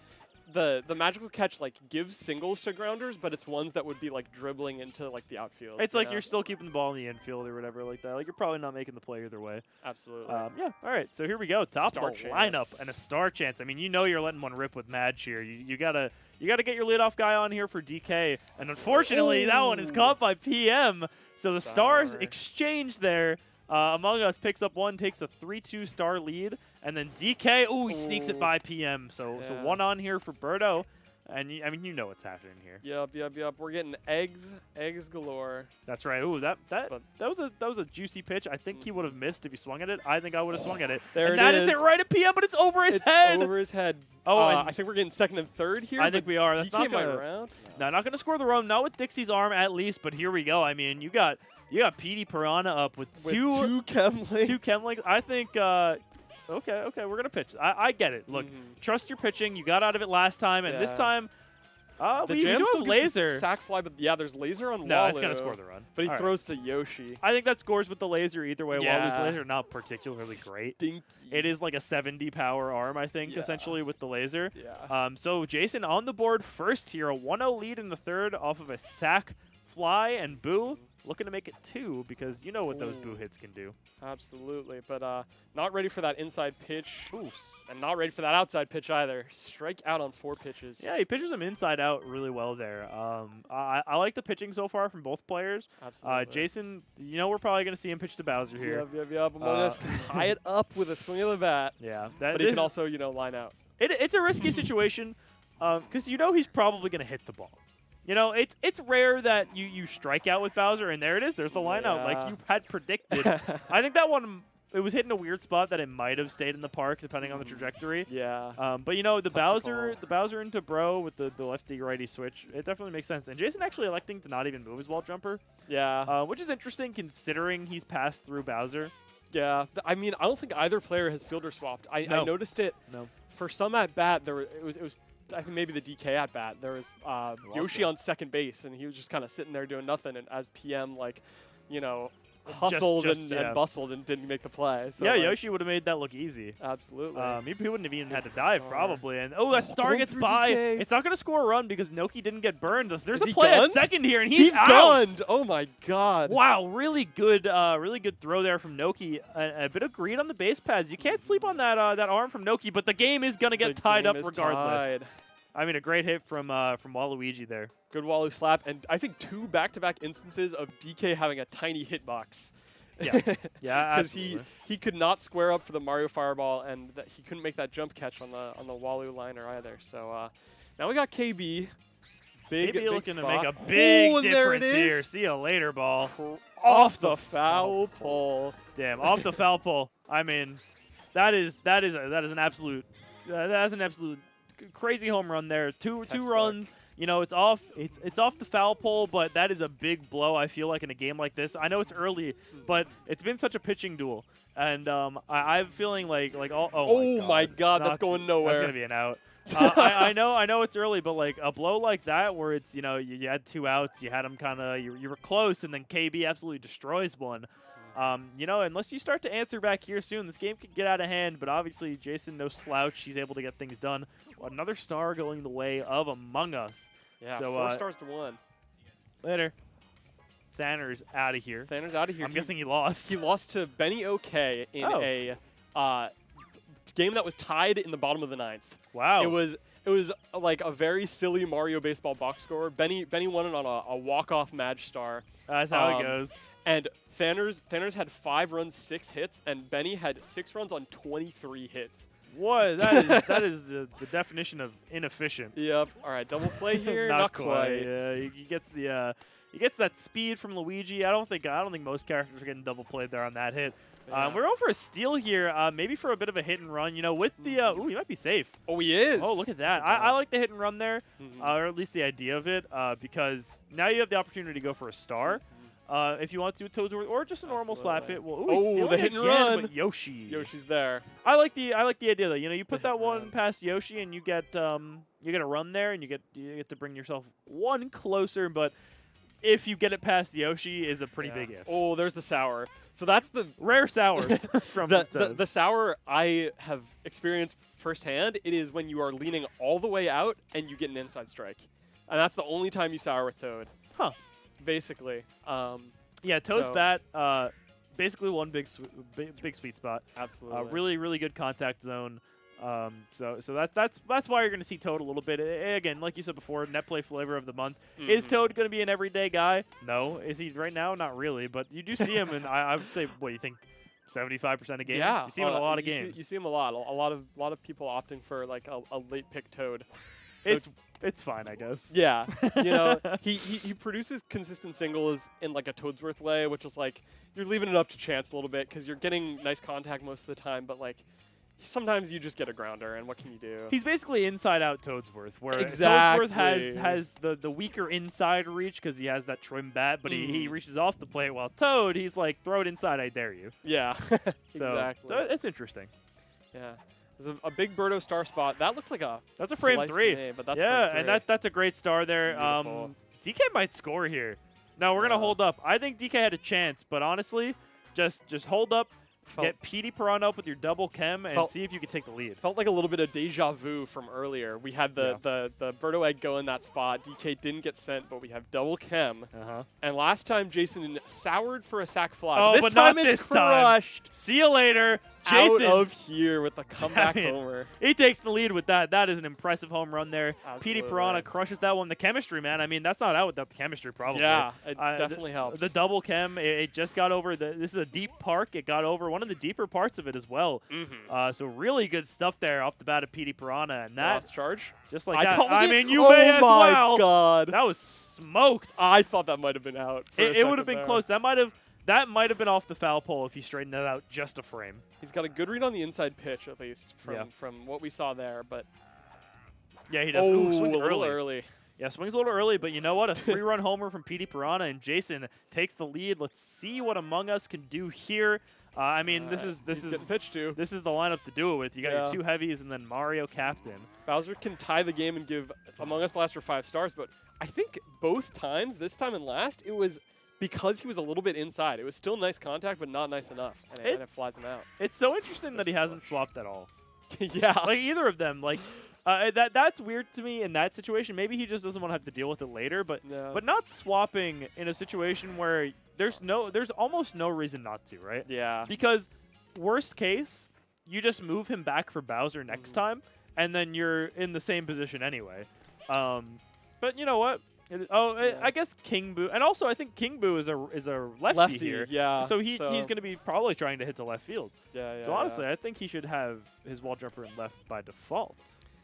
the Magical Catch like gives singles to grounders, but it's ones that would be like dribbling into like the outfield. It's you like know? you're still keeping the ball in the infield or whatever like that. Like you're probably not making the play either way. Absolutely. Yeah. All right. So here we go. Top Star of the lineup chance. and a star chance. I mean, you're letting one rip with Madge here. You gotta get your leadoff guy on here for DK, and unfortunately that one is caught by PM. So the stars Sour. exchange there. Among Us picks up one, takes a 3-2 star lead, and then DK. Ooh, he sneaks it Ooh. by PM. So Yeah. 1 on here for Birdo. And I mean, you know what's happening here. Yep. We're getting eggs galore. That's right. Ooh, that But- was a juicy pitch. I think he would have missed if he swung at it. I think I would have swung at it. There and it that is is. it right at PM, but it's over his It's head. over his head. Oh, and I think we're getting second and third here. I think but we are. That's DK not might gonna. round. No, not gonna score the run. Not with Dixie's arm at least. But here we go. I mean, you got PD Piranha up with two chem links. two chem links. I think. Okay, we're gonna pitch. I get it. Look, Mhm. trust your pitching. You got out of it last time, and this Yeah. time, The we jam do still have gets the laser. sack fly, but yeah, there's laser on No, Walu. it's gonna score the run. But he All right. throws to Yoshi. I think that scores with the laser either way. Yeah. Walu's laser not particularly great. Stinky. It is like a 70 power arm, I think, Yeah. essentially with the laser. Yeah. So Jason on the board first here, a 1-0 lead in the third off of a sack, fly, and boo. Looking to make it 2 because you know what those boo hits can do. Absolutely, but not ready for that inside pitch, and not ready for that outside pitch either. Strike out on 4 pitches. Yeah, he pitches him inside out really well there. I like the pitching so far from both players. Absolutely. Jason, you know we're probably going to see him pitch to Bowser here. Yep. Among Us can tie it up with a swing of the bat, Yeah, but he can also, line out. It's a risky situation because you know he's probably going to hit the ball. You know, it's rare that you strike out with Bowser, and there it is. There's the line out like you had predicted. I think that one, it was hit in a weird spot that it might have stayed in the park depending on the trajectory. Yeah. But you know, the Tough to Bowser into Bro with the lefty-righty switch, it definitely makes sense. And Jason actually electing to not even move his wall jumper, Yeah. which is interesting considering he's passed through Bowser. Yeah. I mean, I don't think either player has fielder swapped. I noticed it. No. For some at bat, it was. I think maybe the DK at bat. There was Yoshi on second base, and he was just kind of sitting there doing nothing. And as PM, hustled and bustled and didn't make the play. So Yeah, Yoshi would have made that look easy. Absolutely. He wouldn't have even had to the dive, star. probably. And that star Going gets through by. DK. It's not going to score a run because Noki didn't get burned. There's Is a he play gunned? at second here, and he's out. gunned. Oh my God. Wow, really good throw there from Noki. A bit of greed on the base pads. You can't sleep on that arm from Noki, but the game is going to get tied up regardless. Tied. I mean, a great hit from Waluigi there. Good Walu slap, and I think 2 back-to-back instances of DK having a tiny hitbox. Yeah, Because absolutely. he could not square up for the Mario Fireball, and he couldn't make that jump catch on the Walu liner either. So now we got KB. Big looking spot. to make a big and there it difference here. is. See you later, ball. Off the foul pole. Damn, off the foul pole. I mean, that is an absolute crazy home run there. Two runs. You know, it's off the foul pole, but that is a big blow, I feel like, in a game like this. I know it's early, but it's been such a pitching duel. And I'm feeling like Oh my God, that's going nowhere. That's going to be an out. I know it's early, but like a blow like that where it's, you know, you had 2 outs, you had them kind of, you were close, and then KB absolutely destroys one. You know, unless you start to answer back here soon, this game could get out of hand, but obviously Jason, no slouch. He's able to get things done. Another star going the way of Among Us. Yeah, so, 4 stars to 1. Later. Thaner's out of here. Thaner's out of here. I'm guessing he lost. He lost to Benny OK in a game that was tied in the bottom of the 9th. Wow. It was like a very silly Mario baseball box score. Benny won it on a walk-off Madge star. That's how it goes. And Thaner's had 5 runs, 6 hits, and Benny had 6 runs on 23 hits. What? That is the definition of inefficient. Yep. All right, double play here. Not quite. Yeah, he gets that speed from Luigi. I don't think most characters are getting double played there on that hit. Yeah. We're over a steal here, maybe for a bit of a hit and run. You know, with the ooh, he might be safe. Oh, he is. Oh, look at that. I like the hit and run there, or at least the idea of it, because now you have the opportunity to go for a star. If you want to do a Toadsworth or just a normal slap hit. Well, he's stealing the hit and again, run. but Yoshi. Yoshi's there. I like the idea though. You know, you put that one past Yoshi, and you get a run there, and you get to bring yourself one closer. But if you get it past Yoshi, is a pretty big if. Oh, there's the sour. So that's the Rare sour from the sour I have experienced firsthand. It is when you are leaning all the way out and you get an inside strike, and that's the only time you sour with Toad. Huh. Basically. Yeah, Toad's so- bat. Basically one big sweet spot. Absolutely. Really, really good contact zone. So that's why you're going to see Toad a little bit. Again, like you said before, net play flavor of the month. Is Toad going to be an everyday guy? No. Is he right now? Not really. But you do see him, and I would say, what do you think? 75% of games. Yeah, You see him in a lot of games. You see him a lot. A lot of people opting for like a late pick Toad. It's fine, I guess. Yeah, you know, he produces consistent singles in like a Toadsworth way, which is like you're leaving it up to chance a little bit because you're getting nice contact most of the time, but like sometimes you just get a grounder, and what can you do? He's basically inside-out Toadsworth, where Exactly. Toadsworth has the weaker inside reach because he has that trim bat, but he reaches off the plate, while Toad, he's like, throw it inside, I dare you. Yeah, So, exactly. so it's interesting. Yeah. There's a big Birdo star spot. That looks like a That's a frame slice to 3. me, but that's yeah, frame and 3. that's a great star there. Beautiful. DK might score here. No, we're gonna hold up. I think DK had a chance, but honestly, just hold up. Get PD Piranha up with your double chem and see if you can take the lead. Felt like a little bit of deja vu from earlier. We had the Birdo egg go in that spot. DK didn't get sent, but we have double chem. And last time Jason soured for a sack fly. Oh, this but time not it's this time. crushed. See you later, Jason. Out of here with the comeback homer. He takes the lead with that. That is an impressive home run there. Absolutely. PD Piranha crushes that one. The chemistry, man. I mean, that's not out without the chemistry, probably. Yeah, it definitely helps. The double chem, it just got over. This is a deep park. It got over one of the deeper parts of it as well. So really good stuff there off the bat of PD Piranha. And that charge. Just like that. Called I it. mean, you may as my well. God. That was smoked. I thought that might have been out. It would have been close. That might have been off the foul pole if he straightened that out just a frame. He's got a good read on the inside pitch, at least, from what we saw there. But yeah, he does. Ooh, Swings a little early. Yeah, swings a little early, but you know what? A 3-run homer from PD Piranha, and Jason takes the lead. Let's see what Among Us can do here. I mean, this is pitch to. This is the lineup to do it with. You got your 2 heavies and then Mario captain. Bowser can tie the game and give Among Us Blaster 5 stars, but I think both times, this time and last, it was because he was a little bit inside. It was still nice contact, but not nice enough, and it flies him out. It's so interesting that he hasn't swapped at all. Yeah. Like, either of them. Like, that's weird to me in that situation. Maybe he just doesn't want to have to deal with it later, but not swapping in a situation where there's almost no reason not to, right? Yeah. Because worst case, you just move him back for Bowser next time, and then you're in the same position anyway. But you know what? I guess King Boo, and also I think King Boo is a lefty here. Yeah. So he's going to be probably trying to hit to left field. Yeah. So honestly, I think he should have his wall jumper in left by default.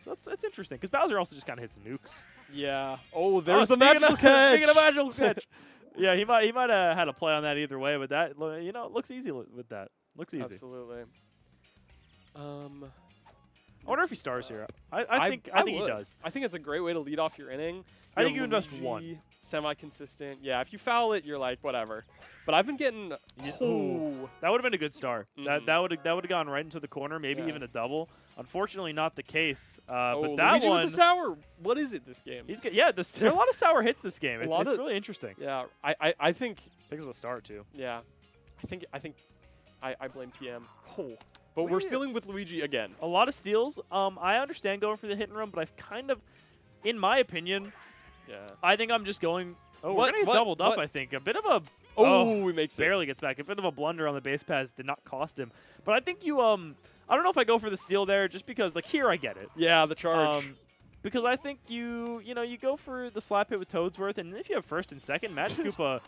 So that's interesting because Bowser also just kind of hits nukes. Yeah. Oh, there's the magical catch. Speaking of magical catch. Yeah, he might have had a play on that either way, but that looks easy with that. Looks easy. Absolutely. I wonder if he stars here. I think he does. I think it's a great way to lead off your inning. I think you invest 1. Semi-consistent. Yeah, if you foul it, you're like, whatever. But I've been getting... Ooh. That would have been a good star. That would have gone right into the corner, maybe even a double. Unfortunately, not the case. But that Luigi one... with the sour. What is it this game? He's good. Yeah, there are a lot of sour hits this game. It's really interesting. Yeah, I think... I think it's a star, too. Yeah. I blame PM. But we're stealing with Luigi again. A lot of steals. I understand going for the hit and run, but I've kind of, in my opinion, I think I'm just going. Oh, we're gonna get doubled up. I think a bit of a. We make it. Barely gets back. A bit of a blunder on the base pass did not cost him. But I think you. I don't know if I go for the steal there, just because like here I get it. Yeah, the charge. Because I think you go for the slap hit with Toadsworth, and if you have first and second, Magic Koopa.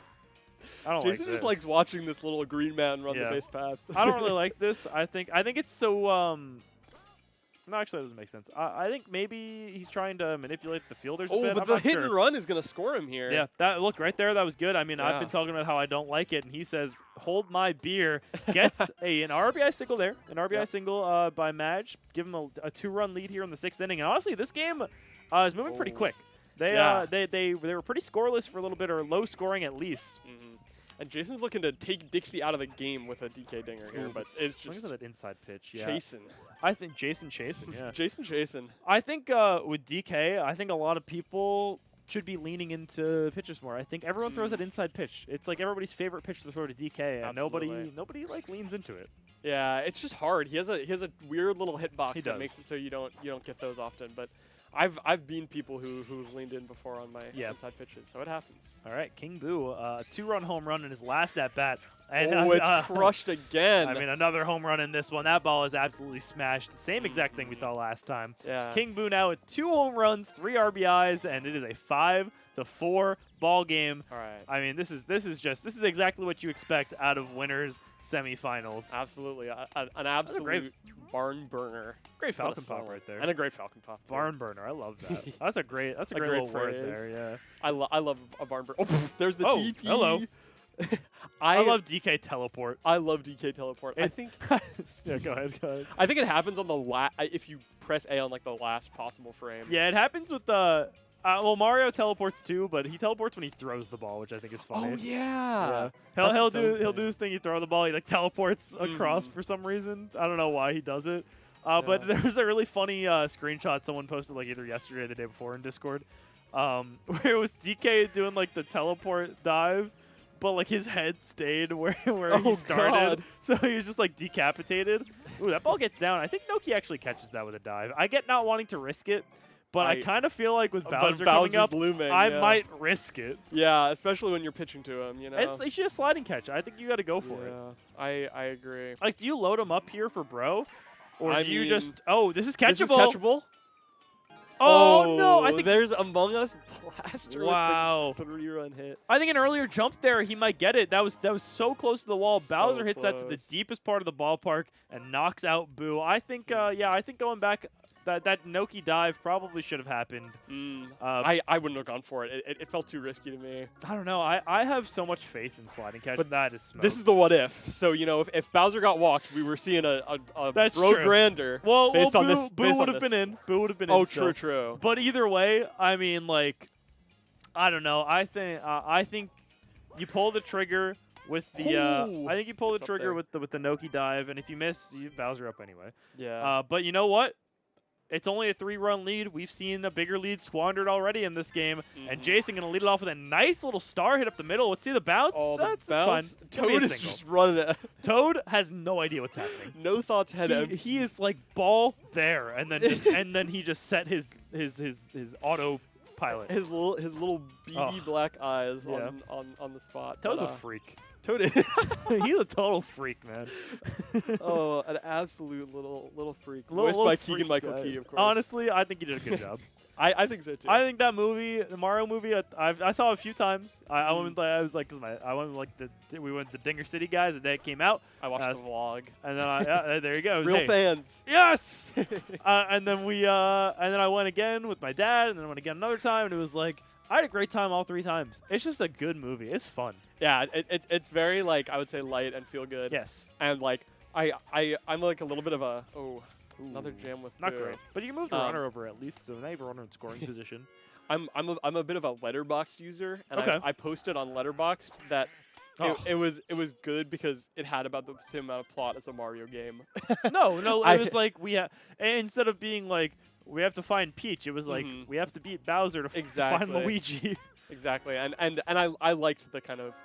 I don't Jason just likes watching this little green man run the base path. I don't really like this. I think it's so. No, actually, that doesn't make sense. I think maybe he's trying to manipulate the fielders a bit. But the hit and run is going to score him here. Yeah, that look right there. That was good. I mean, I've been talking about how I don't like it, and he says, "Hold my beer." Gets an RBI single there, an RBI single by Madge. Give him a 2-run lead here in the 6th inning. And honestly, this game is moving pretty quick. They were pretty scoreless for a little bit, or low scoring at least. And Jason's looking to take Dixie out of the game with a DK dinger here, but it's just that inside pitch. Yeah. Chasing. I think Jason chasing. Yeah. Jason chasing. I think with DK, I think a lot of people should be leaning into pitches more. I think everyone throws that inside pitch. It's like everybody's favorite pitch to throw to DK, and nobody like leans into it. Yeah, it's just hard. He has a weird little hitbox that makes it so you don't get those often, but. I've been people who've leaned in before on my inside pitches, so it happens. All right, King Boo, 2-run home run in his last at bat, and it's crushed again. I mean, another home run in this one. That ball is absolutely smashed. The same exact thing we saw last time. Yeah. King Boo now with 2 home runs, 3 RBIs, and it is a 5-4 ball game. All right. I mean, this is exactly what you expect out of winners semifinals. Absolutely, an absolute barn burner. Great Falcon Pop right there. And a great Falcon Pop, too. Barn burner. I love that. That's a great little word there, yeah. I love a barn burner. Oh, there's the TP. Hello. I love DK teleport. I love DK teleport. I think. Yeah, go ahead. I think it happens on the if you press A on like the last possible frame. Yeah, it happens with the. Well, Mario teleports too, but he teleports when he throws the ball, which I think is funny. Oh yeah. He'll do his thing. He throw the ball. He like teleports across for some reason. I don't know why he does it. But Yeah. there was a really funny screenshot someone posted like either yesterday or the day before in Discord, where it was DK doing like the teleport dive, but like his head stayed where he Oh, started, God. so he was just like decapitated. Ooh, that ball gets down. I think Noki actually catches that with a dive. I get not wanting to risk it, but I kind of feel like with But Bowser coming Bowser's up, looming. I yeah. might risk it. Yeah, especially when you're pitching to him. You know. It's just a sliding catch. I think you got to go for it. Yeah, I agree. Like, do you load him up here for bro? Or I do you mean, just, oh, this is catchable. This is catchable. Oh, no. I think, there's Among Us Blaster wow. with the 3-run hit. I think an earlier jump there, he might get it. That was so close to the wall. So Bowser hits that to the close. deepest part of the ballpark and knocks out Boo. I think, I think going back, that Noki dive probably should have happened. I wouldn't have gone for it. It felt too risky to me. I don't know. I have so much faith in sliding catch. But that is smoked. This is the what if. So, you know, if Bowser got walked, we were seeing a That's road true. grander. Well, based on Boo, this. Boo based would on have been this. in. Boo would have been in. Oh, still. true. But either way, I mean, like, I don't know. I think you pull the trigger with the. Ooh, I think you pull it's the up trigger there. with the Noki dive, and if you miss, you Bowser up anyway. Yeah. But you know what? It's only a 3-run lead. We've seen a bigger lead squandered already in this game, and Jason gonna lead it off with a nice little star hit up the middle. Let's see the bounce. Oh, the That's bounce. fine. Give me a Toad is single. just running it. Toad has no idea what's happening. No thoughts head empty. He is like ball there, and then just and then he just set his auto pilot. His little beady Oh. black eyes Yeah. on the spot. Toad's But, a freak. Toad is He's a total freak, man. oh, an absolute little freak. Little Voiced by freak Keegan-Michael guy. Key, of course. Honestly, I think he did a good job. I think so too. I think that movie, the Mario movie, I saw it a few times. I went, I was like, I went like we went to Dinger City guys the day it came out, I watched the vlog. and then there you go. It was, Real hey, fans. Yes. And then I went again with my dad, and then I went again another time, and it was like I had a great time all 3 times. It's just a good movie. It's fun. Yeah, it's very like I would say light and feel good. Yes. And like I'm like a little bit of a another jam with Not Boo. great, but you can move the runner over at least, so now you have a runner in scoring position. I'm a bit of a Letterboxd user, and Okay. I posted on Letterboxd that Oh. it was good because it had about the same amount of plot as a Mario game. No, I- it was like instead of being like we have to find Peach, it was like we have to beat Bowser to find Exactly. Luigi. Exactly, and I liked the kind of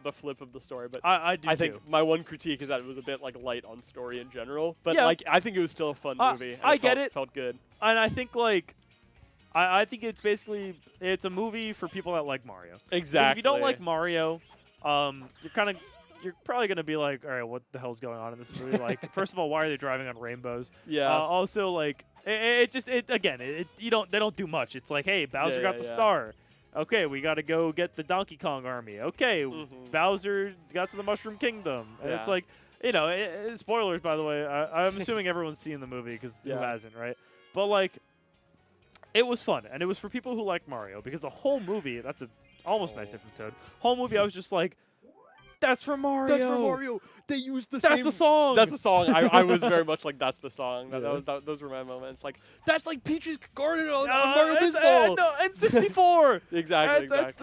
the flip of the story, but I do I think too. my one critique is that it was a bit like light on story in general. But Yeah. like I think it was still a fun movie. And I get felt, it. Felt good. And I think like I think it's basically it's a movie for people that like Mario. 'Cause Exactly. if you don't like Mario, you're probably gonna be like, all right, what the hell's going on in this movie? Like, first of all, why are they driving on rainbows? Yeah. Also, like, they don't do much. It's like, hey, Bowser got the star. Okay, we got to go get the Donkey Kong army. Okay, Bowser got to the Mushroom Kingdom. And it's Yeah. like, spoilers, by the way. I'm assuming everyone's seen the movie because who Yeah. hasn't, right? But, like, it was fun. And it was for people who like Mario because the whole movie, that's almost nice hit from Toad. Whole movie, I was just like, that's for Mario. That's for Mario. They used the That's same. the song. That's the song. I was very much like, that's the song. Those were my moments. Like, that's like Peach's Garden on Mario Baseball. No, N64. Exactly. That's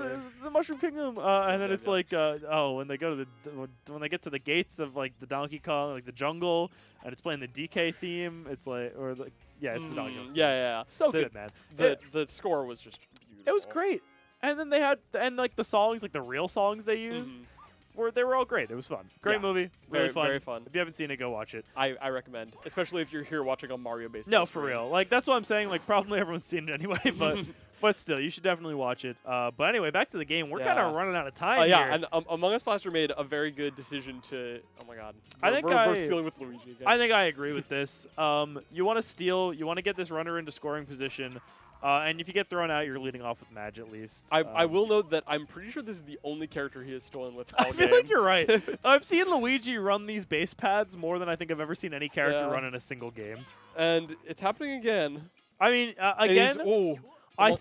the Mushroom Kingdom. And then it's like, when they go to when they get to the gates of like the Donkey Kong, like the jungle, and it's playing the DK theme. It's like, it's the Donkey Kong. Yeah. So good, man. The score was just beautiful. It was great. And then they had like the songs, like the real songs they used, they were all great. It was fun. Great Yeah. movie. Really fun. Very fun. If you haven't seen it, go watch it. I recommend, especially if you're here watching a Mario based. No, for real. Like that's what I'm saying. Like probably everyone's seen it anyway, but still, you should definitely watch it. But anyway, back to the game. We're kind of running out of time here. And Among Us Blaster made a very good decision to. Oh my God. We're stealing with Luigi again. I think I agree with this. You want to steal. You want to get this runner into scoring position. And if you get thrown out, you're leading off with Madge at least. I will note that I'm pretty sure this is the only character he has stolen with all I feel game. like you're right. I've seen Luigi run these base pads more than I think I've ever seen any character run in a single game. And it's happening again. I mean, And again, he's- I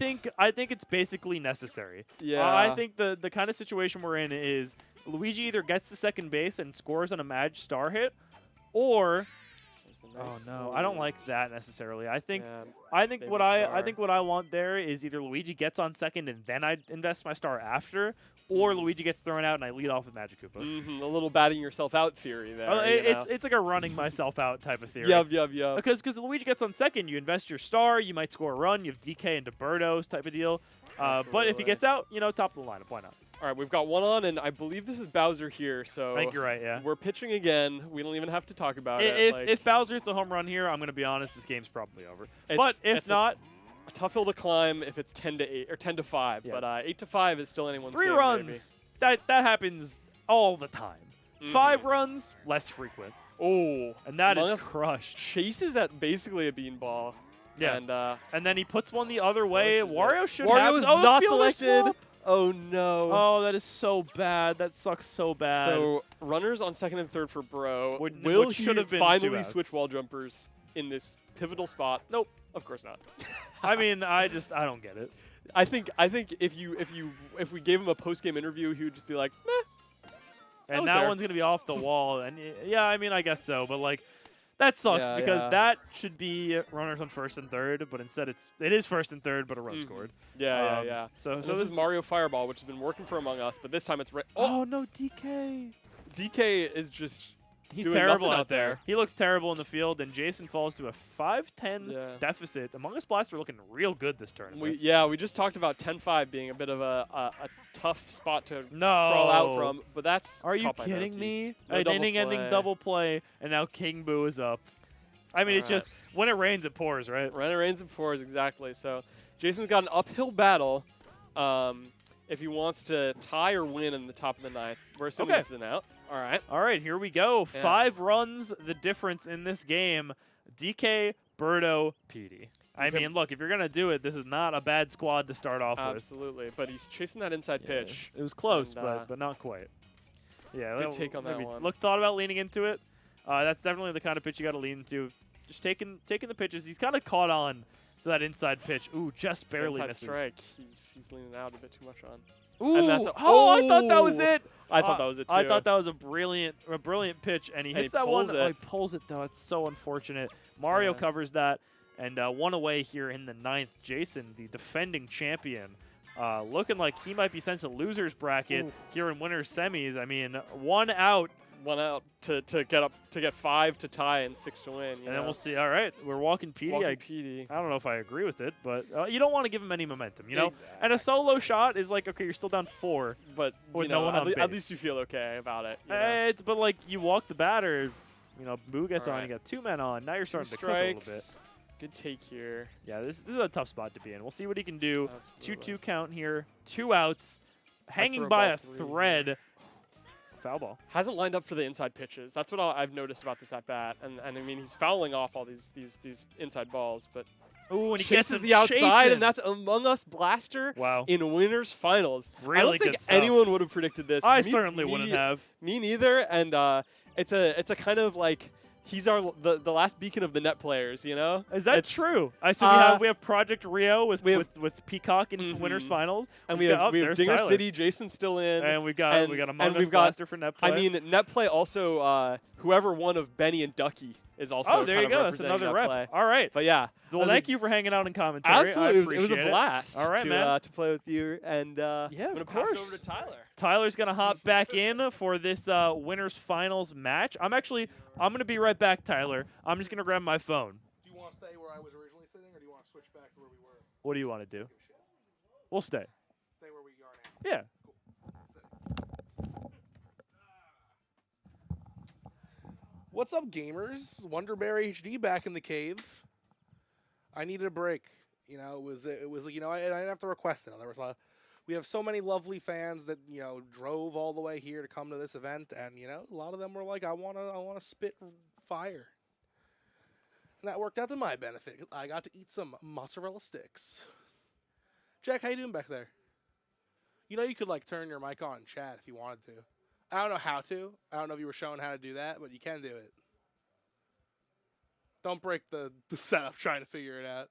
think it's basically necessary. Yeah. I think the kind of situation we're in is Luigi either gets to second base and scores on a Madge star hit, or Just a Oh nice no, I don't like that necessarily. I think Yeah, I think David what I Starr. think what I want there is either Luigi gets on second and then I invest my star after, or Luigi gets thrown out and I lead off with Magic Koopa. a little batting yourself out theory there. It's like a running myself out type of theory. Yup. Because Luigi gets on second, you invest your star, you might score a run, you have DK into Birdos type of deal. But if he Absolutely. gets out, top of the lineup, why not? All right, we've got one on, and I believe this is Bowser here. So I think you're right, yeah. we're pitching again. We don't even have to talk about it. If Bowser hits a home run here, I'm going to be honest, this game's probably over. It's- But if it's not, a tough hill to climb if it's 10 to 8 or 10 to 5, Yeah. but 8 to 5 is still anyone's 3 game, runs, that happens all the time. maybe. 5 runs, less frequent. Oh, And that is Among Us crushed. chases at basically a beanball. Yeah. And And then he puts one the other way. Crushes it. Wario should Wario have is oh, not fielder selected. swap. Oh no. Oh, that is so bad. That sucks so bad. So runners on second and third for Bro. Would- Will which he should have been 2 finally outs. switch wall jumpers in this pivotal spot? Nope. Of course not. I mean, I don't get it. I think if we gave him a post game interview, he would just be like, meh. And don't that care. one's going to be off the wall. And yeah, I mean, I guess so. But like, that sucks Yeah, because yeah. that should be runners on first and third. But instead, it is first and third, but a run Mhm. scored. Yeah. So So this is Mario Fireball, which has been working for Among Us, but this time it's Oh no, DK. DK is just He's doing terrible nothing out out there. there. He looks terrible in the field, and Jason falls to a 5-10 Yeah. deficit. Among Us Blaster looking real good this tournament. we just talked about 10-5 being a bit of a tough spot to no. crawl out from, but that's Are you caught by kidding Doki. me? No An double inning-ending play. double play, and now King Boo is up. I mean, it's Alright. just, when it rains, it pours, right? Renner reigns and fours, exactly. So Jason's got an uphill battle if he wants to tie or win in the top of the ninth. We're assuming Okay. this is an out. All right. All right, here we go. Yeah. 5 runs, the difference in this game. DK, Birdo, Petey. I DK mean, look, if you're going to do it, this is not a bad squad to start off with. Absolutely. But he's chasing that inside Yeah, pitch. It was close, And, but not quite. Yeah, good take on that maybe one. Look, thought about leaning into it. That's definitely the kind of pitch you got to lean into. Just taking the pitches. He's kind of caught on to that inside pitch. Ooh, just barely inside misses. strike. He's leaning out a bit too much on. Ooh, And that's I thought that was it. I thought that was it too. I thought that was a brilliant pitch, and he And hits he that one. pulls Oh, it. he pulls it though. It's so unfortunate. Mario Yeah. covers that, and one away here in the ninth. Jason, the defending champion, looking like he might be sent to losers bracket here in winners semis. I mean, 1 out. One out to get 5 to tie and 6 to win. And then we'll see. All right, we're walking Petey. I PD. don't know if I agree with it, but you don't want to give him any momentum, you know? Exactly. And a solo shot is like, okay, you're still down 4. But with you no know, one on at base. least you feel okay about it. You know? But like, you walk the batter, Boo gets All on, right. you got 2 men on. Now you're 2 starting to cook a little bit. strikes. Good take here. Yeah, this is a tough spot to be in. We'll see what he can do. Absolutely. 2-2 count here, 2 outs, hanging throw by ball a 3. thread. Foul ball. Hasn't lined up for the inside pitches. That's what I've noticed about this at bat. And I mean, he's fouling off all these inside balls, but Ooh, and he gets chases him the outside, chasing. and that's Among Us Blaster Wow. in winners finals. I Really don't think good stuff. anyone would have predicted this. I certainly wouldn't have. Me neither. And it's a kind of like he's the last beacon of the net players. You know? Is that It's- true? I see we have Project Rio with Peacock in winners finals, And We've we got- have there's Dinger Tyler. City. Jason's still in. and we got and Among Us we've got- Blaster for net play. I mean, net play also. Whoever won of Benny and Ducky is also. oh, there kind you of go. That's representing another net rep. play. All right. But yeah, Well, I thank was- you for hanging out in commentary. I absolutely, it was a appreciate blast. All right, to, man. to play with you, and Yeah, I'm of gonna pass it course. over to Tyler. Tyler's gonna hop back in for this winners finals match. I'm gonna be right back, Tyler. I'm just gonna grab my phone. Do you want to stay where I was originally sitting, or do you want to switch back to where we were? What do you want to do? We'll stay. Stay where we are now. Yeah. What's up, gamers? Wonderberry HD back in the cave. I needed a break. It was I didn't have to request it. We have so many lovely fans that drove all the way here to come to this event, and a lot of them were like, I wanna spit fire, and that worked out to my benefit. I got to eat some mozzarella sticks. Jack, how you doing back there? You could turn your mic on and chat if you wanted to. I don't know how to. I don't know if you were shown how to do that, but you can do it. Don't break the setup trying to figure it out.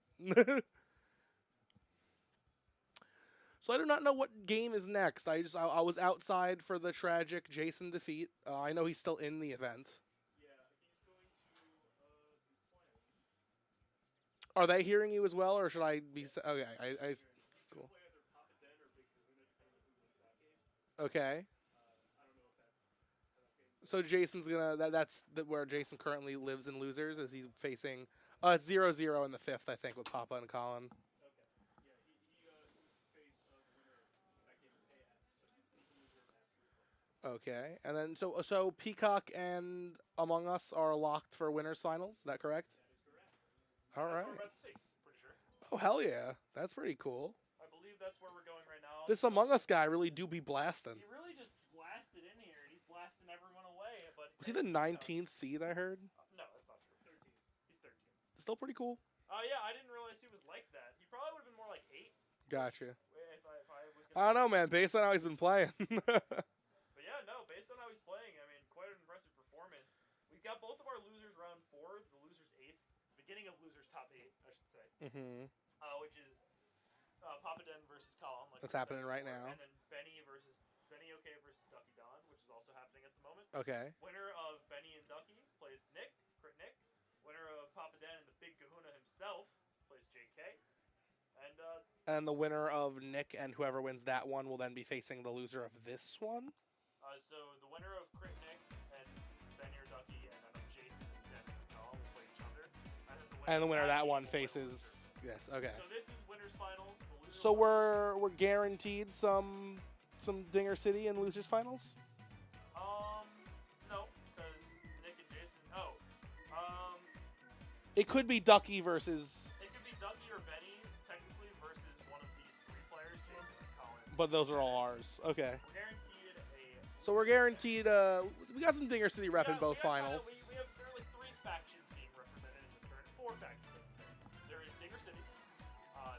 So I do not know what game is next. I was outside for the tragic Jason defeat. I know he's still in the event. Yeah, he's going to Are they hearing you as well, or should I be? Okay, cool. Okay. So Jason's gonna. That's where Jason currently lives in losers, as he's facing. It's 0-0 in the 5th, I think, with Papa and Colin. Okay, and then so Peacock and Among Us are locked for winners finals. Is that correct? All right. Oh hell yeah, that's pretty cool. I believe that's where we're going right now. This Among Us guy really do be blasting. He really just blasted in here, and he's blasting everyone away. But Was he the 19th seed? I heard. No, that's not true. 13. He's 13. Still pretty cool. Yeah, I didn't realize he was like that. He probably would have been more like 8. Gotcha. If I was I don't know, man. Based on how he's been playing. But yeah, no, based on how he's playing, I mean, quite an impressive performance. We've got both of our losers round 4, the losers 8th, beginning of losers top 8, I should say. Which is Papa Den versus Colin. Like That's happening right now. And then Benny OK versus Ducky Don, which is also happening at the moment. Okay. Winner of Benny and Ducky plays Nick, Crit Nick. Winner of Papa Den and the Big Kahuna himself plays JK. And the winner of Nick and whoever wins that one will then be facing the loser of this one? So the winner of Crit Nick and Benny or Ducky and then of Jason and Dennis and Colin will play each other. And the winner of that one faces... Yes, okay. So this is winners finals. So we're guaranteed some Dinger City and losers finals? No, because Nick and Jason... It could be Ducky versus... It could be Ducky or Benny, technically, versus one of these 3 players, Jason and Colin. But those are all ours. Okay. We're guaranteed a... So we're guaranteed... we got some Dinger City rep in both finals. There are like 3 factions being represented in this tournament. 4 factions, I would say. There is Dinger City.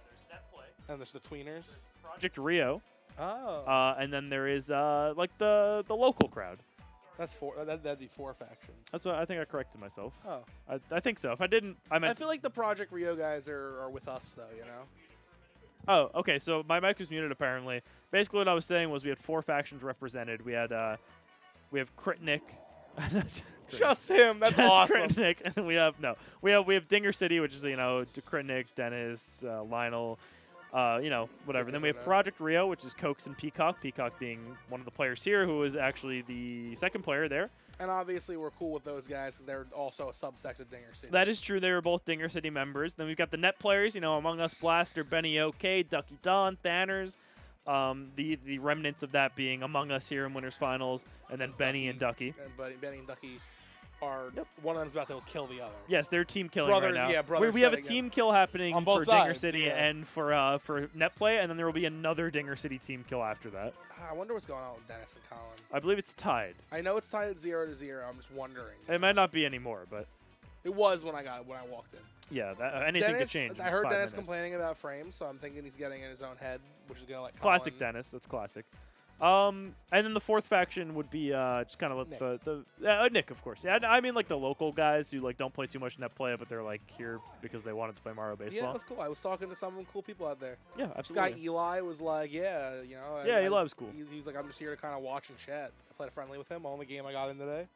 There's Netplay. And there's the Tweeners. Project Rio. Oh. And then there is like the local crowd. That's 4. That'd be 4 factions. That's what I think. I corrected myself. Oh. I think so. If I didn't, I meant. I feel like the Project Rio guys are with us though. You know. Oh, okay. So my mic was muted apparently. Basically, what I was saying was we had 4 factions represented. We have Crit Nick. Just him. That's just awesome. Crit Nick, and we have Dinger City, which is Crit Nick, Dennis, Lionel. Whatever. Then we have Project Rio, which is Cokes and Peacock. Peacock being one of the players here, who is actually the second player there. And obviously, we're cool with those guys because they're also a subsect of Dinger City. That is true. They were both Dinger City members. Then we've got the net players, Among Us, Blaster, Benny OK, Ducky Don, Thanners. The remnants of that being Among Us here in Winners Finals, and then Benny and Ducky. And Benny and Ducky are one of them's about to kill the other. Yes, they're team killing brothers, right now. Yeah, brothers. We have a team kill happening on both for Dinger sides, City yeah. and for net play, and then there will be another Dinger City team kill after that. I wonder what's going on with Dennis and Colin. I believe it's tied. I know it's tied at 0-0. I'm just wondering. It might not be anymore, but it was when I walked in. Yeah, anything could change. I heard Dennis minutes. complaining about frames, so I'm thinking he's getting in his own head, which is gonna classic Colin. Dennis. That's classic. And then the 4th faction would be just kind of Nick. Nick, of course. Yeah, I mean like the local guys who don't play too much net play, but they're here because they wanted to play Mario Baseball. Yeah, that's cool. I was talking to some cool people out there. Yeah, absolutely. This guy Eli was like, yeah, Eli was cool. He's like, I'm just here to kind of watch and chat. I played a friendly with him. Only game I got in today.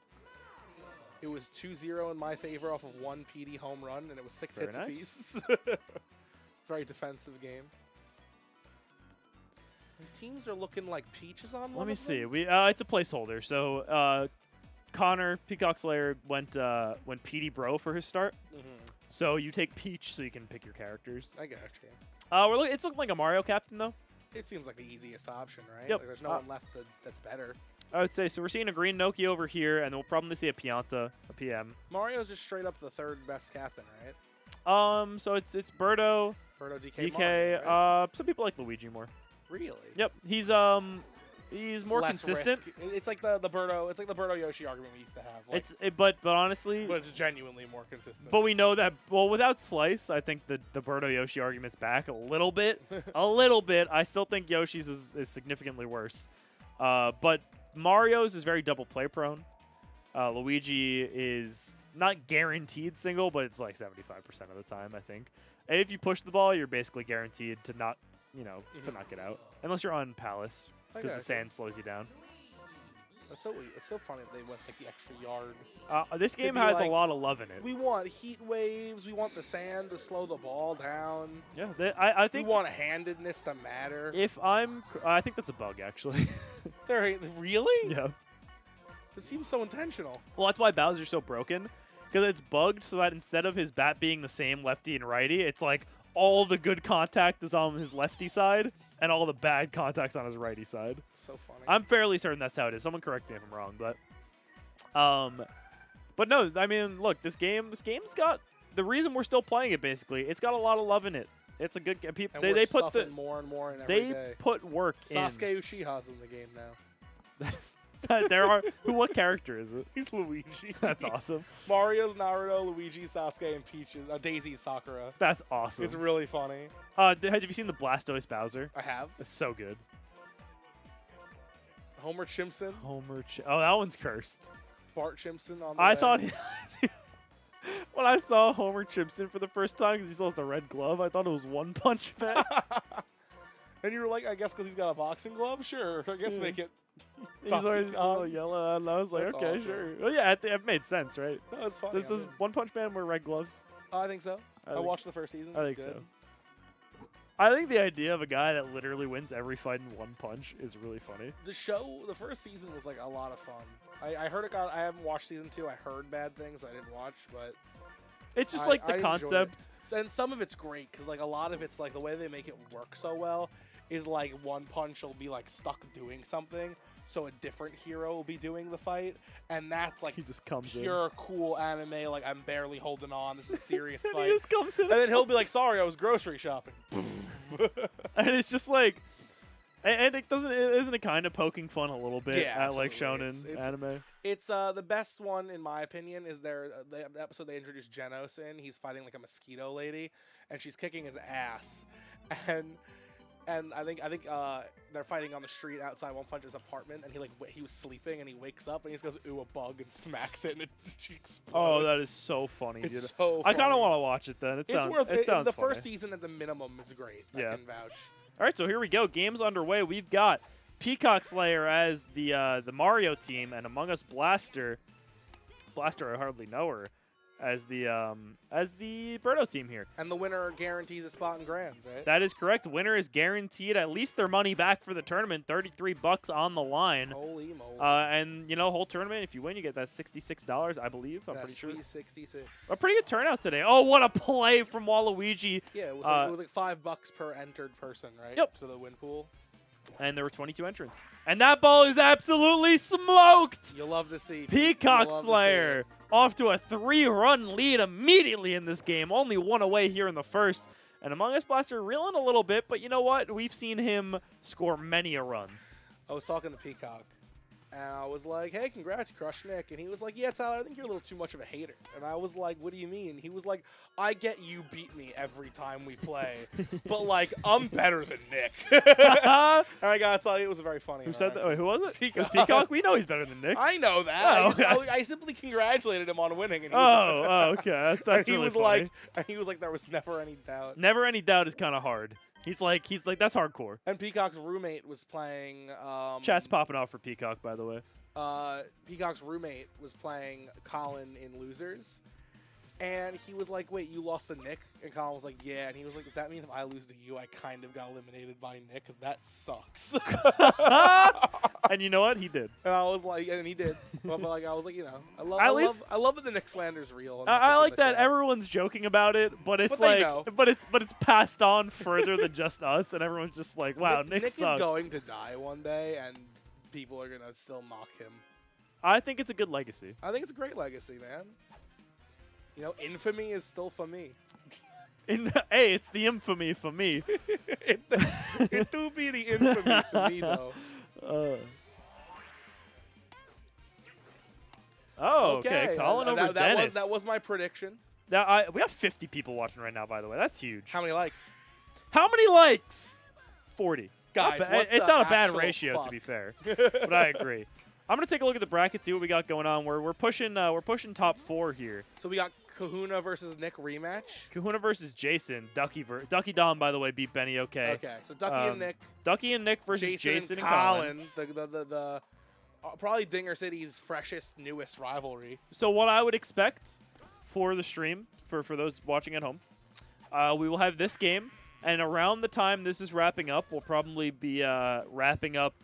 It was 2-0 in my favor off of 1 PD home run, and it was 6 hits apiece. It's a very defensive game. These teams are looking like peaches on one. Let me see. It's a placeholder. So Connor Peacock Slayer went PD Bro for his start. So you take Peach so you can pick your characters. I got you. It's looking like a Mario Captain though. It seems like the easiest option, right? Yep. Like, there's no one left that's better. I would say so. We're seeing a green Noki over here, and we'll probably see a Pianta, a PM. Mario's just straight up the 3rd best captain, right? So it's Birdo, DK, Mario, right? Some people like Luigi more. Really? Yep. He's more Less consistent. Risk. It's like the Birdo. It's like the Birdo Yoshi argument we used to have. Like, but honestly, but it's genuinely more consistent. But we know that without Slice, I think the Birdo Yoshi argument's back a little bit. A little bit. I still think Yoshi's is significantly worse. But Mario's is very double play prone. Luigi is not guaranteed single, but it's like 75% of the time, I think. And if you push the ball, you're basically guaranteed to not, to not get out. Unless you're on Palace, because the sand slows you down. It's so funny that they went like the extra yard. This Could game be has a like, lot of love in it. We want heat waves. We want the sand to slow the ball down. Yeah, I We think want handedness to matter. I think that's a bug actually. They're really? Yeah. It seems so intentional. Well, that's why Bowser's so broken, because it's bugged so that instead of his bat being the same lefty and righty, it's like all the good contact is on his lefty side and all the bad contact's on his righty side. So funny. I'm fairly certain that's how it is. Someone correct me if I'm wrong, but no, I mean, look, this game's got the reason we're still playing it. Basically, it's got a lot of love in it. It's a good game. And They we're put the stuffing more and more in every they day. put work Sasuke Uchiha's in the game now. in. There are what character is it? He's Luigi. That's awesome. Mario's Naruto, Luigi, Sasuke, and Peach is Daisy Sakura. That's awesome. It's really funny. Have you seen the Blastoise Bowser? I have. It's so good. Homer Chimpson, Oh, that one's cursed. Bart Chimpson on the I way. thought when I saw Homer Chimpson for the first time because he still has the red glove, I thought it was One Punch Man. And you were like, I guess because he's got a boxing glove? Sure. I guess Yeah. make it. He's always Donkey Kong. all yellow, and I was like, That's okay, awesome. sure. Well, yeah, it made sense, right? No, it's funny. Does One Punch Man wear red gloves? I think so. I think- watched the first season. I It's think good. so. I think the idea of a guy that literally wins every fight in one punch is really funny. The first season was like a lot of fun. I heard it got. I haven't watched season 2. I heard bad things. I didn't watch, but It's just I- like I the enjoyed it. concept. And some of it's great because like a lot of it's like the way they make it work so well is like One Punch will be like stuck doing something, so a different hero will be doing the fight, and that's like He just comes in. pure cool anime. Like I'm barely holding on. This is a serious And he fight. just comes in. And then he'll be like, "Sorry, I was grocery shopping." And it's just like, and isn't it kind of poking fun a little bit Yeah, at like absolutely. shonen It's- anime? It's the best one in my opinion. Is the episode they introduced Genos in? He's fighting like a mosquito lady, and she's kicking his ass, and I think they're fighting on the street outside One Punch's apartment, and he was sleeping, and he wakes up, and he just goes, "Ooh, a bug," and smacks it, and she explodes. Oh, that is so funny, It's dude. so I kind of funny. want to watch it then. It It's sounds worth it. Sounds The funny. first season at the minimum is great. Yeah. I can vouch. All right, so here we go. Game's underway. We've got Peacock Slayer as the Mario team, and Among Us Blaster. Blaster, I hardly know her, as the Birdo team here. And the winner guarantees a spot in Grands, right? That is correct. Winner is guaranteed at least their money back for the tournament. $33 on the line. Holy moly! And whole tournament, if you win, you get that $66, I believe. I'm That's pretty sure. 66. A pretty good turnout today. Oh, what a play from Waluigi! Yeah, it was like $5 per entered person, right? Yep. To the win pool. And there were 22 entrants. And that ball is absolutely smoked! You'll love to see Peacock you'll love to see Slayer it. off to a 3-run lead immediately in this game. Only one away here in the first. And Among Us Blaster reeling a little bit, but you know what? We've seen him score many a run. I was talking to Peacock, and I was like, "Hey, congrats, you crushed Nick." And he was like, "Yeah, Tyler, I think you're a little too much of a hater." And I was like, "What do you mean?" He was like, "I get you beat me every time we play, but like I'm better than Nick." And I gotta tell you, it was very funny. Who said that? Wait, who was it? Peacock. It was Peacock? We know he's better than Nick. I know that. Oh, I simply congratulated him on winning, and he Oh, was, okay. That's and he really was funny. like, and he was like, there was never any doubt. Never any doubt is kind of hard. He's like, that's hardcore. And Peacock's roommate was playing. Chat's popping off for Peacock, by the way. Peacock's roommate was playing Colin in Losers, and he was like, "Wait, you lost to Nick?" And Colin was like, "Yeah." And he was like, "Does that mean if I lose to you, I kind of got eliminated by Nick? Because that sucks." And you know what? He did. And I was like, and he did. But like, I was like, I love that the Nick slander's real. and not I just in like the that chat. everyone's joking about it, but it's But they like, know. but it's passed on further than just us, and everyone's just like, wow, Nick Nick sucks. is going to die one day, and people are gonna still mock him. I think it's a good legacy. I think it's a great legacy, man. You know, infamy is still for me. Hey, it's the infamy for me. It do be the infamy for me, though. Oh, okay. Colin over Dennis. That was my prediction. Now, we have 50 people watching right now, by the way. That's huge. How many likes? How many likes? 40. Guys, Not what it's the not a bad actual ratio, fuck? to be fair. But I agree. I'm gonna take a look at the bracket, see what we got going on. We're pushing top 4 here. So we got Kahuna versus Nick rematch. Kahuna versus Jason. Ducky Dom, by the way, beat Benny. Okay. Okay, so Ducky and Nick. Ducky and Nick versus Jason and and Colin. The probably Dinger City's freshest, newest rivalry. So what I would expect for the stream, for those watching at home, we will have this game, and around the time this is wrapping up, we'll probably be wrapping up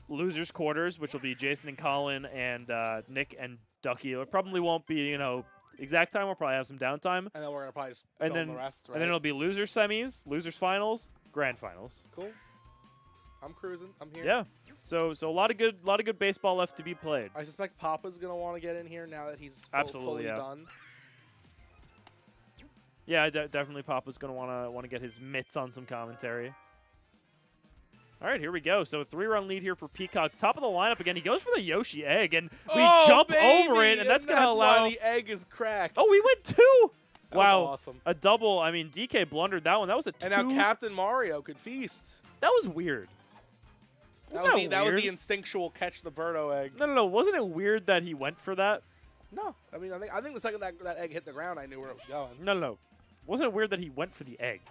losers quarters, which will be Jason and Colin and Nick and Ducky. It probably won't be, you know, exact time. We'll probably have some downtime. And then we're going to probably just film the rest, right? And then it'll be losers semis, losers finals, grand finals. Cool. I'm cruising. I'm here. Yeah. So a lot of good baseball left to be played. I suspect Papa's going to want to get in here now that he's Absolutely, fully yeah. done. Yeah, definitely Papa's going to want to get his mitts on some commentary. All right, here we go. So a 3-run lead here for Peacock. Top of the lineup again. He goes for the Yoshi egg, and we jump over it, and that's going to allow... why the egg is cracked. Oh, we went 2! That Wow. was awesome. A double. I mean, DK blundered that one. That was a 2. And now Captain Mario could feast. That was weird. That Wasn't was weird? the instinctual catch the Birdo egg. No. Wasn't it weird that he went for that? No. I mean, I think the second that egg hit the ground, I knew where it was going. No. Wasn't it weird that he went for the egg?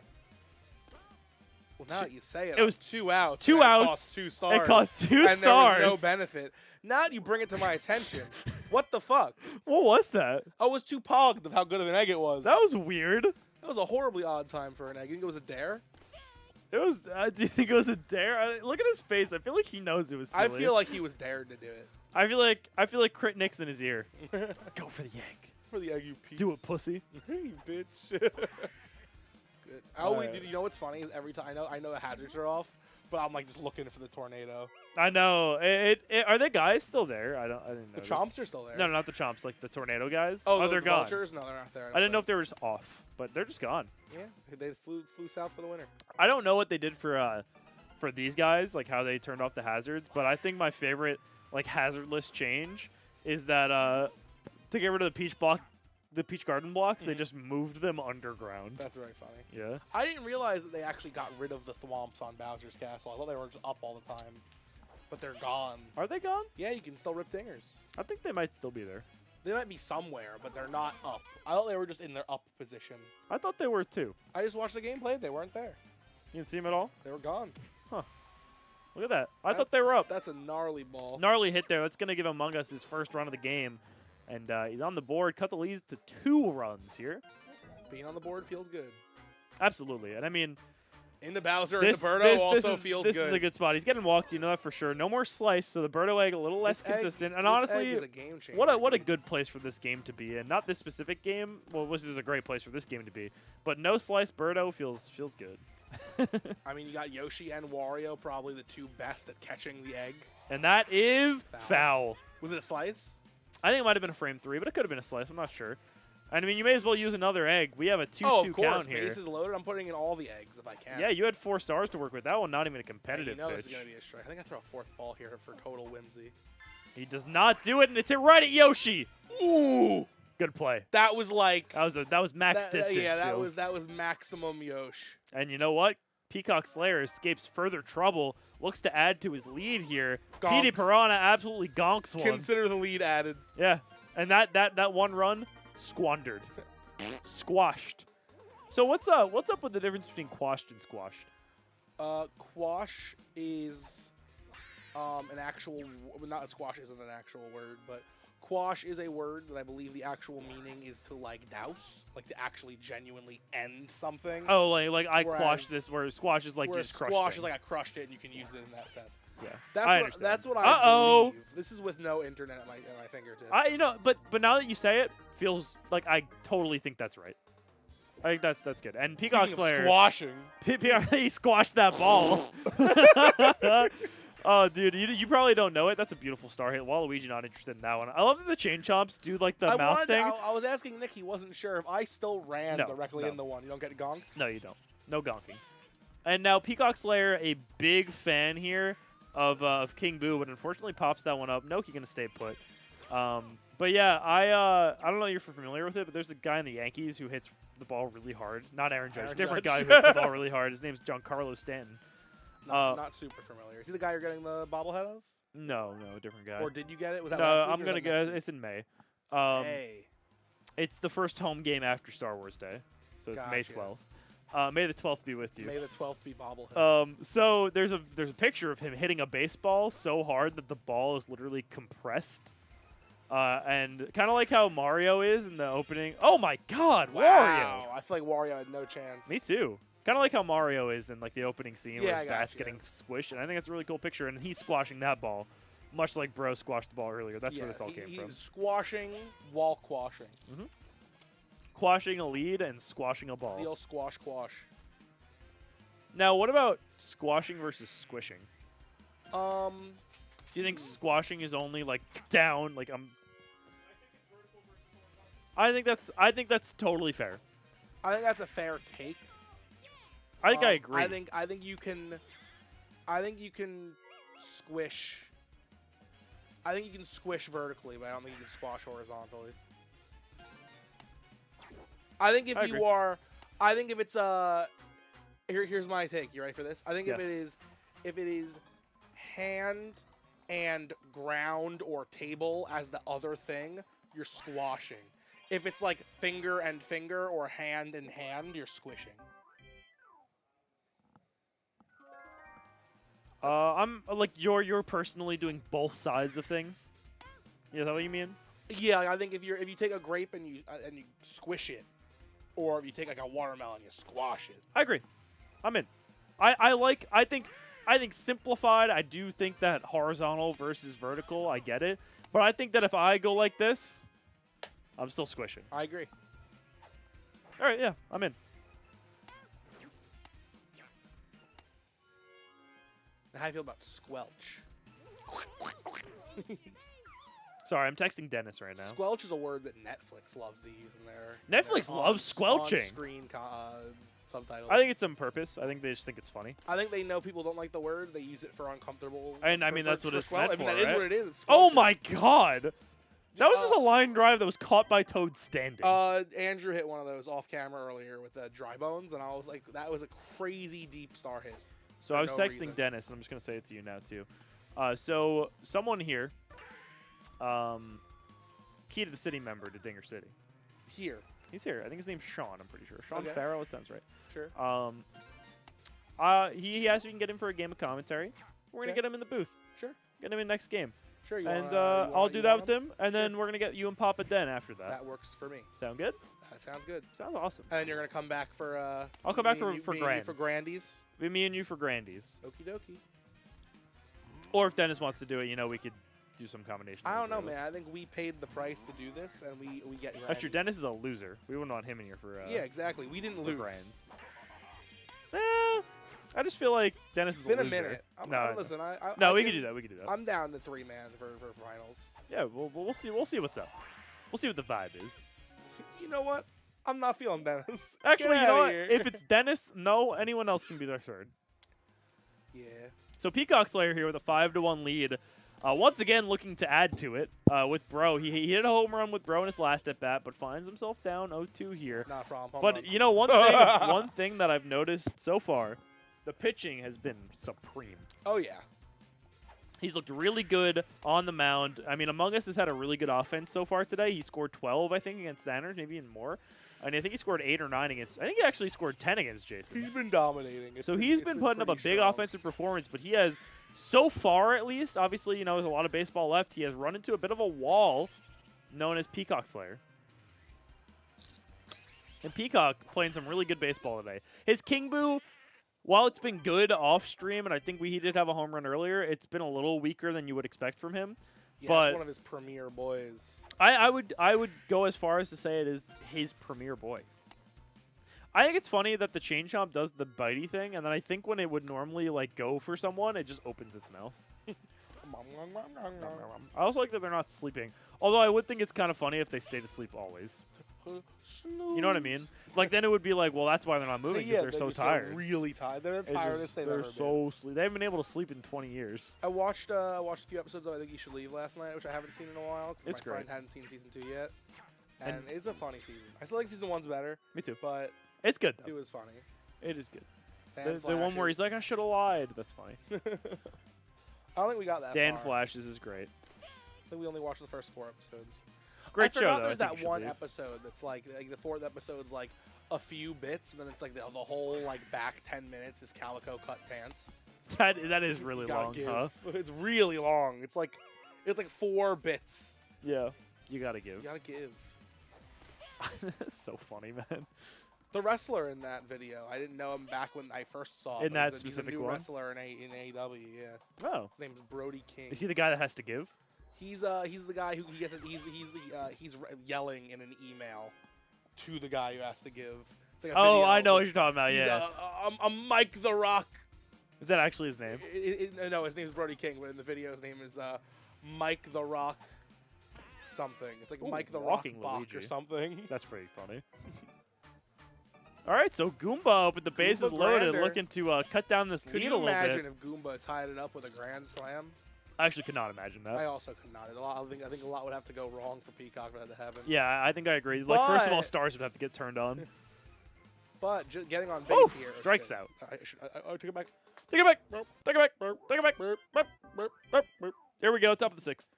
Well, now that you say it, It was 2 outs. 2 and outs. It cost 2 stars. It cost 2 and stars. there was no benefit. Now that you bring it to my attention, what the fuck? What was that? I was too pogged of how good of an egg it was. That was weird. That was a horribly odd time for an egg. You think it was a dare? It was. Do you think it was a dare? Look at his face. I feel like he knows it was silly. I feel like he was dared to do it. I feel like Crit Nick's in his ear. Go for the egg. For the egg, you piece. Do it, pussy. You bitch. Good. I always, Alright. you know what's funny is every time I know the hazards are off, but I'm like just looking for the tornado. I know. Are the guys still there? I didn't know. The chomps are still there. No, not the chomps. Like the tornado guys. Oh, they're the gone. vultures? No, they're not there. I didn't know if they were just off, but they're just gone. Yeah, they flew south for the winter. I don't know what they did for these guys, like how they turned off the hazards, but I think my favorite like hazardless change is that to get rid of the peach garden blocks, they just moved them underground. That's very funny. Yeah. I didn't realize that they actually got rid of the thwomps on Bowser's Castle. I thought they were just up all the time, but they're gone. Are they gone? Yeah, you can still rip dingers. I think they might still be there. They might be somewhere, but they're not up. I thought they were just in their up position. I thought they were too. I just watched the gameplay. They weren't there. You didn't see them at all? They were gone. Look at that. I thought they were up. That's a gnarly ball. Gnarly hit there. That's going to give Among Us his first run of the game. And he's on the board. Cut the leads to 2 runs here. Being on the board feels good. Absolutely. And I mean, In the Bowser and the Birdo also feels good. This is a good spot. He's getting walked. You know that for sure. No more slice. So the Birdo egg a little less consistent. And honestly, is a game changer, what a good place for this game to be in. Not this specific game. Well, this is a great place for this game to be. But no slice Birdo feels good. I mean, you got Yoshi and Wario, probably the 2 best at catching the egg. And that is foul. Was it a slice? I think it might have been a frame 3, but it could have been a slice. I'm not sure. And I mean, you may as well use another egg. We have a 2-2 Oh, of course. count here. Base is loaded. I'm putting in all the eggs if I can. Yeah, you had 4 stars to work with. That one not even a competitive You know pitch. this is going to be a strike. I think I throw a 4th ball here for total whimsy. He does not do it, and it's hit right at Yoshi. Ooh! Good play. That was like... That was max distance. Yeah, that feels. was maximum Yosh. And you know what? Peacock Slayer escapes further trouble. Looks to add to his lead here. Gonk. Petey Piranha absolutely gonks one. Consider the lead added. Yeah. And that one run, squandered. Squashed. So what's up with the difference between quashed and squashed? Quash is an actual... Not squash isn't an actual word, but quash is a word that I believe the actual meaning is to, like, douse. Like, to actually genuinely end something. Oh, like I Whereas- quashed this, where squash is like you Whereas just crushed squash things. is like I crushed it and you can use it in that sense. Yeah, That's what I Uh-oh. believe. This is with no internet at my fingertips. But now that you say it, feels like I totally think that's right. I think that's good. And Peacock Speaking Slayer, of squashing. he squashed that ball. Oh, dude, you probably don't know it. That's a beautiful star hit. Waluigi not interested in that one. I love that the chain chomps do like the mouth thing. I was asking Nick. He wasn't sure if I still ran directly in the one. You don't get gonked. No, you don't. No gonking. And now Peacock Slayer, a big fan here of King Boo, but unfortunately pops that one up. Noki gonna stay put. But yeah, I don't know if you're familiar with it, but there's a guy in the Yankees who hits the ball really hard. Not Aaron Judge. Aaron Different Judge. guy who hits the ball really hard. His name's Giancarlo Stanton. Not super familiar. Is he the guy you're getting the bobblehead of? No, different guy. Or did you get it? Was that No, last week I'm or gonna is that next go. week? It's in May. Hey. It's the first home game after Star Wars Day, so it's May Gotcha. 12th. May the 12th be with you. May the 12th be bobblehead. So there's a picture of him hitting a baseball so hard that the ball is literally compressed. And kind of like how Mario is in the opening. Oh my God, Wow. Wario! I feel like Wario had no chance. Me too. Kind of like how Mario is in like the opening scene Yeah, where I his got bat's you. getting squished, and I think that's a really cool picture. And he's squashing that ball, much like Bro squashed the ball earlier. That's where this all came he's from. squashing while quashing. Quashing a lead and squashing a ball. The old squash quash. Now, what about squashing versus squishing? Um, Do you think squashing is only like down? Like I think that's totally fair. I think that's a fair take. I think I agree. I think you can squish. I think you can squish vertically, but I don't think you can squash horizontally. I think if I you agree. are, I think if it's here's my take. You ready for this? I think Yes. if it is hand and ground or table as the other thing, you're squashing. If it's like finger and finger or hand and hand, you're squishing. I'm like you're personally doing both sides of things. Is that what you mean? Yeah, I think if you take a grape and you squish it, or if you take like a watermelon, you squash it. I agree. I'm in. I think simplified. I do think that horizontal versus vertical. I get it, but I think that if I go like this, I'm still squishing. I agree. All right, yeah, I'm in. How do you feel about squelch? Sorry, I'm texting Dennis right now. Squelch is a word that Netflix loves to use in their Netflix loves squelching. On-screen subtitles. I think it's on purpose. I think they just think it's funny. I think they know people don't like the word. They use it for uncomfortable. And I mean, that's what it's meant I mean, for, that is right? what it is. It's Oh squelching. my God! That was just a line drive that was caught by Toad standing. Andrew hit one of those off camera earlier with dry bones, and I was like, that was a crazy deep star hit. So I was no texting reason. Dennis, and I'm just going to say it to you now, too. So someone here, Key to the City member to Dinger City. Here, He's here. I think his name's Sean, I'm pretty sure. Sean Okay. Farrow, it sounds right. sure. He asked if we can get him for a game of commentary. We're going to Okay. get him in the booth. Sure. Get him in next game. Sure. You And wanna, I'll do that with him? him, and then we're going to get you and Papa Den after that. That works for me. Sound good? That sounds good. Sounds awesome. And then you're gonna come back for. I'll come back me and for you- me and you Grands. for Grandies. Be me and you for Grandies. Okie dokie. Or if Dennis wants to do it, we could do some combination. I of don't know, the three of us. man. I think we paid the price to do this, and we get. That's true. Grandies. Dennis is a loser. We wouldn't want him in here for. Yeah, exactly. We didn't for lose. Grands. I just feel like Dennis is It's been a a loser. minute. No, Listen, no, I we can can do that. We can do that. I'm down to 3-man for finals. Yeah, we'll see. We'll see what's up. We'll see what the vibe is. You know what? I'm not feeling Dennis. Actually, Get you know outta what? here. If it's Dennis, no, anyone else can be their third. Yeah. So Peacock Slayer here with a 5-1 lead. Once again, looking to add to it with Bro. He hit a home run with Bro in his last at bat, but finds himself down 0-2 here. Not a problem. Home But run. you know, one thing that I've noticed so far, the pitching has been supreme. Oh yeah. He's looked really good on the mound. I mean, Among Us has had a really good offense so far today. He scored 12, I think, against the Niners, maybe even more. And I think he scored 8 or 9 against. I think he actually scored 10 against Jason. He's been dominating. So he's been putting up a big offensive performance, but he has, so far at least, obviously, there's a lot of baseball left. He has run into a bit of a wall known as Peacock Slayer. And Peacock playing some really good baseball today. His King Boo, while it's been good off stream, and I think he did have a home run earlier, it's been a little weaker than you would expect from him. Yeah, but it's one of his premier boys. I would go as far as to say it is his premier boy. I think it's funny that the Chain Chomp does the bitey thing, and then I think when it would normally go for someone, it just opens its mouth. I also like that they're not sleeping. Although I would think it's kind of funny if they stayed asleep always. You know what I mean? Then it would be like, well, that's why they're not moving, because they're so tired. Really tired. They're the It's tiredest just- they've they're ever been. so sleep. They haven't been able to sleep in 20 years. I watched a few episodes of I Think You Should Leave last night, which I haven't seen in a while because It's my friend great. hadn't seen season 2 yet. And- And it's a funny season. I still think season 1's better, Me too. but It's good, it though. was funny. It is good. Dan The one where he's like, I Flashes. should have lied. That's funny. I don't think we got that Dan far. Flashes is great. I think we only watched the first 4 episodes. Great I show, forgot though. There's I think that you should one leave. episode that's like the 4th episode's like, a few bits, and then it's like the whole like back 10 minutes is calico cut pants. That is really You gotta long, give. huh? It's really long. It's like 4 bits. Yeah. You gotta give. You gotta give. That's so funny, man. The wrestler in that video, I didn't know him back when I first saw him. In that he's specific a new one? wrestler in AEW, yeah. Oh. His name is Brody King. Is he the guy that has to give? He's the guy who he gets it. He's yelling in an email to the guy who has to give. It's like a Oh, video. I know what you're talking about. He's Yeah. I'm Mike the Rock. Is that actually his name? No, his name is Brody King, but in the video his name is Mike the Rock something. It's like Ooh, Mike the Rock Walking Bach Luigi. or something. That's pretty funny. All right, so Goomba up with the bases Goomba loaded, Grander. looking to cut down this Could lead you a little imagine bit. if Goomba tied it up with a grand slam? I actually could not imagine that. I also could not. I think a lot would have to go wrong for Peacock for that to happen. Yeah, I think I agree. Like, first of all, But- stars would have to get turned on. But getting on base here. Strikes out. I took it back. Take it back. Take it back. Take it back. Burp, burp, burp. There we go. Top of the 6th.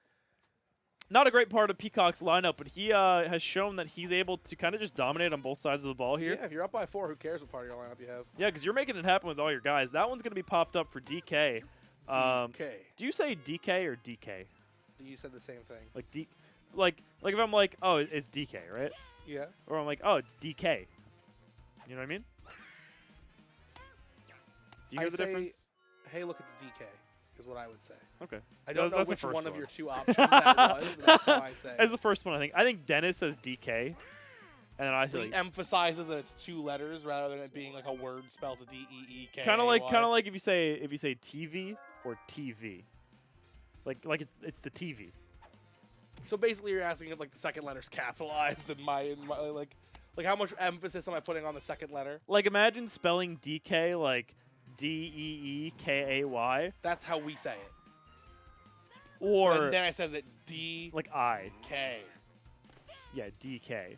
Not a great part of Peacock's lineup, but he has shown that he's able to kind of just dominate on both sides of the ball here. Yeah, if you're up by 4, who cares what part of your lineup you have? Yeah, because you're making it happen with all your guys. That one's going to be popped up for DK. DK. Do you say DK or DK? You said the same thing. Like like if I'm like, oh, it's DK, right? Yeah. Or I'm like, oh, it's DK. You know what I mean? Do you I know the say, difference? hey, look, it's DK, is what I would say. Okay. I don't know That's the which first one of one. your 2 options that was, but that's how I say As it. the first one, I think. I think Dennis says DK, and then I say He emphasizes that it's 2 letters rather than it being like a word spelled DEEK. kind of like if you say TV or TV, like it's the TV. So basically, you're asking if like the second letter's capitalized in my like how much emphasis am I putting on the second letter? Like imagine spelling DK like DEEKAY, That's how we say it. or And then I says it DK. like I. Yeah, DK.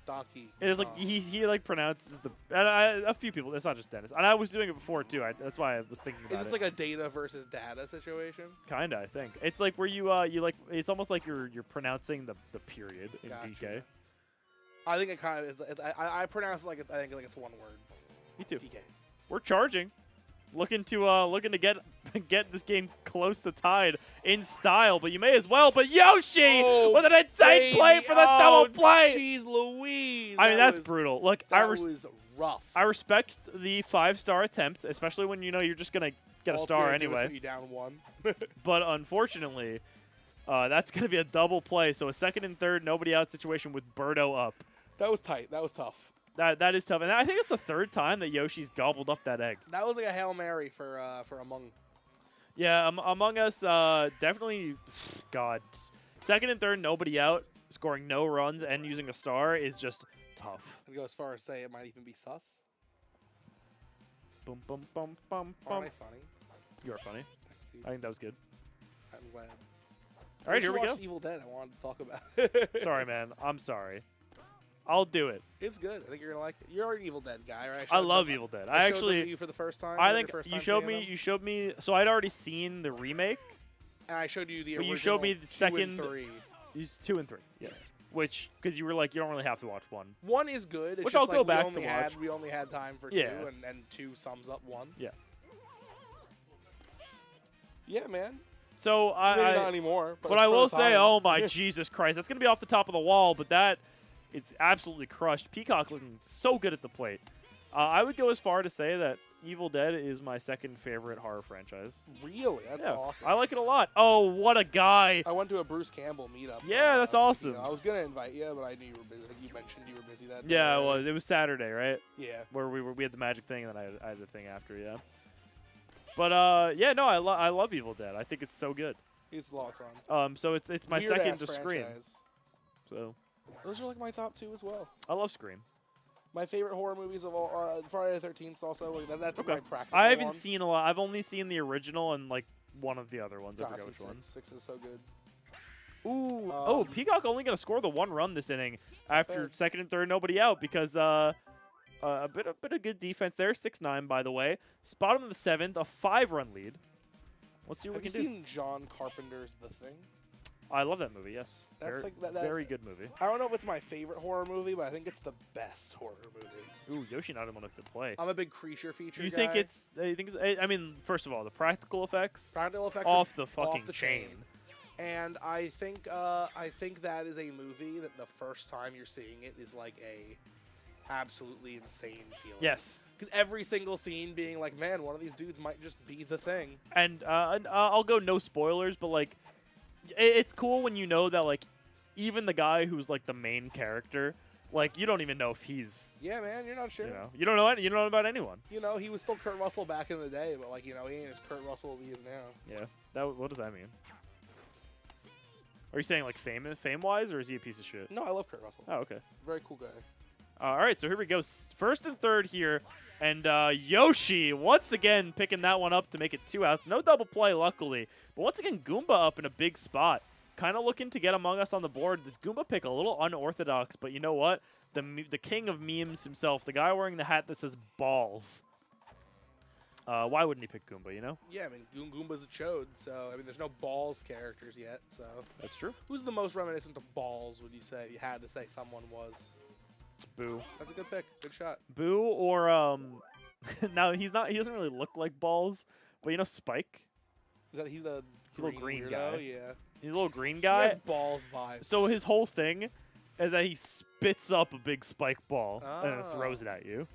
Donkey. It is like he like pronounces the a few people. It's not just Dennis, and I was doing it before too. That's why I was thinking about Is this it. like a data versus data situation? Kinda, I think it's like where you like it's almost like you're pronouncing the period in Gotcha. DK. I think it kind of. I pronounce it like I think like it's one word. Me too. DK. We're charging, looking to get this game close to tied in style, but you may as well. But Yoshi Oh, with an insane play baby. for the Oh, double play. Jeez Louise. I mean, that that's was, brutal. Look, That was rough. I respect the 5-star attempt, especially when you know you're just gonna get All a it's star gonna do is anyway. put you down 1. But unfortunately, that's gonna be a double play. So a second and third, nobody out situation with Birdo up. That was tight. That was tough. That is tough, and I think it's the 3rd time that Yoshi's gobbled up that egg. That was like a Hail Mary for Among. Yeah, Among Us, definitely, God. Second and third, nobody out, scoring no runs and using a star is just tough. I'd go as far as say it might even be sus. Boom, boom, boom, boom, Aren't boom. I funny? You are funny. Thanks, Steve. I think that was good. I'm glad. All right, here we go. watched Evil Dead. I wanted to talk about it. Sorry, man. I'm sorry. I'll do it. It's good. I think you're gonna like it. You're an Evil Dead guy, right? I love Evil Dead. I showed them actually, to you for the first time. I your think first you time showed seeing me. them? You showed me. So I'd already seen the remake. And I showed you the But original. you showed me the 2 and second- 3. These 2 and 3. Yes. Which, because you were like, you don't really have to watch 1. 1 is good. It's Which just I'll like go back we only to had watch. we only had time for Yeah. 2, and 2 sums up 1. Yeah. Yeah, man. So Maybe not I anymore. But I for will the say, time. oh my Jesus Christ, that's gonna be off the top of the wall, but that it's absolutely crushed. Peacock looking so good at the plate. I would go as far to say that Evil Dead is my second favorite horror franchise. Really, that's Yeah, awesome. I like it a lot. Oh, what a guy! I went to a Bruce Campbell meetup. Yeah, that's awesome. I was gonna invite you, but I knew you were busy. I think you mentioned you were busy that day. Yeah, it right? was. It was Saturday, right? Yeah. Where we had the magic thing, and then I had the thing after. Yeah. But yeah, no, I love Evil Dead. I think it's so good. It's a lot of fun. So it's my Weird second ass to Scream. franchise. So Those are like my top 2 as well. I love Scream. My favorite horror movies of all, Friday the 13th also. Like, that's Okay. my practical I haven't one. seen a lot. I've only seen the original and like one of the other ones. I Gotta forget see which one. 6 is so good. Ooh. Oh, Peacock only going to score the 1 run this inning after fair. second and third, nobody out because a bit of good defense there. 6-9, by the way. Bottom of the 7th, a 5-run lead. Let's see what Have we you can do. seen John Carpenter's The Thing? I love that movie. Yes, That's very, like that- very good movie. I don't know if it's my favorite horror movie, but I think it's the best horror movie. Ooh, Yoshi not able to play. I'm a big creature feature You guy. think it's? You think? I mean, first of all, the practical effects Practical effects off are the fucking the chain. And I think that is a movie that the first time you're seeing it is like a absolutely insane feeling. Yes, Because every single scene being like, man, one of these dudes might just be the thing. and I'll go no spoilers, but like, it's cool when you know that like, even the guy who's like the main character, like you don't even know if he's, Yeah, man, you're not sure. you don't know you don't know about anyone. You know, he was still Kurt Russell back in the day, but like, you know, he ain't as Kurt Russell as he is now. Yeah, what does that mean? Are you saying like fame wise, or is he a piece of shit? No, I love Kurt Russell. Oh, okay. Very cool guy. All right, so here we go. First and third here. And Yoshi, once again, picking that one up to make it 2 outs. No double play, luckily. But once again, Goomba up in a big spot. Kind of looking to get Among Us on the board. This Goomba pick a little unorthodox, but you know what? The king of memes himself, the guy wearing the hat that says balls. Why wouldn't he pick Goomba, you know? Yeah, I mean, Goomba's a chode, so, I mean, there's no Balls characters yet, so. That's true. Who's the most reminiscent of Balls, would you say, if you had to say someone was? Boo. That's a good pick. Good shot. Boo or, now, he doesn't really look like balls, but you know Spike? Is that he's the He's a little green weirdo? guy. Yeah. He's a little green He guy. has Balls vibes. So his whole thing is that he spits up a big spike ball and then Oh. throws it at you.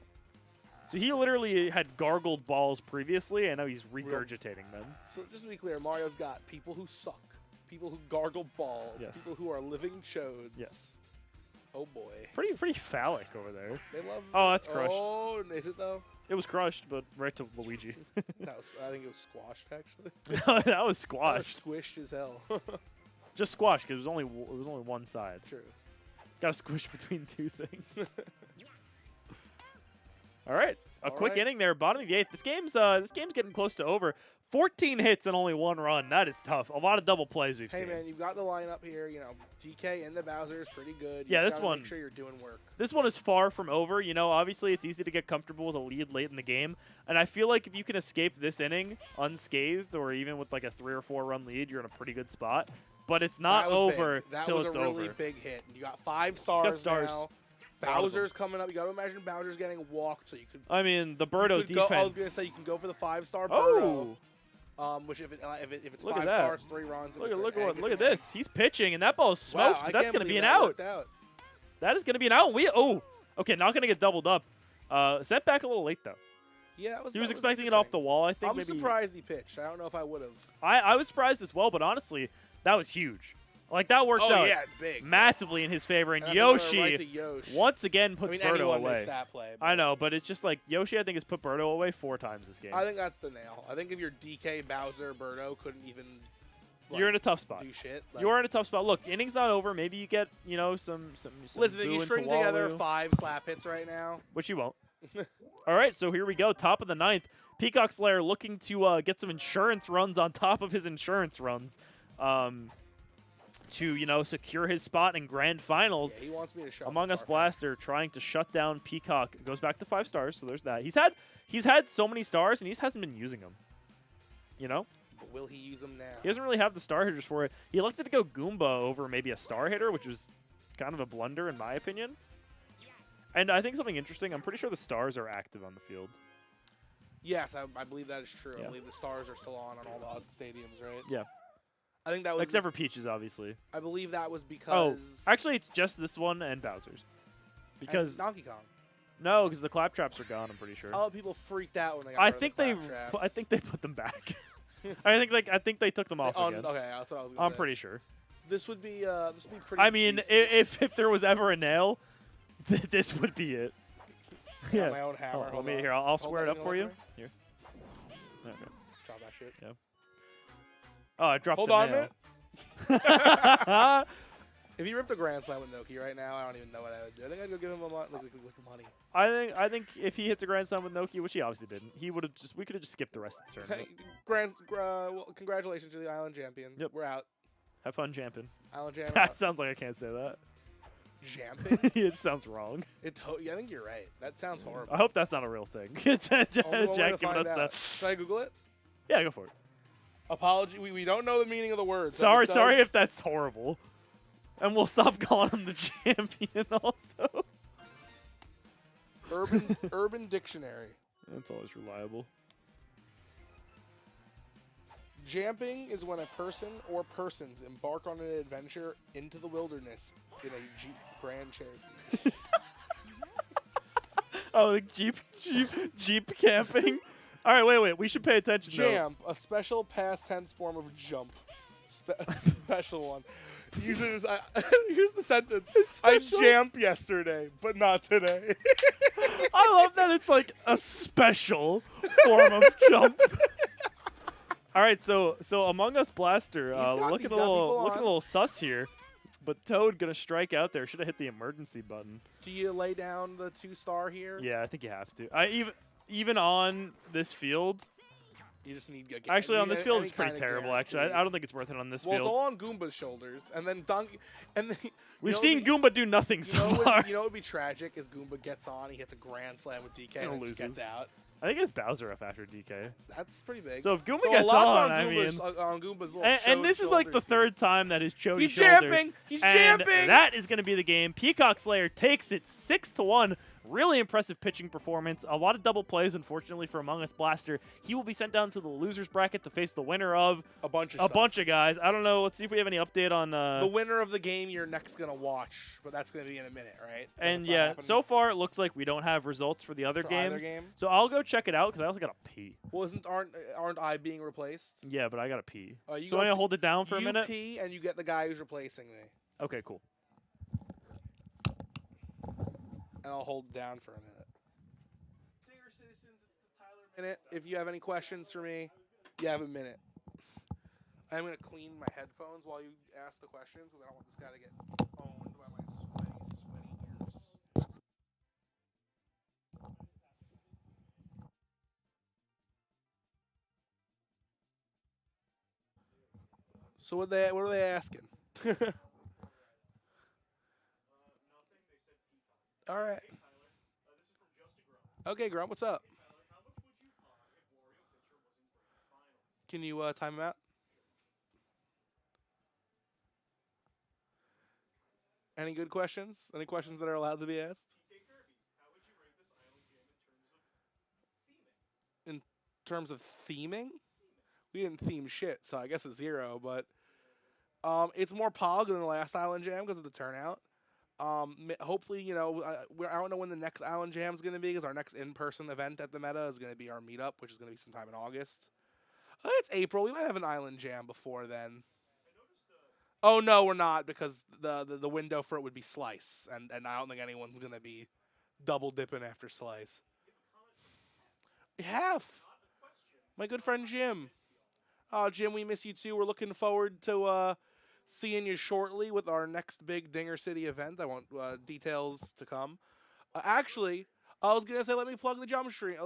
So he literally had gargled balls previously, and now he's regurgitating them. So just to be clear, Mario's got people who suck, people who gargle balls, Yes. people who are living chodes. Yes. Oh boy. Pretty phallic over there. They love. Oh, that's crushed. Oh, is it though? It was crushed, but right to Luigi. That was. I think it was squashed actually. that was That was squashed. squished as hell. Just squashed because it was only one side. True. Got to squish between two things. All right, a All quick right. inning there, bottom of the 8th. This game's getting close to over. 14 hits and only 1 run. That is tough. A lot of double plays we've Hey seen. man, you've got the lineup here. You know, DK and the Bowser is pretty good. You Yeah, just this gotta one- Make sure you're doing work. This one is far from over. You know, obviously it's easy to get comfortable with a lead late in the game, and I feel like if you can escape this inning unscathed or even with like a 3 or 4 run lead, you're in a pretty good spot. But it's not That was over big. That till was it's a really over. big hit. You got 5 stars, stars. now. A lot of Bowser's coming up. You got to imagine Bowser's getting walked, so you could. I mean, the you Birdo could defense. Go, I was gonna say you can go for the 5-star oh, Birdo. Which if it's Look 5 at that. stars, 3 runs. If it's an egg, it's look an at this. egg. He's pitching, and that ball is Wow, smoked. I but that's can't going to be believe an that out. worked out. That is going to be an out. Okay, not going to get doubled up. Sent back a little late though. Yeah, He that was was expecting it off the interesting. wall. I think I'm maybe. surprised he pitched. I don't know if I would have. I was surprised as well, but honestly, that was huge. Like that works Oh out yeah, it's big. massively in his favor. And That's another Yoshi right to Yoshi. once again I puts mean, Birdo anyone away. makes that play. I know, but it's just like Yoshi, I think, has put Birdo away 4 times this game. I think that's the nail. I think if your DK, Bowser, Birdo couldn't even. Like, You're in a tough spot. do shit. Like, You are in a tough spot. Look, inning's not over. Maybe you get, you know, some Listen, boo you into string together Walu, 5 slap hits right now. which you won't. All right, so here we go. Top of the 9th. Peacock Slayer looking to get some insurance runs on top of his insurance runs. To, you know, secure his spot in grand finals. Yeah, he wants me to shut Among the Us car Blaster fence. trying to shut down Peacock. Goes back to 5 stars, so there's that. He's had so many stars, and he just hasn't been using them. You know? But will he use them now? He doesn't really have the star hitters for it. He elected to go Goomba over maybe a star hitter, which was kind of a blunder in my opinion. And I think something interesting, I'm pretty sure the stars are active on the field. Yes, I believe that is true. Yeah. I believe the stars are still on all the other stadiums, right? Yeah. I think that was. Except for Peaches, obviously. I believe that was Oh, because. actually, it's just this one and Bowser's. Because, and Donkey Kong. no, because the claptraps are gone, I'm pretty sure. Oh, people freaked out when they got I rid of think the they, claptraps. I think they put them back. I think they took them off again. Okay, that's what I was gonna I'm say. pretty sure. This would be pretty. I mean, juicy. if there was ever a nail, this would be it. I got Yeah. my own hammer. Oh, let hold me on. here. I'll Hold square that, it up you for know you. what? Here. Okay. Drop that shit. Oh, I dropped Hold the on a nail. minute. If he ripped a grand slam with Noki right now, I don't even know what I would do. I think I'd go give him a like money. I think if he hits a grand slam with Noki, which he obviously didn't, we could have just skipped the rest of the Hey, tournament. well, congratulations to the Island Champion. Yep. We're out. Have fun, champion. Island Champion. That sounds like I can't say that. Champion? It just sounds wrong. I think you're right. That sounds horrible. I hope that's not a real thing. It's Only one way to Jack giving find us out. that. Should I Google it? Yeah, go for it. Apology. We don't know the meaning of the word. Sorry if that's horrible. And we'll stop calling him the champion also. Urban Dictionary. That's always reliable. Jamping is when a person or persons embark on an adventure into the wilderness in a Jeep Grand Cherokee. Oh, like Jeep camping. All right, wait. We should pay attention. Jamp, a special past tense form of jump. Special one. Here's the sentence. I jammed yesterday, but not today. I love that it's like a special form of jump. All right, so Among Us Blaster, looking a little sus here, but Toad gonna strike out there. Should have hit the emergency button. Do you lay down the 2-star here? Yeah, I think you have to. Even on this field. You just need actually on this field it's pretty terrible. Actually, I don't think it's worth it on this field. Well, it's all on Goomba's shoulders, and then we've seen Goomba do nothing so far. You know what would be tragic is Goomba gets on, he hits a grand slam with DK, and just gets out. I think it's Bowser up after DK. That's pretty big. So if Goomba gets on, I mean, on Goomba's little and this is like the third time that his Chody He's jamping. He's jamping. That is going to be the game. Peacock Slayer takes it 6-1. Really impressive pitching performance. A lot of double plays, unfortunately, for Among Us Blaster. He will be sent down to the losers bracket to face the winner of a bunch of guys. I don't know. Let's see if we have any update on the winner of the game you're next gonna watch, but that's gonna be in a minute, right? And yeah, so far it looks like we don't have results for the other games. So I'll go check it out because I also gotta pee. Well, aren't I being replaced? Yeah, but I gotta pee. So I'm gonna hold it down for a minute. You pee and you get the guy who's replacing me. Okay, cool. And I'll hold it down for a minute. Citizens, it's the Tyler Minute. If you have any questions for me, you have a minute. I'm going to clean my headphones while you ask the questions because I don't want this guy to get owned by my sweaty ears. So what are they asking? All right. Okay, Grunt, what's up? Can you time him out? Any good questions? Any questions that are allowed to be asked? In terms of theming? We didn't theme shit, so I guess a 0, but it's more pog than the last Island Jam because of the turnout. Hopefully, I don't know when the next Island Jam is going to be because our next in-person event at the Meta is going to be our meetup, which is going to be sometime in August. It's April. We might have an Island Jam before then. Oh, no, we're not because the window for it would be Slice, and I don't think anyone's going to be double-dipping after Slice. We have. My good friend Jim. Oh, Jim, we miss you too. We're looking forward to seeing you shortly with our next big Dinger City event. I want details to come. Actually, I was going to say let me plug the junk stream.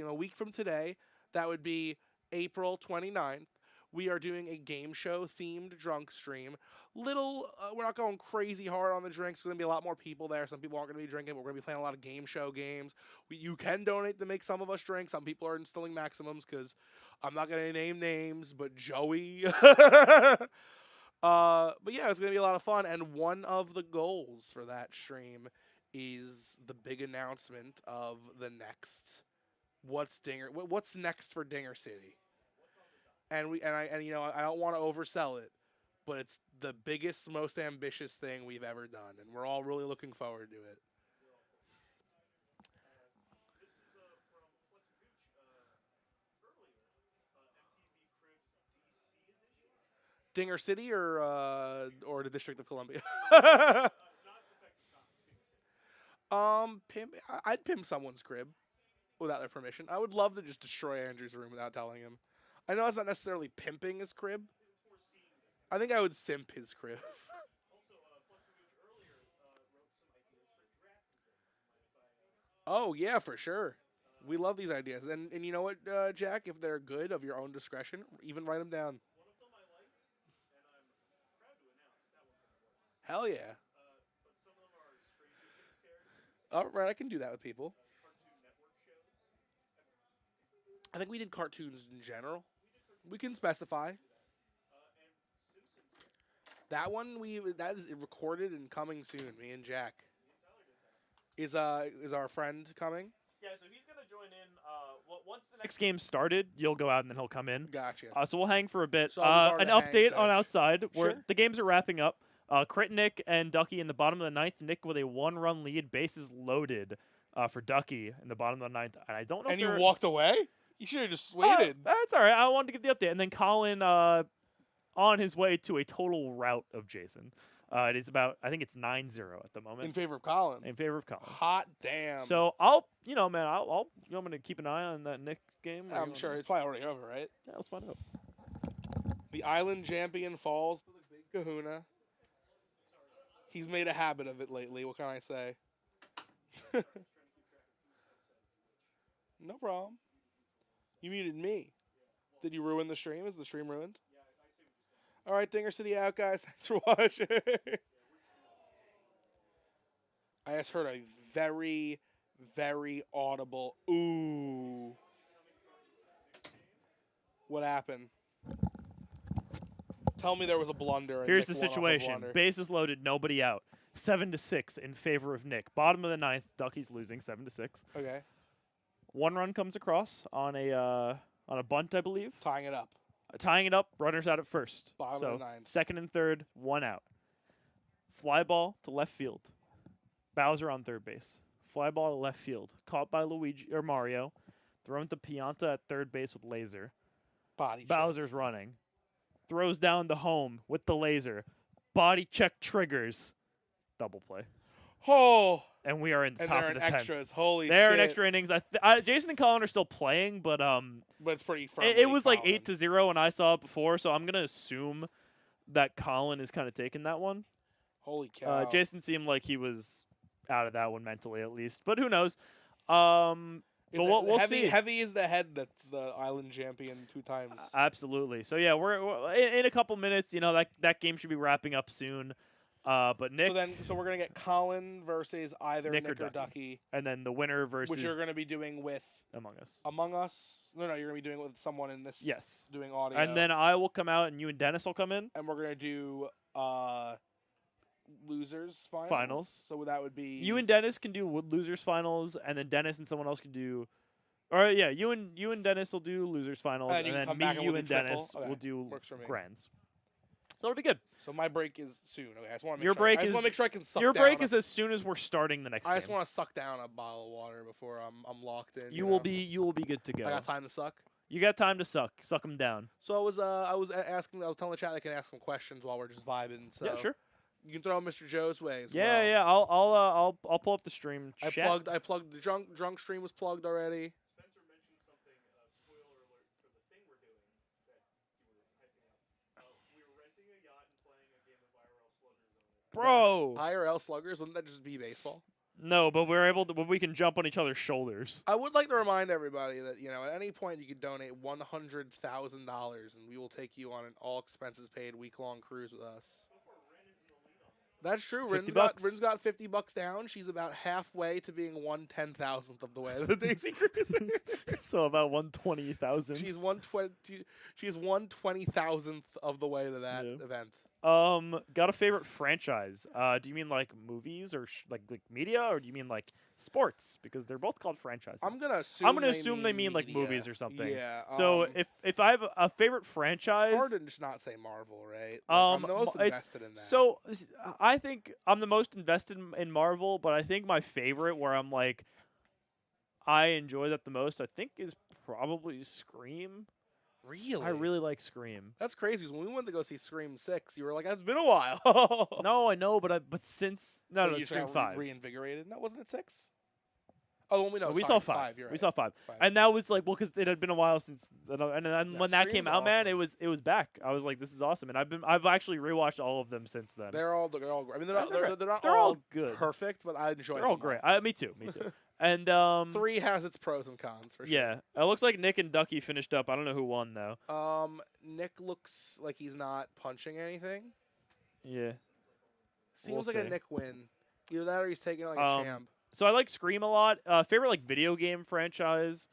A week from today, that would be April 29th. We are doing a game show themed drunk stream. We're not going crazy hard on the drinks. There's going to be a lot more people there. Some people aren't going to be drinking, but we're going to be playing a lot of game show games. You can donate to make some of us drink. Some people are instilling maximums because I'm not going to name names, but Joey. But yeah, it's going to be a lot of fun. And one of the goals for that stream is the big announcement of the next what's next for Dinger City. And I don't want to oversell it, but it's the biggest, most ambitious thing we've ever done, and we're all really looking forward to it. Dinger City or the District of Columbia? I'd pimp someone's crib without their permission. I would love to just destroy Andrew's room without telling him. I know it's not necessarily pimping his crib. I think I would simp his crib. Oh, yeah, for sure. We love these ideas. And you know what, Jack? If they're good, of your own discretion, even write them down. Hell yeah. All right, I can do that with people. I think we did cartoons in general. We can specify. That one that is recorded and coming soon. Me and Jack. Is our friend coming? Yeah, so he's gonna join in. Once the next game started, you'll go out and then he'll come in. Gotcha. So we'll hang for a bit. So I'll An regard the hang update on sesh. outside where Sure. the games are wrapping up. Crit Nick and Ducky in the bottom of the ninth. Nick with a 1-run lead. Bases loaded for Ducky in the bottom of the ninth. And I don't know. And if you they're- walked away? You should have just waited. That's all right. I wanted to give the update. And then Colin on his way to a total rout of Jason. It is about, I think it's 9-0 at the moment. In favor of Colin. In favor of Colin. Hot damn. So I'll, man, I'll, I'm going to keep an eye on that Nick game. I'm sure it's probably already over, right? Yeah, let's find out. The island champion falls to the big kahuna. He's made a habit of it lately. What can I say? No problem. You muted me. Did you ruin the stream? Is the stream ruined? All right, Dinger City out, guys. Thanks for watching. I just heard a very, very audible ooh. What happened? Tell me there was a blunder. and Here's Nick the won off a situation. blunder. Bases loaded, nobody out. 7-6 in favor of Nick. Bottom of the ninth, Ducky's losing 7-6. Okay, 1 run comes across on a bunt, I believe. tying it up. Tying it up, runners out at first. Bottom so of the ninth. second and third, 1 out. Fly ball to left field. Bowser on third base. Fly ball to left field. Caught by Luigi or Mario. Thrown to Pianta at third base with laser. Body check. Bowser's running. Throws down the home with the laser. Body check triggers. Double play. Oh, And we are in the and top they're of in the 10th. extras. Holy They're shit. in extra innings. Jason and Colin are still playing, but But it's pretty it friendly. was like Colin. 8-0 when I saw it before, so I'm gonna assume that Colin is kind of taking that one. Holy cow. Jason seemed like he was out of that one mentally, at least, but who knows? It's But we'll heavy, see. Heavy is the head that's the island champion 2 times. Absolutely. So yeah, we're in a couple minutes. That game should be wrapping up soon. But Nick, So we're gonna get Colin versus either Nick Nick, or or Ducky, and then the winner versus which you're gonna be doing with Among Us. Among Us. No, you're gonna be doing it with someone in this. Yes. Doing audio. And then I will come out, and you and Dennis will come in. and we're gonna do losers finals. Finals. So that would be You and Dennis can do losers finals, and then Dennis and someone else can do. Or yeah, you and Dennis will do losers finals, And and you can then come me, back and you, we'll and do triple? Dennis Okay, will do works for me. grands. So it'll be good. So my break is soon. Okay, I just want to make Your sure. break I just want is- to make sure I can suck Your down break a- is as soon as we're starting the next I just game. want to suck down a bottle of water before I'm locked in. You will be good to I go. got time to suck. You got time to suck them down. So I was telling the chat I can ask some questions while we're just vibing. So Yeah, sure. You can throw Mr. Joe's way as Yeah, well. yeah. I'll pull up the stream I chat. plugged the drunk stream was plugged already. Spencer mentioned something. Spoiler alert for the thing we're doing that you were hyping up. We were renting a yacht and playing a game of IRL Sluggers on it. Bro. IRL sluggers, wouldn't that just be baseball? No, but we're able to. But we can jump on each other's shoulders. I would like to remind everybody that at any point you could donate $100,000 and we will take you on an all expenses paid week-long cruise with us. That's true. 50 Rin's got $50 down. She's about halfway to being 1/10,000th of the way to the Daisy Cruise. So about 120,000. She's 1/20,000th of the way to that Yeah. event. Got a favorite franchise? Do you mean like movies or like media, or do you mean like sports? Because they're both called franchises. I'm gonna assume they mean like media. movies or something. Yeah. So if I have a favorite franchise, it's hard to just not say Marvel, right? Like, Um, I'm the most it's- invested in that. so I think I'm the most invested in Marvel, but I think my favorite, where I'm like, I enjoy that the most, I think is probably Scream. really, I really like Scream. that's crazy. 'Cause when we went to go see Scream 6, you were like, "It's been a while." No, I know, but since But no, you just Scream got 5. reinvigorated. No, wasn't it 6? Oh, well, we know. we sorry, saw 5. You're We right. saw 5. 5. And that was like, well, because it had been a while since, and then Yeah, when that Scream's came out, man, awesome. it was back. I was like, this is awesome, and I've actually rewatched all of them since then. They're all great. I mean, They're they're not They're all all good. perfect, but I enjoy. They're all them great. Me too. And 3 has its pros and cons for sure. yeah, it looks like Nick and Ducky finished up. I don't know who won though. Nick looks like he's not punching anything. Yeah. Seems We'll like a see. Nick win. Either that or he's taking it like a champ. So I like Scream a lot. Favorite like video game franchise.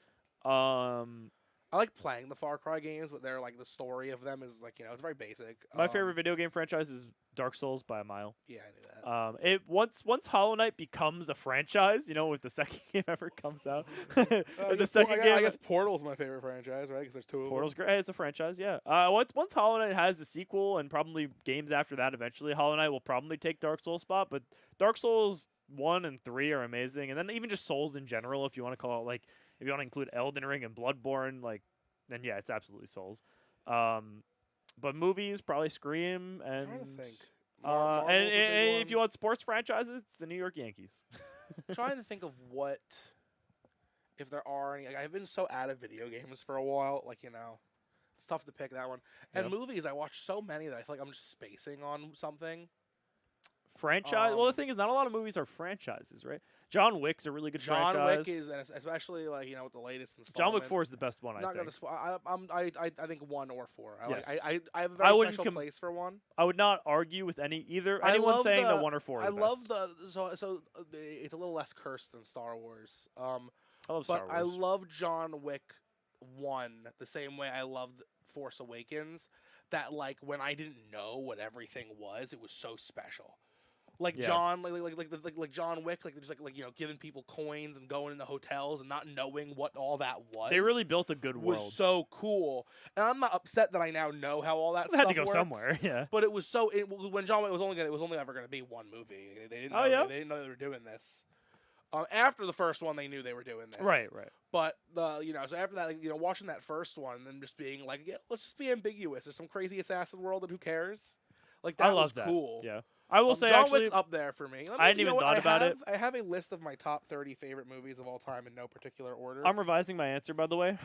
I like playing the Far Cry games, but they're like the story of them is like it's very basic. My favorite video game franchise is Dark Souls by a mile. Yeah, I knew that. It once Hollow Knight becomes a franchise, if the second game ever comes out, if the second game, I guess Portal's my favorite franchise, right? Because there's two of them. Portal's great. It's a franchise, yeah. Once Hollow Knight has the sequel and probably games after that, eventually Hollow Knight will probably take Dark Souls spot. But Dark Souls 1 and 3 are amazing, and then even just Souls in general, if you want to call it like, if you want to include Elden Ring and Bloodborne, like, then yeah, it's absolutely Souls. But movies, probably Scream, and I'm trying to think. and if you want sports franchises, it's the New York Yankees. Trying to think of what, if there are any. Like, I've been so out of video games for a while. Like it's tough to pick that one. And movies, I watch so many that I feel like I'm just spacing on something. Franchise. Well, the thing is, not a lot of movies are franchises, right? John Wick's a really good franchise. John Wick is, and especially like with the latest installment. John Wick 4 is the best one. Not I think. I think 1 or 4. Yes. I have a very special place for 1. I would not argue with anyone saying that 1 or 4 is I the love best. it's a little less cursed than Star Wars. I love Star Wars. I love John Wick 1 the same way I loved Force Awakens. That like when I didn't know what everything was, it was so special. Like John, like John Wick, like just like giving people coins and going in the hotels and not knowing what all that was. They really built a good world. Was so cool, and I'm not upset that I now know how all that stuff had to go works, somewhere, yeah. But it was so when John Wick it was only ever going to be one movie. They didn't. They didn't know they were doing this. After the first one, they knew they were doing this. Right. But so after that, watching that first one and then just being like, let's just be ambiguous. There's some crazy assassin world, and who cares? Like that was cool. Yeah. I will say, John actually, Wick's up there for me. I hadn't even thought about it. I have a list of my top 30 favorite movies of all time in no particular order. I'm revising my answer, by the way.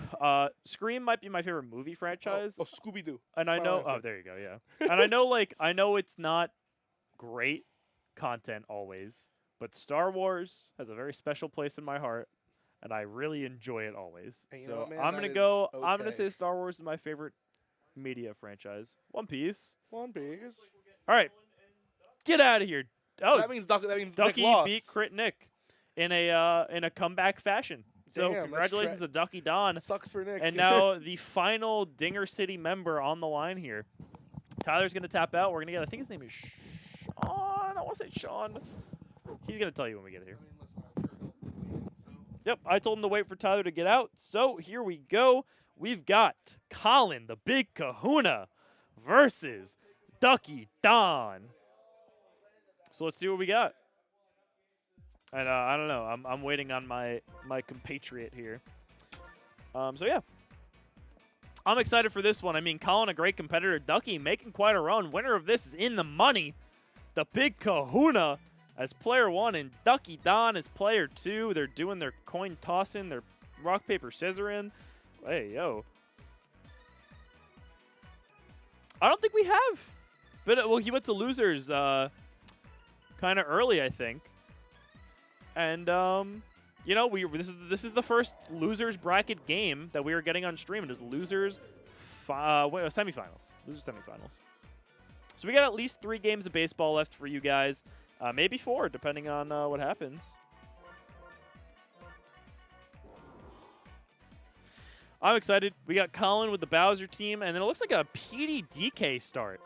Scream might be my favorite movie franchise. Oh, Scooby-Doo. And I know. Oh, there you go. Yeah. And I know it's not great content always, but Star Wars has a very special place in my heart, and I really enjoy it always. And so I'm gonna go. Okay. I'm gonna say Star Wars is my favorite media franchise. One Piece. One Piece. All right. Get out of here! Oh, so that means Ducky Nick beat Crit Nick in a comeback fashion. So Damn, congratulations to Ducky Don. Sucks for Nick. And now the final Dinger City member on the line here. Tyler's gonna tap out. We're gonna get. I think his name is Sean. I want to say Sean. He's gonna tell you when we get here. Yep, I told him to wait for Tyler to get out. So here we go. We've got Colin, the Big Kahuna, versus Ducky Don. So let's see what we got. And I don't know. I'm waiting on my compatriot here. So yeah. I'm excited for this one. I mean, Colin, a great competitor. Ducky making quite a run. Winner of this is in the money. The Big Kahuna as player 1 and Ducky Don as player 2. They're doing their coin tossing, their rock, paper, scissoring. Hey, yo. I don't think we have. But, well, he went to losers kind of early, I think. And, this is the first losers bracket game that we are getting on stream. It is losers semifinals. Losers semifinals. So we got at least 3 games of baseball left for you guys. Maybe 4, depending on what happens. I'm excited. We got Colin with the Bowser team, and then it looks like a PDDK start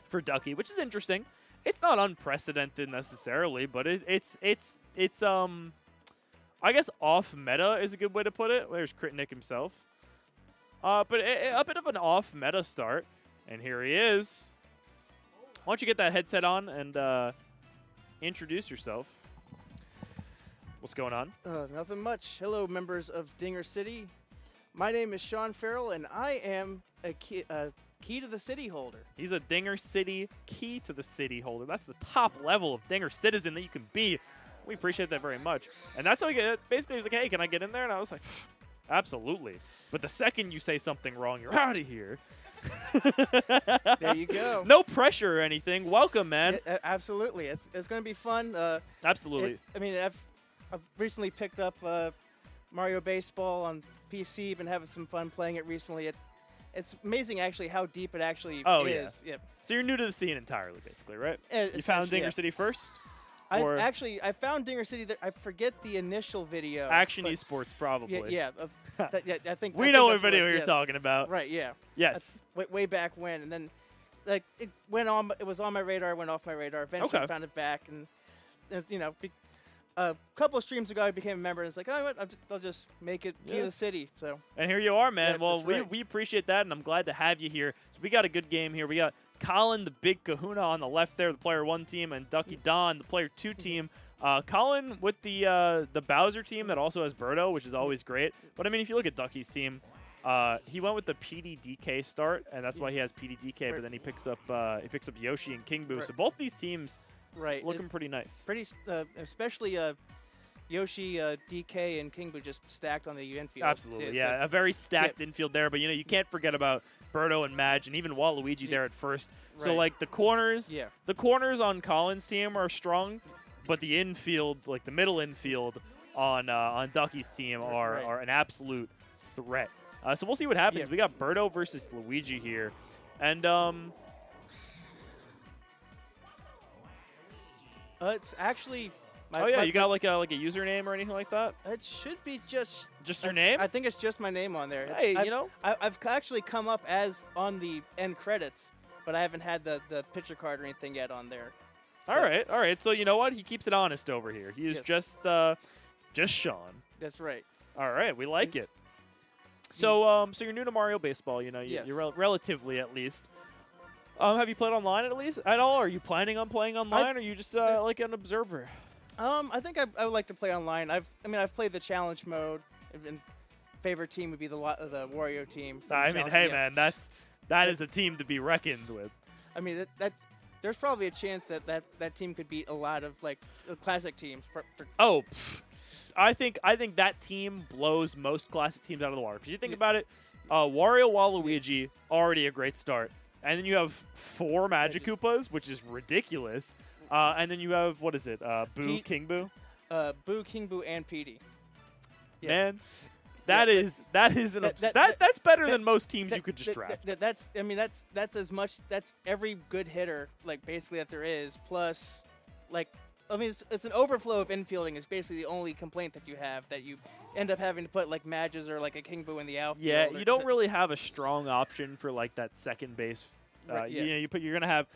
for Ducky, which is interesting. It's not unprecedented necessarily, but it's I guess off meta is a good way to put it. There's Crit Nick himself. But a bit of an off meta start, and here he is. Why don't you get that headset on and introduce yourself? What's going on? Nothing much. Hello, members of Dinger City. My name is Sean Farrell, and I am a key to the city holder. He's a Dinger City key to the city holder. That's the top level of Dinger citizen that you can be. We appreciate that very much. And that's how we get. Basically, he was like, "Hey, can I get in there?" And I was like, "Absolutely." But the second you say something wrong, you're out of here. There you go. No pressure or anything. Welcome, man. Yeah, absolutely. It's going to be fun. Absolutely. I've recently picked up Mario Baseball on PC. Been having some fun playing it recently. It's amazing actually how deep it actually is. Yeah. Yep. So you're new to the scene entirely, basically, right? You found Essentially, Dinger City first? Or I found Dinger City. I forget the initial video. Action but Esports, probably. Yeah, I think We I know think what that's video it you're is. talking about. Right. Yeah. Yes. Way back when, and then like it went on. It was on my radar. Went off my radar. Eventually, Okay. I found it back, and a couple of streams ago, I became a member, and it's like, oh, what? I'll just make it Key Yeah. of the City. So And here you are, man. Yeah, well, that's we, right. we appreciate that, and I'm glad to have you here. So we got a good game here. We got Colin, the big kahuna on the left there, the player 1 team, and Ducky Don, the player 2 team. Colin with the Bowser team that also has Birdo, which is always great. But, I mean, if you look at Ducky's team, he went with the PDDK start, and that's why he has PDDK, but then he picks up Yoshi and King Boo. Right. So both these teams right, looking pretty nice. pretty, especially Yoshi, DK, and King Boo just stacked on the infield. Absolutely, It's yeah. like- A very stacked infield there, but, you can't forget about Birdo and Madge, and even Waluigi there at first. So, Right. like, the corners yeah. on Colin's team are strong, but the infield, like the middle infield on Ducky's team are an absolute threat. So we'll see what happens. Yeah. We got Birdo versus Luigi here. And, It's actually. you got like a username or anything like that? It should be just. Just your name? I think it's just my name on there. Hey, I've actually come up as on the end credits, but I haven't had the picture card or anything yet on there. All right. So you know what? He keeps it honest over here. He is Yes. just Sean. That's right. All right, we like it. So, so you're new to Mario Baseball. Yes. You're relatively at least. Have you played online at all? Are you planning on playing online, or are you just like an observer? I think I would like to play online. I've played the challenge mode. And favorite team would be the Wario team. from I the mean, challenge- hey yeah. man, that is a team to be reckoned with. I mean, there's probably a chance that team could beat a lot of like the classic teams. Oh, I think that team blows most classic teams out of the water. Because you think about it, Wario, Waluigi, already a great start. And then you have 4 Magikoopas, which is ridiculous. And then you have, what is it, Boo, King Boo? Boo, King Boo, and Petey. Yeah. Man, that's better than most teams you could just draft. That's as much. That's every good hitter, like basically that there is. Plus, like, it's an overflow of infielding. Is basically the only complaint that you have, that you end up having to put like Madges or like a King Boo in the outfield. Yeah, or you don't really have a strong option for like that second base. Right, yeah. You're gonna have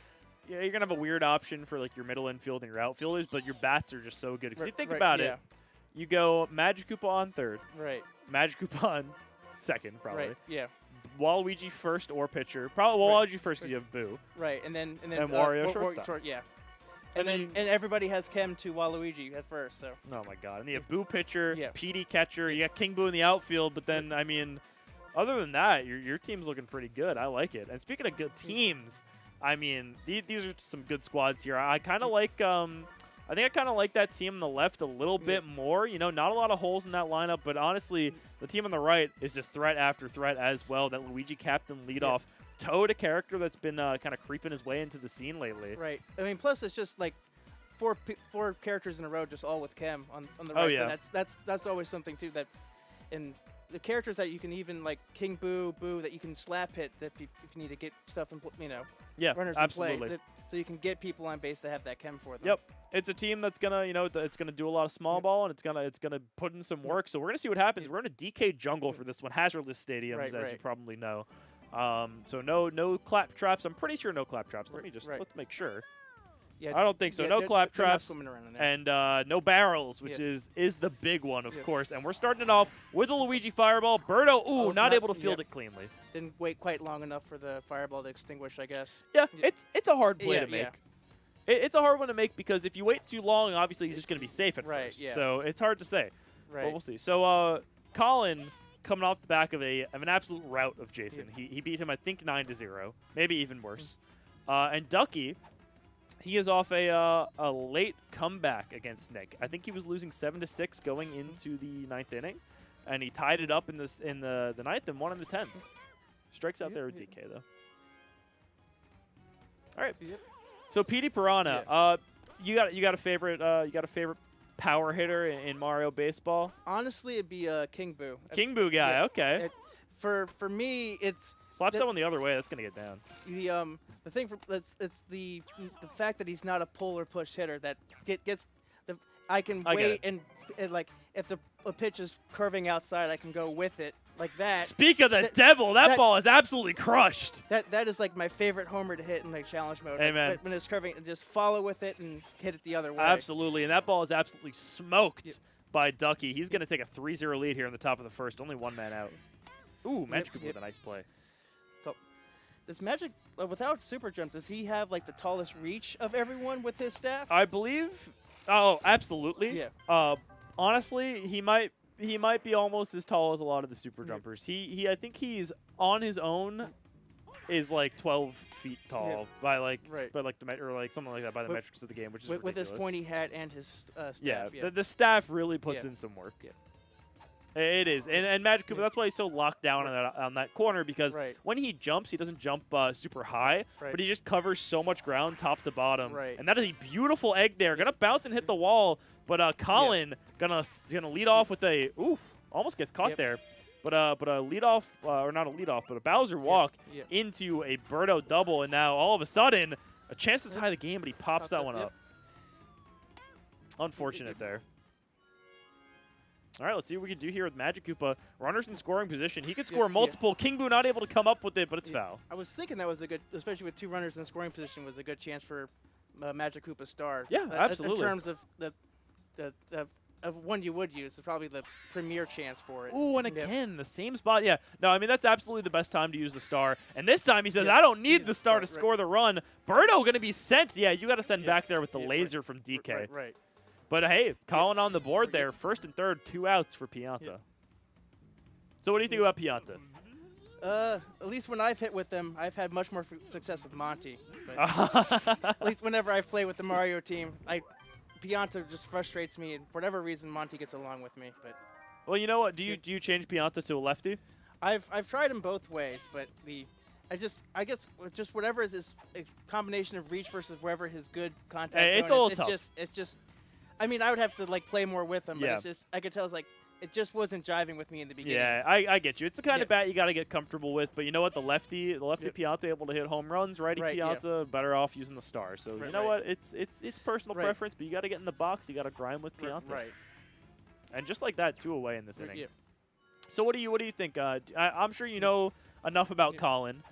a weird option for like your middle infield and your outfielders, but your bats are just so good. Because you think about it, you go Magikoopa on third, Right. Magikoopa on second, probably. Right. Yeah. Waluigi first or pitcher. Probably Waluigi first because you have Boo. Right. And then Wario shortstop. yeah. And And everybody has Chem to Waluigi at first. So. Oh my God! And you have Boo pitcher, Yeah. PD catcher. You got King Boo in the outfield, but then I mean, other than that, your team's looking pretty good. I like it. And speaking of good teams, I mean, these are some good squads here. I kind of like. I think I kind of like that team on the left a little bit more. Not a lot of holes in that lineup, but honestly, the team on the right is just threat after threat as well. That Luigi captain leadoff. Toad, a character that's been kind of creeping his way into the scene lately. Right. I mean, plus it's just like four characters in a row, just all with Chem on the right. Oh, yeah. So that's always something too. That in the characters that you can even like King Boo that you can slap hit if you need to get stuff in Yeah, runners absolutely. in play. So you can get people on base that have that Chem for them. Yep. It's a team that's gonna, it's gonna do a lot of small ball, and it's gonna put in some work. So we're gonna see what happens. We're in a DK jungle for this one, hazardless stadiums, as you probably know. So no clap traps. I'm pretty sure no clap traps. Let's make sure. Yeah, I don't think so. yeah, No they're clap not traps swimming around in there. and no barrels, which Yes. is the big one, of Yes. course. And we're starting it off with a Luigi fireball. Birdo, Oh, not able to field it cleanly. Didn't wait quite long enough for the fireball to extinguish, I guess. Yeah, it's a hard play Yeah, to make. yeah. It's a hard one to make because if you wait too long, obviously he's just going to be safe at Right, first. yeah. So it's hard to say. Right. But we'll see. So Colin coming off the back of an absolute rout of Jason. He beat him, I think, 9-0, maybe even worse. And Ducky, he is off a late comeback against Nick. I think he was losing 7-6 going into the 9th inning, and he tied it up in the 9th and won in the 10th. Strikes out there with DK though. All right. Yep. So PD Piranha, you got a favorite power hitter in Mario Baseball? Honestly, it'd be King Boo. King Boo guy. yeah. Okay. for me, it's Slaps the- that one the other way. That's gonna get down. the thing for it's the fact that he's not a pull or push hitter that gets the I can I get wait it. and like if the a pitch is curving outside, I can go with it like that. Speak of the that- devil, that that- ball is absolutely crushed. That is like my favorite homer to hit in like challenge mode. Hey, Like, man. when it's curving, just follow with it and hit it the other way. Absolutely, and that ball is absolutely smoked by Ducky. He's going to take a 3-0 lead here in the top of the first. Only one man out. Ooh, Magic Cooper with a nice play. Does Magic, without super jump, does he have like the tallest reach of everyone with his staff? I believe. Oh, absolutely. Yeah. Honestly, he might be almost as tall as a lot of the super jumpers. I think he's on his own is like 12 feet tall by like Right. by like the or like something like that by the With- metrics of the game, which is with his ridiculous. pointy hat and his staff. Yeah, Yeah. The staff really puts Yeah. in some work. Yeah. It is, and Magic Cooper. That's why he's so locked down on that corner because Right. when he jumps, he doesn't jump super high, Right. but he just covers so much ground top to bottom. Right. And that is a beautiful egg there. Gonna bounce and hit the wall, but Colin gonna lead off with a almost gets caught Yep. there, but a lead off or not a lead off, but a Bowser walk Yeah. into a Birdo double, and now all of a sudden a chance to tie the game, but he pops that one Yep. up. Unfortunate there. All right, let's see what we can do here with Magic Koopa. Runners in scoring position. He could Yeah, score yeah. multiple. King Boo not able to come up with it, but it's Yeah. foul. I was thinking that was a good, especially with two runners in scoring position, was a good chance for Magic Koopa star. Yeah, absolutely. In terms of of one you would use, it's probably the premier chance for it. Ooh, and Yep. again, the same spot. Yeah, no, I mean, that's absolutely the best time to use the star. And this time he says, Yes, I don't need use the star to right. score the run. Birdo going to be sent. Yeah, you got to send Yeah. back there with the Yeah, right. laser from DK. Right. But hey, Colin on the board there. First and third, 2 outs for Pianta. Yeah. So what do you think about Pianta? At least when I've hit with them, I've had much more success with Monty. But at least whenever I've played with the Mario team, Pianta just frustrates me, and for whatever reason, Monty gets along with me. But Well, you know what? Do you change Pianta to a lefty? I've tried them both ways, but I guess with just whatever it is, a combination of reach versus wherever his good contact Hey, it's zone a is, little it's just. I mean, I would have to like play more with him, but Yeah. it's just I could tell it's like it just wasn't jiving with me in the beginning. Yeah, I get you. It's the kind of Yeah. bat you got to get comfortable with. But you know what? The lefty Pianta able to hit home runs. Righty Right, yeah. Pianta better off using the star. So you Right, know right. what? It's personal Right. preference, but you got to get in the box. You got to grind with Pianta. Right. And just like that, 2 away in this inning. Yeah. So what do you think? I'm sure you know enough about Yeah. Colin.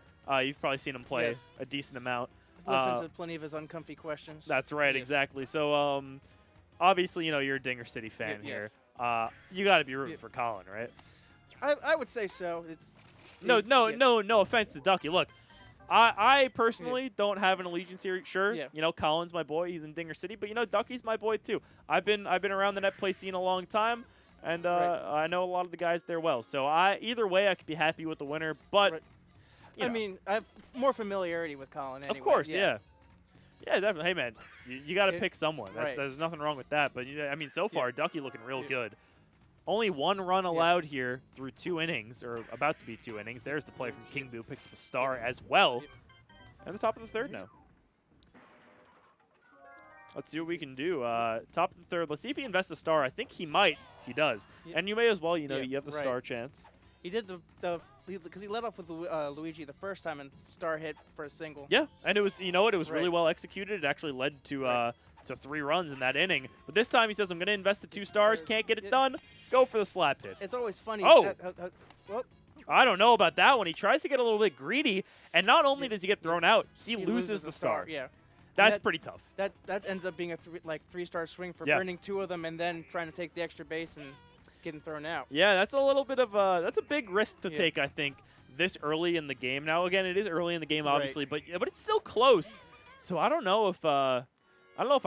You've probably seen him play Yes. a decent amount. Just listen to plenty of his uncomfy questions. That's right, Yes. exactly. So obviously, you're a Dinger City fan Ye- here. yes. You got to be rooting Yeah. for Colin, right? I would say so. No offense to Ducky. Look, I personally Yeah. don't have an allegiance here. Sure, Yeah. Colin's my boy. He's in Dinger City, but Ducky's my boy too. I've been around the net play scene a long time, and Right. I know a lot of the guys there well. So either way, I could be happy with the winner. But Right. you I know, mean, I have more familiarity with Colin. Anyway. of course, yeah, definitely. Hey man, you got to Yeah. pick someone. Right. There's nothing wrong with that. But I mean, so far Ducky looking real Yeah. good. Only 1 run allowed here through 2 innings, or about to be 2 innings. There's the play from King Boo, picks up a star as well. Yep. At the top of the third now. Let's see what we can do. Top of the third. Let's see if he invests a star. I think he might. He does. Yep. And you may as well, Yeah, you have the right. star chance. He did because he led off with Luigi the first time and star hit for a single. Yeah, and it was, it was really Right. well executed. It actually led to Right. to 3 runs in that inning. But this time he says, I'm going to invest the 2 stars. Can't get it Yeah. done. Go for the slap hit. It's always funny. Oh! Well, I don't know about that one. He tries to get a little bit greedy, and not only Yeah. does he get thrown out, he he loses the star. Yeah. That's that- pretty tough. That ends up being a 3-star swing for Yeah. burning 2 of them and then trying to take the extra base and getting thrown out. Yeah, that's a little bit of that's a big risk to Yeah. take, I think, this early in the game. Now, again, it is early in the game, Right. obviously, but it's still close. So I don't know if I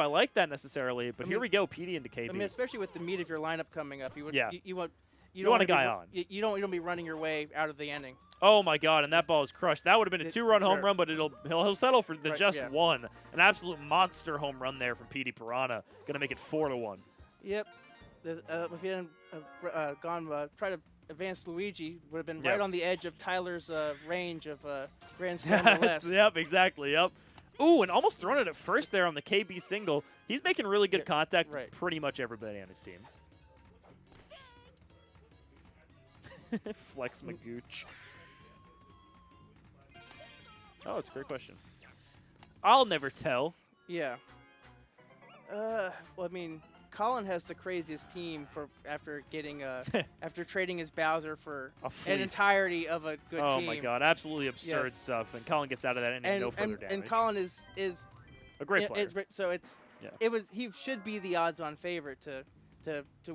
like that necessarily. But I here mean- we go, PD into KB. I mean, especially with the meat of your lineup coming up, you would Yeah. you want You don't want a wanna be guy ru- on. You don't be running your way out of the inning. Oh my God! And that ball is crushed. That would have been a It- 2-run home right. run, but he'll settle for the Right, just yeah. 1. An absolute monster home run there from PD Piranha, gonna make it 4-1. Yep. If he hadn't try to advance Luigi, would have been Yeah. right on the edge of Tyler's range of Grand Slam or less. Yep, exactly. Yep. Ooh, and almost thrown it at first there on the KB single. He's making really good Yeah, contact right. with pretty much everybody on his team. Flex Magooch. Oh, it's a great question. I'll never tell. Yeah. Well, I mean, Colin has the craziest team for after getting after trading his Bowser for A an fleece. entirety of a good Oh team. my god, absolutely absurd Yes. stuff. And Colin gets out of that and no further damage. And Colin is a great player. so it's Yeah. he should be the odds-on favorite to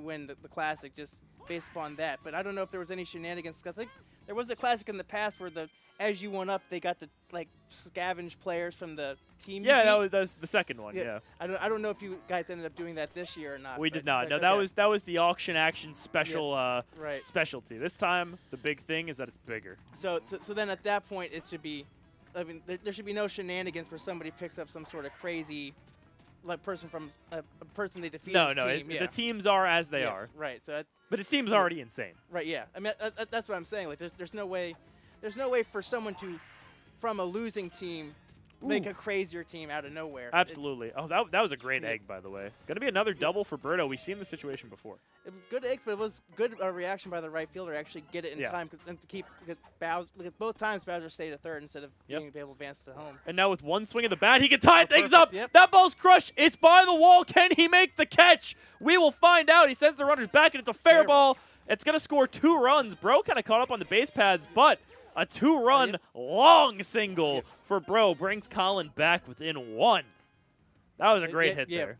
win the classic just based upon that. But I don't know if there was any shenanigans. I think there was a classic in the past where as you went up, they got to like scavenge players from the team. you Yeah, beat. that was the second one. Yeah. Yeah. I don't know if you guys ended up doing that this year or not. We but- did not. but- No, okay. that was the auction action special right. specialty. This time the big thing is that it's bigger. So then at that point it should be, I mean, there should be no shenanigans where somebody picks up some sort of crazy, like person from a person they defeated. No, team. Yeah. the teams are as they Yeah, are. Right. So that's But it seems already insane. right. Yeah. I mean that's what I'm saying. Like there's no way for someone to from a losing team make Ooh. a crazier team out of nowhere. Absolutely. Oh, that was a great Yeah. egg, by the way. Going to be another double for Berto. We've seen the situation before. It was good eggs, but it was good reaction by the right fielder to actually get it in Yeah. time and to keep Bowser. Both times Bowser stayed at third instead of Yep. being able to advance to home. And now with one swing of the bat, he can tie things perfect, up. yep. That ball's crushed. It's by the wall. Can he make the catch? We will find out. He sends the runners back, and it's a fair Fair ball. It's going to score 2 runs. Bro kind of caught up on the base pads, but a 2-run Yep. long single Yep. for Bro brings Colin back within 1. That was a great Yeah, hit yeah. there.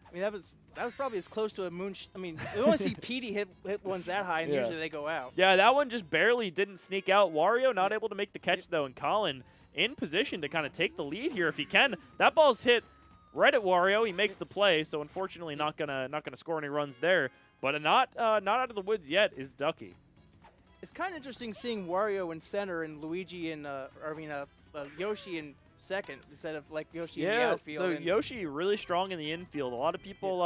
I mean, that was probably as close to a moon. I mean, we only see Petey hit ones that high, and Yeah. usually they go out. Yeah, that one just barely didn't sneak out. Wario not able to make the catch, though, and Colin in position to kind of take the lead here if he can. That ball's hit right at Wario. He makes the play, so unfortunately not gonna score any runs there. But not out of the woods yet is Ducky. It's kind of interesting seeing Wario in center and Luigi and Yoshi in second instead of like Yoshi in the Yeah, outfield. so and Yoshi really strong in the infield. A lot of people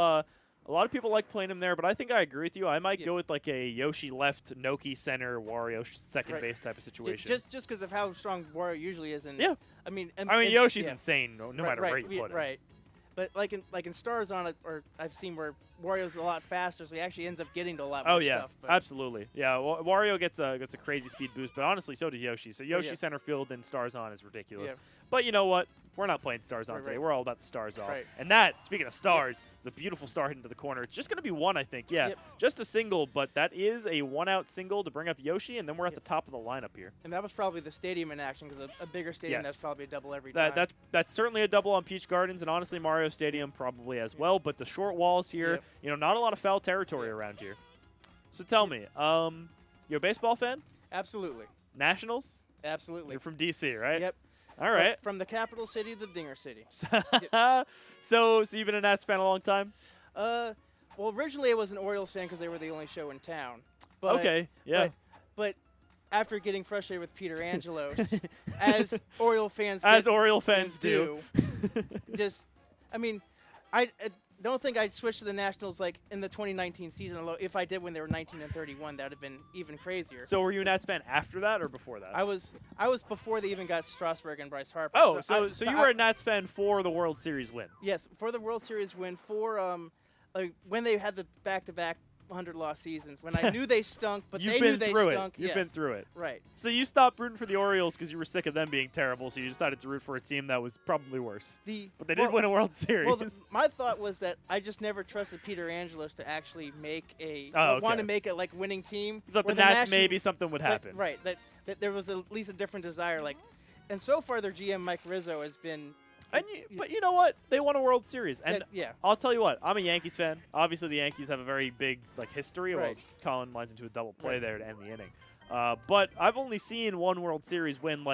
like playing him there, but I think I agree with you. I might Yeah. go with like a Yoshi left, Noki center, Wario second Right. base type of situation. just because of how strong Wario usually is. And Yeah. I mean, Yoshi's yeah. insane no Right, matter where you yeah, put him. Right. But like in Stars on it, or I've seen where Wario's a lot faster, so he actually ends up getting to a lot more Oh yeah, stuff. But absolutely. Yeah, Wario gets a crazy speed boost, but honestly, so does Yoshi. So Yoshi yeah. center field and Stars on is ridiculous. Yeah. But you know what? We're not playing Stars on Right, today. right. We're all about the Stars off. Right. And that, speaking of Stars, is a beautiful star hit into the corner. It's just going to be one, I think. Yeah, Yep. just a single, but that is a one-out single to bring up Yoshi, and then we're at Yep. the top of the lineup here. And that was probably the stadium in action, because a bigger stadium, Yes. that's probably a double every time. That's certainly a double on Peach Gardens, and honestly, Mario Stadium probably as well. But the short walls here, Yep. not a lot of foul territory Yep. around here. So tell me, you're a baseball fan? Absolutely. Nationals? Absolutely. You're from DC, right? Yep. All right. From the capital city to the Dinger City. So you've been a Nats fan a long time? Well, originally I was an Orioles fan because they were the only show in town. But, Okay, yeah. But after getting frustrated with Peter Angelos, as Oriole fans As get- Oriole fans do. just, I mean, I don't think I'd switch to the Nationals like in the 2019 season. Although if I did when they were 19-31, that would have been even crazier. So were you a Nats fan after that or before that? I was before they even got Strasburg and Bryce Harper. Oh, so you were I- a Nats fan for the World Series win. Yes, for the World Series win, for like when they had the back-to-back 100-loss seasons, when I knew they stunk, but You've they been knew they through stunk. it. You've been through it. Right. So you stopped rooting for the Orioles because you were sick of them being terrible, so you decided to root for a team that was probably worse. But they did win a World Series. Well, my thought was that I just never trusted Peter Angelos to actually make want okay. to make a like winning team. You thought the where Nats national- maybe something would happen. Right. That there was at least a different desire. Like, and so far their GM Mike Rizzo has been. But you know what? They won a World Series, and yeah. I'll tell you what. I'm a Yankees fan. Obviously, the Yankees have a very big history. Right. Well, Colin lines into a double play Right. there to end the inning. But I've only seen one World Series win.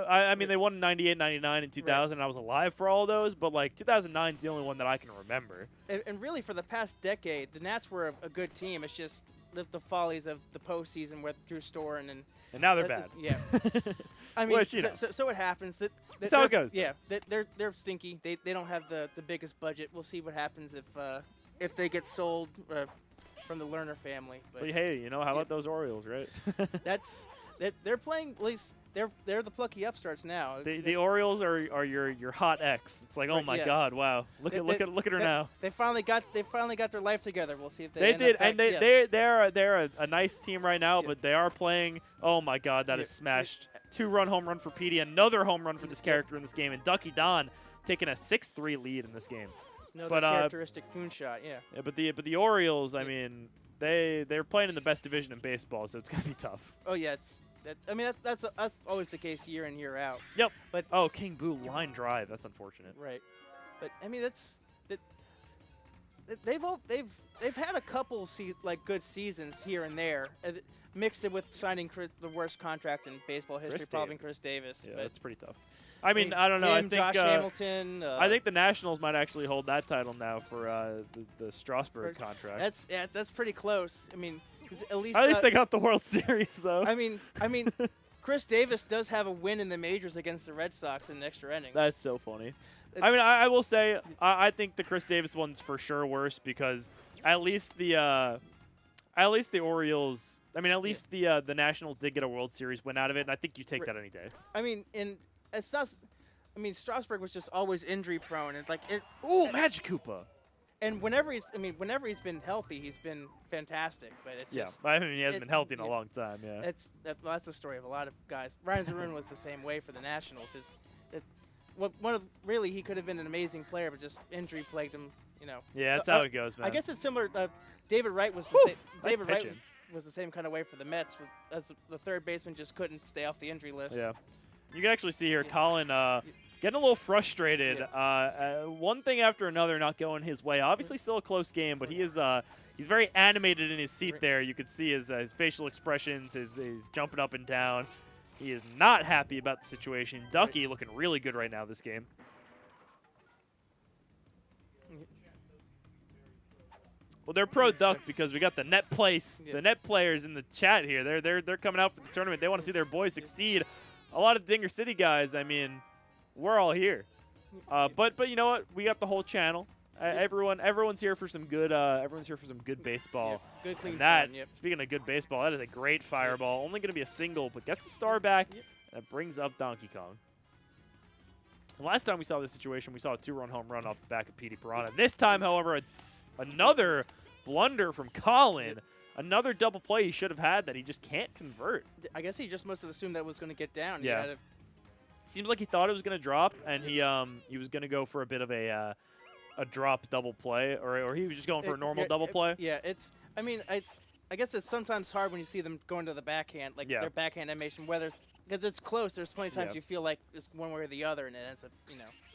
I mean, they won in '98, '99, and 2000. And I was alive for all of those, but 2009 is the only one that I can remember. And really, for the past decade, the Nats were a good team. It's just the follies of the postseason with Drew Storen and now they're bad. Yeah. I mean, Which, you know. so it happens. That's how it goes, though. Yeah, they're stinky. They don't have the biggest budget. We'll see what happens if they get sold from the Lerner family. But hey, how about those Orioles, right? They're playing at least they're the plucky upstarts now. The Orioles are your hot ex. It's like, oh Right, my yes. God, wow. Look at her now. They finally got their life together. We'll see if They end did, up back, and they're a nice team right now, but they are playing. Oh my God, that is smashed. 2-run home run for Petey, another home run for this character in this game, and Ducky Don taking a 6-3 lead in this game. Another characteristic moonshot, yeah. Yeah, but the Orioles, I mean, they're playing in the best division in baseball, so it's gonna be tough. Oh yeah, that's always the case year in year out. Yep. But oh, King Boo line drive. That's unfortunate. Right. But I mean they've had a couple good seasons here and there. Mixed it with signing the worst contract in baseball history, probably Chris Davis. Yeah, but that's pretty tough. I mean, I don't know. I think Josh Hamilton. I think the Nationals might actually hold that title now for the Strasburg contract. That's pretty close. I mean, 'cause at least they got the World Series though. I mean, Chris Davis does have a win in the majors against the Red Sox in extra innings. That's so funny. I mean, I will say I think the Chris Davis one's for sure worse because at least the Orioles. I mean, at least the Nationals did get a World Series win out of it, and I think you take that any day. I mean, it's not. I mean, Strasburg was just always injury prone, and ooh, Magic Koopa. And whenever he's been healthy, he's been fantastic. But it's just, I mean, he hasn't been healthy in a long time. Yeah, that's the story of a lot of guys. Ryan Zaroon was the same way for the Nationals. Really, he could have been an amazing player, but just injury plagued him. You know. Yeah, that's how it goes, man. I guess it's similar. David Wright was the same. David Wright was the same kind of way for the Mets, as the third baseman just couldn't stay off the injury list. Yeah, you can actually see here Colin getting a little frustrated. One thing after another not going his way. Obviously, still a close game, but he's very animated in his seat there. You could see his facial expressions, his jumping up and down. He is not happy about the situation. Ducky looking really good right now this game. Well, they're pro Duck because we got the net players in the chat here. They're coming out for the tournament. They want to see their boys succeed. A lot of Dinger City guys. I mean, we're all here. But you know what? We got the whole channel. Everyone's here for some good. Everyone's here for some good baseball. Good clean fun. Yep. Speaking of good baseball, that is a great fireball. Only going to be a single, but gets the star back. That brings up Donkey Kong. Last time we saw this situation, we saw a 2-run home run off the back of Petey Piranha. This time, however, another blunder from Colin. Another double play he should have had that he just can't convert. I guess he just must have assumed that was going to get down. Yeah. Seems like he thought it was going to drop, and he was going to go for a bit of a drop double play, or he was just going for a normal double play. Yeah, I guess it's sometimes hard when you see them going to the backhand, their backhand animation, because it's close. There's plenty of times you feel like it's one way or the other, and it ends up,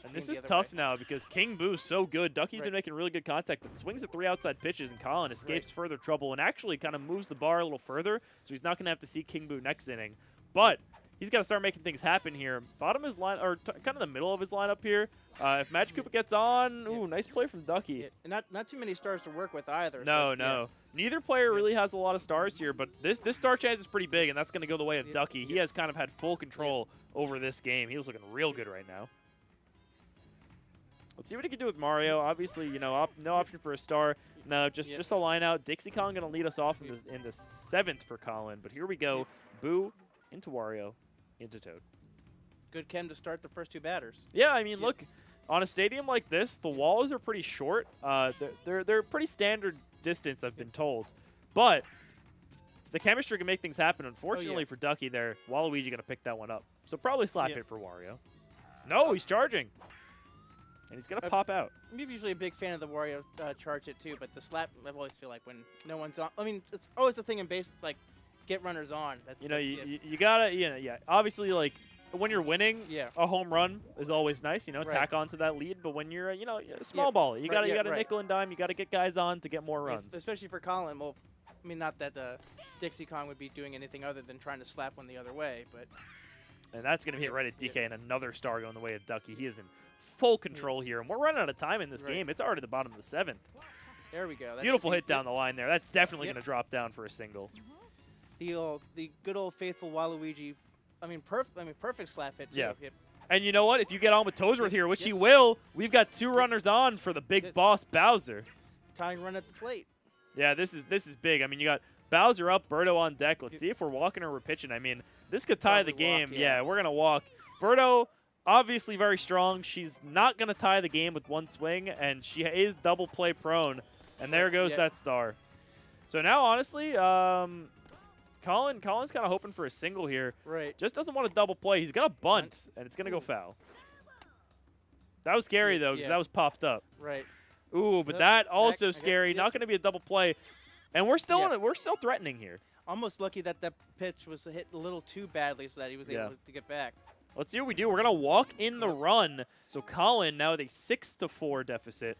And this is tough now because King Boo's so good. Ducky's been making really good contact, but swings at 3 outside pitches, and Colin escapes further trouble and actually kind of moves the bar a little further, so he's not going to have to see King Boo next inning. But he's got to start making things happen here. Bottom of his line, or kind of the middle of his lineup here. If Magic Koopa gets on, ooh, nice play from Ducky. Yeah. Not too many stars to work with either. No. Neither player really has a lot of stars here, but this star chance is pretty big, and that's going to go the way of Ducky. He has kind of had full control over this game. He was looking real good right now. Let's see what he can do with Mario. Obviously, no option for a star. No, just a line out. Dixie Kong going to lead us off in the 7th for Colin, but here we go. Boo into Wario into Toad. Good Ken to start the first 2 batters. Yeah, I mean, look, on a stadium like this, the walls are pretty short. They're pretty standard distance, I've been told. But the chemistry can make things happen. Unfortunately for Ducky there, Waluigi going to pick that one up. So probably slap hit for Wario. No, he's charging. And he's going to pop out. I'm usually a big fan of the Wario charge hit too, but the slap, I always feel like when no one's on. I mean, it's always the thing in base, get runners on. That's you gotta, obviously, when you're winning, a home run is always nice, tack on to that lead. But when you're, a small ball, you gotta nickel and dime. You gotta get guys on to get more runs. Especially for Colin. Well, I mean, not that Dixie Kong would be doing anything other than trying to slap one the other way, but. And that's gonna hit right at DK and another star going the way of Ducky. He is in full control here, and we're running out of time in this game. It's already the bottom of the 7th. There we go. Beautiful hit down the line there. That's definitely gonna drop down for a single. The good old faithful Waluigi. I mean, perfect slap hit too. Yeah. And you know what? If you get on with Toadsworth here, which he will, we've got 2 runners on for the big boss Bowser. Tying run at the plate. Yeah, this is big. I mean, you got Bowser up, Birdo on deck. Let's see if we're walking or we're pitching. I mean, This could tie the Probably walk, game. yeah. Yeah, we're going to walk. Birdo, obviously very strong. She's not going to tie the game with one swing, and she is double play prone. And there goes Yeah. that star. So now, honestly, Colin's kind of hoping for a single here. Right. Just doesn't want to double play. He's going to bunt, and it's going to go foul. That was scary, though, because Yeah. that was popped up. Right. Ooh, but Yep, that back, also I guess, scary. yep. Not going to be a double play. And we're still Yeah. we're still threatening here. Almost lucky that that pitch was hit a little too badly so that he was Yeah. able to get back. Let's see what we do. We're going to walk in the run. So Colin now with a 6-4 deficit.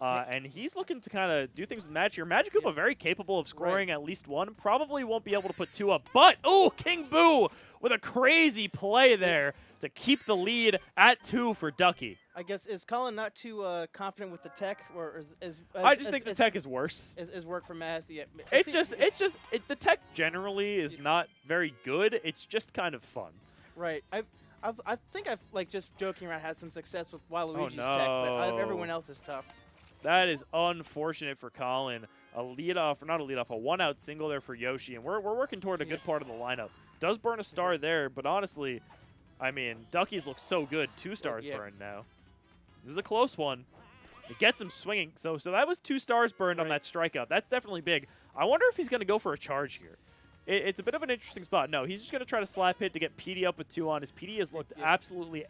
And he's looking to kind of do things with Magic here. Magic Koopa very capable of scoring at least one. Probably won't be able to put two up. But, oh, King Boo with a crazy play there to keep the lead at 2 for Ducky. I guess, is Colin not too confident with the tech, or is I just think the tech is worse. is work from Maz? Yeah, It's just the tech generally is not very good. It's just kind of fun. right. I think I've like just joking around had some success with Waluigi's no. tech, but everyone else is tough. That is unfortunate for Colin. A leadoff, or not a leadoff, a one-out single there for Yoshi, and we're working toward a good part of the lineup. Does burn a star there, but honestly, I mean, Duckies look so good. 2 stars burned now. This is a close one. It gets him swinging. So that was 2 stars burned on that strikeout. That's definitely big. I wonder if he's going to go for a charge here. It's a bit of an interesting spot. No, he's just going to try to slap hit to get PD up with 2 on. His PD has looked absolutely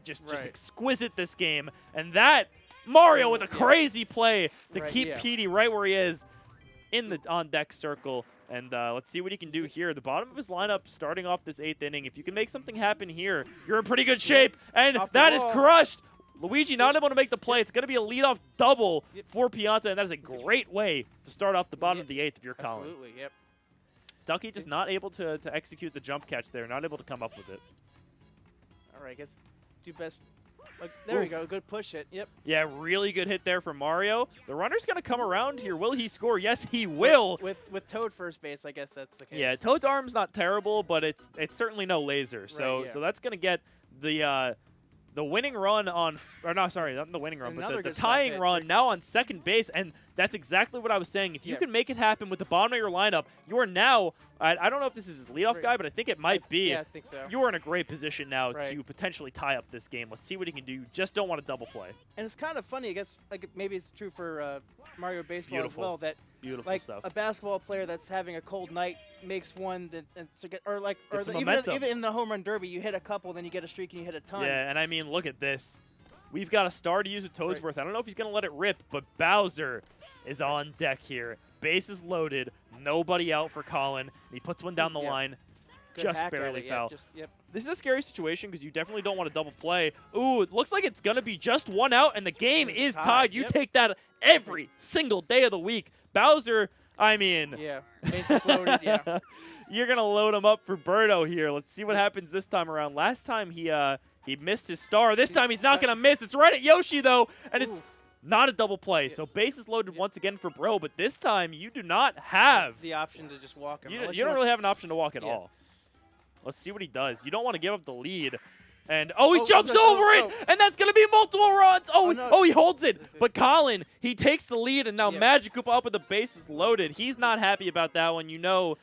just exquisite this game. And that, Mario with a crazy play to keep PD right where he is in the on-deck circle. And let's see what he can do here. The bottom of his lineup starting off this 8th inning. If you can make something happen here, you're in pretty good shape. And that is crushed. Luigi not able to make the play. It's going to be a leadoff double for Pianta, and that is a great way to start off the bottom of the 8th if you're Colin. Absolutely, yep. Ducky just not able to execute the jump catch there, not able to come up with it. All right, I guess do best. Like, there we go, good push hit. Yep. Yeah, really good hit there from Mario. The runner's going to come around here. Will he score? Yes, he will. With Toad first base, I guess that's the case. Yeah, Toad's arm's not terrible, but it's certainly no laser. So yeah. so that's going to get the winning run on, or no, sorry, not the winning run, but the good tying slap hit. run now on second base, and that's exactly what I was saying. If you can make it happen with the bottom of your lineup, you are now, I don't know if this is his leadoff guy, but I think it might be. Yeah, I think so. You are in a great position now Right. to potentially tie up this game. Let's see what he can do. You just don't want to double play. And it's kind of funny, I guess, like maybe it's true for Mario Baseball Beautiful. as well, that Beautiful like stuff. a basketball player that's having a cold night makes one, that, and so Gets some even momentum. in the home run derby, you hit a couple, then you get a streak and you hit a ton. Yeah, and I mean, look at this. We've got a star to use with Toadsworth. I don't know if he's going to let it rip, but Bowser is on deck here. Bases loaded. Nobody out for Colin. He puts one down the line. Good Just hack at barely it, foul. Yep. This is a scary situation because you definitely don't want to double play. Ooh, it looks like it's going to be just one out, and the game is tied. You take that every single day of the week. Bowser, I mean... Yeah, bases loaded, yeah. You're going to load him up for Birdo here. Let's see what happens this time around. Last time he missed his star. This time he's not going to miss. It's right at Yoshi, though, and it's not a double play. So bases loaded once again for Bro, but this time you do not have... the option to just walk him. You don't really have an option to walk at all. Let's see what he does. You don't want to give up the lead. And, he jumps over it, and that's going to be multiple runs. He holds it. But Colin, he takes the lead, and now Magic Koopa up with the bases loaded. He's not happy about that one. You know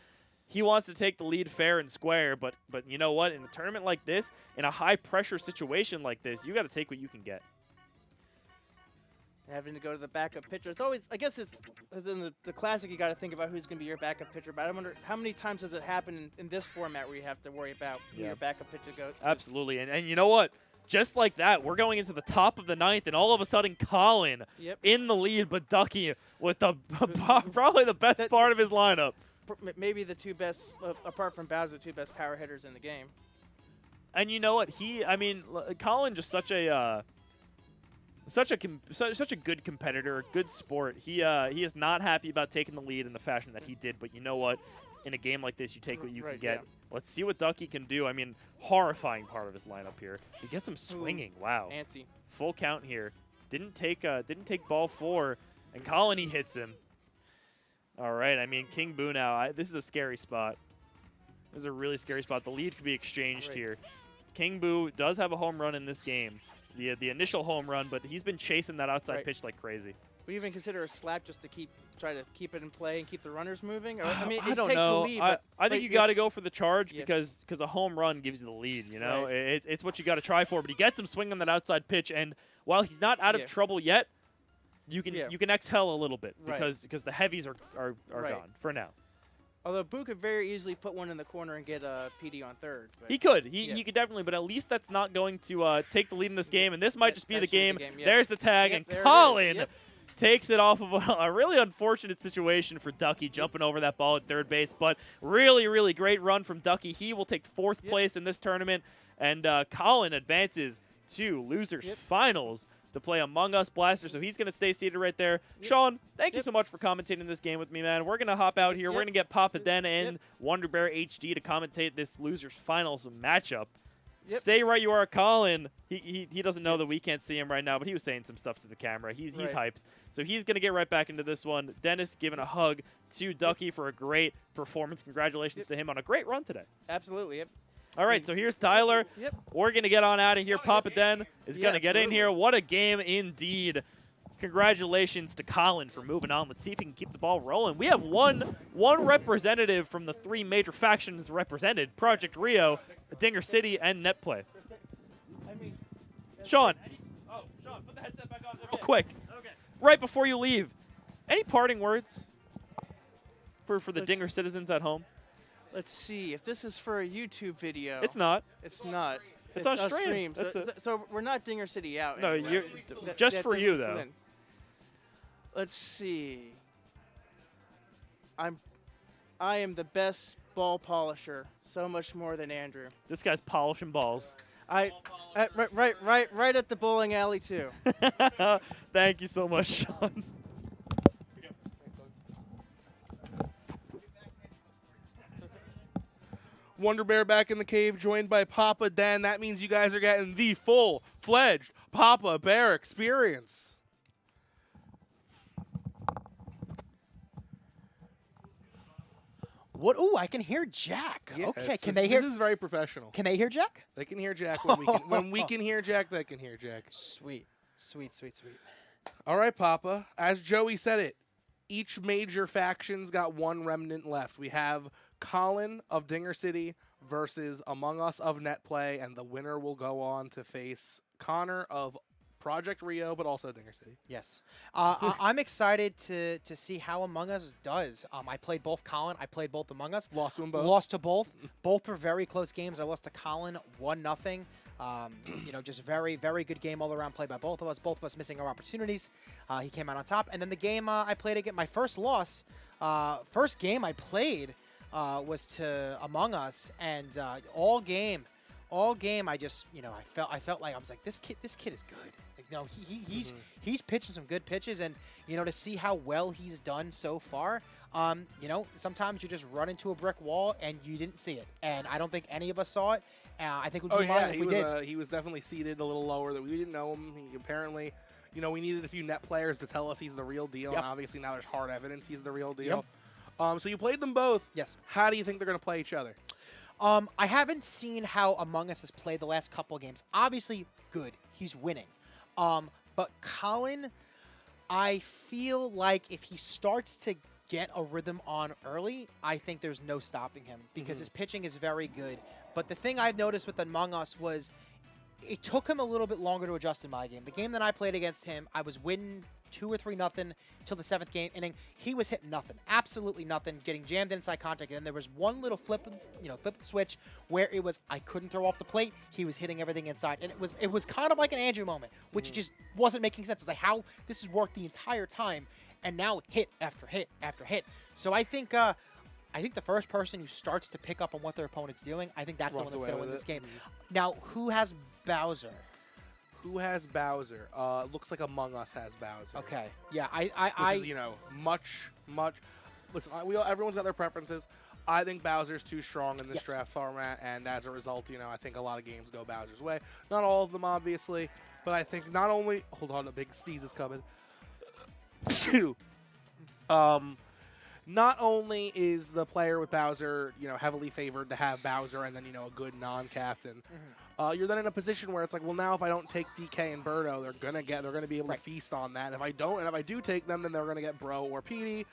he wants to take the lead fair and square, but you know what? In a tournament like this, in a high-pressure situation like this, you got to take what you can get. Having to go to the backup pitcher. It's always, I guess it's, as in the classic, you got to think about who's going to be your backup pitcher. But I wonder how many times does it happen in this format where you have to worry about who your backup pitcher goes. Absolutely. And you know what? Just like that, we're going into the top of the 9th, and all of a sudden, Colin in the lead, but Ducky with the probably the best part of his lineup. Maybe the 2 best, apart from Bowser, the 2 best power hitters in the game. And you know what? Colin just such a good competitor, good sport. He is not happy about taking the lead in the fashion that he did. But you know what? In a game like this, you take what you can get. Yeah. Let's see what Ducky can do. I mean, horrifying part of his lineup here. He gets him swinging. Wow. Antsy. Full count here. Didn't take ball 4, and Colin, he hits him. All right. I mean, King Boo now. This is a scary spot. This is a really scary spot. The lead could be exchanged here. King Boo does have a home run in this game. The initial home run, but he's been chasing that outside pitch like crazy. Would you even consider a slap just to try to keep it in play and keep the runners moving? Or, I mean, I it'd don't take know. the lead, I but think you got to go for the charge Yeah. because a home run gives you the lead. You know, Right. it's what you got to try for. But he gets him swinging on that outside pitch, and while he's not out of Yeah. trouble yet, you can Yeah. you can exhale a little bit Right. because the heavies are Right. gone for now. although Boo could very easily put one in the corner and get a PD on third. But He could. Yeah. He could definitely, but at least that's not going to take the lead in this game. And this might That- just be that the should be game. the game, yeah. There's the tag, Yep, and there it is. Colin Yep. takes it off of a really unfortunate situation for Ducky, jumping over that ball at third base. But really, really great run from Ducky. He will take fourth Yep. place in this tournament, and Colin advances to losers Yep. finals to play Among Us Blaster. So he's going to stay seated right there. Yep. Sean, thank you Yep. so much for commentating this game with me, man. We're going to hop out here. We're Yep. going to get Papa Den and Yep. Wonder Bear HD to commentate this losers finals matchup. Yep. Stay right you are, Colin. He doesn't know that we can't see him right now, but he was saying some stuff to the camera. He's Right. hyped. So he's going to get right back into this one. Dennis giving a hug to Ducky for a great performance. Congratulations to him on a great run today. absolutely, yep. All right, so here's Tyler. Yep. We're going to get on out of here. Papa Den is Yeah, going to get in absolutely. here. What a game indeed. Congratulations to Colin for moving on. Let's see if he can keep the ball rolling. We have one representative from the three major factions represented, Project Rio, Dinger City, and Netplay. Sean. Oh, Sean, put the headset back on real quick. Okay. Right before you leave, any parting words for the Let's- Dinger citizens at home? Let's see if this is for a YouTube video. It's not. It's not. It's on stream. So, That's so, it. so we're not Dinger City out. No, anyway. you're just for you, though. Let's see. I am the best ball polisher, so much more than Andrew. This guy's polishing balls. Right at the bowling alley too. Thank you so much, Sean. Wonder Bear back in the cave, joined by Papa Den. That means you guys are getting the full-fledged Papa Bear experience. What? Ooh, I can hear Jack. Yeah, Okay, it's- can they hear? This is very professional. Can they hear Jack? They can hear Jack when we can. When we can hear Jack, they can hear Jack. Sweet, sweet, sweet, sweet. All right, Papa. As Joey said it, each major faction's got one remnant left. We have Colin of Dinger City versus Among Us of Netplay, and the winner will go on to face Connor of Project Rio, but also Dinger City. Yes, I'm excited to see how Among Us does. I played both Colin. I played both Among Us. Lost to them both. Lost to both. Both were very close games. I lost to Colin 1-0. Just very, very good game all around, played by both of us. Both of us missing our opportunities. He came out on top. And then the game I played again, my first loss, first game I played was to Among Us, and all game, I just, I felt like I was like, this kid is good. Like, he's pitching some good pitches, and to see how well he's done so far. Sometimes you just run into a brick wall and you didn't see it, and I don't think any of us saw it. I think we'd be fine if we did. He was definitely seated a little lower. That we didn't know him. He apparently, we needed a few net players to tell us he's the real deal, Yep. and obviously now there's hard evidence he's the real deal. So you played them both. Yes. How do you think they're going to play each other? I haven't seen how Among Us has played the last couple of games. Obviously, good. He's winning. But Colin, I feel like if he starts to get a rhythm on early, I think there's no stopping him because his pitching is very good. But the thing I've noticed with Among Us was it took him a little bit longer to adjust in my game. The game that I played against him, I was winning 2 or 3-0 till the 7th game inning. He was hitting nothing, absolutely nothing, getting jammed inside contact. And then there was one little flip of the switch where it was I couldn't throw off the plate. He was hitting everything inside, and it was kind of like an Andrew moment, which just wasn't making sense. It's like how this has worked the entire time, and now hit after hit after hit. So I think the first person who starts to pick up on what their opponent's doing, I think that's the one that's going to win this game. Now, who has Bowser? Who has Bowser? Looks like Among Us has Bowser. Okay. Yeah, Which is, much. Listen, everyone's got their preferences. I think Bowser's too strong in this draft format, and as a result, I think a lot of games go Bowser's way. Not all of them, obviously, but I think not only. Hold on, a big sneeze is coming. Not only is the player with Bowser, heavily favored to have Bowser and then, a good non-captain. you're then in a position where it's like, well, now if I don't take DK and Birdo, they're gonna be able to feast on that. And if I do take them, then they're gonna get Bro or Petey.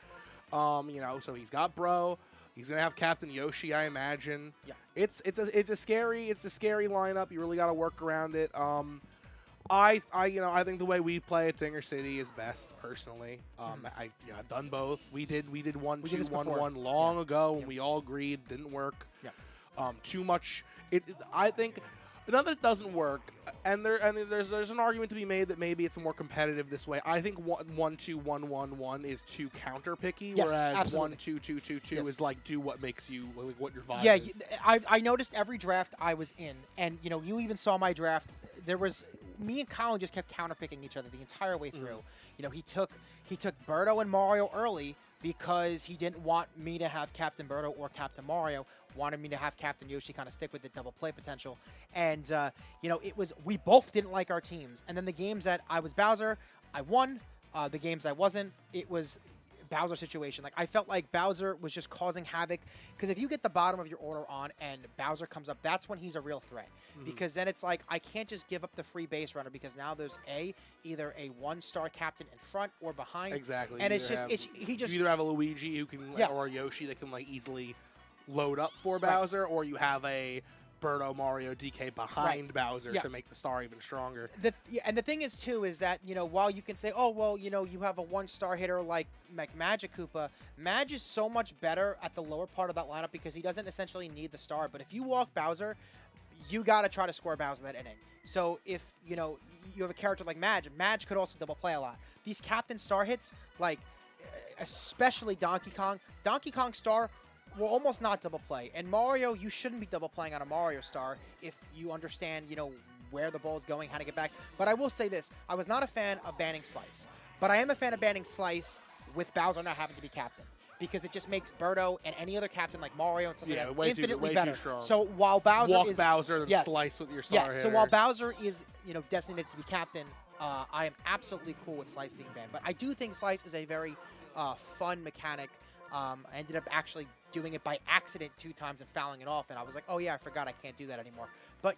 So he's got Bro. He's gonna have Captain Yoshi, I imagine. Yeah. It's a scary lineup. You really got to work around it. I think the way we play at Dinger City is best personally. I've done both. We did 1-2-1-1 long ago when we all agreed didn't work. Yeah. Too much. I think another doesn't work, and there's an argument to be made that maybe it's more competitive this way. I think 1-2-1-1-1 is too counter picky, Yes, whereas absolutely. 1-2-2-2-2 Yes. is like do what makes you like what your vibe Yeah, is. I noticed every draft I was in, and you even saw my draft. There was me and Colin just kept counterpicking each other the entire way through. He took Birdo and Mario early because he didn't want me to have Captain Birdo or Captain Mario. Wanted me to have Captain Yoshi kind of stick with the double play potential, and we both didn't like our teams. And then the games that I was Bowser, I won. The games I wasn't, it was Bowser situation. Like I felt like Bowser was just causing havoc because if you get the bottom of your order on and Bowser comes up, that's when he's a real threat. Because then it's like I can't just give up the free base runner because now there's either a 1-star captain in front or behind. Exactly. And You it's just you either have a Luigi who can or a Yoshi that can like easily load up for Bowser, or you have a Birdo, Mario, DK behind Bowser to make the star even stronger. And the thing is, too, is that, while you can say, oh, well, you have a 1-star hitter like Magic Koopa, Madge is so much better at the lower part of that lineup because he doesn't essentially need the star. But if you walk Bowser, you got to try to score Bowser that inning. So if, you have a character like Madge could also double play a lot. These Captain Star hits, like, especially Donkey Kong Star will almost not double play. And Mario, you shouldn't be double playing on a Mario Star if you understand, where the ball is going, how to get back. But I will say this, I was not a fan of banning Slice. But I am a fan of banning Slice with Bowser not having to be captain. Because it just makes Birdo and any other captain like Mario and stuff like that infinitely better. Too strong. So while Bowser Walk Bowser and Slice with your star hitter. So while Bowser is, designated to be captain, I am absolutely cool with Slice being banned. But I do think Slice is a very fun mechanic. I ended up actually doing it by accident 2 times and fouling it off, and I was like, oh yeah, I forgot I can't do that anymore. But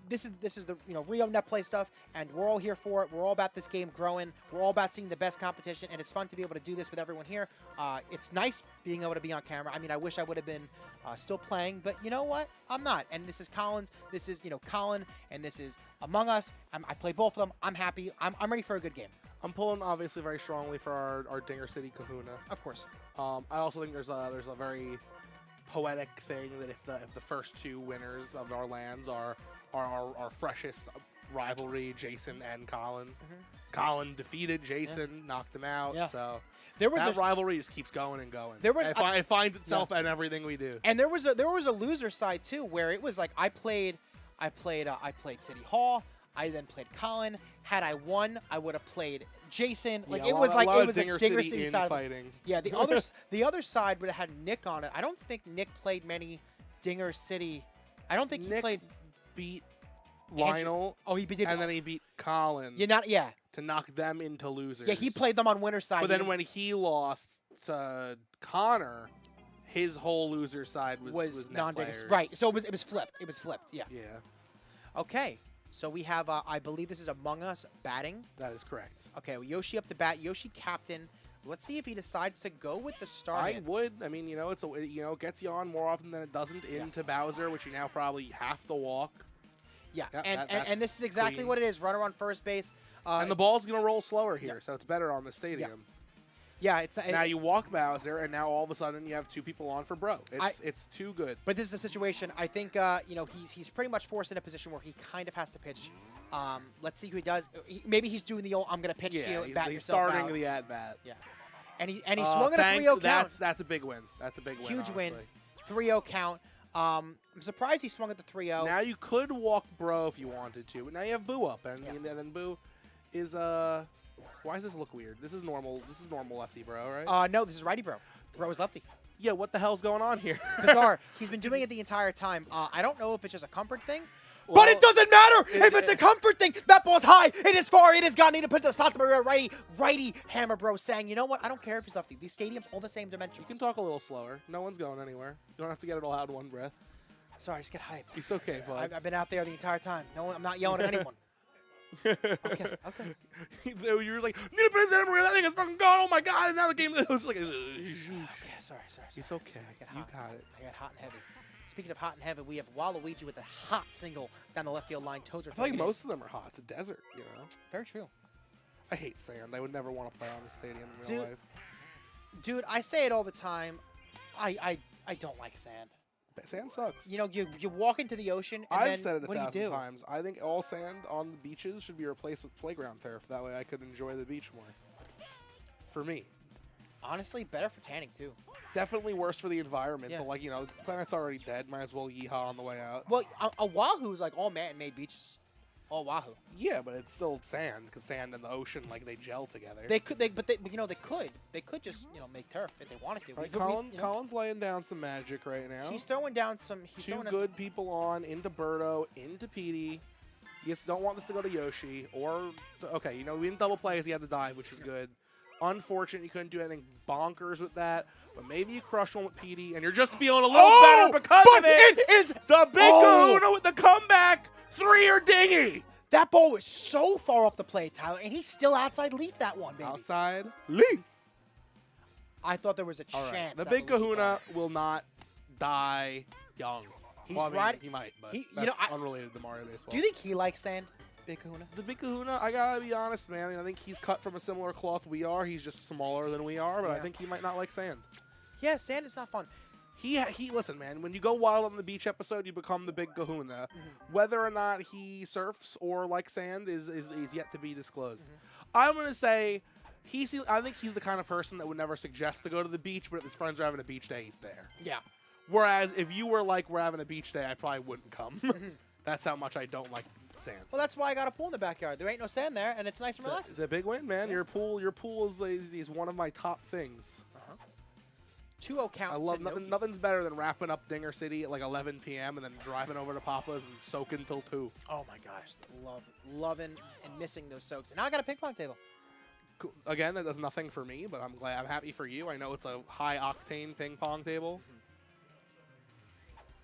this is the Rio net play stuff, and we're all here for it. We're all about this game growing. We're all about seeing the best competition, and it's fun to be able to do this with everyone here. It's nice being able to be on camera. I mean, I wish I would have been still playing, but you know what? I'm not. And this is Colin's. This is Colin, and this is Among Us. I play both of them. I'm happy. I'm ready for a good game. I'm pulling obviously very strongly for our Dinger City Kahuna. Of course. I also think there's a very poetic thing that if the first 2 winners of our lands are our freshest rivalry, Jason and Colin. Colin defeated Jason, knocked him out. Yeah. So there was that rivalry just keeps going and going. It finds itself in everything we do. And there was a loser side too, where it was like I played City Hall. I then played Colin. Had I won, I would have played Jason. Like it was a Dinger City style fighting. Yeah, the other side would have had Nick on it. I don't think Nick played many Dinger City. I don't think Nick he played. Beat Lionel. Oh, he did. And then he beat Colin. Yeah. To knock them into losers. Yeah, he played them on winner side. But then when he lost to Connor, his whole loser side was non-Dingers. Right. So it was flipped. It was flipped. Yeah. Yeah. Okay. So we have, I believe this is Among Us batting. That is correct. Okay, well, Yoshi up to bat. Yoshi captain. Let's see if he decides to go with the star. I would. I mean, it gets you on more often than it doesn't into Bowser, which you now probably have to walk. Yeah, Yep, and this is exactly clean. what it is. Runner on first base. And the ball's going to roll slower here, so it's better on the stadium. Yeah, it's now you walk Bowser, and now all of a sudden you have 2 people on for Bro. It's too good. But this is the situation. I think he's pretty much forced in a position where he kind of has to pitch. Let's see who he does. Maybe he's doing the old I'm going to pitch to you. He's starting the at bat. Yeah, and he swung at a 3-0 count. That's a big win. That's a big win. Huge honestly. win. 3-0 count. I'm surprised he swung at the 3-0. Now you could walk Bro if you wanted to, but now you have Boo up, and then Boo is Why does this look weird? This is normal. This is normal lefty Bro, right? No, this is righty Bro. Bro is lefty. Yeah, what the hell's going on here? Bizarre. He's been doing it the entire time. I don't know if it's just a comfort thing. Well, but it doesn't matter if it's a comfort thing. That ball's high. It is far. It is gone. Need to put the Santa Maria righty hammer, Bro, saying, you know what? I don't care if he's lefty. These stadiums all the same dimension. You can talk a little slower. No one's going anywhere. You don't have to get it all out in one breath. Sorry, just get hype. It's okay, bud. I've been out there the entire time. No, I'm not yelling at anyone. Okay. You were like, need a pin center, that thing is fucking gone. Oh my god! And now the game was like, Okay, sorry. it's okay. I You got it. I got hot and heavy. Speaking of hot and heavy, we have Waluigi with a hot single down the left field line. Toads are I feel like throwing it in. most of them are hot. It's a desert, you know. Very true. I hate sand. I would never want to play on the stadium in real life. Dude, I say it all the time. I don't like sand. Sand sucks. You know, you walk into the ocean and I've then said it a what do you thousand do? times. I think all sand on the beaches should be replaced with playground turf. That way I could enjoy the beach more. For me. Honestly, better for tanning too. Definitely worse for the environment, Yeah. but like, you know, the planet's already dead. Might as well yeehaw on the way out. Well, Oahu is like all man-made beaches. Oahu. Yeah, but it's still sand, because sand and the ocean, like, they gel together. They could just make turf if they wanted to. Right, We- Colin's laying down some magic right now. He's throwing down some. He's Two throwing down good people on, into Birdo, into Petey. You just don't want this to go to Yoshi. Or, okay, you know, we didn't double play because he had to dive, which is good. Unfortunate you couldn't do anything bonkers with that. But maybe you crush one with Petey, and you're just feeling a little better because of it. It is The big kahuna with the comeback. 3-er dingy. that ball was so far up the plate, Tyler, and he's still outside leaf that one, baby. Outside leaf. I thought there was a All right. chance. The that big Luigi kahuna will not die young. He's Well, I mean, riding- he might, but he- that's I- unrelated to Mario Baseball. Do you think he likes sand, Big Kahuna? The big kahuna, I gotta be honest, man. I think he's cut from a similar cloth we are. He's just smaller than we are, but I Yeah. think he might not like sand. Yeah, sand is not fun. He listen, man. When you go wild on the beach episode, you become the big kahuna. Whether or not he surfs or likes sand is yet to be disclosed. I'm gonna say I think he's the kind of person that would never suggest to go to the beach, but if his friends are having a beach day, he's there. Yeah. Whereas if you were like, we're having a beach day, I probably wouldn't come. That's how much I don't like sand. Well, that's why I got a pool in the backyard. There ain't no sand there, and it's nice and relaxing. It's a big win, man. Your pool is one of my top things. 2-0 count. I love to nothing. Noki. Nothing's better than wrapping up Dinger City at like 11 p.m. and then driving over to Papa's and soaking till 2. Oh my gosh, loving and missing those soaks. And now I got a ping pong table. Cool. Again, that does nothing for me, but I'm happy for you. I know it's a high octane ping pong table.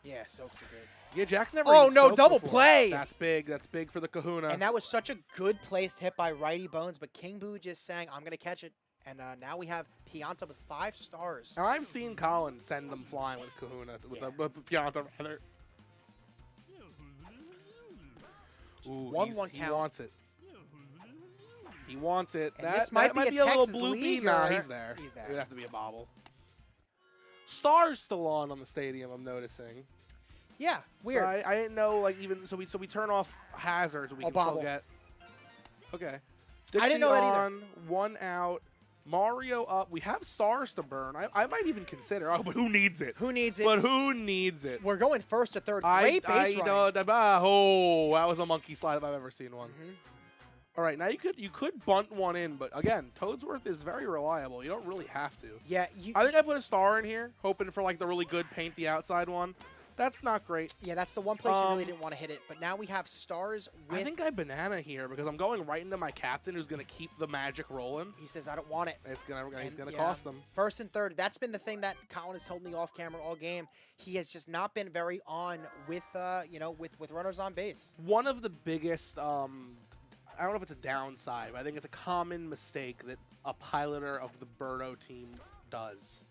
Yeah, soaks are good. Yeah, Jack's never. Oh, even no, soaked double before. play! That's big. That's big for the Kahuna. And that was such a good placed hit by Righty Bones, but King Boo just saying, I'm going to catch it. And now we have Pianta with 5 stars. And I've seen Colin send them flying with Kahuna, with Pianta rather. Ooh, 1-1 he count. wants it. He wants it. And That this might might be be a a little Texas bloopy. leaguer. Nah, he's there. He's there. It would have to be a bobble. Stars still on the stadium. I'm noticing. Yeah, weird. So I didn't know, like, even so we turn off hazards. We can bobble. still get. Okay. I didn't know that either. on, 1 out. Mario up. We have stars to burn. I might even consider. Oh, but who needs it? Who needs it? But who needs it? We're going first to third. Great base running. Oh, that was a monkey slide if I've ever seen one. Mm-hmm. All right, now you could bunt one in, but again, Toadsworth is very reliable. You don't really have to. Yeah, I think I put a star in here, hoping for like the really good paint the outside one. That's not great. Yeah, that's the one place you really didn't want to hit it. But now we have stars with... I think I banana here because I'm going right into my captain who's going to keep the magic rolling. He says, I don't want it. He's going to Yeah, cost them. First and third. That's been the thing that Colin has told me off camera all game. He has just not been very on with, with runners on base. One of the biggest, I don't know if it's a downside, but I think it's a common mistake that a piloter of the Birdo team does.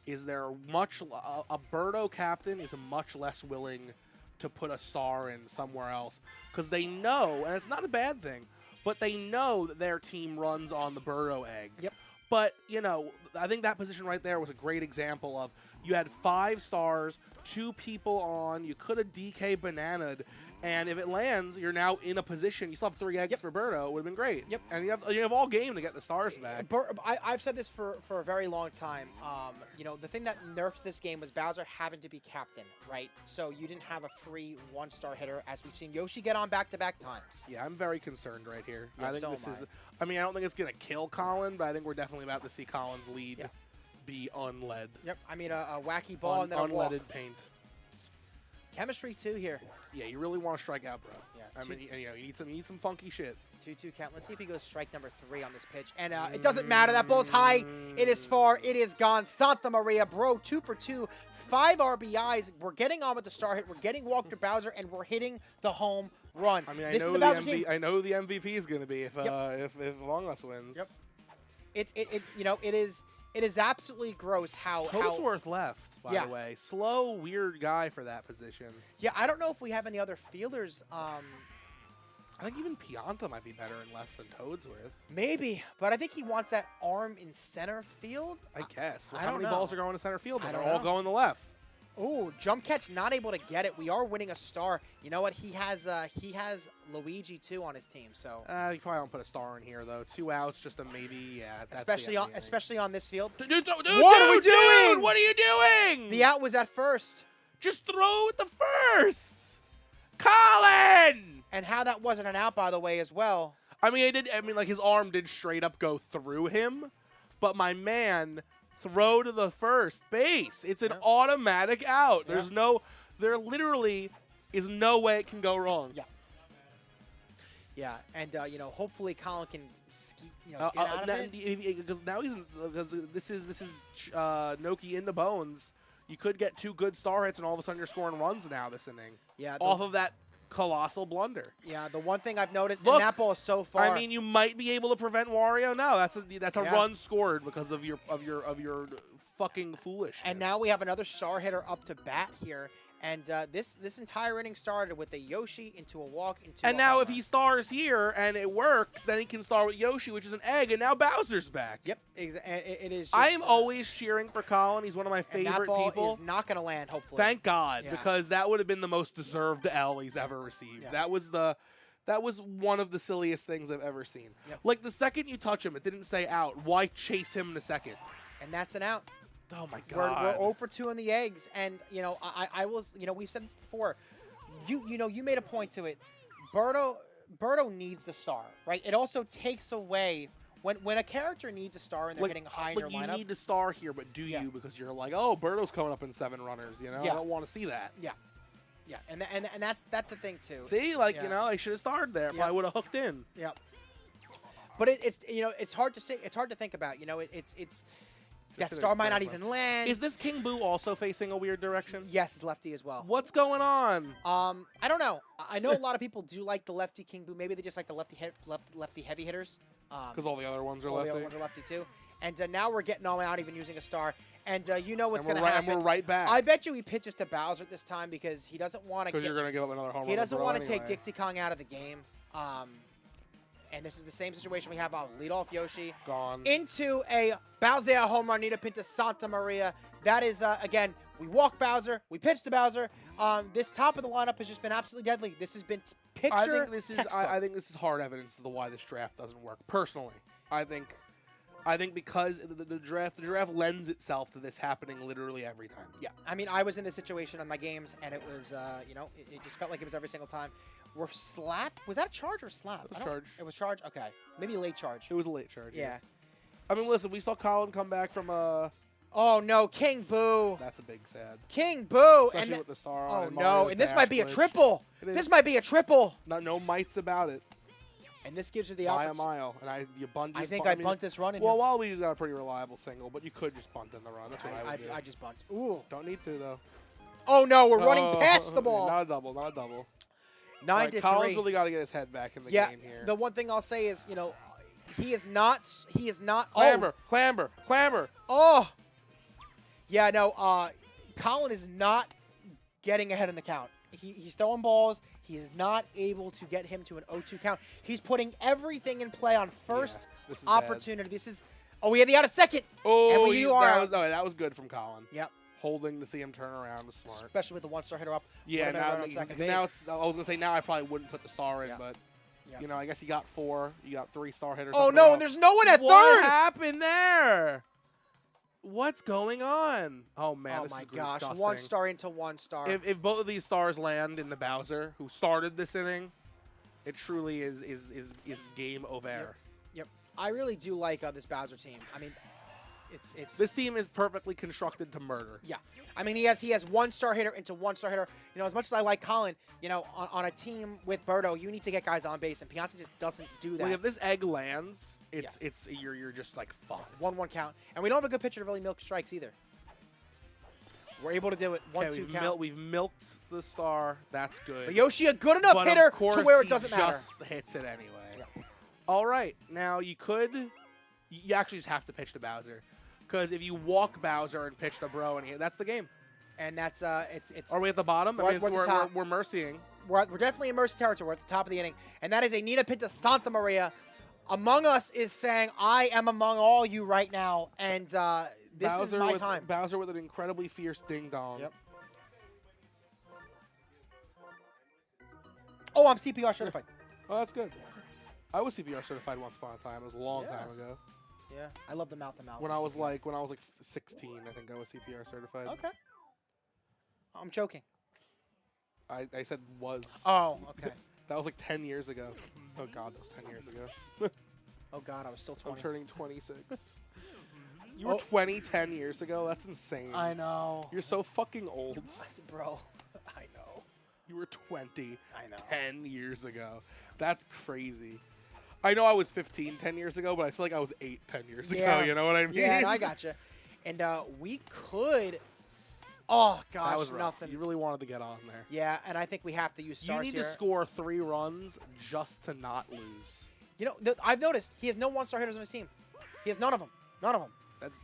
Is there a Birdo captain is much less willing to put a star in somewhere else because they know, and it's not a bad thing, but they know that their team runs on the Birdo egg. Yep. But, I think that position right there was a great example of you had 5 stars, 2 people on, you could have DK bananaed, and if it lands, you're now in a position. You still have 3 eggs for Birdo. It would have been great. Yep. And you have all game to get the stars back. I've said this for a very long time. The thing that nerfed this game was Bowser having to be captain, right? So you didn't have a free 1-star hitter, as we've seen Yoshi get on back-to-back times. Yeah, I'm very concerned right here. Yeah, I think so this am is. I mean, I don't think it's gonna kill Colin, but I think we're definitely about to see Colin's lead be unled. Yep. I mean, a wacky ball and then a walk. Unleaded paint. chemistry too here. Yeah, you really want to strike out, bro. Yeah, I mean, you know, you need some funky shit. 2-2 count. Let's see if he goes strike number 3 on this pitch. And it doesn't matter. That ball's high. It is far. It is gone. Santa Maria, bro, 2 for 2. 5 RBIs. We're getting on with the star hit. We're getting Walker Bowser, and we're hitting the home run. I mean, this is the Bowser team. I know who the MVP is going to be if Among Us wins. Yep. It is absolutely gross how Toadsworth left, by the way. Slow, weird guy for that position. Yeah, I don't know if we have any other fielders. I think even Pianta might be better in left than Toadsworth. Maybe, but I think he wants that arm in center field. I guess. Well, I how don't many know. balls are going to center field? I They're don't all know. going to left. Oh, jump catch, not able to get it. We are winning a star. You know what? He has Luigi too on his team. So You probably don't put a star in here though. 2 outs, just a maybe. Yeah, that's especially on this field. Dude, What are we doing? What are you doing? The out was at first. Just throw it the first. Colin. And how that wasn't an out, by the way, as well. I mean, like his arm did straight up go through him, but my man throw to the first base. It's an automatic out. Yeah. There literally is no way it can go wrong. Yeah. Yeah, and hopefully Colin can get out of it. Because now because this is Noki in the bones. You could get 2 good star hits, and all of a sudden you're scoring runs now this inning. Yeah, off of that colossal blunder. Yeah, the one thing I've noticed, Look, and that ball is so far. I mean, you might be able to prevent Wario. No, that's a Yeah. run scored because of your fucking foolishness. And now we have another star hitter up to bat here. And this entire inning started with a Yoshi into a walk into And a now home if run. he stars here and it works, then he can star with Yoshi, which is an egg, and now Bowser's back. Yep, it is just, I am always cheering for Colin. He's one of my and that favorite ball people. is not going to land, hopefully. Thank God, Yeah. because that would have been the most deserved L he's ever received. Yeah. That was one of the silliest things I've ever seen. Yep. Like the second you touch him, it didn't say out. Why chase him the second? And that's an out. Oh my We're God. 0 for 2 on the eggs, and I will. We've said this before. You made a point to it. Berto needs the star, right? It also takes away when a character needs a star and they're getting high in your you lineup. need to star here, but do you? Because you're like, oh, Berto's coming up in 7 runners. I don't want to see that. Yeah, and that's the thing too. See, I should have started there. Yeah. I would have hooked in. Yeah. But it's hard to say. It's hard to think about. It's that hit star it might not correctly. even land. Is this King Boo also facing a weird direction? Yes, it's lefty as well. What's going on? I don't know. I know a lot of people do like the lefty King Boo. Maybe they just like the lefty heavy hitters. Because all the other ones are all lefty. the other ones are lefty too. And now we're getting all out, even using a star. And you know what's And going we're to right- happen. and we're right back. I bet you he pitches to Bowser this time because he doesn't want to. Because you're going to give up another home run. He doesn't want to take Dixie Kong out of the game. And this is the same situation we have. I'll lead off Yoshi. Gone. Into a Bowser home run, Nita Pinta Santa Maria. That is, again, we walk Bowser, we pitch to Bowser. This top of the lineup has just been absolutely deadly. This has been picture I think this is textbook. I think this is hard evidence as to why this draft doesn't work. Personally, I think because the draft lends itself to this happening literally every time. Yeah, I mean, I was in this situation on my games, and it was, it just felt like it was every single time. We're slap. Was that a charge or slap? It was charge. It was charge. Okay, maybe late charge. It was a late charge. Yeah. I mean, listen, we saw Colin come back from Oh no, King Boo. That's a big sad. King Boo. Especially And with the star on oh and no, Mario's and this dash might be a glitch. triple. It This is. might be a triple. No mites about it. And this gives you the By a opportunity. mile, and you bunt. I just think bunt- I mean, bunt this run in Well, here. Waluigi's got a pretty reliable single, but you could just bunt in the run. That's what I would do. I just bunt. Ooh. Don't need to though. Oh no, we're running Oh, past the ball. Not a double. Not a double. 9 to Colin's 3. really got to get his head back in the Yeah. game here. The one thing I'll say is, he is not. Clamber, clamber, clamber. Oh. Yeah. No. Colin is not getting ahead in the count. He's throwing balls. He is not able to get him to an 0-2 count. He's putting everything in play on first this is opportunity. This is. Oh, we had the out at second. Oh, and you are. that was good from Colin. Yep. Holding to see him turn around was smart. Especially with the one-star hitter up. Yeah, Would've been now, right on second now base. I was gonna say now I probably wouldn't put the star in, Yeah. but Yeah. I guess he got 4. You got 3 star hitters. Oh up in a no, row. and there's no one at What third. happened there? What's going on? Oh man, Oh this my is gosh, disgusting. 1 star into 1 star. If both of these stars land in the Bowser, who started this inning, it truly is game over. Yep. I really do like this Bowser team. I mean, it's This team is perfectly constructed to murder. yeah. I mean, he has 1-star hitter into 1-star hitter. You know, as much as I like Colin, you know, on a team with Birdo, you need to get guys on base, and Pianta just doesn't do that. Like if this egg lands, you're just like fucked. 1-1 count, and we don't have a good pitcher to really milk strikes either. We're able to do it 1-2 count. We've milked the star. That's good. But Yoshi, a good enough But hitter of course to where it he doesn't matter. just hits it anyway. All right, now you actually just have to pitch to Bowser, because if you walk Bowser and pitch to Bro, that's the game. And that's it's. Are we at the bottom? We're at the top. We're mercying. We're definitely in mercy territory. We're at the top of the inning, and that is a Nina Pinta Santa Maria. Among Us is saying, "I am among all you right now," and this is my time. Bowser with an incredibly fierce ding dong. Yep. Oh, I'm CPR certified. Oh, that's good. I was CPR certified once upon a time. It was a long time ago. Yeah, I love the mouth-to-mouth. When I was like 16, I think I was CPR certified. Okay. I'm joking. I said was. Oh, okay. That was like 10 years ago. Oh God, that was 10 years ago. Oh God, I was still 20. I'm turning 26. You were 20 10 years ago? That's insane. I know. You're so fucking old. Bro, I know. You were 20 I know. 10 years ago. That's crazy. I know I was 15 10 years ago, but I feel like I was 8 10 years ago. You know what I mean? Yeah, no, I gotcha. And we could. Oh gosh, that was rough. nothing. You really wanted to get on there. Yeah, and I think we have to use stars You need here. to score 3 runs just to not lose. You know, I've noticed he has no 1-star hitters on his team. He has none of them. None of them. That's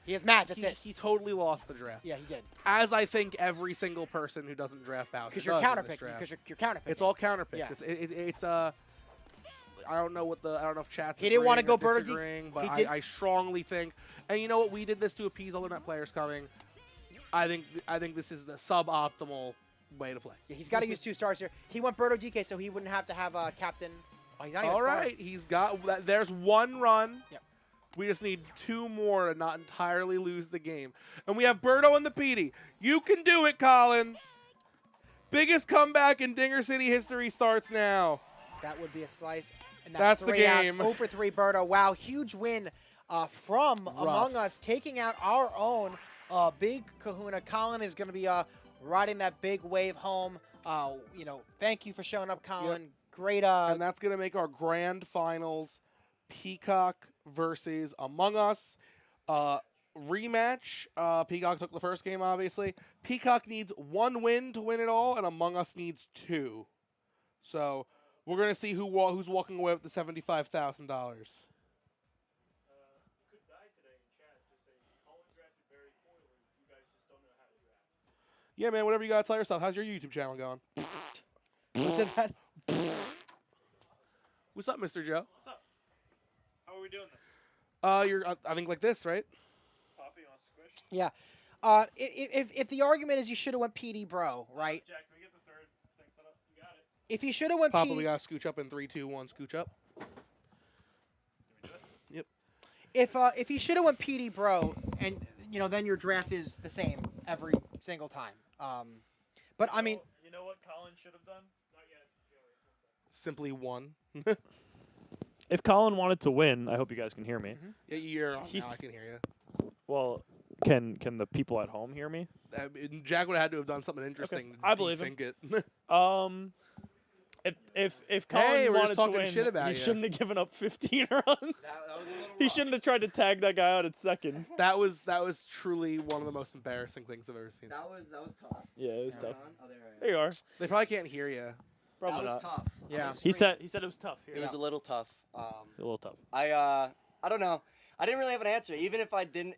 He has Matt. That's it. He totally lost the draft. Yeah, he did. As I think every single person who doesn't draft Bowser Because you're does in counter this picking. draft. Because you're counter picking. It's all counter picks. Yeah. It's I don't know if chat's He didn't want to agreeing go or Birdo disagreeing, but he did. I strongly think, and you know what, we did this to appease other net players coming. I think this is the suboptimal way to play. Yeah, he's got to use 2 stars here. He went Birdo DK, so he wouldn't have to have a captain. Oh, he's not even All right, he's got. There's 1 run. Yep. We just need 2 more to not entirely lose the game, and we have Birdo and the PD. You can do it, Colin. Biggest comeback in Dinger City history starts now. That would be a slice. And That's the 3 game. Outs, 0 for 3 Birdo. Wow, huge win from Among Us, taking out our own big kahuna. Colin is going to be riding that big wave home. You know, thank you for showing up, Colin. Yep. Great. And that's going to make our grand finals Peacock versus Among Us. Rematch. Peacock took the first game, obviously. Peacock needs 1 win to win it all, and Among Us needs 2. So we're going to see who's walking away with the $75,000. Yeah, man, whatever you got to tell yourself. How's your YouTube channel going? Who said that? What's up, Mr. Joe? What's up? How are we doing this? You're, I think, like this, right? Poppy on squish. Yeah. If the argument is you should have went PD Bro, right? Jack, can we get the 3rd thing set up? You got it. If you should have went Papa, PD, we got to scooch up in 3, 2, 1, scooch up. Yep. if you should have went PD Bro, and you know, then your draft is the same every single time. But I mean, you know what Colin should have done? Not yet. Simply 1. If Colin wanted to win, I hope you guys can hear me. Yeah, you're on now. I He's- can hear you. Well, can the people at home hear me? Jack would have had to have done something interesting to I believe him. desync it. If Colin Hey, we're just wanted to talking win, shit about he ya. shouldn't have given up 15 runs. He shouldn't have tried to tag that guy out at second. that was truly one of the most embarrassing things I've ever seen. That was tough. Yeah, it was tough. Oh, there There you are. They probably can't hear you. Probably that was not. tough. Yeah. He said it was tough. Here. It was a little tough. A little tough. I don't know. I didn't really have an answer. Even if I didn't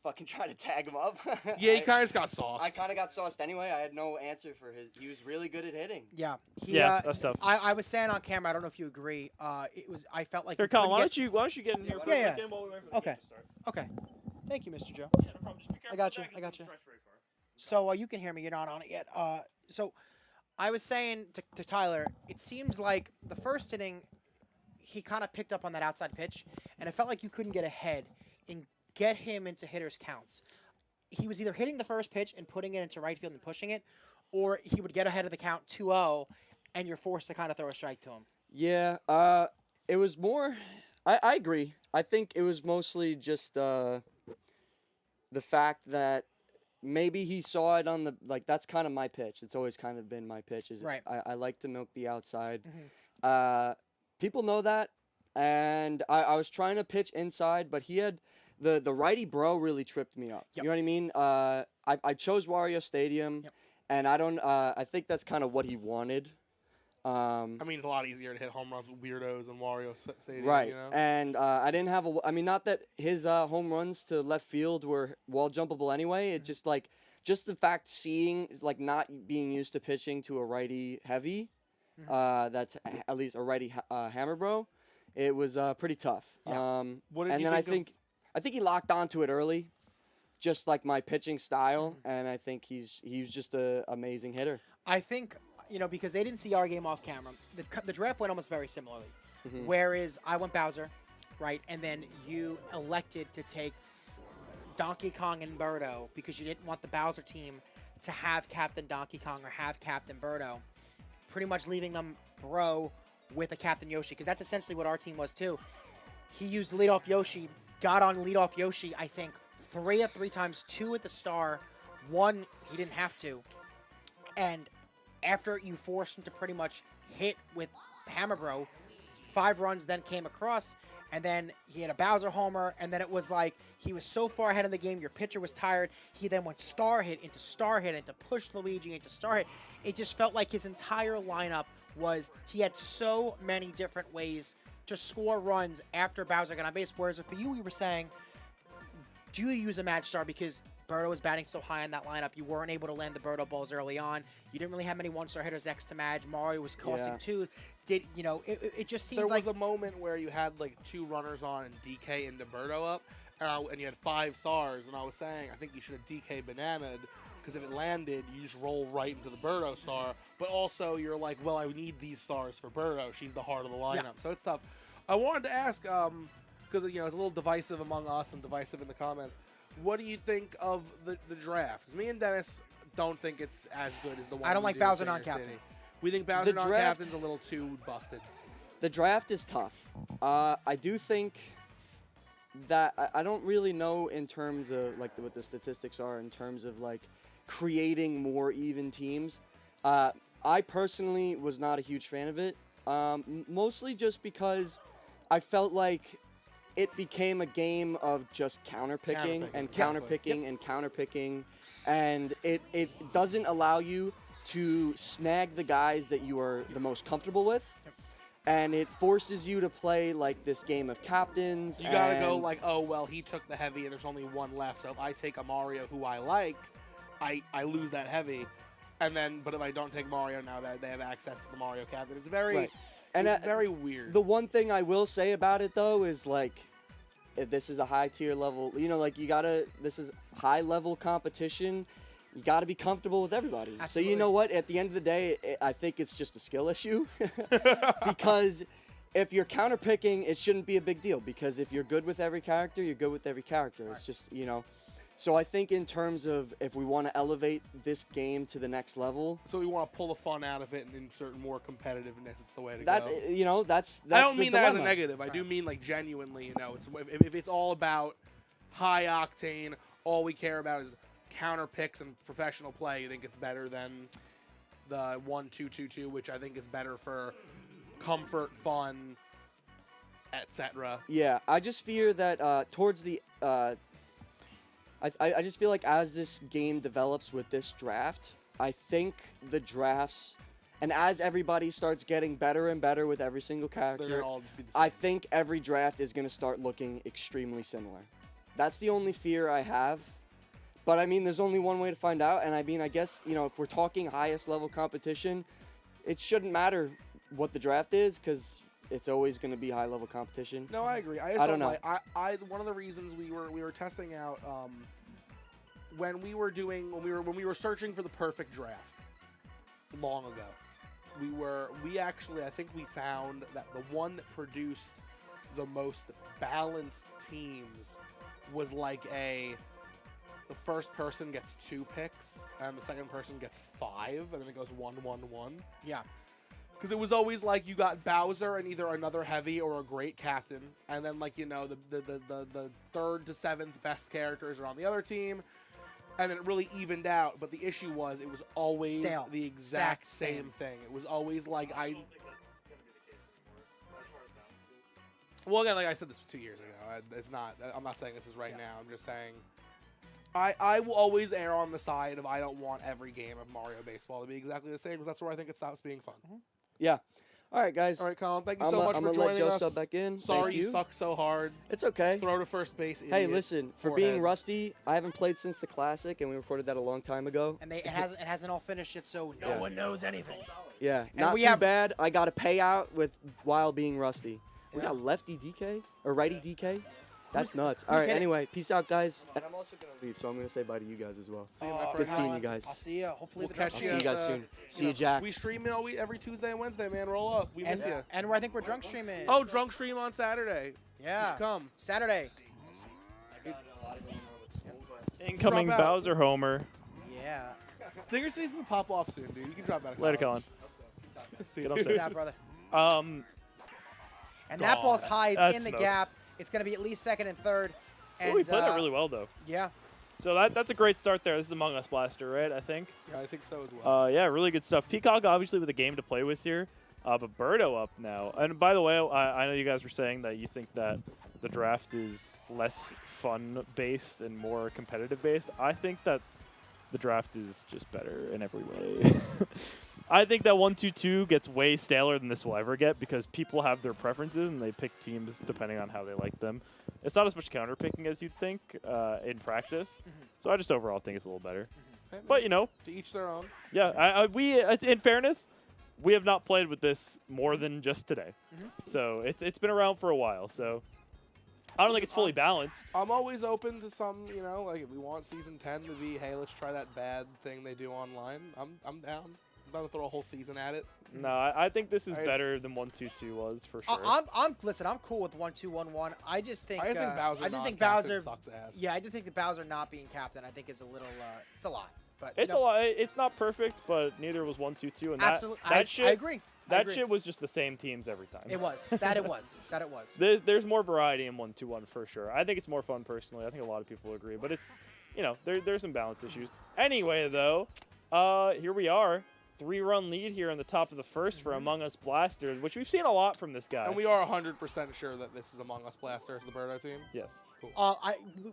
fucking try to tag him up. Yeah, he kind of just got sauced. I kind of got sauced anyway. I had no answer for his. He was really good at hitting. Yeah. Yeah, that's tough. I was saying on camera. I don't know if you agree. It was. I felt like. Here, you Colin, couldn't why don't you get in here for Yeah, a yeah. second while we wait for the Okay. game to start? Okay. Thank you, Mr. Joe. Yeah, no problem. Just be careful. I got you, Jack, I got don't you. stretch very far. So you can hear me. You're not on it yet. So I was saying to Tyler, it seems like the first inning, he kind of picked up on that outside pitch, and it felt like you couldn't get ahead and get him into hitters' counts. He was either hitting the first pitch and putting it into right field and pushing it, or he would get ahead of the count 2-0, and you're forced to kind of throw a strike to him. Yeah. It was more. I agree. I think it was mostly just the fact that maybe he saw it on the that's kind of my pitch. It's always kind of been my pitch. Is Right. I like to milk the outside. Mhm. People know that, and I was trying to pitch inside, but he had the righty bro really tripped me up. Yep. You know what I mean? I chose Wario Stadium, Yep. and I think that's kind of what he wanted. I mean, it's a lot easier to hit home runs with weirdos and Wario Stadium. Right, You know? and I didn't have I mean, not that his home runs to left field were wall jumpable anyway. It just the fact seeing not being used to pitching to a righty heavy, that's at least a righty hammer bro. It was pretty tough. Yeah. What did And you then think I think he locked onto it early, just like my pitching style, and I think he's just an amazing hitter. I think, because they didn't see our game off camera, the draft went almost very similarly. Mhm. Whereas I went Bowser, right? And then you elected to take Donkey Kong and Birdo because you didn't want the Bowser team to have Captain Donkey Kong or have Captain Birdo, pretty much leaving them bro with a Captain Yoshi, because that's essentially what our team was too. He used leadoff Yoshi, got on leadoff Yoshi, I think 3 of 3 times, 2 at the star, 1 he didn't have to. And after you forced him to pretty much hit with Hammer Bro, 5 runs then came across, and then he had a Bowser homer, and then it was like he was so far ahead of the game, your pitcher was tired. He then went star hit into push Luigi into star hit. It just felt like his entire lineup he had so many different ways to score runs after Bowser got on base. Whereas for you, we were saying, do you use a match star because Birdo was batting so high in that lineup? You weren't able to land the Birdo balls early on. You didn't really have many one-star hitters next to Madge. Mario was costing 2. It just seemed there like was a moment where you had 2 runners on and DK into Birdo up, and you had 5 stars, and I was saying I think you should have DK bananaed, because if it landed, you just roll right into the Birdo star. But also, you're like, well, I need these stars for Birdo. She's the heart of the lineup, Yeah. so it's tough. I wanted to ask, because it's a little divisive among us and divisive in the comments. What do you think of the draft? 'Cause me and Dennis don't think it's as good as the one. I don't we like do in Bowser Senior non-captain. City. We think Bowser The draft- non-captain's a little too busted. The draft is tough. I do think that I don't really know in terms of what the statistics are in terms of creating more even teams. I personally was not a huge fan of it, mostly just because I felt like it became a game of just counterpicking and counterpicking and counterpicking, and it doesn't allow you to snag the guys that you are the most comfortable with. And it forces you to play this game of captains. You gotta go oh, well, he took the heavy and there's only 1 left. So if I take a Mario who I like, I lose that heavy. But if I don't take Mario now that they have access to the Mario captain, it's very, Right. And it's very weird. The one thing I will say about it though is if this is a high tier level, this is high level competition. You got to be comfortable with everybody. Absolutely. So you know what? At the end of the day, I think it's just a skill issue. Because if you're counterpicking, it shouldn't be a big deal. Because if you're good with every character, you're good with every character. Right. It's just, So I think in terms of if we want to elevate this game to the next level. So we want to pull the fun out of it and insert more competitiveness. It's the way to that's, go. That's I don't the mean that as a dilemma. negative. I do mean genuinely, it's if it's all about high octane, all we care about is counter picks and professional play, you think it's better than the 1-2-2-2, which I think is better for comfort, fun, etc. Yeah, I just fear that towards the I just feel like as this game develops with this draft, I think the drafts, and as everybody starts getting better and better with every single character, all just be the same. I think every draft is going to start looking extremely similar. That's the only fear I have. But I mean, there's only one way to find out, and I mean, I guess, if we're talking highest level competition, it shouldn't matter what the draft is, because it's always going to be high level competition. No, I agree. I don't know. One of the reasons we were testing out when we were searching for the perfect draft long ago. I think we found that the one that produced the most balanced teams was the first person gets 2 picks, and the second person gets 5, and then it goes 1-1-1. Yeah. Because it was always like you got Bowser and either another heavy or a great captain, and then like the 3rd to 7th best characters are on the other team, and then it really evened out. But the issue was it was always Stale. the exact Same. same thing. It was always like I don't think that's going to be the case anymore, as far as balances. Well, again, like I said this 2 years ago. It's not. I'm not saying this is right now. I'm just saying. I will always err on the side of I don't want every game of Mario Baseball to be exactly the same, because that's where I think it stops being fun. Yeah. All right, guys. All right, Colin. Thank you so much I'm for gonna let joining Joe us. sub back in. Sorry Thank you you. suck so hard. It's okay. Throw to first base. Hey, idiot. listen. For Forehead. being rusty, I haven't played since the Classic, and we recorded that a long time ago. And it hasn't all finished yet, so no Yeah. one knows anything. Yeah, And not we too have- bad. I got a payout while being rusty. We got lefty DK or righty DK. That's nuts. All right. hit it? Anyway, peace out, guys. And I'm also gonna leave, so I'm gonna say bye to you guys as well. See you, my Oh, friend. Good seeing you Colin, guys. I'll see you. Hopefully We'll the catch I'll Ducks see you guys uh, soon. See you, Jack. We stream every Tuesday and Wednesday, man. Roll up. We miss you. And I think we're drunk streaming. Oh, drunk stream on Saturday. yeah. Come. Saturday. Incoming Drop out. Bowser Homer. Yeah. Dinger City's gonna pop off soon, dude. You can drop out. Later, Colin. See Get you. up, What's sir. that, brother? And that God. ball's high. It's That in the smokes. gap. It's going to be at least second and third. And, Oh, he played that really well, though. Yeah. So that's a great start there. This is Among Us Blaster, right? I think. I think so as well. Yeah, really good stuff. Peacock, obviously, with a game to play with here. But Birdo up now. And by the way, I know you guys were saying that you think that the draft is less fun-based and more competitive-based. I think that the draft is just better in every way. I think that 1-2-2 gets way staler than this will ever get because people have their preferences and they pick teams depending on how they like them. It's not as much counter picking as you'd think in practice. So I just overall think it's a little better. But you know, to each their own. yeah, we in fairness, we have not played with this more than just today. So it's been around for a while. So I don't think it's fully balanced. I'm always open to some, like if we want season 10 to be, hey, let's try that bad thing they do online. I'm down. I'm down to throw a whole season at it. No, I think this is I just- better than 1-2-2 was for sure. Listen, I'm cool with 1-2-1-1. I just think I just think Bowser. I didn't think non-captain Bowser sucks ass. Yeah, I do think that Bowser not being captain I think is a little it's a lot. But It's a lot. It's not perfect, but neither was 1-2-2, and Absolutely. that shit. I agree. That shit was just the same teams every time. It was. That it was. There's more variety in 1-2-1 for sure. I think it's more fun personally. I think a lot of people agree, but it's there's some balance issues. Anyway, though, here we are. 3-run lead here in the top of the first for Among Us Blaster, which we've seen a lot from this guy. And we are 100% sure that this is Among Us Blasters, the Birdo team. Yes. Cool.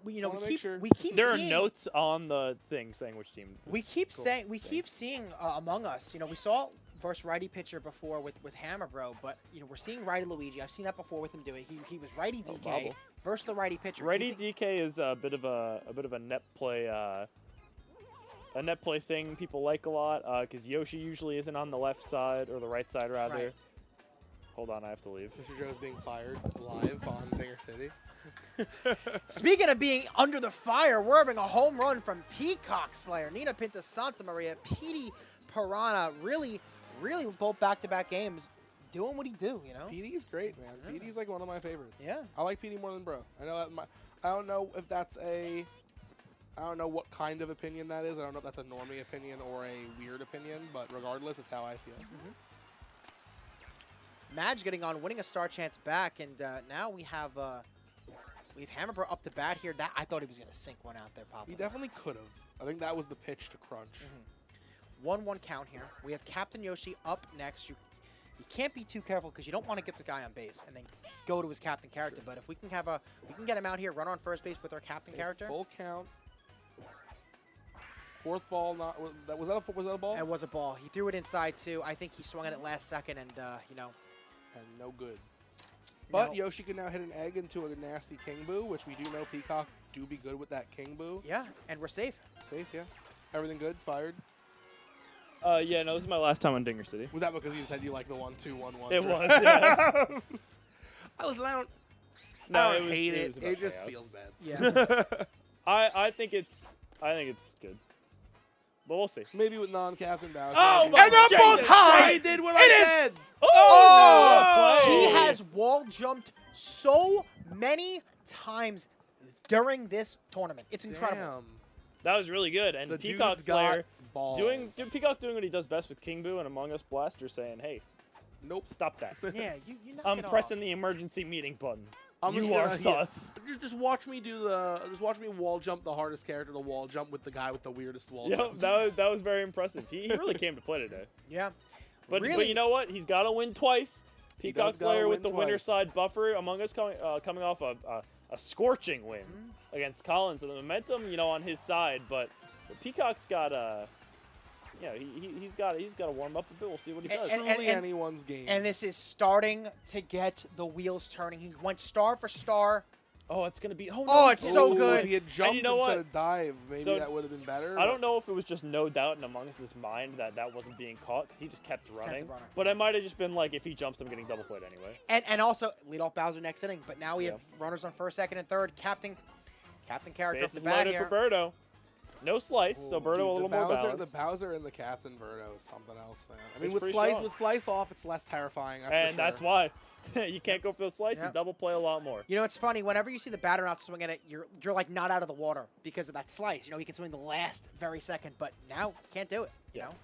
We Wanna make keep sure. we keep There seeing, are notes on the thing saying which team. We keep Cool. saying keep seeing Among Us. We saw versus righty pitcher before with Hammer Bro, but we're seeing righty Luigi. I've seen that before with him do it. He was righty DK Bobble. versus the righty pitcher. Righty DK is a bit of a net play. A net play thing people like a lot because Yoshi usually isn't on the left side or the right side rather. Right. Hold on, I have to leave. Mr. Joe's being fired live on Dinger City. Speaking of being under the fire, we're having a home run from Peacock Slayer, Nina Pinta Santa Maria, Petey Piranha, really both back-to-back games doing what he do, PD's great, man. PD's like one of my favorites. Yeah. I like PD more than Bro. I know that I don't know if that's I don't know what kind of opinion that is. I don't know if that's a normie opinion or a weird opinion, but regardless, it's how I feel. Madge getting on, winning a star chance back, and now we have Hammerbro up to bat here. That I thought he was going to sink one out there, probably. He definitely could have. I think that was the pitch to crunch. 1-1 count here. We have Captain Yoshi up next. You can't be too careful because you don't want to get the guy on base and then go to his captain character. But if we can get him out here, run on first base with our captain character. Full count. Fourth ball, was that a ball? It was a ball. He threw it inside too. I think he swung at it last second, and and no good. But Yoshi can now hit an egg into a nasty King Boo, which we do know Peacock do be good with that King Boo. Yeah, and we're safe. Safe, yeah. Everything good? Fired? Yeah, no, this is my last time on Dinger City. Was that because you said you like the 1-2-1-1? It was, yeah. Listen, I No, don't hate it it. was about It just payouts. feels bad. Yeah. I think it's good. But we'll see. Maybe with non-captain Bowser. Oh, maybe my And that Jesus ball's high! I did what I said! Oh, no, He play. has wall jumped so many times during this tournament. It's incredible. Damn. That was really good. And The Peacock dude's got Slayer balls. Peacock doing what he does best with King Boo and Among Us Blaster saying, hey, Nope. Stop that. Yeah, you knock I'm it pressing the emergency meeting button. I'm just You are gonna- sus. Just watch me just watch me wall jump the hardest character to wall jump with the guy with the weirdest wall Yep, jump. that was very impressive. He really came to play today. off. Yeah. But Really? you know what? He's got to win twice. He Peacock does gotta Slayer with win the winner twice. side buffer. Among Us coming off a scorching win against Collins. So the momentum, on his side. But Peacock's got he's got to warm up a bit. We'll see what he does. Truly anyone's game. And this is starting to get the wheels turning. He went star for star. Oh, it's gonna be. Oh, no, Oh, it's so Ooh, good. If he had jumped you know instead what? of dive, maybe So, that would have been better. I don't know if it was just no doubt in Among Us' mind that wasn't being caught because he just kept Sent the running. runner. But it might have just been like, if he jumps, I'm getting double played anyway. And also lead off Bowser next inning. But now we have runners on first, second, and third. Captain character off the Bases bat loaded here. for Birdo. No slice, so Birdo a little more balanced. The Bowser and the Captain Birdo is something else, man. I mean, It's with pretty slice strong. with slice off, it's less terrifying. That's And for that's sure. why you can't go for the slice. You Yep. double play a lot more. You know, it's funny. Whenever you see the batter not swinging it, you're like not out of the water because of that slice. You know, he can swing the last very second, but now can't do it. You Yeah. know.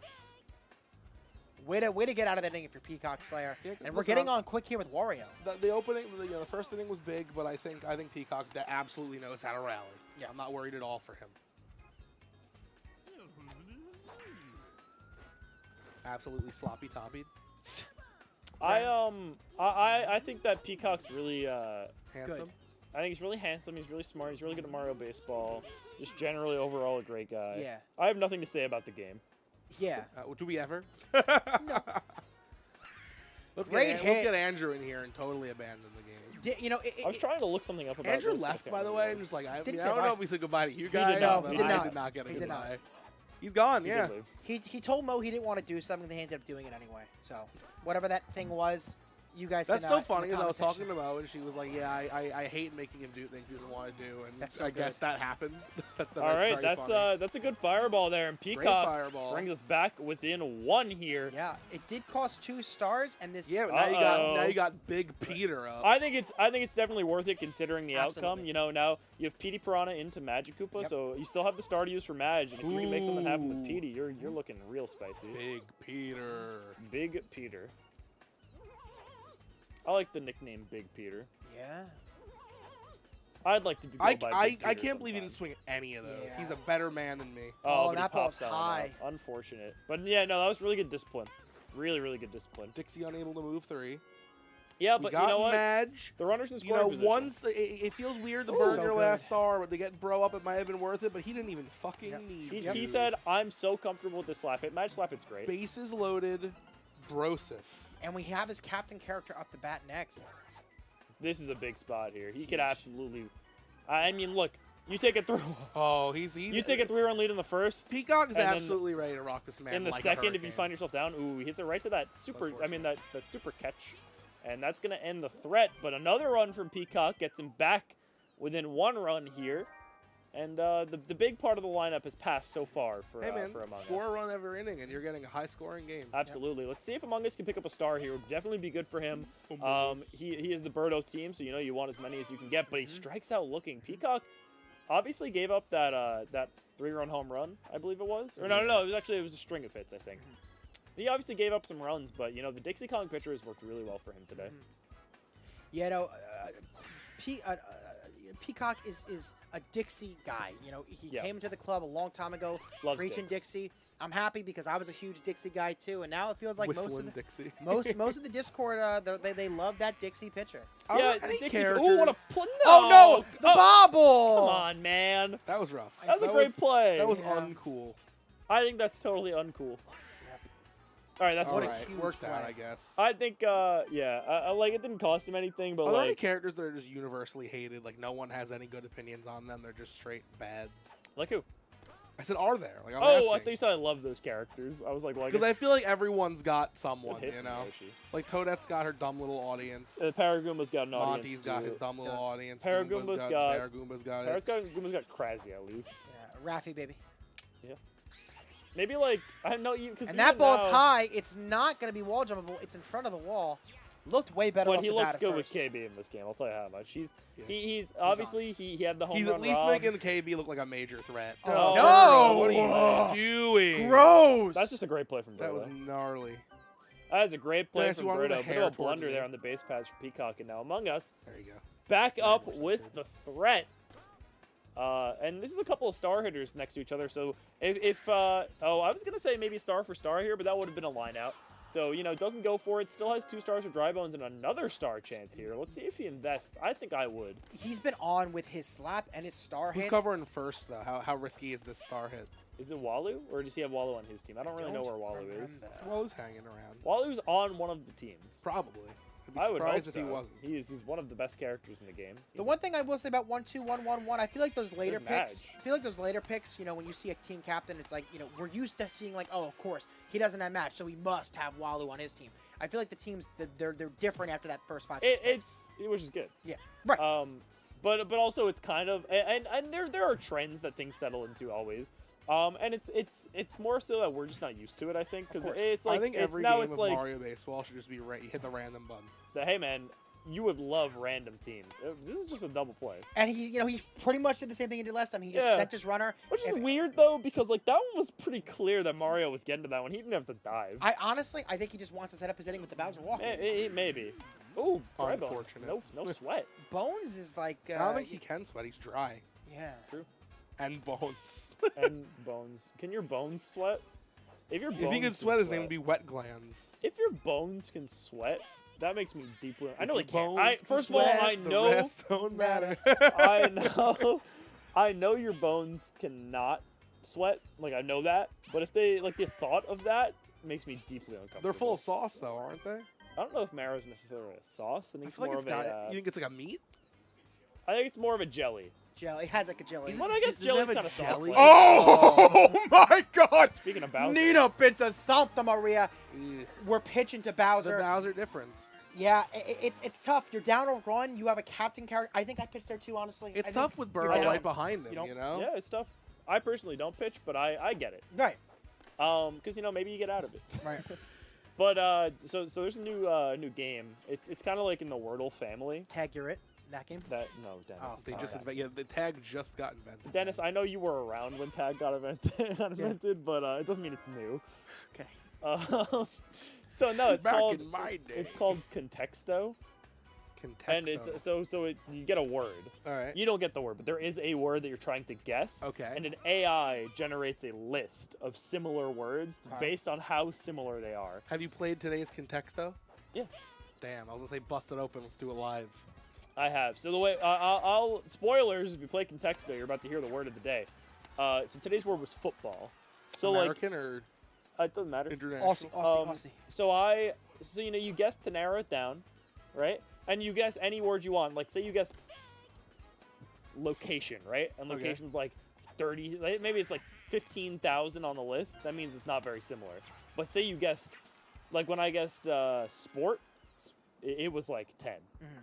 Way to get out of that inning if you're Peacock Slayer. Yeah, And we're listen, getting on quick here with Wario. The opening, the first inning was big, but I think Peacock absolutely knows how to rally. Yeah. I'm not worried at all for him. Absolutely sloppy toppied. I think that Peacock's really Handsome. I think he's really handsome. He's really smart. He's really good at Mario Baseball. Just generally overall a great guy. Yeah. I have nothing to say about the game. Yeah. Do we ever? Let's Great hit. get Andrew in here and totally abandon the game. You know, I was trying to look something up about Andrew this, but I left, can't by the remember. way. I'm just like, I Didn't say don't bye. know if he said goodbye to you did guys. not. but He did I not. did not get a He did not. goodbye. He's gone, He yeah. did leave. he told Mo he didn't want to do something, then he ended up doing it anyway. So whatever that thing was, you guys. That's can, so in the funny because I was comment talking to Mo and she was like, "Yeah, I hate making him do things he doesn't want to do," and That's so I guess that happened. All right, that's a good fireball there, and Peacock fireball. brings us back within one here. Yeah, it did cost 2 stars, and this. Yeah, but now you got Big Peter up. I think it's definitely worth it considering the outcome. Absolutely. You know, now you have Petey Piranha into Magic Koopa, Yep. so you still have the star to use for Madge, and if you can make something happen with Ooh. Petey, you're looking real spicy. Big Peter. Big Peter. I like the nickname Big Peter. Yeah. I'd like to be I called by Big I Peter can't believe he didn't sometime. swing any of those. Yeah. He's a better man than me. Oh, but he that ball's popped that one high. up. Unfortunate. But yeah, no, that was really good discipline. Really, really good discipline. Dixie unable to move 3. Yeah, We but got you know what? Madge. The runners in You scoring know, position. once it feels weird to Ooh. burn So your good. last star, but to get Bro up, it might have been worth it. But he didn't even fucking Yep. need. He to. said, "I'm so comfortable with the slap hit. Madge slap hit's great." Bases loaded, Brosif. And we have his captain character up the bat next. This is a big spot here. He could absolutely. I mean, look, you take a through. Oh, he's You take a 3-run lead in the first. Peacock is and then absolutely ready to rock this man. In the like a second, if you hurricane. find yourself down, ooh, he hits it right to that super. I mean, that super catch, and that's gonna end the threat. But another run from Peacock gets him back within 1 run here, and the big part of the lineup has passed so far for Hey man, for Among score Us. a run every inning, and you're getting a high-scoring game. Absolutely. Let's see if Among Us can pick up a star here. Would definitely be good for him. He is the Birdo team, so you want as many as you can get. But he strikes out looking. Peacock obviously gave up that 3-run home run, I believe it was. Or no, it was a string of hits, I think. He obviously gave up some runs, but the Dixie Kong pitcher has worked really well for him today. You know, Peacock is a Dixie guy. You know, he Yeah. came to the club a long time ago, Loves preaching Dix. Dixie. I'm happy because I was a huge Dixie guy too, and now it feels like Whistling Dixie. most of the Discord they love that Dixie pitcher. Yeah, any Dixie. characters? Ooh, what a play! Oh no, the bobble! Come on, man. That was rough. That was a great play. That was Yeah. uncool. I think that's totally uncool. All right, that's All what right, huge worked out, play. I guess. I think. I like it. Didn't cost him anything, but Are there any like, characters that are just universally hated? Like no one has any good opinions on them. They're just straight bad. like who? I said, are there? Like I'm Oh, I asking. thought you said I love those characters. I was like, well, Because I feel like everyone's got someone, hit you from know. Yoshi. Like Toadette's got her dumb little audience. Paragoomba's got an audience. Monty's got too. his dumb little Does. audience. Paragoomba's got- Paragoomba's got it. Paragoomba's got Krasy at least. Yeah, Raffy baby. Maybe like I know you because And that ball's high. It's not going to be wall jumpable. It's in front of the wall. Looked way better. But off he the looks bat at good with first. KB in this game. I'll tell you how much. He's Yeah. he's obviously he had the home He's run at least robbed. making the KB look like a major threat. Oh, No! What are you doing? Gross. That's just a great play from That Birdo. was gnarly. That is a great play Dennis, from you wanna move a Berto. Bit hair of a towards blunder me? there on the base pass for Peacock, and now Among Us There you go. back Very up much with centered. the threat. And this is a couple of star hitters next to each other. So if I was gonna say maybe star for star here, but that would have been a line out. So doesn't go for it. Still has 2 stars for Dry Bones and another star chance here. Let's see if he invests. I think I would. He's been on with his slap and his star Who's hit. covering first though? How risky is this star hit? Is it Walu, or does he have Walu on his team? I don't really know where Walu is. Well, he's hanging around. Walu's on one of the teams. Probably. I'd be I would hope surprised if so. he wasn't. He's one of the best characters in the game. The one thing I will say about 1-2, 1-1-1, I feel like those later Good picks. match. I feel like those later picks. When you see a team captain, it's like we're used to seeing like, oh, of course he doesn't have match, so we must have Walu on his team. I feel like the teams they're different after that first 5-6 picks. Which is good. Yeah, right. But also it's kind of and there are trends that things settle into always. And it's more so that we're just not used to it. I think because it's like I think every now game it's of like Mario Baseball should just be you hit the random button. hey man, you would love random teams. This is just a double play. And he pretty much did the same thing he did last time. He just sent his runner. Which is weird though, because like that one was pretty clear that Mario was getting to that one. He didn't have to dive. I think he just wants to set up his inning with the Bowser walk. Maybe. Ooh, Dry Bones. Unfortunate. No sweat. Bones is like. I don't think he can sweat. He's dry. Yeah. True. And Bones. And Bones. Can your bones sweat? If your bones If he could sweat, his name would be Wet Glands. If your bones can sweat, that makes me deeply. I know If they your can't. bones First can of all, sweat, I know. The rest don't matter. I know your bones cannot sweat. Like I know that. But if they the thought of that makes me deeply uncomfortable. They're full of sauce, though, aren't they? I don't know if marrow's necessarily a sauce. I think I it's feel like more it's of got. a. You think it's like a meat? I think it's more of a jelly. Jelly. It has like a jelly. But I guess Does it jelly's have a kind of jelly? sauce. Oh my God! Speaking of Bowser. Nina Pinta Santa Maria. Yeah. We're pitching to The Bowser. Bowser difference. Yeah, it's tough. You're down a run. You have a captain character. I think I pitched there too, honestly. It's I tough think with you're Burrow down. right behind him, You Yeah, it's tough. I personally don't pitch, but I get it. Right. Because maybe you get out of it. Right. But so there's a new game. It's kind of like in the Wordle family. Tag, you're it. That game. Dennis. They sorry. just the tag just got invented. Dennis, I know you were around when tag got invented, but it doesn't mean it's new. Okay. So no, it's Back called in my day. it's called Contexto, and it's you get a word. All right. You don't get the word, but there is a word that you're trying to guess. Okay. And an AI generates a list of similar words based on how similar they are. Have you played today's Contexto? Yeah. Damn, I was gonna say bust it open. Let's do it live. I have. So the way I'll spoilers if you play Contexto, you're about to hear the word of the day. So today's word was football. So American or it doesn't matter. international? Aussie. So you guess to narrow it down, right? And you guess any word you want. Like say you guess location, right? And Okay. location's like 30, maybe it's like 15,000 on the list. That means it's not very similar. But say you guessed, like when I guessed sport, it was like 10.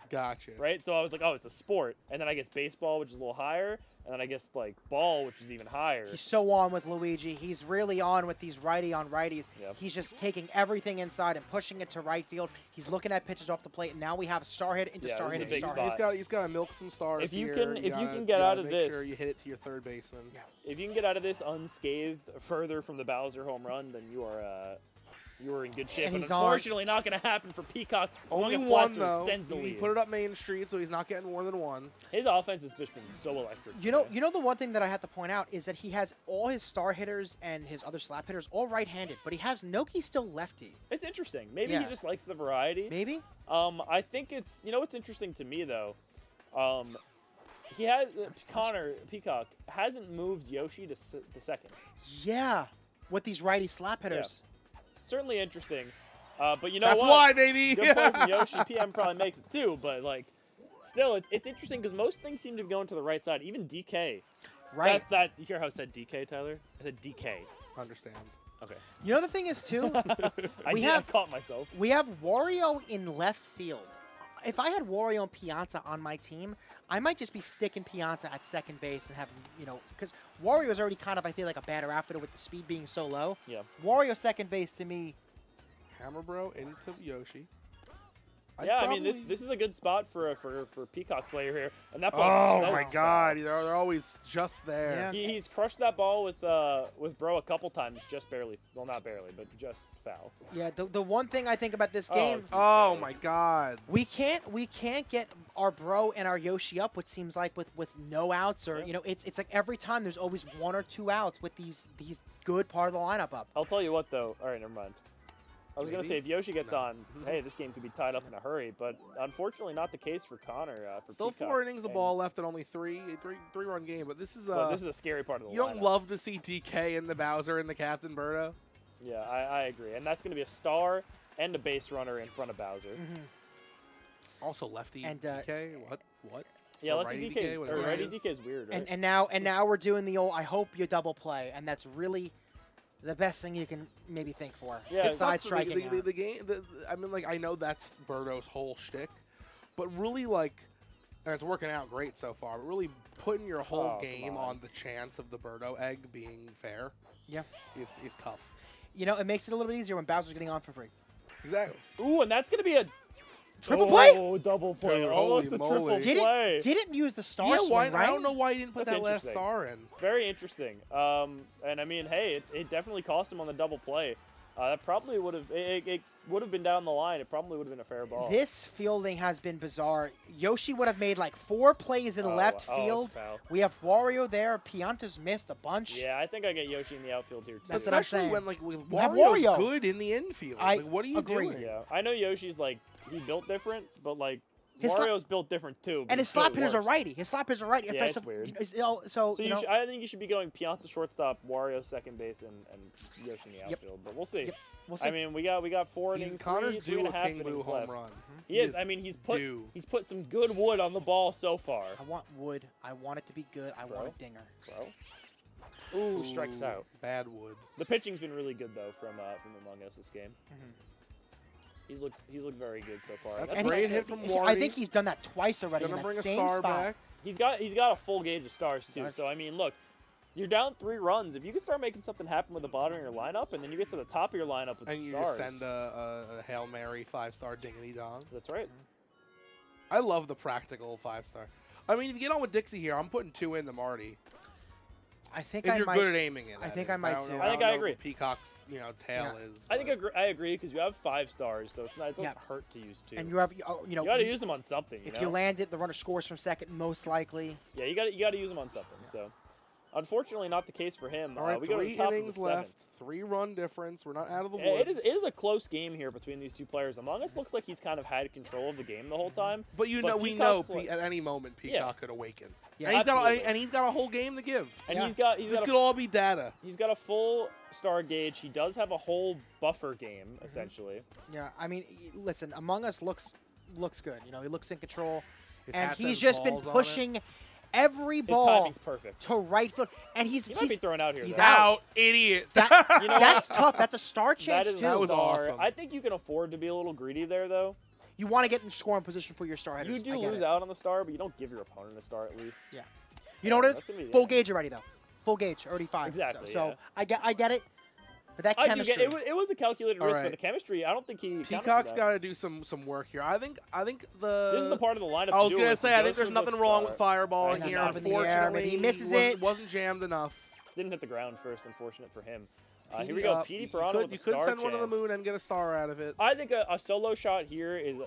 Gotcha. Right? So I was like, oh, it's a sport. And then I guess baseball, which is a little higher. And then I guess like ball, which is even higher. He's so on with Luigi. He's really on with these righty on righties. Yep. He's just taking everything inside and pushing it to right field. He's looking at pitches off the plate, and now we have star hit into Yeah, star this hit is a into big star spot. hit. He's got to milk some stars. If you here. can- if you gotta- can get out of make sure this- you hit it to your third baseman. If you can get out of this unscathed further from the Bowser home run, then you are in good shape. And But he's on- unfortunately, not going to happen for Peacock. Only Among Us one Blaster though. extends the He lead. put it up Main Street, so he's not getting more than one. His offense has just been so electric. You know the one thing that I have to point out is that he has all his star hitters and his other slap hitters all right-handed, but he has Noki still lefty. It's interesting. Maybe Yeah. he just likes the variety. Maybe? I think it's what's interesting to me though. He has Connor Peacock hasn't moved Yoshi to second. Yeah, with these righty slap hitters. Certainly interesting. But you know That's what? why, baby. Good play from Yoshi. PM probably makes it too, but still, it's interesting because most things seem to be going to the right side. Even DK. Right. That's that. You hear how I said DK, Tyler? I said DK. Understand. Okay. You know the thing is too. I caught myself. We have Wario in left field. If I had Wario and Pianta on my team, I might just be sticking Pianta at second base and have because Wario is already kind of I feel like a batter outfitter with the speed being so low. Yeah. Wario second base to me. Hammer Bro into Yoshi. Yeah, I mean this is a good spot for Peacock Slayer here, and that ball. Oh so my foul. God, they're always just there. Yeah. He's crushed that ball with Bro a couple times, just barely. Well, not barely, but just foul. Yeah, the one thing I think about this game, Oh my God. we can't get our Bro and our Yoshi up. What seems like with no outs, or it's like every time there's always 1 or 2 outs with these good part of the lineup up. I'll tell you what though. All right, never mind. I was gonna Maybe? say if Yoshi gets on, hey, this game could be tied up in a hurry, but unfortunately not the case for Connor. For Still Peacock. 4 innings of And- ball left and only three run game. But this is But this is a scary part of the you don't lineup. love to see DK and the Bowser and the Captain Birdo. Yeah, I agree, and that's gonna be a star and a base runner in front of Bowser. Also lefty And, DK. What? Yeah, Or lefty righty DK, DK, or whatever it righty is. DK is weird, right? And now we're doing the old I hope you double play, and that's really the best thing you can maybe think for. Yeah, besides sucks that striking out. the game. I mean, like I know that's Birdo's whole shtick, but really like, and it's working out great so far. But really putting your whole Oh, game come on. on the chance of the Birdo egg being fair, Yeah. is tough. It makes it a little bit easier when Bowser's getting on for free. Exactly. Ooh, and that's gonna be a Triple play? Oh, double play. Dude, Almost holy a triple moly. play. Didn't use the star Yeah, swing, why? right? I don't know why he didn't put That's that last interesting. star in. Very interesting. And I mean, hey, it definitely cost him on the double play. That probably would have it would have been down the line. It probably would have been a fair ball. This fielding has been bizarre. Yoshi would have made like 4 plays in the left it's field. foul. We have Wario there. Pianta's missed a bunch. Yeah, I think I get Yoshi in the outfield here too. That's what I'm Especially saying. when like with We have Wario's Wario. good in the infield. I Like, what are you agree. doing? Yeah, I know Yoshi's like he built different, but like His slap- Wario's built different too. but And his he's still slap hitters are worse. righty. His slap hitters are righty. Yeah, it's weird. So So I think you should be going Pianta shortstop, Wario second base, and Yoshi in the Yep. outfield. But we'll see. Yep. We'll see. I mean, we got 4 innings. Connor's three due and a a half King Boo innings home left. run. He is. I mean, he's due. put some good wood on the ball so far. I want wood. I want it to be good. I want a dinger. Bro. Ooh, strikes out. Bad wood. The pitching's been really good though from Among Us this game. He's looked very good so far. That's a And great hit from I Wardy. think he's done that twice already Gonna in that bring a same star spot. back. He's got a full gauge of stars too. does. So I mean, look, you're down 3 runs. If you can start making something happen with the bottom of your lineup, and then you get to the top of your lineup with And the you stars. just send a Hail Mary 5-star dingity dong. That's right. I love the practical 5-star. I mean, if you get on with Dixie here, I'm putting 2 in the Marty. I think If I you're might. good at aiming it. I that think is. I might don't too. know- I think don't I know agree. what Peacock's tail is. I think I agree because you have 5 stars, so it doesn't Yeah. hurt to use 2. And you have, you know, You got to use them on something. if know? you land it, the runner scores from second, most likely. Yeah, you got to use them on something. So, unfortunately, not the case for him. All right, we go to the 3 top innings of the 7th. left. 3-run difference. We're not out of the It woods. is a close game here between these 2 players. Among Us looks like he's kind of had control of the game the whole time. But we know Peacock's like- at any moment Peacock could awaken. Yeah, absolutely. He's got a whole game to give. And Yeah. This could all be data. he's got a full star gauge. He does have a whole buffer game essentially. Yeah, I mean, listen, Among Us looks good. You know, he looks in control, His and hat he's says just been balls on it. pushing every His ball timing's perfect. to right field, and He might be thrown out here. he's though. out. Idiot. That, You know that's tough. That's a star That chance is too. That was star. awesome. I think you can afford to be a little greedy there, though. You want to get in scoring position for your star You hitters. do I get lose it. out on the star, but you don't give your opponent a star at least. Yeah. You know what it That's is? gonna be the Full end. gauge already though. Full gauge, already 5. Exactly, So yeah. I get it. But that I do chemistry. get it was a calculated All risk, right. but the chemistry, I don't think he. accounted for Peacock's that. got to do some work here. I think the. This is the part of the lineup. I was to do gonna is say he I goes think there's for the nothing wrong star. with fireballing And here. it's up in the air, but Unfortunately, he misses it. Wasn't jammed enough. Didn't hit the ground first. Unfortunate for him. Here Petey we go. up. Petey You Pirano could, with you a could star send one to the chance. moon and get a star out of it. I think a solo shot here is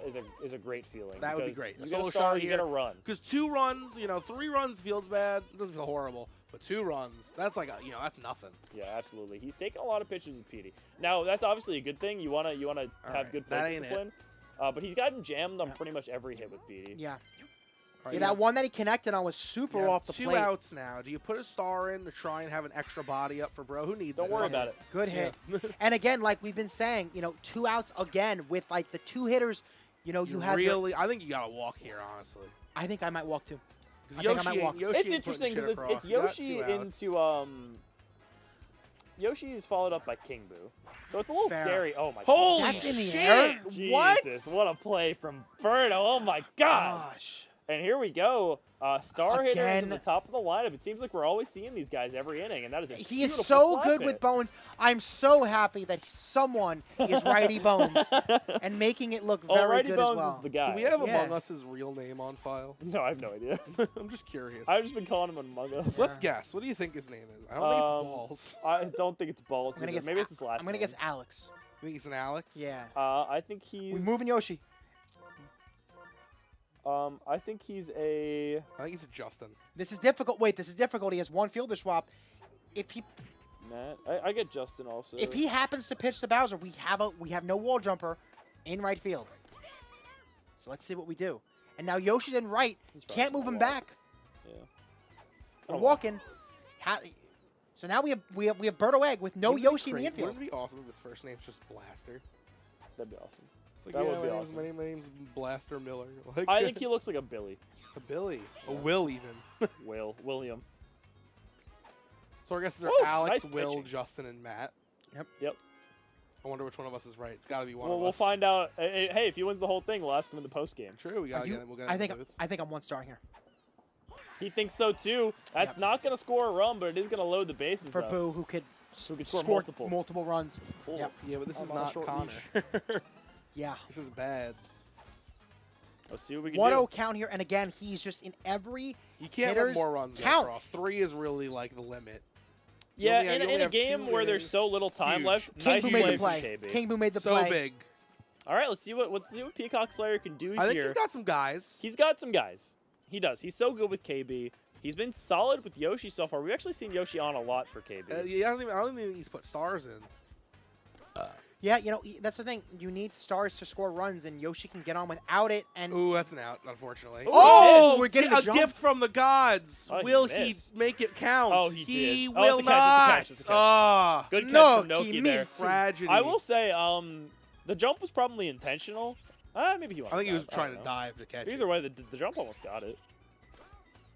a great feeling. That would be because great. A You get solo a star, shot you here. get a run. Because 2 runs, 3 runs feels bad. It doesn't feel horrible. But 2 runs, that's like that's nothing. Yeah, absolutely. He's taking a lot of pitches with Petey. Now that's obviously a good thing. You wanna have right, good that play ain't it. discipline. But he's gotten jammed on pretty much every hit with Petey. Yeah. All Yeah, right, that one that he connected on was super you have off the 2 plate. outs now. Do you put a star in to try and have an extra body up for Bro? Who needs Don't it? worry Fuck about it. Good hit. And again, like we've been saying, 2 outs again with like the 2 hitters. You have really. I think you gotta walk here, honestly. I think I might walk too. Because I think I might Yoshi, walk. ain't- Yoshi It's ain't interesting putting shit because it's across. You got Yoshi 2 outs. into Yoshi is followed up by King Boo. So it's a little Fair. scary. Oh my Holy god. That's in the shit! air? What? Jesus, what a play from Birdo. Oh my god. Gosh. And here we go. Star hitter into the Again. top of the lineup. It seems like we're always seeing these guys every inning, and that is a He is beautiful so slap good hit. with bones. I'm so happy that someone is righty bones and making it look very Righty good Bones as well. is the guy. Do we have Yeah. Among Us' real name on file? No, I have no idea. I'm just curious. I've just been calling him Among Us. Let's guess. What do you think his name is? I don't think it's Balls. I don't think it's Balls. I'm gonna either. guess. Maybe it's his last I'm gonna name. guess Alex. You think he's an Alex? Yeah. I think he's. We moving Yoshi. I think he's a. I think he's a Justin. This is difficult. Wait, this is difficult. He has one fielder swap. If he Matt. I get Justin also. if he happens to pitch to Bowser, we have no wall jumper in right field. So let's see what we do. And now Yoshi's in right. Can't move him back. Yeah. We're walking. So now we have Birdo Egg with no Wouldn't it be Yoshi in the great- infield. Wouldn't it be awesome if his first name's just Blaster? That'd be awesome. It's like, That yeah, would be my name's- awesome. My name's Blaster Miller. Like, I think he looks like a Billy. a Billy, a Will even. William. So I guess they're Woo, Alex, nice Will, pitching. Justin, and Matt. Yep. I wonder which one of us is right. It's got to be one Well, of we'll us. find out. Hey, if he wins the whole thing, we'll ask him in the post game. True, we got to get him. We'll get him I in think the booth. I think I'm 1 star here He thinks so too. That's not going to score a run, but it is going to load the bases for up. Boo, who could Who could score score multiple. runs. Oh, Yep. Yeah, but this is I'm on a not short Connor. Yeah. This is bad. Let's see what we can 1-0 do. count here, and again, he's just in every You can't hitters let more runs go count. across. 3 is really like the limit. Yeah, only- you in only a have game 2 where there's innings. so little time Huge. left, King nice Boo made play the play. from KB. King Boo made the So play. big. All right, let's see what Peacock Slayer can do I think here. he's got some guys. He's got some guys. He does. He's so good with KB. He's been solid with Yoshi so far. We've actually seen Yoshi on a lot for KB. He hasn't even, I don't even think he's put stars in. Yeah, that's the thing. You need stars to score runs, and Yoshi can get on without it. And Ooh, that's an out, unfortunately. Ooh, Oh, he we're missed. getting a the jump. gift from the gods. Oh, he Will he missed. make it count? Oh, he did. Oh, will it's a catch, not. it's a catch. Good catch No, from Noki Kimi. there. Tragedy. I will say, the jump was probably intentional. Maybe he wanted I think he was to dive. I trying don't to know. dive to catch Either it. way, the jump almost got it.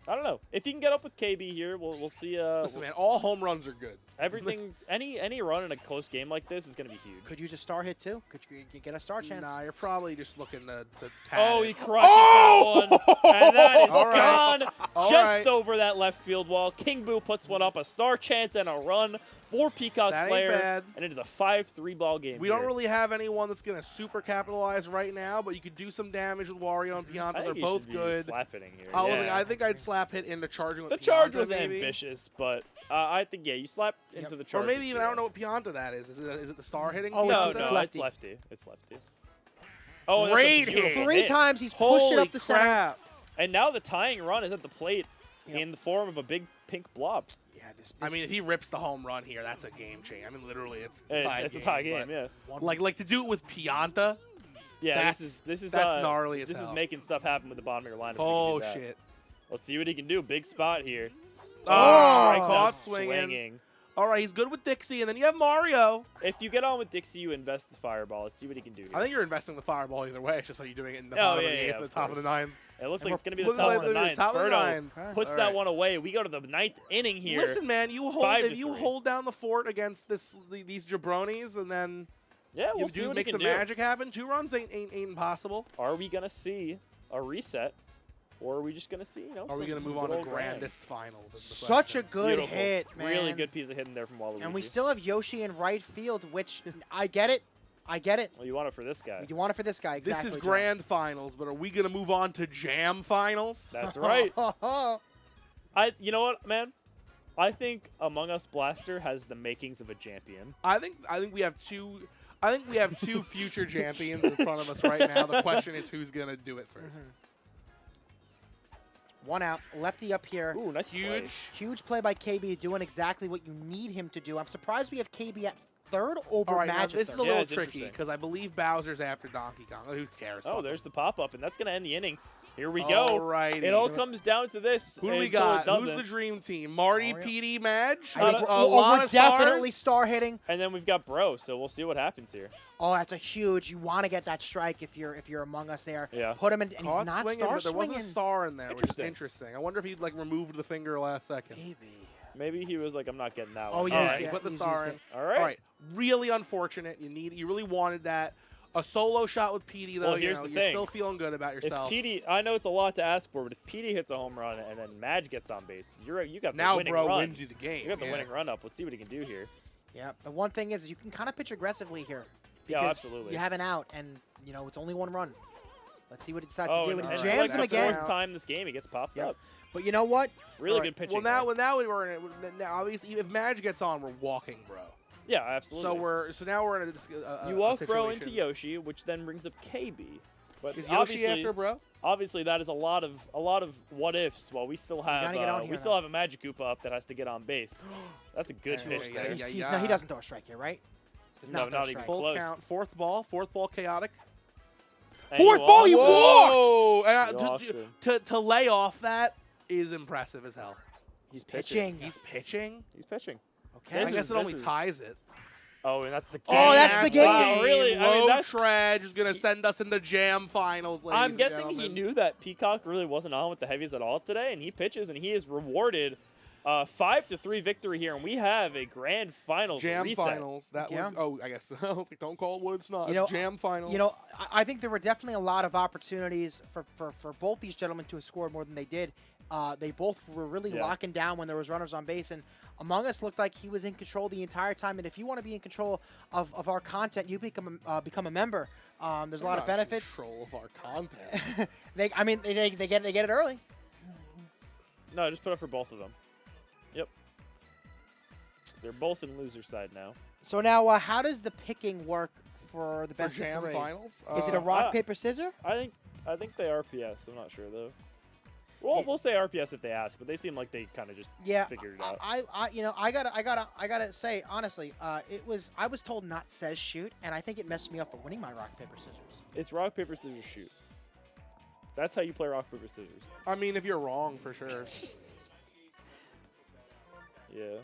I don't know. If he can get up with KB here, we'll see. Listen, man, all home runs are good. Everything, any run in a close game like this is going to be huge. could use a star hit too? Could you get a star chance? Nah, you're probably just looking to tag Oh, it. he crushes Oh! that one, and that is All right. gone All just right. over that left field wall. King Boo puts one up, a star chance and a run for Peacock That ain't Slayer, bad. and it is a 5-3 ball game. We here. don't really have anyone that's going to super capitalize right now, but you could do some damage with Wario and Pianta. I They're think he both should be good. slap hitting here. I was yeah. like, I think I'd slap hit into charging with The charge Pianta, was maybe. ambitious, but I think, yeah, you slap into the charge. Or maybe with even, I don't Pianta. know what Pianta that is. Is it the star hitting? Oh, No, Pianta? it's no, lefty. it's lefty. It's lefty. Oh, Great that's a beautiful hit. 3 hit. times he's pushed it Holy up the center. crap. And now the tying run is at the plate Yep. in the form of a big pink blob. Yeah, I mean, if he rips the home run here, that's a game changer. I mean, literally, it's It's a tie game, yeah. but like to do it with Pianta. Yeah, That's- this is that's gnarly as This is hell. making stuff happen with the bottom of your lineup. if you can Oh do that. shit! Let's see what he can do. Big spot here. Oh, Strikes caught out swinging. All right, he's good with Dixie, and then you have Mario. If you get on with Dixie, you invest the fireball. Let's see what he can do here. I think you're investing the fireball either way. It's just like you're doing it in the Oh, bottom yeah, of the yeah, eighth, of the top of the course. ninth. It looks like And it's going to be Look the top like of the they're ninth. top of the Birdo ninth. puts All that right. one away. We go to the ninth inning here. Listen, man, you hold 5 to if you 3. hold down the fort against these jabronis, and then Yeah, we'll you see do what make he can some do. magic happen. 2 runs ain't impossible. Are we going to see a reset, or are we just going to see, Are we going to move on to grand? grandest finals? is the Such a question. good Beautiful. hit, man. Really good piece of hitting there from Waluigi. And we still have Yoshi in right field, which I get it. I get it. Well, you want it for this guy. You want it for this guy, exactly. This is John. grand finals, but are we gonna move on to jam finals? That's right. You know what, man? I think Among Us Blaster has the makings of a champion. I think we have two. I think we have 2 future champions in front of us right now. The question is who's gonna do it 1st. 1 out. Lefty up here. Ooh, nice play. Huge. Huge play by KB, doing exactly what you need him to do. I'm surprised we have KB at third over All right, now Magic. this is a third. little it's tricky interesting. because I believe Bowser's after Donkey Kong. Who cares? Oh, Fuck there's him. the pop-up, and that's going to end the inning. Here we go. Alrighty. It all comes down to this. Who do we until got? It Who's doesn't. the dream team? Marty, Mario. PD, Madge? I think we're, a oh, lot we're of definitely stars? star hitting. And then we've got Bro, so we'll see what happens here. Oh, that's a huge. You want to get that strike if you're Among Us there. Yeah. Put him in, and he's Caught not swinging, star but there was swinging. a star in there, which is Interesting. interesting. I wonder if he like removed the finger last second. Maybe he was like, I'm not getting that Oh, one. he All used right, it. put the He's star used in. it. All right. All right, really unfortunate. You really wanted that. A solo shot with PD though, Well, here's the you're thing. still feeling good about If yourself. PD, I know it's a lot to ask for, but if PD hits a home run and then Madge gets on base, you got the now winning bro run. wins you the game. You got the yeah. winning run up. Let's see what he can do here. Yeah. The one thing is you can kind of pitch aggressively here. Yeah, Because absolutely. you have an out, and it's only one run. Let's see what he decides Oh, to do. and, When he and jams like him the again. fourth time this game, he gets popped Yep. up. But you know what? Really All good pitching. Well, there. now we're in it. Now, obviously, if Madge gets on, we're walking, bro. Yeah, absolutely. So now we're in you walk a bro into situation. Yoshi, which then brings up KB. But Is Yoshi obviously, after bro? obviously that is a lot of what ifs. While we still have gotta get on here we now. still have a Magic Koopa up that has to get on base. That's a good Yeah, pitch yeah, there. yeah. No, he doesn't throw a strike here, right? Does No, not throw not a even strike. full- Full Close. count. Fourth ball chaotic. And Fourth ball, he walks. Whoa! And He walks him. to lay off that is impressive as hell. He's pitching. He's pitching. He's pitching. Okay. I This guess is- it only this is- ties it. Oh, and that's the game. Oh, that's the game. Wow, really? I mean, Low that's. Tredge is gonna send us into jam finals. Ladies I'm and guessing he gentlemen. knew that Peacock really wasn't on with the heavies at all today, and he pitches, and he is rewarded 5-3 victory here, and we have a grand finals Jam reset. finals. That Yeah. was. Oh, I guess I was like, don't call it what it's not. You know, It's jam finals. I think there were definitely a lot of opportunities for both these gentlemen to have scored more than they did. They both were really Yeah. locking down when there was runners on base, and Among Us looked like he was in control the entire time. And if you want to be in control of our content, you become a member. There's a lot of benefits. Control of our content. they get it early. No, just put up for both of them. Yep. They're both in loser side now. So now, how does the picking work for the For best jam of three? finals. Is it a rock paper scissors? I think they RPS. I'm not sure though. Well, we'll say RPS if they ask, but they seem like they kind of just figured it out. I gotta say honestly, I was told not says shoot, and I think it messed me up for winning my rock paper scissors. It's rock paper scissors shoot. That's how you play rock paper scissors. I mean, if you're wrong, for sure. Yeah.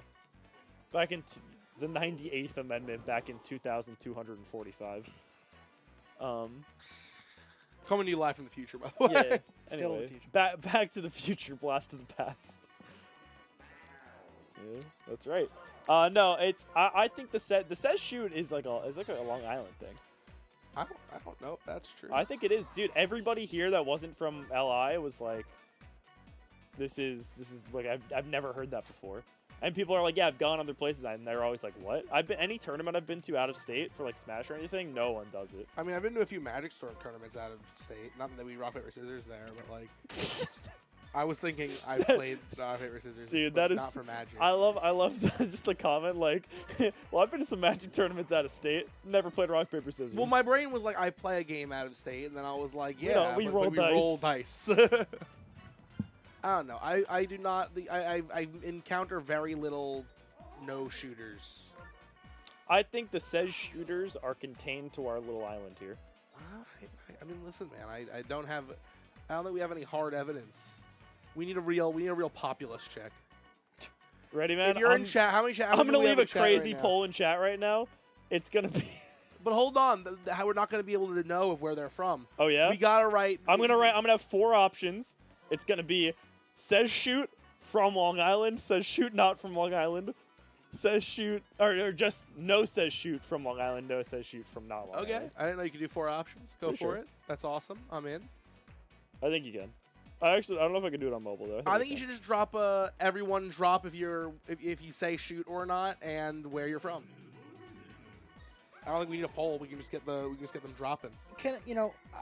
Back in the 98th Amendment, back in 2245. Coming to you live from the future, by the way. Yeah. Phil Anyway, the future. back to the future, blast to the past. Yeah, that's right. No, it's I think the says shoot is like a Long Island thing. I don't know if that's true. I think it is, dude. Everybody here that wasn't from LI was like, this is like I've never heard that before. And people are like, yeah, I've gone other places, and they're always like, what? Any tournament I've been to out of state for like Smash or anything, no one does it. I mean, I've been to a few Magic Store tournaments out of state. Not that we rock paper scissors there, but like, I was thinking I played rock paper scissors, Dude, but that is not for Magic. I love just the comment like, well, I've been to some Magic tournaments out of state, never played rock paper scissors. Well, my brain was like, I play a game out of state, and then I was like, yeah, No, we but roll we dice. roll dice. I don't know. I do not. I encounter very little no shooters. I think the says shooters are contained to our little island here. I mean, listen, man. I don't think we have any hard evidence. We need a real populace check. Ready, man? If you're in chat, how many chat? I'm gonna leave a crazy poll in chat right now. It's gonna be. But hold on, how we're not gonna be able to know where they're from. Oh yeah. We gotta write. I'm gonna have 4 options. It's gonna be says shoot from Long Island, says shoot not from Long Island, says shoot or just no says shoot from Long Island, no says shoot from not Long Okay, Island. I didn't know you could do 4 options. Go Pretty for sure. it. That's awesome. I'm in. I think you can. I don't know if I can do it on mobile though. I think you should just drop everyone drop if you say shoot or not and where you're from. I don't think we need a poll. We can just get them dropping.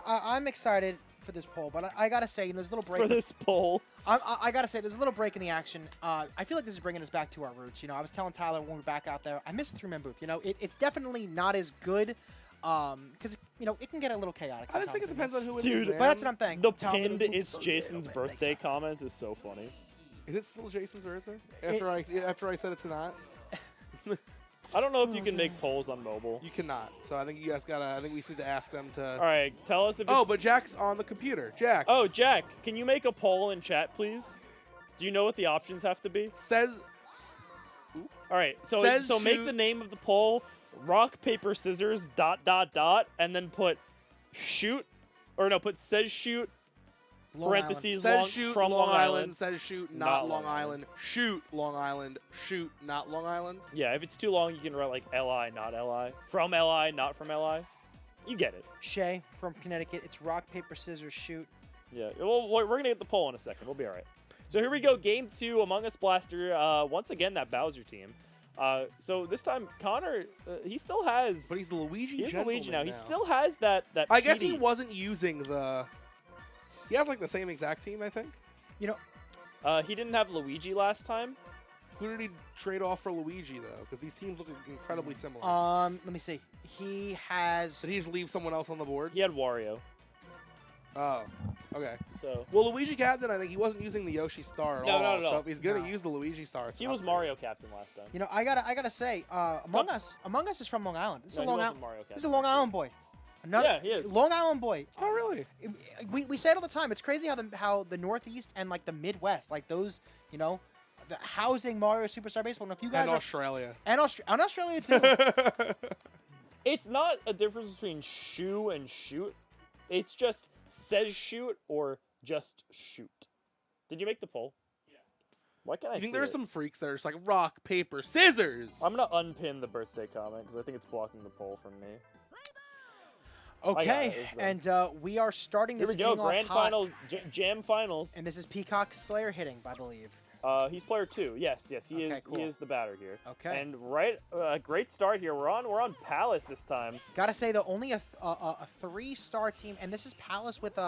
I'm excited for this poll, but I gotta say, there's a little break for this poll. I gotta say, there's a little break in the action. I feel like this is bringing us back to our roots. I was telling Tyler when we were back out there, I miss the 3-man booth. It's definitely not as good because it can get a little chaotic. I just think it depends on who it is, Dude, man. But that's what I'm saying. The Tell me pinned the- "It's Jason's birthday" comment is so funny. Is it still Jason's birthday? After I said it's not. I don't know if you can make polls on mobile. You cannot. So I think you guys gotta. I think we just need to ask them to. All right, tell us if. Oh, it's... but Jack's on the computer. Jack. Oh, Jack, can you make a poll in chat, please? Do you know what the options have to be? Says. All right, so Says make shoot- the name of the poll rock paper scissors ... and then put shoot, or no, put says shoot Long parentheses Says long, shoot from Long Island. Says shoot not Long Island. Shoot Long Island. Shoot not Long Island. Yeah, if it's too long, you can write like LI, not LI. From LI, not from LI. You get it. Shay from Connecticut. It's rock, paper, scissors, shoot. Yeah. Well, we're going to get the poll in a second. We'll be all right. So here we go. Game 2, Among Us Blaster. Once again, that Bowser team. So this time, Connor, he still has... But he's the Luigi He's gentleman Luigi now. He still has that I guess he PD. wasn't using the... He has like the same exact team, I think. You know, He didn't have Luigi last time. Who did he trade off for Luigi, though? Because these teams look incredibly similar. let me see. He has... Did he just leave someone else on the board? He had Wario. Oh, okay. So Well, Luigi Captain, I think he wasn't using the Yoshi Star at all. No. So if he's going to use the Luigi Star, it's he an was upgrade. Mario Captain last time. You know, I gotta say, Among Us is from Long Island. This is No, a he Long wasn't Island. Mario This is a Captain. Long Island boy. Yeah, he is. Long Island boy. Oh, really? We say it all the time. It's crazy how the Northeast and like the Midwest, like those, you know, the housing Mario Superstar Baseball. And if you guys And are Australia. and Australia too. It's not a difference between shoe and shoot. It's just says shoot or just shoot. Did you make the poll? Yeah. Why can't I You think see there's it? some freaks that are just like rock, paper, scissors? I'm going to unpin the birthday comment because I think it's blocking the poll from me. Okay, It's them. and we are starting Here this we go. inning off Grand hot. finals, jam finals. And this is Peacock Slayer hitting, I believe. He's player 2. Yes, he Okay, is. cool. He is the batter here. Okay. And great start here. We're on Palace this time. Gotta say though, only a 3-star team, and this is Palace with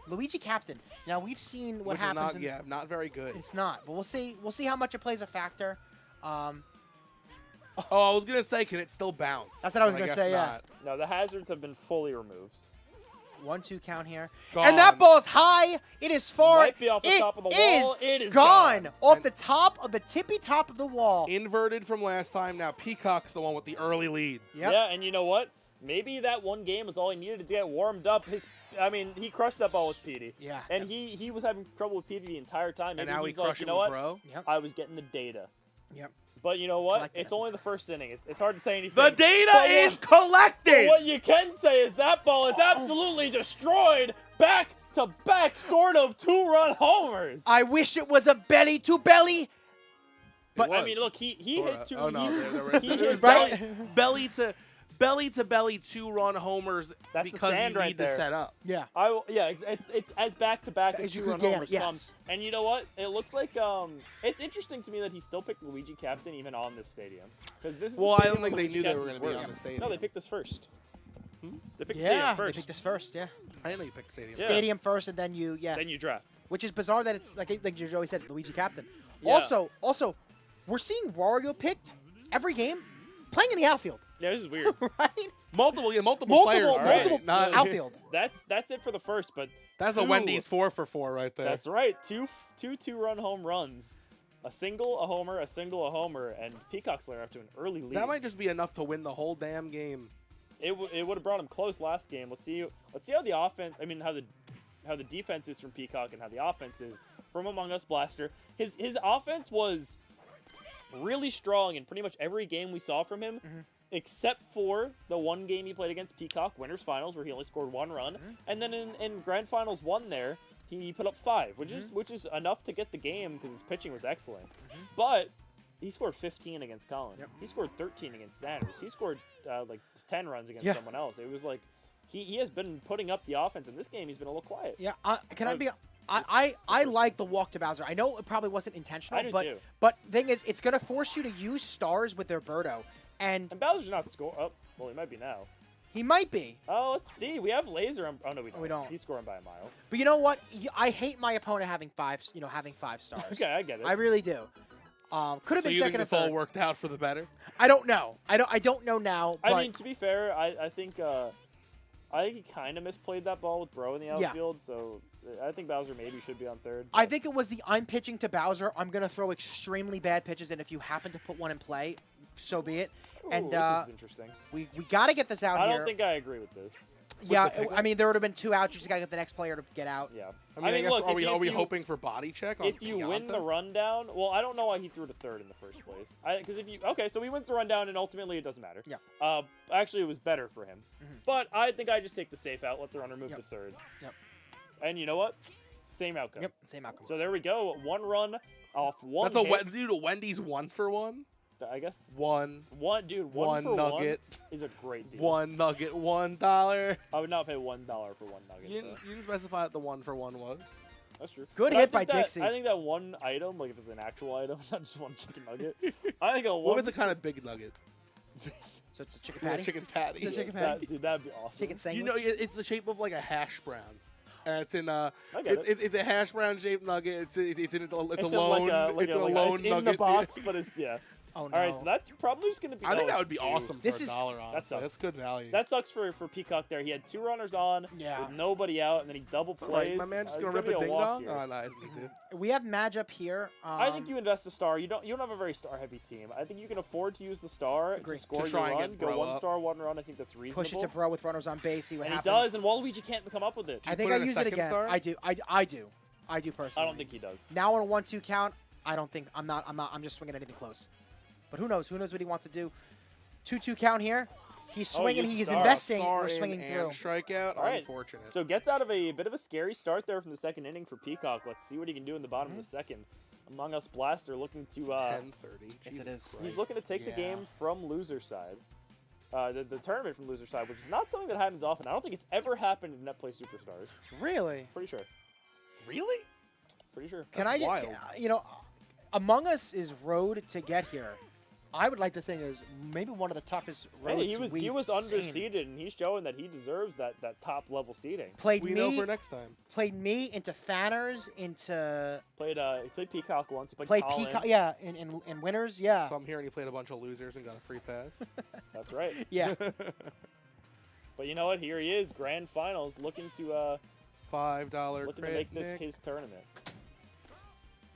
Luigi Captain. Now we've seen what Which happens. is not, not very good. It's not, but we'll see. We'll see how much it plays a factor. Oh, I was going to say, can it still bounce? That's what I was But gonna guess say, yeah. not. No, the hazards have been fully removed. 1-2 count here. Gone. And that ball is high. It is far. Might be off the top of the wall. It is gone. gone. Off the top of the tippy top of the wall. Inverted from last time. Now Peacock's the one with the early lead. Yep. Yeah, and you know what? Maybe that one game was all he needed to get warmed up. He crushed that ball with Petey. Yeah. And he was having trouble with Petey the entire time. Maybe And now he's he like, crushed you it know with what? Bro. Yep. I was getting the data. Yep. But you know what? Collected It's it. only the first inning. It's hard to say anything. The data But is But collected. what you can say is that ball is absolutely destroyed. Back-to-back sort of 2-run homers. I wish it was a belly to belly. But I mean, look, he hit 2. Oh no, he there hit was belly to belly 2-run homers That's the because you sand right need to there. set up. Yeah. It's as back-to-back as As you 2-run could get, homers yes. come. And you know what? It looks like it's interesting to me that he still picked Luigi Captain even on this stadium. Because this is the Well, I stadium don't think where they Luigi knew they were Captain's going to be work. on the stadium. No, they picked this first. They picked Yeah. stadium They first. picked this first. Yeah. I didn't know you picked stadium. Yeah. Stadium first, and then you Then you draft. Which is bizarre that it's like Joey said, Luigi Captain. Yeah. Also, we're seeing Wario picked every game playing in the outfield, Yeah, this is weird. right? Multiple players. All right. multiple Not- outfield. That's it for the first, but That's a two- Wendy's 4 for 4 right there. That's right. Two 2-run home runs. A single, a homer, a single, a homer, and Peacock Slayer up to an early lead. That might just be enough to win the whole damn game. It would have brought him close last game. Let's see how the offense. I mean, how the defense is from Peacock and how the offense is from Among Us Blaster. His offense was really strong in pretty much every game we saw from him, except for the one game he played against Peacock Winners Finals where he only scored 1 run, and then in Grand Finals 1 there he put up 5, which is enough to get the game because his pitching was excellent, but. He scored 15 against Colin. Yep. He scored 13 against Sanders. He scored like 10 runs against Yeah. someone else. It was like he has been putting up the offense. In this game, he's been a little quiet. Yeah. I like the walk to Bowser. I know it probably wasn't intentional, I do but too. but thing is, it's gonna force you to use stars with their Birdo, and And Bowser's not score. Oh, well, he might be now. he might be. Oh, let's see. We have Laser. Oh no, we don't. we don't. He's scoring by a mile. But you know what? I hate my opponent having 5 stars. Okay, I get it. I really do. Could have So been you think second or this all third. worked out for the better? I don't know. I don't know now. But I mean, to be fair, I think he kind of misplayed that ball with Bro in the Yeah. outfield. So I think Bowser maybe should be on third. I but- think it was the I'm pitching to Bowser. I'm gonna throw extremely bad pitches, and if you happen to put one in play, so be it. Ooh, And this is interesting. we got to get this out I here. don't think I agree with this. Yeah, the pickle? I mean there would have been 2 outs. You just got to get the next player to get out. Yeah. I mean, I guess, look, are if we you- hoping for body check on If you win the Pianta? rundown, well, I don't know why he threw to third in the first place. Because so he wins the rundown, and ultimately it doesn't matter. Yeah. Actually, it was better for him. But I think I just take the safe out, let the runner move Yep. to third. Yep. And you know what? Same outcome. Yep, same outcome. So there we go. 1 run off one. That's hit. dude. A Wendy's 1 for 1. I guess One dude. One for nugget. one is a great deal. One nugget, $1. I would not pay $1 for one nugget. You though. didn't specify what the 1 for 1 was. That's true. Good But I hit by think that- Dixie. I think that one item, like if it's an actual item, not just one chicken nugget. I think a What one. was a kind of big nugget? So it's a chicken Yeah, patty. chicken patty. It's a chicken that, patty. dude, that'd be awesome. Chicken sandwich. You know, it's the shape of like a hash brown. And it's in I get it's a hash brown shaped nugget. It's a It's in lone like a, it's a like lone it's in nugget. the box, but it's Oh no. All right, so that's probably just gonna be. I think oh, that would be shoot. awesome for This a is- dollar. that Honestly, sucks. that's good value. That sucks for Peacock there. He had 2 runners on Yeah. with nobody out, and then he double All right, plays. my man's just It's gonna rip be a ding walk dong. here. Oh, no, I just need to. We have matchup here. I think you invest a star. You don't have a very star heavy team. I think you can afford to use the star Agree. to score To your try and run. get Go Bro 1 up. star, 1 run. I think that's reasonable. push it to Bro with runners on base. See what and happens. he does, and Waluigi can't come up with it. I you think put I in a use it second again. star? I do. I do. I do personally. I don't think he does. Now on a 1-2 count, I don't think I'm not. I'm just swinging anything close. But who knows? Who knows what he wants to do? 2-2 count here. He's swinging. use He's star. investing. Star We're swinging and through. strikeout. All right. Unfortunate. So gets out of a bit of a scary start there from the second inning for Peacock. Let's see what he can do in the bottom of the second. Among Us Blaster looking to It's 10:30. Yes, it is. he's looking to take the Yeah. game from loser side. The tournament from loser side, which is not something that happens often. I don't think it's ever happened in Net Play Superstars. Really? Pretty sure. Really? Pretty sure. Can That's I? wild. You know, Among Us is road to get here. I would like to think is maybe one of the toughest roads Hey, he was we've underseeded, seen. and he's showing that he deserves that top level seeding. Played We know me. for next time. Played me into Fanners into He played Peacock once. He played played Colin. Peacock. Yeah, in winners. Yeah, So I'm hearing he played a bunch of losers and got a free pass. That's right. yeah. But you know what? Here he is, grand finals, looking to $5 looking to crit make this Nick. his tournament.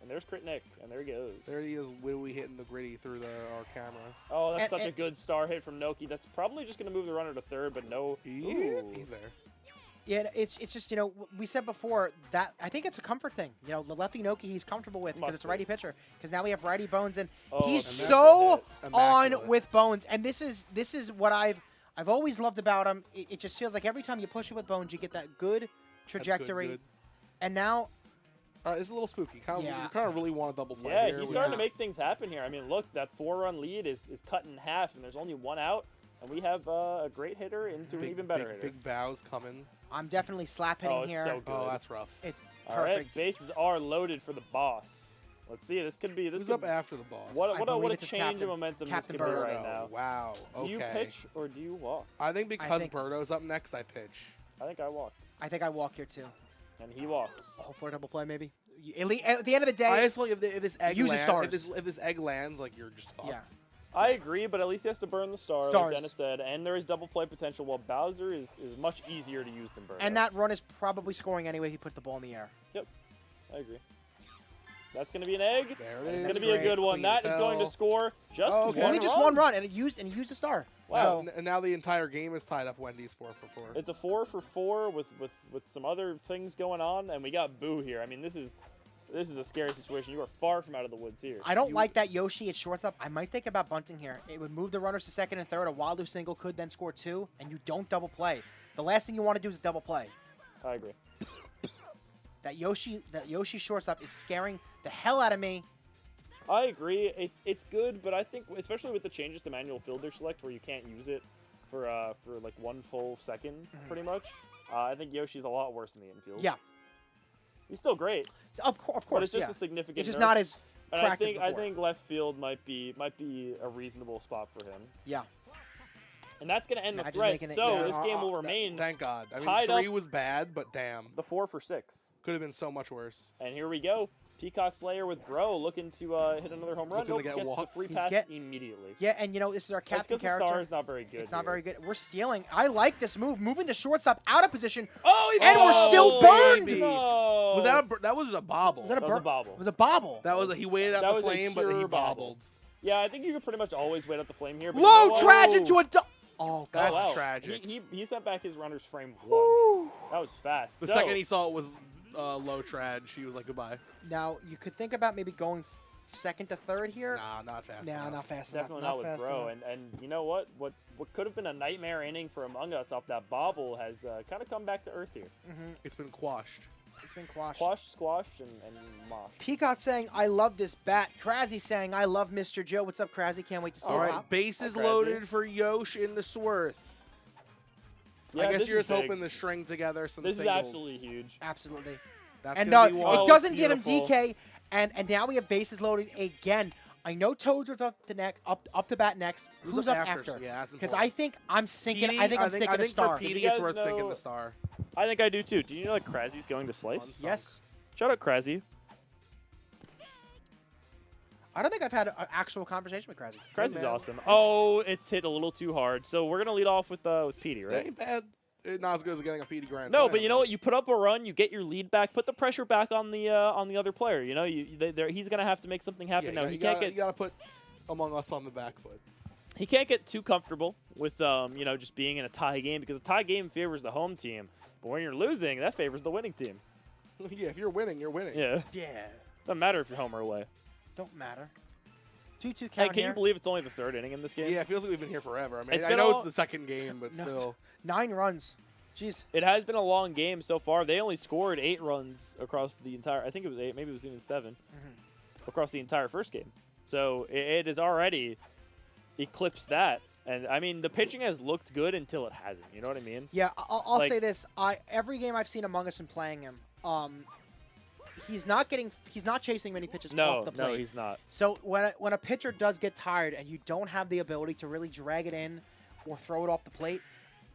And there's Crit Nick, and there he goes. There he is, Willie hitting the gritty through our camera. Oh, that's And- such a good star hit from Noki. That's probably just going to move the runner to third, but no. Yeah, Ooh. he's there. Yeah, it's just, you know, we said before that I think it's a comfort thing. You know, the lefty Noki he's comfortable with because Must it's a be. righty pitcher. Because now we have righty Bones, and Oh, he's and that's so it. on Immaculate. with Bones. And this is what I've always loved about him. It just feels like every time you push it with Bones, you get that good trajectory. Good. And now, All right, it's a little spooky. Kind of, Yeah. You kind of really want to double play Yeah, here. he's which starting to is- make things happen here. I mean, look, that 4-run lead is cut in half, and there's only 1 out. And we have a great hitter into an even better hitter. Big bows coming. I'm definitely slap hitting Oh, it's here. so good. Oh, that's rough. It's All right, perfect. bases are loaded for the boss. Let's see. This could be. This Who's could, up after the boss? What I a believe what a it's his change captain, of momentum Captain this could be Birdo. right now. Wow. Okay. Do you pitch or do you walk? I think because think- Birdo's up next, I pitch. I think I walk, I think I walk here too. and he walks. Oh, for a double play maybe. At the end of the day, I just feel like if this egg use the lands, stars. if this egg lands, like you're just fucked. Yeah. I agree, but at least he has to burn the star, like Stars. Dennis said, and there is double play potential. While Bowser is much easier to use than Birdo. and that run is probably scoring anyway. He put the ball in the air. I agree. That's going to be an egg. There and it it's is. going to be a great. good one. Clean That as is going to hell. score just Oh, okay. one Only just run. one run, and it used a star. Wow. So And now the entire game is tied up. Wendy's 4 for 4. It's a 4 for 4 with some other things going on, and we got Boo here. I mean, this is a scary situation. You are far from out of the woods here. I don't like that Yoshi at shortstop. I might think about bunting here. It would move the runners to second and third. A Walu single could then score 2, and you don't double play. The last thing you want to do is double play. I agree. That Yoshi shortstop is scaring the hell out of me. I agree. It's good, but I think especially with the changes to manual fielder select, where you can't use it for like 1 full second, pretty much. I think Yoshi's a lot worse in the infield. Yeah, He's still great, of course. but it's just yeah. a significant. It's just nerf. not as And practiced I before. think left field might be a reasonable spot for him. Yeah. And that's going to end the Imagine thread. making it- So yeah. this game will remain Thank God. I mean, tied 3 up. was bad, but damn. the 4 for 6. Could have been so much worse. And here we go. Peacock Slayer with Bro looking to hit another home run. Looking to Nope, get gets walks. the free He's pass get- immediately. Yeah, and you know, this is our That's captain because the character. star is not very good. It's not here. very good. We're stealing. I like this move, moving the shortstop out of position. Oh, he And we're still burned! baby. No. Was that was a bobble. Was that a That was a bur- bobble. It was a bobble. That was he waited out That the was a flame, but he pure bobble. bobbled. Yeah, I think you could pretty much always wait out the flame here. But Low you know what? trash into a oh, That's Oh, wow. tragic. He sent back his runner's frame 1. That was fast. The So, second he saw it was low trad, he was like, goodbye. Now you could think about maybe going second to third here. Nah, not fast Nah, enough. not fast definitely enough. not with fast Bro. enough. And you know what? What could have been a nightmare inning for Among Us off that bobble has kind of come back to earth here. It's been quashed. It's been quashed. Quash, squash, and mosh. Peacock saying, I love this bat. Krasy saying, I love Mr. Joe. What's up, Krasy? Can't wait to see All you right, pop. bases Crazy. loaded for Yosh in the Sworth. Yeah, I guess this you're is just big. hoping to string together some This singles. is absolutely huge. Absolutely. That's And gonna be one. it Oh, doesn't give him beautiful. DK, and now we have bases loaded again. I know Toadsworth up to bat next. Who's up after? Yeah, that's Because important. I think I'm sinking. Petey, I think I'm sinking a star. For Petey, Do you it's guys worth sinking know- the star. I think I do too. Do you know that Krasy's going to Slice? Unsung. Yes. Shout out Krasy. I don't think I've had an actual conversation with Krasy. Krasy's man. awesome. Oh, it's hit a little too hard. So we're gonna lead off with Petey, That right? ain't bad. Not as good as getting a Petey grand No, slam, but you know what? You put up a run, you get your lead back, put the pressure back on the other player. You know, he's gonna have to make something happen now. You gotta put Among Us on the back foot. He can't get too comfortable with just being in a tie game because a tie game favors the home team, but when you're losing, that favors the winning team. Yeah, if you're winning, you're winning. Yeah, Yeah. doesn't matter if you're home or away. Don't matter. 2-2 Hey, count can here. you believe it's only the third inning in this game? Yeah, it feels like we've been here forever. I mean, It's I been know a- it's the second game, but No, still. 9 runs. Jeez. It has been a long game so far. They only scored 8 runs across the entire. I think it was 8. Maybe it was even 7 across the entire first game. So it has already eclipsed that. And I mean, the pitching has looked good until it hasn't. You know what I mean? Yeah, I'll Like- say this. every game I've seen Among Us and playing him, he's not chasing many pitches No, off the plate. no, he's not. So when a pitcher does get tired and you don't have the ability to really drag it in or throw it off the plate,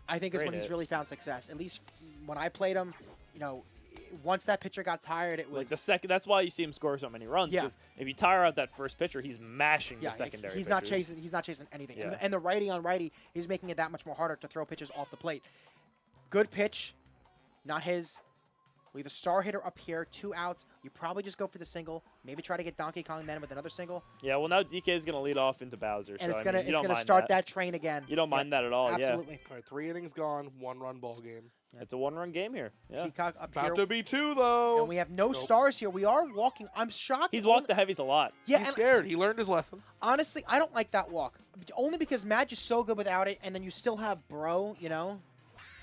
I think is Great when he's hit. really found success. At least when I played him, once that pitcher got tired, it was Like the second. That's why you see him score so many runs. Yeah. Because if you tire out that first pitcher, he's mashing yeah, the secondary. he's not pitchers. chasing. He's not chasing anything. Yeah. And the righty on righty is making it that much more harder to throw pitches off the plate. Good pitch, not his. We have a star hitter up here, 2 outs. You probably just go for the single. Maybe try to get Donkey Kong then with another single, Yeah. Well, now DK is going to lead off into Bowser. and so I mean, you don't mind start that train again. You don't Yeah, mind that at all. Absolutely. All right, 3 innings gone, 1-run ball game. Yeah. It's a 1-run game here. Yeah. Peacock up About here, to be 2 though. and we have no Nope. stars here. We are walking. I'm shocked. He's walked the heavies a lot. Yeah, He's and scared. He learned his lesson. honestly, I don't like that walk. Only because Madge is so good without it, and then you still have Bro,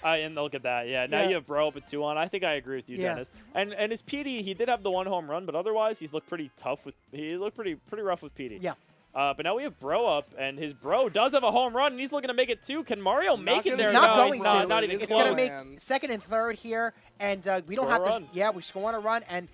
And look at that. Yeah. Now Yeah. you have Bro up at 2 on. I think I agree with you, Yeah. Dennis. And his PD, he did have the 1 home run, but otherwise he's looked pretty tough with. He looked pretty rough with PD. Yeah. But now we have Bro up, and his Bro does have a home run, and he's looking to make it 2. Can Mario make it gonna there? He's not No, going he's not. to. Not even It's It's close. going to make Man. second and third here, and we don't Score have a to. run. Yeah, we score on a run, and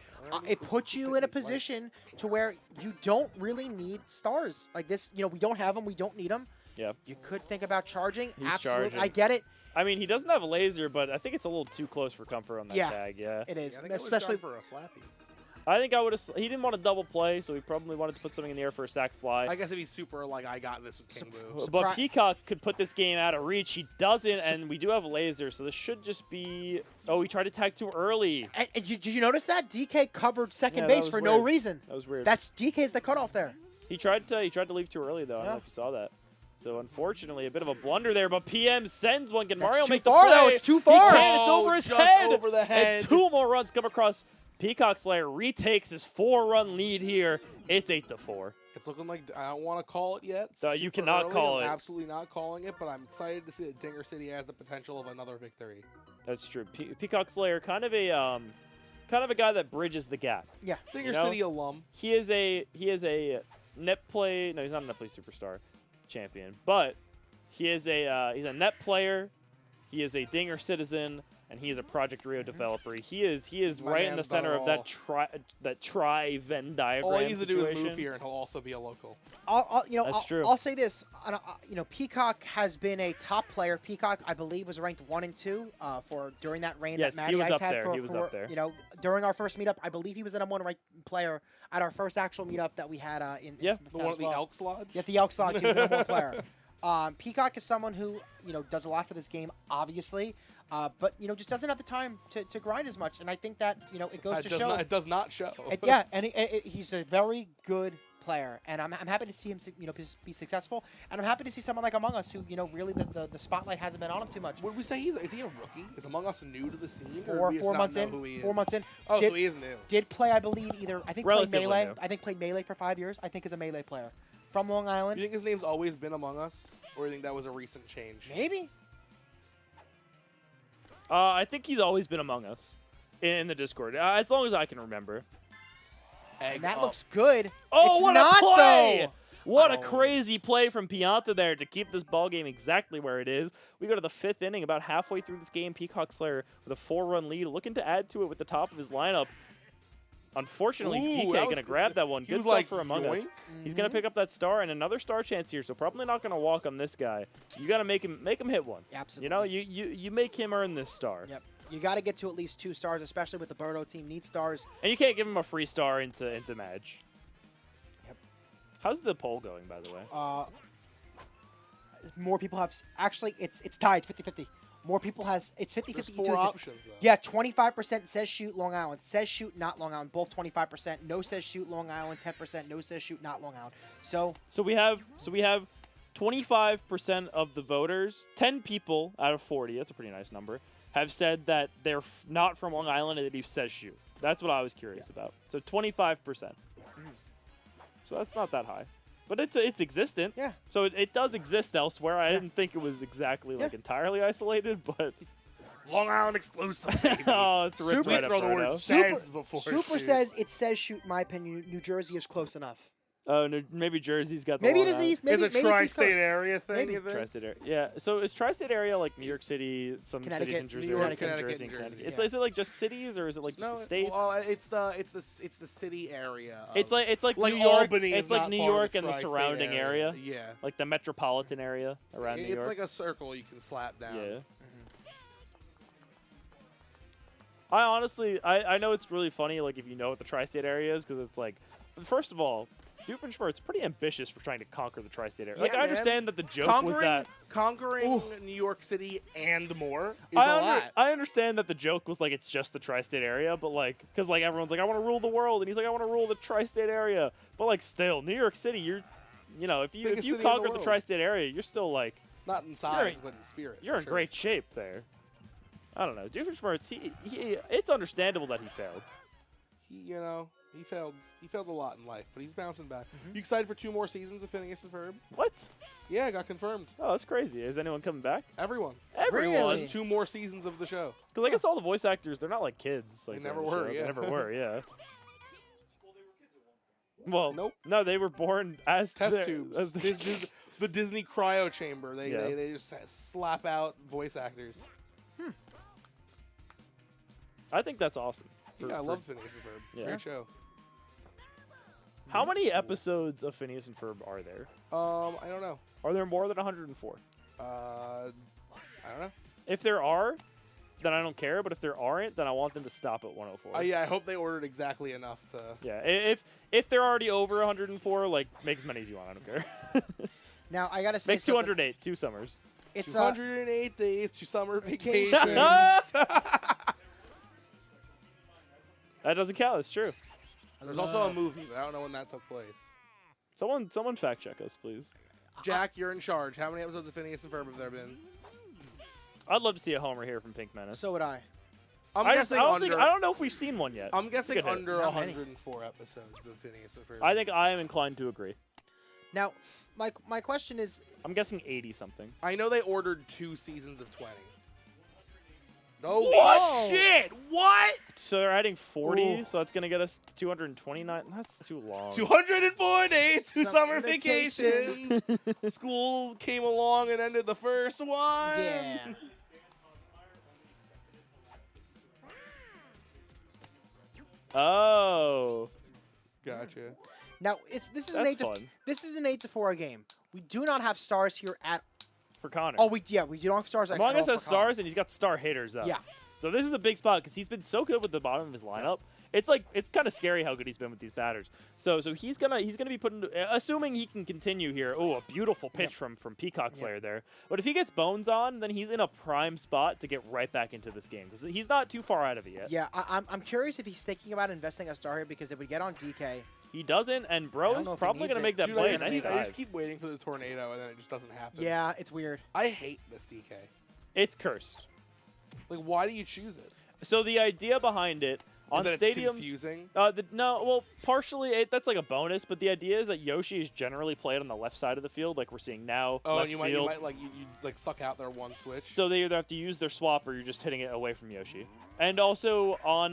it puts you in a position to where you don't really need stars like this. We don't have them. We don't need them. Yeah. You could think about charging. He's Absolutely, charging. I get it. I mean, he doesn't have a laser, but I think it's a little too close for comfort on that Yeah. tag. Yeah. It is, Yeah, I think especially it was done for a slappy. I think I would have. He didn't want to double play, so he probably wanted to put something in the air for a sack fly. I guess if he's super I got this with King Boo. But Peacock could put this game out of reach. He doesn't, and we do have a laser, so this should just be. Oh, he tried to tag too early. And did you notice that DK covered second Yeah, that base was for no weird. reason? That was weird. That's DK's the cutoff there. He tried to leave too early though. I don't know Yeah. if you saw that. So unfortunately, a bit of a blunder there. But PM sends one. Can That's Mario too make the far, play? though. It's too far. He can't. It's over his just head. over the head. And 2 more runs come across. Peacock Slayer retakes his 4-run lead here. It's 8-4. It's looking like I don't want to call it yet. So you Super cannot early. call I'm it. Absolutely not calling it, but I'm excited to see that Dinger City has the potential of another victory. That's true. Peacock Slayer, kind of a guy that bridges the gap. Yeah. Dinger You know? City alum. He is a net play. No, he's not a net play superstar champion, but he is he's a net player. He is a Dinger citizen, and he is a Project Rio developer. He is My right in the man's done center it of that Venn diagram All he needs to do is situation. move here, and he'll also be a local. That's true. I'll say this. Peacock has been a top player. Peacock, I believe, was ranked 1 and 2 for during that reign Yes, that he Matty was Ice up had there. for, He was up there. during our first meetup. I believe he was the #1 ranked player at our first actual meetup that we had in Yeah. Smithtown The one as at the well. Elks Lodge? Yeah, the Elks Lodge. He was the #1 player. Peacock is someone who does a lot for this game, obviously. But just doesn't have the time to grind as much, and I think that it goes to show. It does not show. And he's a very good player, and I'm happy to see him be successful, and I'm happy to see someone like Among Us who really the spotlight hasn't been on him too much. Would we say is he a rookie? Is Among Us new to the scene? Four months in. 4 months in. Oh, Did- so he is new. Did play, I believe, played Relatively Melee. new. I think played Melee for 5 years. I think is a Melee player from Long Do Island. you think his name's always been Among Us, or do you think that was a recent change? Maybe. I think he's always been Among Us. in the Discord, as long as I can remember. And that looks good. Oh, it's what not, a play! though. What a crazy play from Pianta there to keep this ball game exactly where it is. We go to the 5th inning, about halfway through this game. Peacock Slayer with a 4-run lead, looking to add to it with the top of his lineup. Unfortunately, Ooh, DK that going was to grab that one. he Good was stuff like, for Among Us. yoink. He's going to pick up that star and another star chance here, so probably not going to walk on this guy. You got to make him hit one. Absolutely. You know, you make him earn this star. Yep. You got to get to at least 2 stars, especially with the Birdo team. Need stars. And you can't give him a free star into Madge. Yep. How's the poll going, by the way? More people have. Actually, it's tied 50-50. More people has. It's 50-50. There's 4 options, though. Yeah, 25% says shoot Long Island. Says shoot not Long Island. Both 25%. No says shoot Long Island. 10%. No says shoot not Long Island. So we have 25% of the voters, 10 people out of 40. That's a pretty nice number. Have said that they're not from Long Island and that he says shoot. That's what I was curious about. So 25%. So that's not that high. But it's existent. Yeah. So it does exist elsewhere. I didn't think it was exactly like entirely isolated, but Long Island exclusive. Baby. oh, it's ripped Super- right up Throw the right word now. says before. Super shoot. says it says shoot. In my opinion, New Jersey is close enough. Oh, no, maybe Jersey's got the Maybe it Long is Island. East. Maybe It's a maybe it's East tri-state Coast. area thing, Maybe. you think? Tri-state area. Yeah. So is tri-state area like New York City, some cities Connecticut, in Jersey, New York, like Connecticut, and and Jersey, It's yeah. is it like just cities or is it like just No, the states? well, it's the city area. It's like like New York. Albany It's is like not New part of York the and the tri-state surrounding area, Yeah. like the metropolitan area around New It's York. like a circle you can slap down. Yeah. I honestly, I know it's really funny, like, if you know what the tri-state area is, because it's like, first of all, Doofenshmirtz pretty ambitious for trying to conquer the tri-state area. Like, Yeah, I man. understand that the joke was Conquering New York City and more is a lot. I understand that the joke was, like, it's just the tri-state area, but, like, because, like, everyone's like, I want to rule the world, and he's like, I want to rule the tri-state area. But, like, still, New York City, if Biggest you city in the conquer the world. tri-state area, you're still, like, Not in size, but in spirit. you're for in sure. great shape there. I don't know. Doofenshmirtz, it's understandable that he failed. He failed a lot in life, but he's bouncing back. You excited for 2 more seasons of Phineas and Ferb? What? Yeah, it got confirmed. Oh, that's crazy. Is anyone coming back? Everyone. Everyone. There's 2 more seasons of the show. Because I guess all the voice actors, they're not like kids. Like, They never on the were, show. yeah. They never were, yeah. Well, Nope. No, they were born as Test the- tubes. as the- The Disney cryo chamber. They Yeah. they just slap out voice actors. I think that's awesome. I love Phineas and Ferb. Yeah. Great show. How many episodes of Phineas and Ferb are there? I don't know. Are there more than 104? I don't know. If there are, then I don't care. But if there aren't, then I want them to stop at 104. Yeah, I hope they ordered exactly enough to. Yeah, if they're already over 104, like, make as many as you want. I don't care. Now I gotta say Make something. 208, 2 summers. It's 208 days to summer vacations. vacations. That doesn't count. It's true. There's also a movie, but I don't know when that took place. Someone fact check us, please. Jack, you're in charge. How many episodes of Phineas and Ferb have there been? I'd love to see a Homer here from Pink Menace. So would I. I'm I guessing don't know if we've seen one yet. I'm guessing Good hit. under Not many. 104 episodes of Phineas and Ferb. I think I am inclined to agree. Now, my question is, I'm guessing 80 something. I know they ordered 2 seasons of 20. Oh, Whoa. shit! What? So they're adding 40, Ooh. so that's gonna get us 229. That's too long. 204 days to Summer summer vacations. School came along and ended the first one. yeah. Oh, Gotcha. Now this is That's an fun. this is an 8 to 4 game. We do not have stars here at. for Connor. Oh, we don't have stars. at Among all Us has for Colin. stars, and he's got star hitters up. Yeah. So this is a big spot because he's been so good with the bottom of his lineup. It's kind of scary how good he's been with these batters. So he's gonna be put into, assuming he can continue here. Oh, a beautiful pitch from Peacock Slayer there. But if he gets bones on, then he's in a prime spot to get right back into this game because he's not too far out of it yet. Yeah, I'm curious if he's thinking about investing a star here because it would get on DK. He doesn't, and Bro I is don't know if he probably needs gonna it. make that Dude, play. I and just keep waiting for the tornado, and then it just doesn't happen. Yeah, it's weird. I hate this DK. It's cursed. Like, why do you choose it? So the idea behind it On that it's stadiums, confusing? no, well, partially that's like a bonus, but the idea is that Yoshi is generally played on the left side of the field, like we're seeing now. Oh, left and field. you might like you like suck out their one switch. So they either have to use their swap or you're just hitting it away from Yoshi. And also on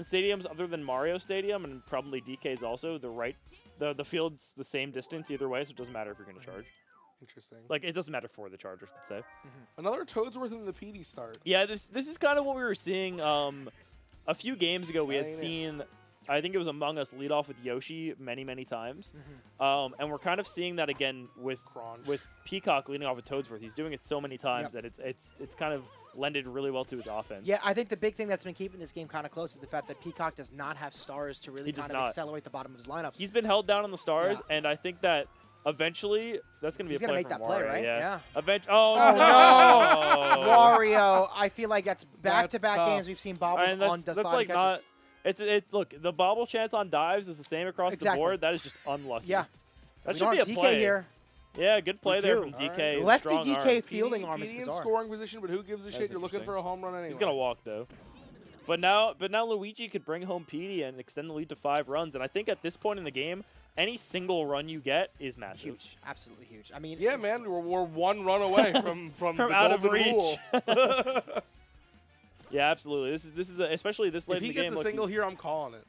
stadiums other than Mario Stadium and probably DK's also, the field's the same distance either way, so it doesn't matter if you're going to charge. Interesting. Like, it doesn't matter for the charge, I should say. Another Toadsworth in the PD start. Yeah, this is kind of what we were seeing a few games ago. We had seen, I think it was Among Us lead off with Yoshi many times. And we're kind of seeing that again with Peacock leading off with Toadsworth. He's doing it so many times that it's kind of lended really well to his offense. Yeah, I think the big thing that's been keeping this game kind of close is the fact that Peacock does not have stars to really kind of accelerate the bottom of his lineup. He's been held down on the stars, and I think that eventually that's going to be He's a play make from that play, Wario, right? Yeah. Oh, no! Wario, I feel like that's back-to-back tough. games we've seen bobbles And on that's Dasani like catches. it's look, the bobble chance on dives is the same across the board. That is just unlucky. Yeah. That We should don't be a have DK play here. Yeah, good play We there do. from DK. Lefty Strong DK arm. fielding arm is PD in bizarre. scoring position, but who gives a shit? You're looking for a home run anyway. He's gonna walk though. But now Luigi could bring home PD and extend the lead to 5 runs. And I think at this point in the game, any single run you get is massive. Huge, absolutely huge. I mean, yeah, man, we're one run away from the out of golden reach. rule. Yeah, absolutely. This is especially this late If in he the game. gets a look, single he's- here, I'm calling it.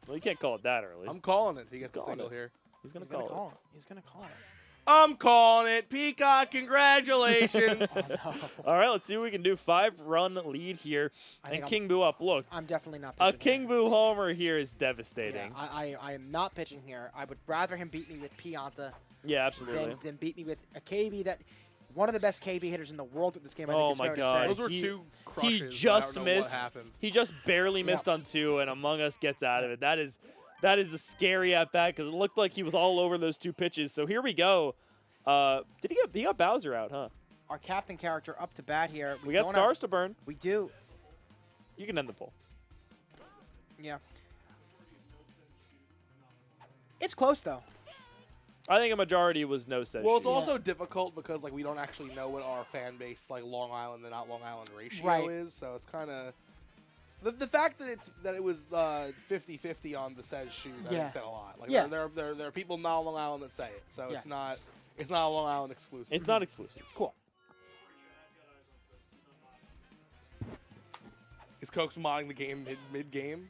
Well, you can't call it that early. I'm calling it. If he gets a calling single it. here. He's gonna He's gonna call call it. He's gonna call it. I'm calling it. Peacock, congratulations. All right, let's see what we can do. 5-run lead here. And King Boo up. Look, I'm definitely not a pitching King Boo homer here is devastating. Yeah, I am not pitching here. I would rather him beat me with Pianta Yeah, absolutely. than beat me with a KB that one of the best KB hitters in the world at this game. I think Oh is my fair to God. say. Those were He- two He crushes. just I don't know missed. What happened. He just barely missed on 2, and Among Us gets out of it. That is a scary at bat because it looked like he was all over those 2 pitches. So here we go. He got Bowser out, huh? Our captain character up to bat here. We got don't stars have- to burn. We do. You can end the poll. Yeah. It's close though. I think a majority was no said. Well, it's shoot. also difficult because like we don't actually know what our fan base like Long Island and not Long Island ratio Right. is, so it's kind of the fact that it was 50-50 on the says shoot. I Yeah. think said a lot. Like Yeah. there are people not on Long Island that say it, so Yeah. it's not a Long Island exclusive. It's not exclusive. Cool. Is Coke's modding the game mid game?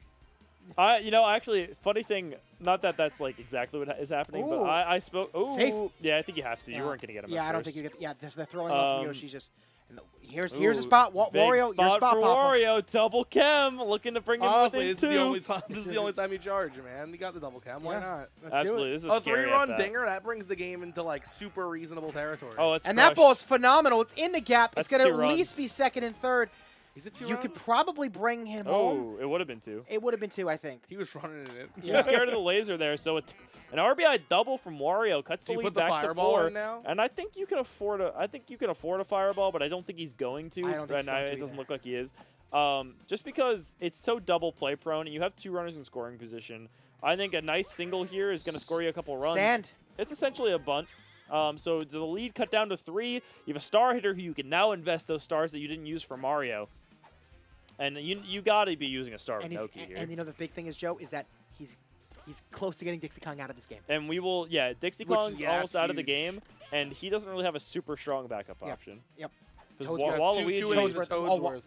Actually, funny thing, not that that's like exactly what is happening, but Ooh. I spoke. Ooh, Safe. Yeah, I think you have to. You weren't gonna get him. Yeah, at I don't first. think you get. Yeah, they're throwing off Um, Yoshi. Just and here's a Ooh, spot. big Wario, your spot, for Papa. Wario, double chem, looking to bring him Honestly, within this 2. is the only time. This This is the only is- time you charge, man. You got the double cam. Why Yeah. not? Let's Absolutely, do it. this is A scary 3-run at bat. dinger that brings the game into like super reasonable territory. Oh, it's And that crushed. ball is phenomenal. It's in the gap. That's it's going to 2 at least runs. be second and third. Is it 2 You runs? could probably bring him home. Oh, it would have been 2. It would have been 2, I think. He was running in it. He was scared of the laser there, so an RBI double from Wario cuts Do the you lead put the back to fireball 4. in now? And I think you can afford a fireball, but I don't think he's going to. I don't think he's going to it doesn't either. look like he is. Just because it's so double play prone, and you have 2 runners in scoring position. I think a nice single here is going to score you a couple runs. Sand. It's essentially a bunt. So the lead cut down to 3. You have a star hitter who you can now invest those stars that you didn't use for Mario. And you got to be using a star with And, he's, Noki here. and you know the big thing is, Joe, is that he's close to getting Dixie Kong out of this game. And we will, Dixie Which is- Kong's yeah, almost that's out of the huge. game, and he doesn't really have a super strong backup Yep. option. Yep. Because Toadsworth. Waluigi, Two innings of Toadsworth. Oh, Toadsworth.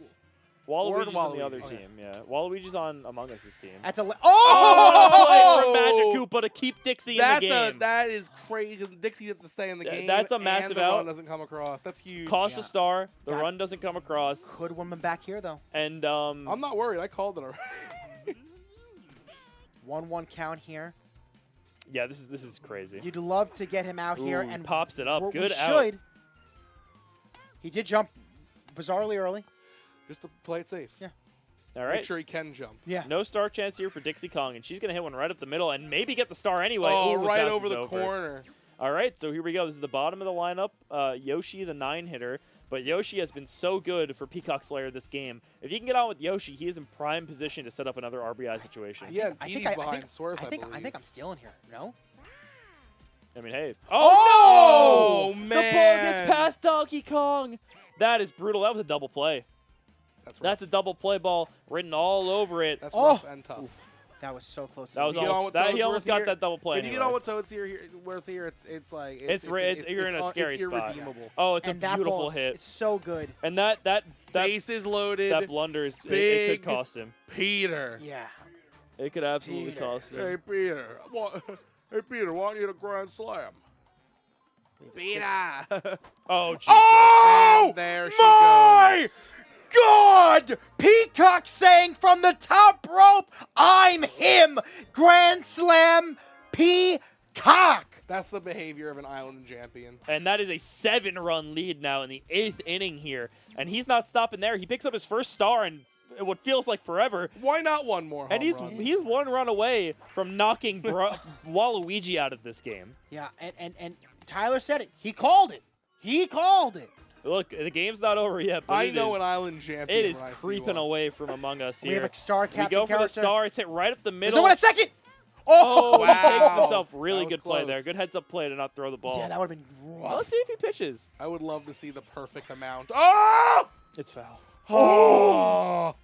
Waluigi's on Waluigi. the other Oh, yeah. team, yeah. Waluigi's on Among Us' team. That's a Play oh! from Magic Koopa to keep Dixie in the game. That is crazy. Dixie gets to stay in the game. That's a and massive the run out. doesn't come across. That's huge. Cost a star. The Got- run doesn't come across. Could win him back here though. And I'm not worried. I called it already. 1-1 count here. yeah, this is crazy. You'd love to get him out here Ooh, and pops it up. we Good out. should. He did jump bizarrely early. Just to play it safe. Yeah. All Make right. sure he can jump. Yeah. No star chance here for Dixie Kong, and she's going to hit one right up the middle and maybe get the star anyway. Oh, Ooh, right bounces over the corner. All right, so here we go. This is the bottom of the lineup. Yoshi, the 9-hitter. But Yoshi has been so good for Peacock Slayer this game. If you can get on with Yoshi, he is in prime position to set up another RBI situation. Yeah, I Petey's think behind Swerve, I think believe. I'm stealing here. No. I mean, hey. Oh, no! man. The ball gets past Donkey Kong. That is brutal. That was a double play. That's rough. That's a double play ball written all over it. That's Oh. rough and tough. That was so close. That was You get on almost, with that, Toad's he almost worth got here. that double play. If you anyway. get on what Toad's worth here, it's like You're in a scary spot. irredeemable. Oh, it's And a that beautiful ball's- hit. It's so good. And that Bases loaded. that blunder is it big could cost him. Peter. Yeah. It could absolutely Peter. cost him. Hey Peter. Hey Peter, why don't you hit a grand slam? Peter. Oh, Jesus. Oh, And there she my goes. God! Peacock saying from the top rope, I'm him! Grand Slam Peacock! That's the behavior of an island champion. And that is a 7-run lead now in the 8th inning here. And he's not stopping there. He picks up his first star in what feels like forever. Why not one more And home run? he's 1 run away from knocking Waluigi out of this game. Yeah, and Tyler said it. He called it. He called it. Look, the game's not over yet, but I it know is, an island champion. it is when I see creeping one. away from Among Us here. We have a star We captain go for the character. star. It's hit right up the There's middle. no one at second! Oh, Wow. he takes himself. That Really was good play there. close. Good heads-up play to not throw the ball. Yeah, that would have been rough. Let's see if he pitches. I would love to see the perfect amount. Oh! It's foul. Oh!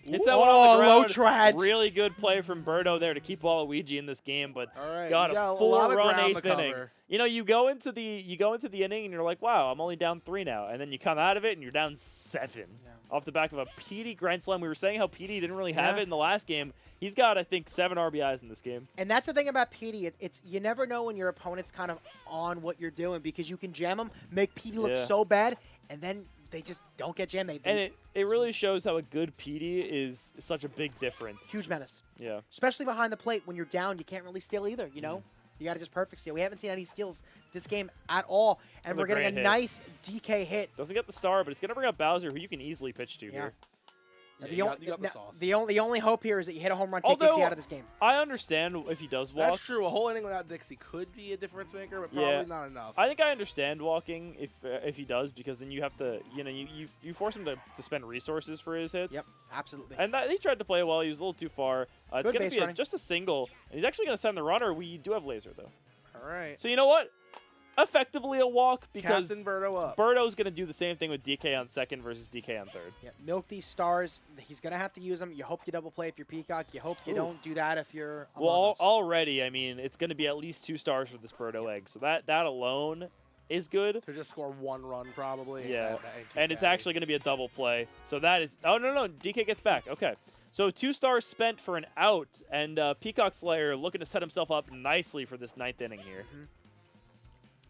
Hits that one on the low ground. trad. Really good play from Birdo there to keep Waluigi in this game, but All right, got you a got a lot of 4-run ground to 8th inning. cover. You know, you go into the inning and you're like, wow, I'm only down 3 now, and then you come out of it and you're down 7 off the back of a Petey grand slam. We were saying how Petey didn't really have Yeah. it in the last game. He's got, I think, 7 RBIs in this game. And that's the thing about Petey. It's you never know when your opponent's kind of on what you're doing because you can jam them, make Petey look Yeah. so bad, and then they just don't get jammed. And it really shows how a good Petey is such a big difference. Huge menace. Yeah. Especially behind the plate. When you're down, you can't really steal either, you know? You got to just perfect steal. We haven't seen any steals this game at all, and That's a we're getting a great hit. nice DK hit. Doesn't get the star, but it's going to bring up Bowser, who you can easily pitch to here. Yeah, The you on- got the now, sauce. the only hope here is that you hit a home run, take Although- Dixie out of this game. I understand if he does walk. That's true. A whole inning without Dixie could be a difference maker, but Yeah. probably not enough. I think I understand walking if he does, because then you have to, you force him to spend resources for his hits. Yep, absolutely. And he tried to play well. He was a little too far. It's Good going to base be running. just a single. And he's actually going to send the runner. We do have laser, though. All right. So you know what? Effectively a walk, because Captain Birdo up. Birdo's going to do the same thing with DK on second versus DK on third. Yeah, milk these stars. He's going to have to use them. You hope you double play if you're Peacock. You hope you don't do that if you're Among Well, Us. already, I mean, it's going to be at least 2 stars for this Birdo egg. So that alone is good. To just score 1 run, probably. Yeah, that ain't too and it's shabby. actually going to be a double play. So that is... Oh, no, DK gets back. Okay. So 2 stars spent for an out, and Peacock Slayer looking to set himself up nicely for this 9th inning here.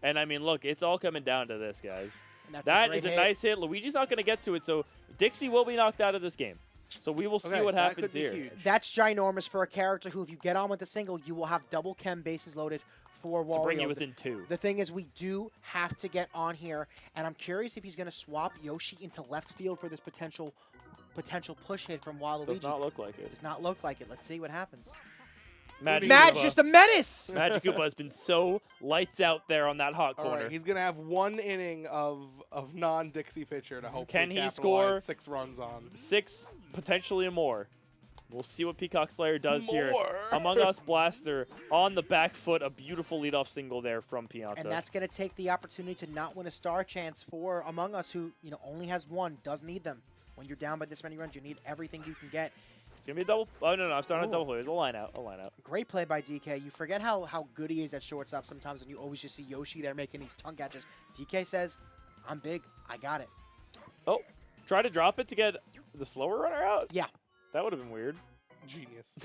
And, I mean, look, it's all coming down to this, guys. And that's That great is a hit. nice hit. Luigi's not going to get to it, so Dixie will be knocked out of this game. So we will see Okay, what that happens could be here. huge. That's ginormous for a character who, if you get on with a single, you will have double chem bases loaded for Wario. To bring you within 2. The thing is, we do have to get on here, and I'm curious if he's going to swap Yoshi into left field for this potential push hit from Waluigi. Does not look like it. Does not look like it. Let's see what happens. Magic Mad's Koopa. just a menace. Magic Koopa has been so lights out there on that hot All corner. right, he's going to have 1 inning of non-Dixie pitcher to hopefully Can he capitalize score 6 runs on. 6, potentially more. We'll see what Peacock Slayer does here. More. Among Us Blaster on the back foot, a beautiful leadoff single there from Pianta. And that's going to take the opportunity to not win a star chance for Among Us, who only has 1, does need them. When you're down by this many runs, you need everything you can get. It's going to be a double. Oh, no, I'm starting a double play. It's a line out. Great play by DK. You forget how good he is at shortstop sometimes, and you always just see Yoshi there making these tongue catches. DK says, I'm big. I got it. Oh, try to drop it to get the slower runner out? Yeah. That would have been weird. Genius.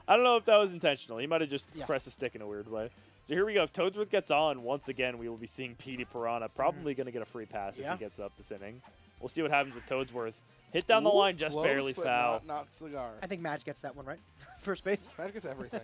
I don't know if that was intentional. He might have just Yeah. pressed the stick in a weird way. So here we go. If Toadsworth gets on, once again, we will be seeing Petey Piranha. Probably going to get a free pass if Yeah. he gets up this inning. We'll see what happens with Toadsworth. Hit down the line, just Close, barely but foul. Not cigar. I think Madge gets that one, right? First base. Madge gets everything.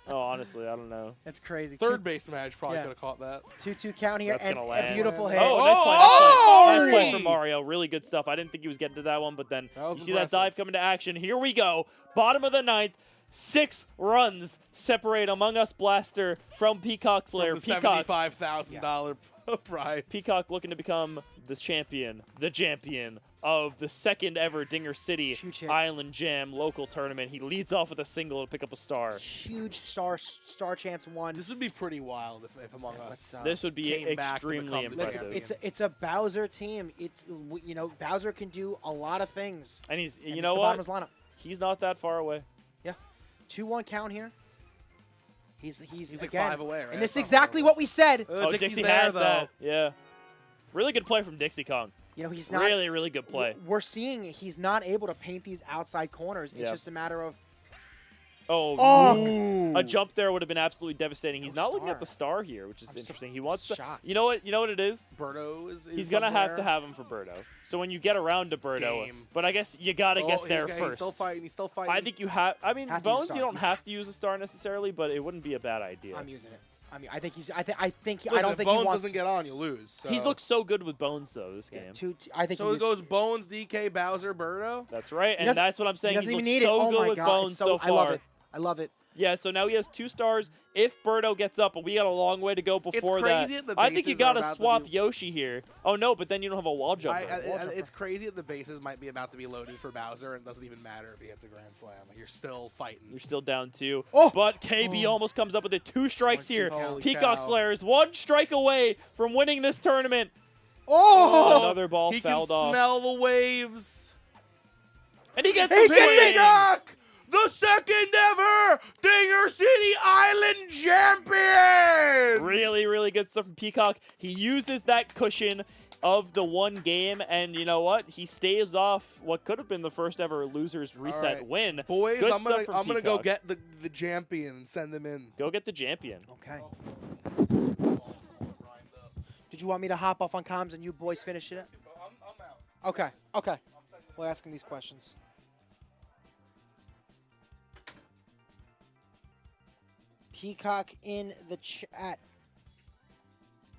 Oh, honestly, I don't know. That's crazy. Third base Madge probably Yeah. could have caught that. 2-2 count here, That's and gonna a land. beautiful hit. Oh, nice play, nice play from Mario. Really good stuff. I didn't think he was getting to that one, but then That was you see that impressive. dive coming to action. Here we go. Bottom of the 9th. 6 runs separate Among Us Blaster from Peacock Slayer. From the $75,000 prize. Peacock looking to become the champion of the second ever Dinger City Huge hit. Island Jam local tournament. He leads off with a single to pick up a star. Huge star chance one. This would be pretty wild if Among Us. This would be came back to extremely become the impressive. champion. It's a Bowser team. Bowser can do a lot of things. And he's, And you it's know the what? bottom of his lineup. He's not that far away. 2-1 count here. He's like again, 5 away, right? and this is Not exactly far what we said. Oh, Dixie's Dixie there, has though. that. Yeah. Really good play from Dixie Kong. He's not Really, really good play. We're seeing he's not able to paint these outside corners. It's Yeah. just a matter of Oh, a jump there would have been absolutely devastating. He's No not looking at star. the star here, which is I'm so interesting. He wants to. shocked. You know what? You know what it is? Birdo is He's gonna have to somewhere. have him for Birdo. So when you get around to Birdo, Game. but I guess you gotta get there okay, first. He's still fighting. He's still fighting. I think you have. I mean, Have to use a Bones, star. you don't have to use a star necessarily, but it wouldn't be a bad idea. I'm using it. I mean, I think he's. I think. Listen, I don't if think Bones he wants. doesn't get on, you lose. So. He's looked so good with Bones though this game. I think. So he it goes Bones, DK, Bowser, Birdo. That's right, and doesn't- that's what I'm saying. He doesn't He's even looked need it. so Oh good my with god! Bones It's so I love far. it. I love it. Yeah, so now he has 2 stars. If Birdo gets up, but we got a long way to go before crazy that. that the I think you bases are gotta about to swap be- Yoshi here. Oh no, but then you don't have a wall jumper. It's crazy that the bases might be about to be loaded for Bowser, and it doesn't even matter if he hits a Grand Slam. Like, you're still fighting. You're still down 2. Oh! But KB almost comes up with it. 2 strikes here. Holy Peacock cow. Slayer is 1 strike away from winning this tournament. Oh! Another ball He fouled can off. smell the waves. And he gets He the gets win! it! Peacock, the second ever Dinger City Island champion. Really, really good stuff from Peacock. He uses that cushion of the one game, and you know what? He staves off what could have been the first ever losers reset right. win. Boys, Good I'm stuff from gonna go Peacock. get the champion and send them in. Go get the champion. Okay. Did you want me to hop off on comms and you boys finish it? I'm out. Okay. Okay. We'll ask him these questions. Peacock in the chat.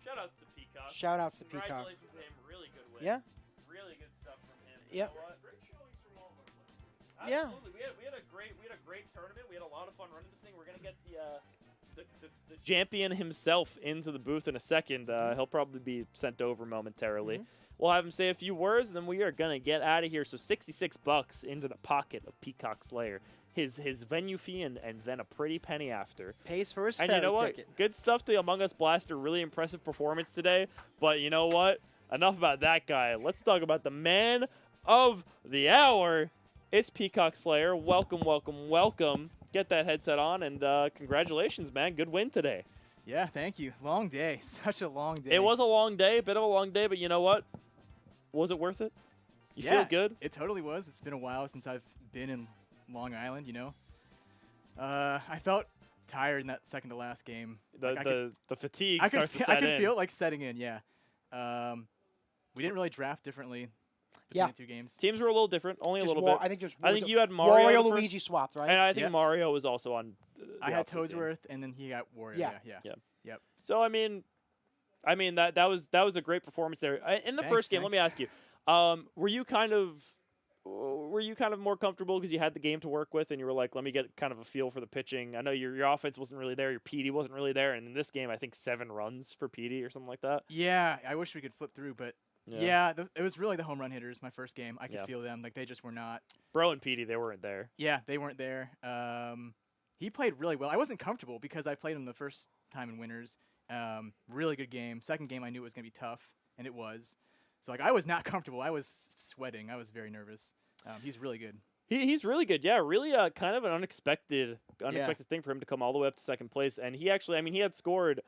Shout out to Peacock. Shout outs to Peacock. Congratulations to him. Really good win. Yeah. Really good stuff from him. Yep. You know what? Yeah. Absolutely. We had a great tournament. We had a lot of fun running this thing. We're gonna get the champion himself into the booth in a second. He'll probably be sent over momentarily. We'll have him say a few words, and then we are gonna get out of here. So $66 into the pocket of Peacock Slayer. His venue fee and then a pretty penny after. Pays for his And ferry you know what? ticket. Good stuff to Among Us Blaster. Really impressive performance today. But you know what? Enough about that guy. Let's talk about the man of the hour. It's Peacock Slayer. Welcome, welcome, welcome. Get that headset on, and congratulations, man. Good win today. Yeah, thank you. Long day. Such a long day. It was a long day, a bit of a long day, but you know what? Was it worth it? You feel good? It totally was. It's been a while since I've been in Long Island, you know. I felt tired in that second to last game. The fatigue I could starts to I set could in. feel it like setting in, yeah. We didn't really draft differently between the 2 games. Teams were a little different, only a Just little War- bit. I think just I was think it you had Mario. the first- Luigi swapped, right? And I think Yeah. Mario was also on. I had Toadsworth, and then he got Wario. Yeah. Yeah. Yep. So I mean that was a great performance there. In the first game, let me ask you, were you kind of more comfortable because you had the game to work with and you were like, let me get kind of a feel for the pitching? I know your offense wasn't really there, your PD wasn't really there, and in this game I think 7 runs for PD or something like that. Yeah, I wish we could flip through, but it was really the home run hitters. My first game, I could feel them. Like they just were not. Bro and PD, they weren't there. Yeah, they weren't there. He played really well. I wasn't comfortable because I played him the first time in Winners. Really good game. Second game, I knew it was going to be tough, and it was. So like I was not comfortable. I was sweating. I was very nervous. He's really good. He's really good. Yeah, really kind of an unexpected thing for him to come all the way up to second place. And he actually, I mean, he had scored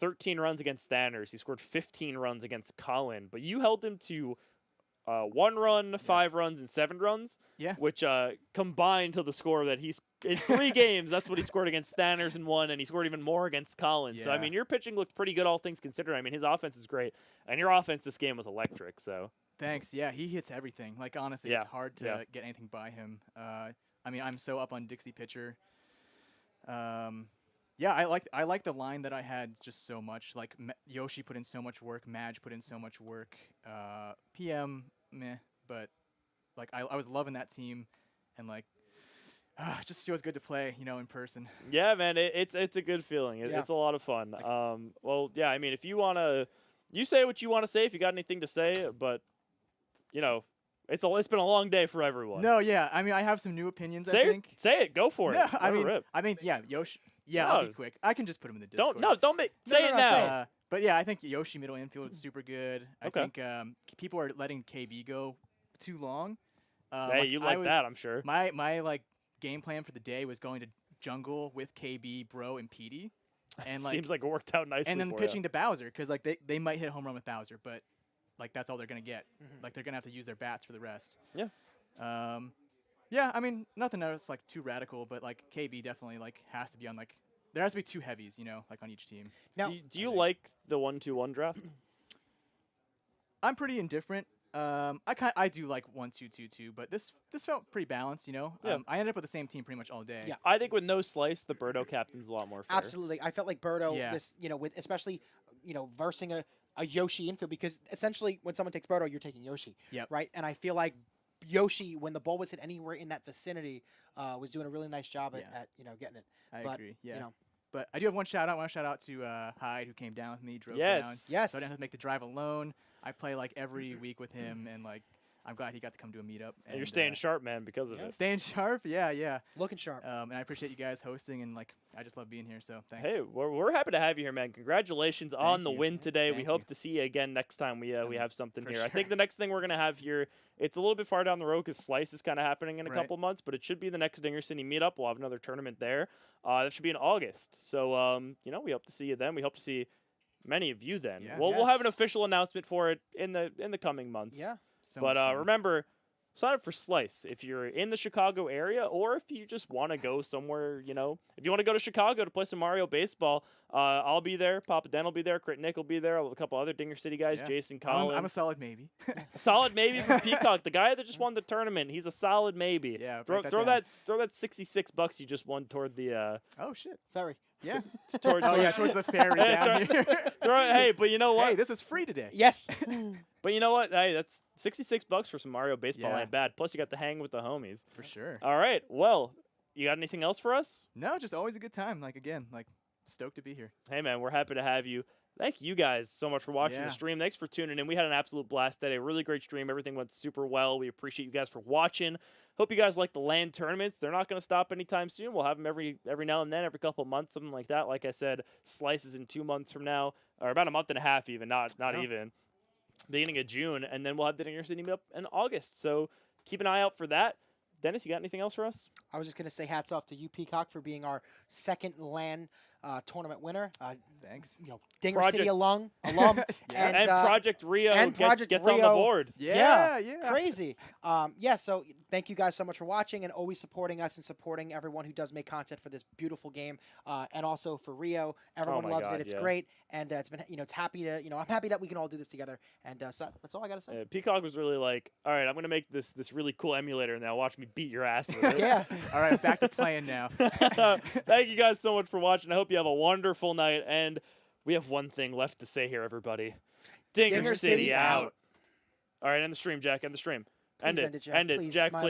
13 runs against Thanners. He scored 15 runs against Colin. But you held him to 1 run, 5 runs, and 7 runs. Yeah. Which combined to the score that he's in 3 games. That's what he scored against Thanners in 1, and he scored even more against Colin. So I Yeah. mean, your pitching looked pretty good, all things considered. I mean, his offense is great, and your offense this game was electric. So. Thanks. Yeah, he hits everything. Like honestly, it's hard to get anything by him. I mean, I'm so up on Dixie pitcher. Yeah, I like the line that I had just so much. Like Yoshi put in so much work, Madge put in so much work. PM meh, but like I was loving that team, and like It just feels good to play, in person. Yeah, man, it's a good feeling. Yeah. It's a lot of fun. Well, yeah, I mean, if you wanna, you say what you want to say. If you got anything to say, but it's been a long day for everyone. No, yeah, I mean, I have some new opinions. Say I think. say it. Go for it. No, Let it rip. yeah, Yoshi. Yeah, I'll No. be quick. I can just put him in the Discord. Don't make say it no, now. say it. But yeah, I think Yoshi middle infield is super good. Okay. I think people are letting KB go too long. Hey, you like that? I'm sure. My game plan for the day was going to jungle with KB, Bro, and PD, and Seems like it worked out nicely. and then for pitching to Bowser because they might hit a home run with Bowser, but that's all they're gonna get. They're gonna have to use their bats for the rest. Yeah. Yeah, I mean nothing else too radical, but KB definitely has to be on there has to be 2 heavies, on each team. Now, Do you like the 1-2-1 draft? I'm pretty indifferent. I do like 1-2-2-2, but this felt pretty balanced, Yeah. I ended up with the same team pretty much all day. Yeah. I think with no slice, the Birdo captain's a lot more fair. absolutely. I felt like Birdo, Yeah. this, with especially, versing a Yoshi infield, because essentially when someone takes Birdo, you're taking Yoshi. Yep. Right? And I feel like Yoshi, when the ball was hit anywhere in that vicinity, was doing a really nice job at getting it. I But, agree. Yeah. you know. But I do have one shout out. I want to shout out to Hyde, who came down with me, drove Yes. down. Yes. So I didn't have to make the drive alone. I play every week with him, and I'm glad he got to come to a meetup. And you're staying sharp, man, because of it. Staying sharp, yeah. Looking sharp. And I appreciate you guys hosting, and I just love being here. So thanks. Hey, we're happy to have you here, man. Congratulations on the you. win today. We Thank hope you. to see you again next time we have something for here. I sure. think the next thing we're going to have here, it's a little bit far down the road because Slice is kind of happening in a Right. couple months, but it should be the next Dinger City meetup. We'll have another tournament there. That should be in August. So, we hope to see you then. We hope to see many of you then. Yeah. We'll have an Yes. official announcement for it in the coming months. Yeah. So But much fun. remember, sign up for Slice if you're in the Chicago area, or if you just want to go somewhere. If you want to go to Chicago to play some Mario baseball, I'll be there. Papa Den will be there. Crit Nick will be there. A couple other Dinger City guys. Yeah. Jason I'm Collins. a solid maybe. Solid maybe from Peacock, the guy that just won the tournament. He's a solid maybe. Yeah, throw write that throw that $66 you just won toward the Oh shit. Ferry. Yeah. toward. Oh yeah, towards the ferry down here. Hey, but you know what? Hey, this was free today. Yes. But you know what? Hey, that's $66 for some Mario baseball. Yeah. Ain't bad. Plus you got to hang with the homies. For sure. All right. Well, you got anything else for us? No, just always a good time. Stoked to be here. Hey, man, we're happy to have you. Thank you guys so much for watching Yeah. the stream. Thanks for tuning in. We had an absolute blast today. Really great stream. Everything went super well. We appreciate you guys for watching. Hope you guys like the LAN tournaments. They're not going to stop anytime soon. We'll have them every now and then, every couple of months, something like that. Like I said, Slices in 2 months from now, or about a month and a half even, not even. Beginning of June, and then we'll have the Dinger City meetup in August. So keep an eye out for that. Dennis, you got anything else for us? I was just going to say hats off to you, Peacock, for being our second LAN tournament winner. Thanks. Dinger City Project- alum. And Project Rio and gets Project on the Rio. board. Yeah. Crazy. So thank you guys so much for watching and always supporting us and supporting everyone who does make content for this beautiful game. And also for Rio, everyone my loves God, it. It's yeah. great, and it's been it's happy to I'm happy that we can all do this together. And so that's all I gotta say. Peacock was really like, all right, I'm going to make this really cool emulator now. Watch me beat your ass with it. Yeah. All right, back to playing now. Thank you guys so much for watching. I hope you have a wonderful night. And we have one thing left to say here, everybody. Dinger Dinger City City out. out. All right, end the stream, Jack. End the stream. End Please it. end it, Jack. End it, Please. Jack, My please.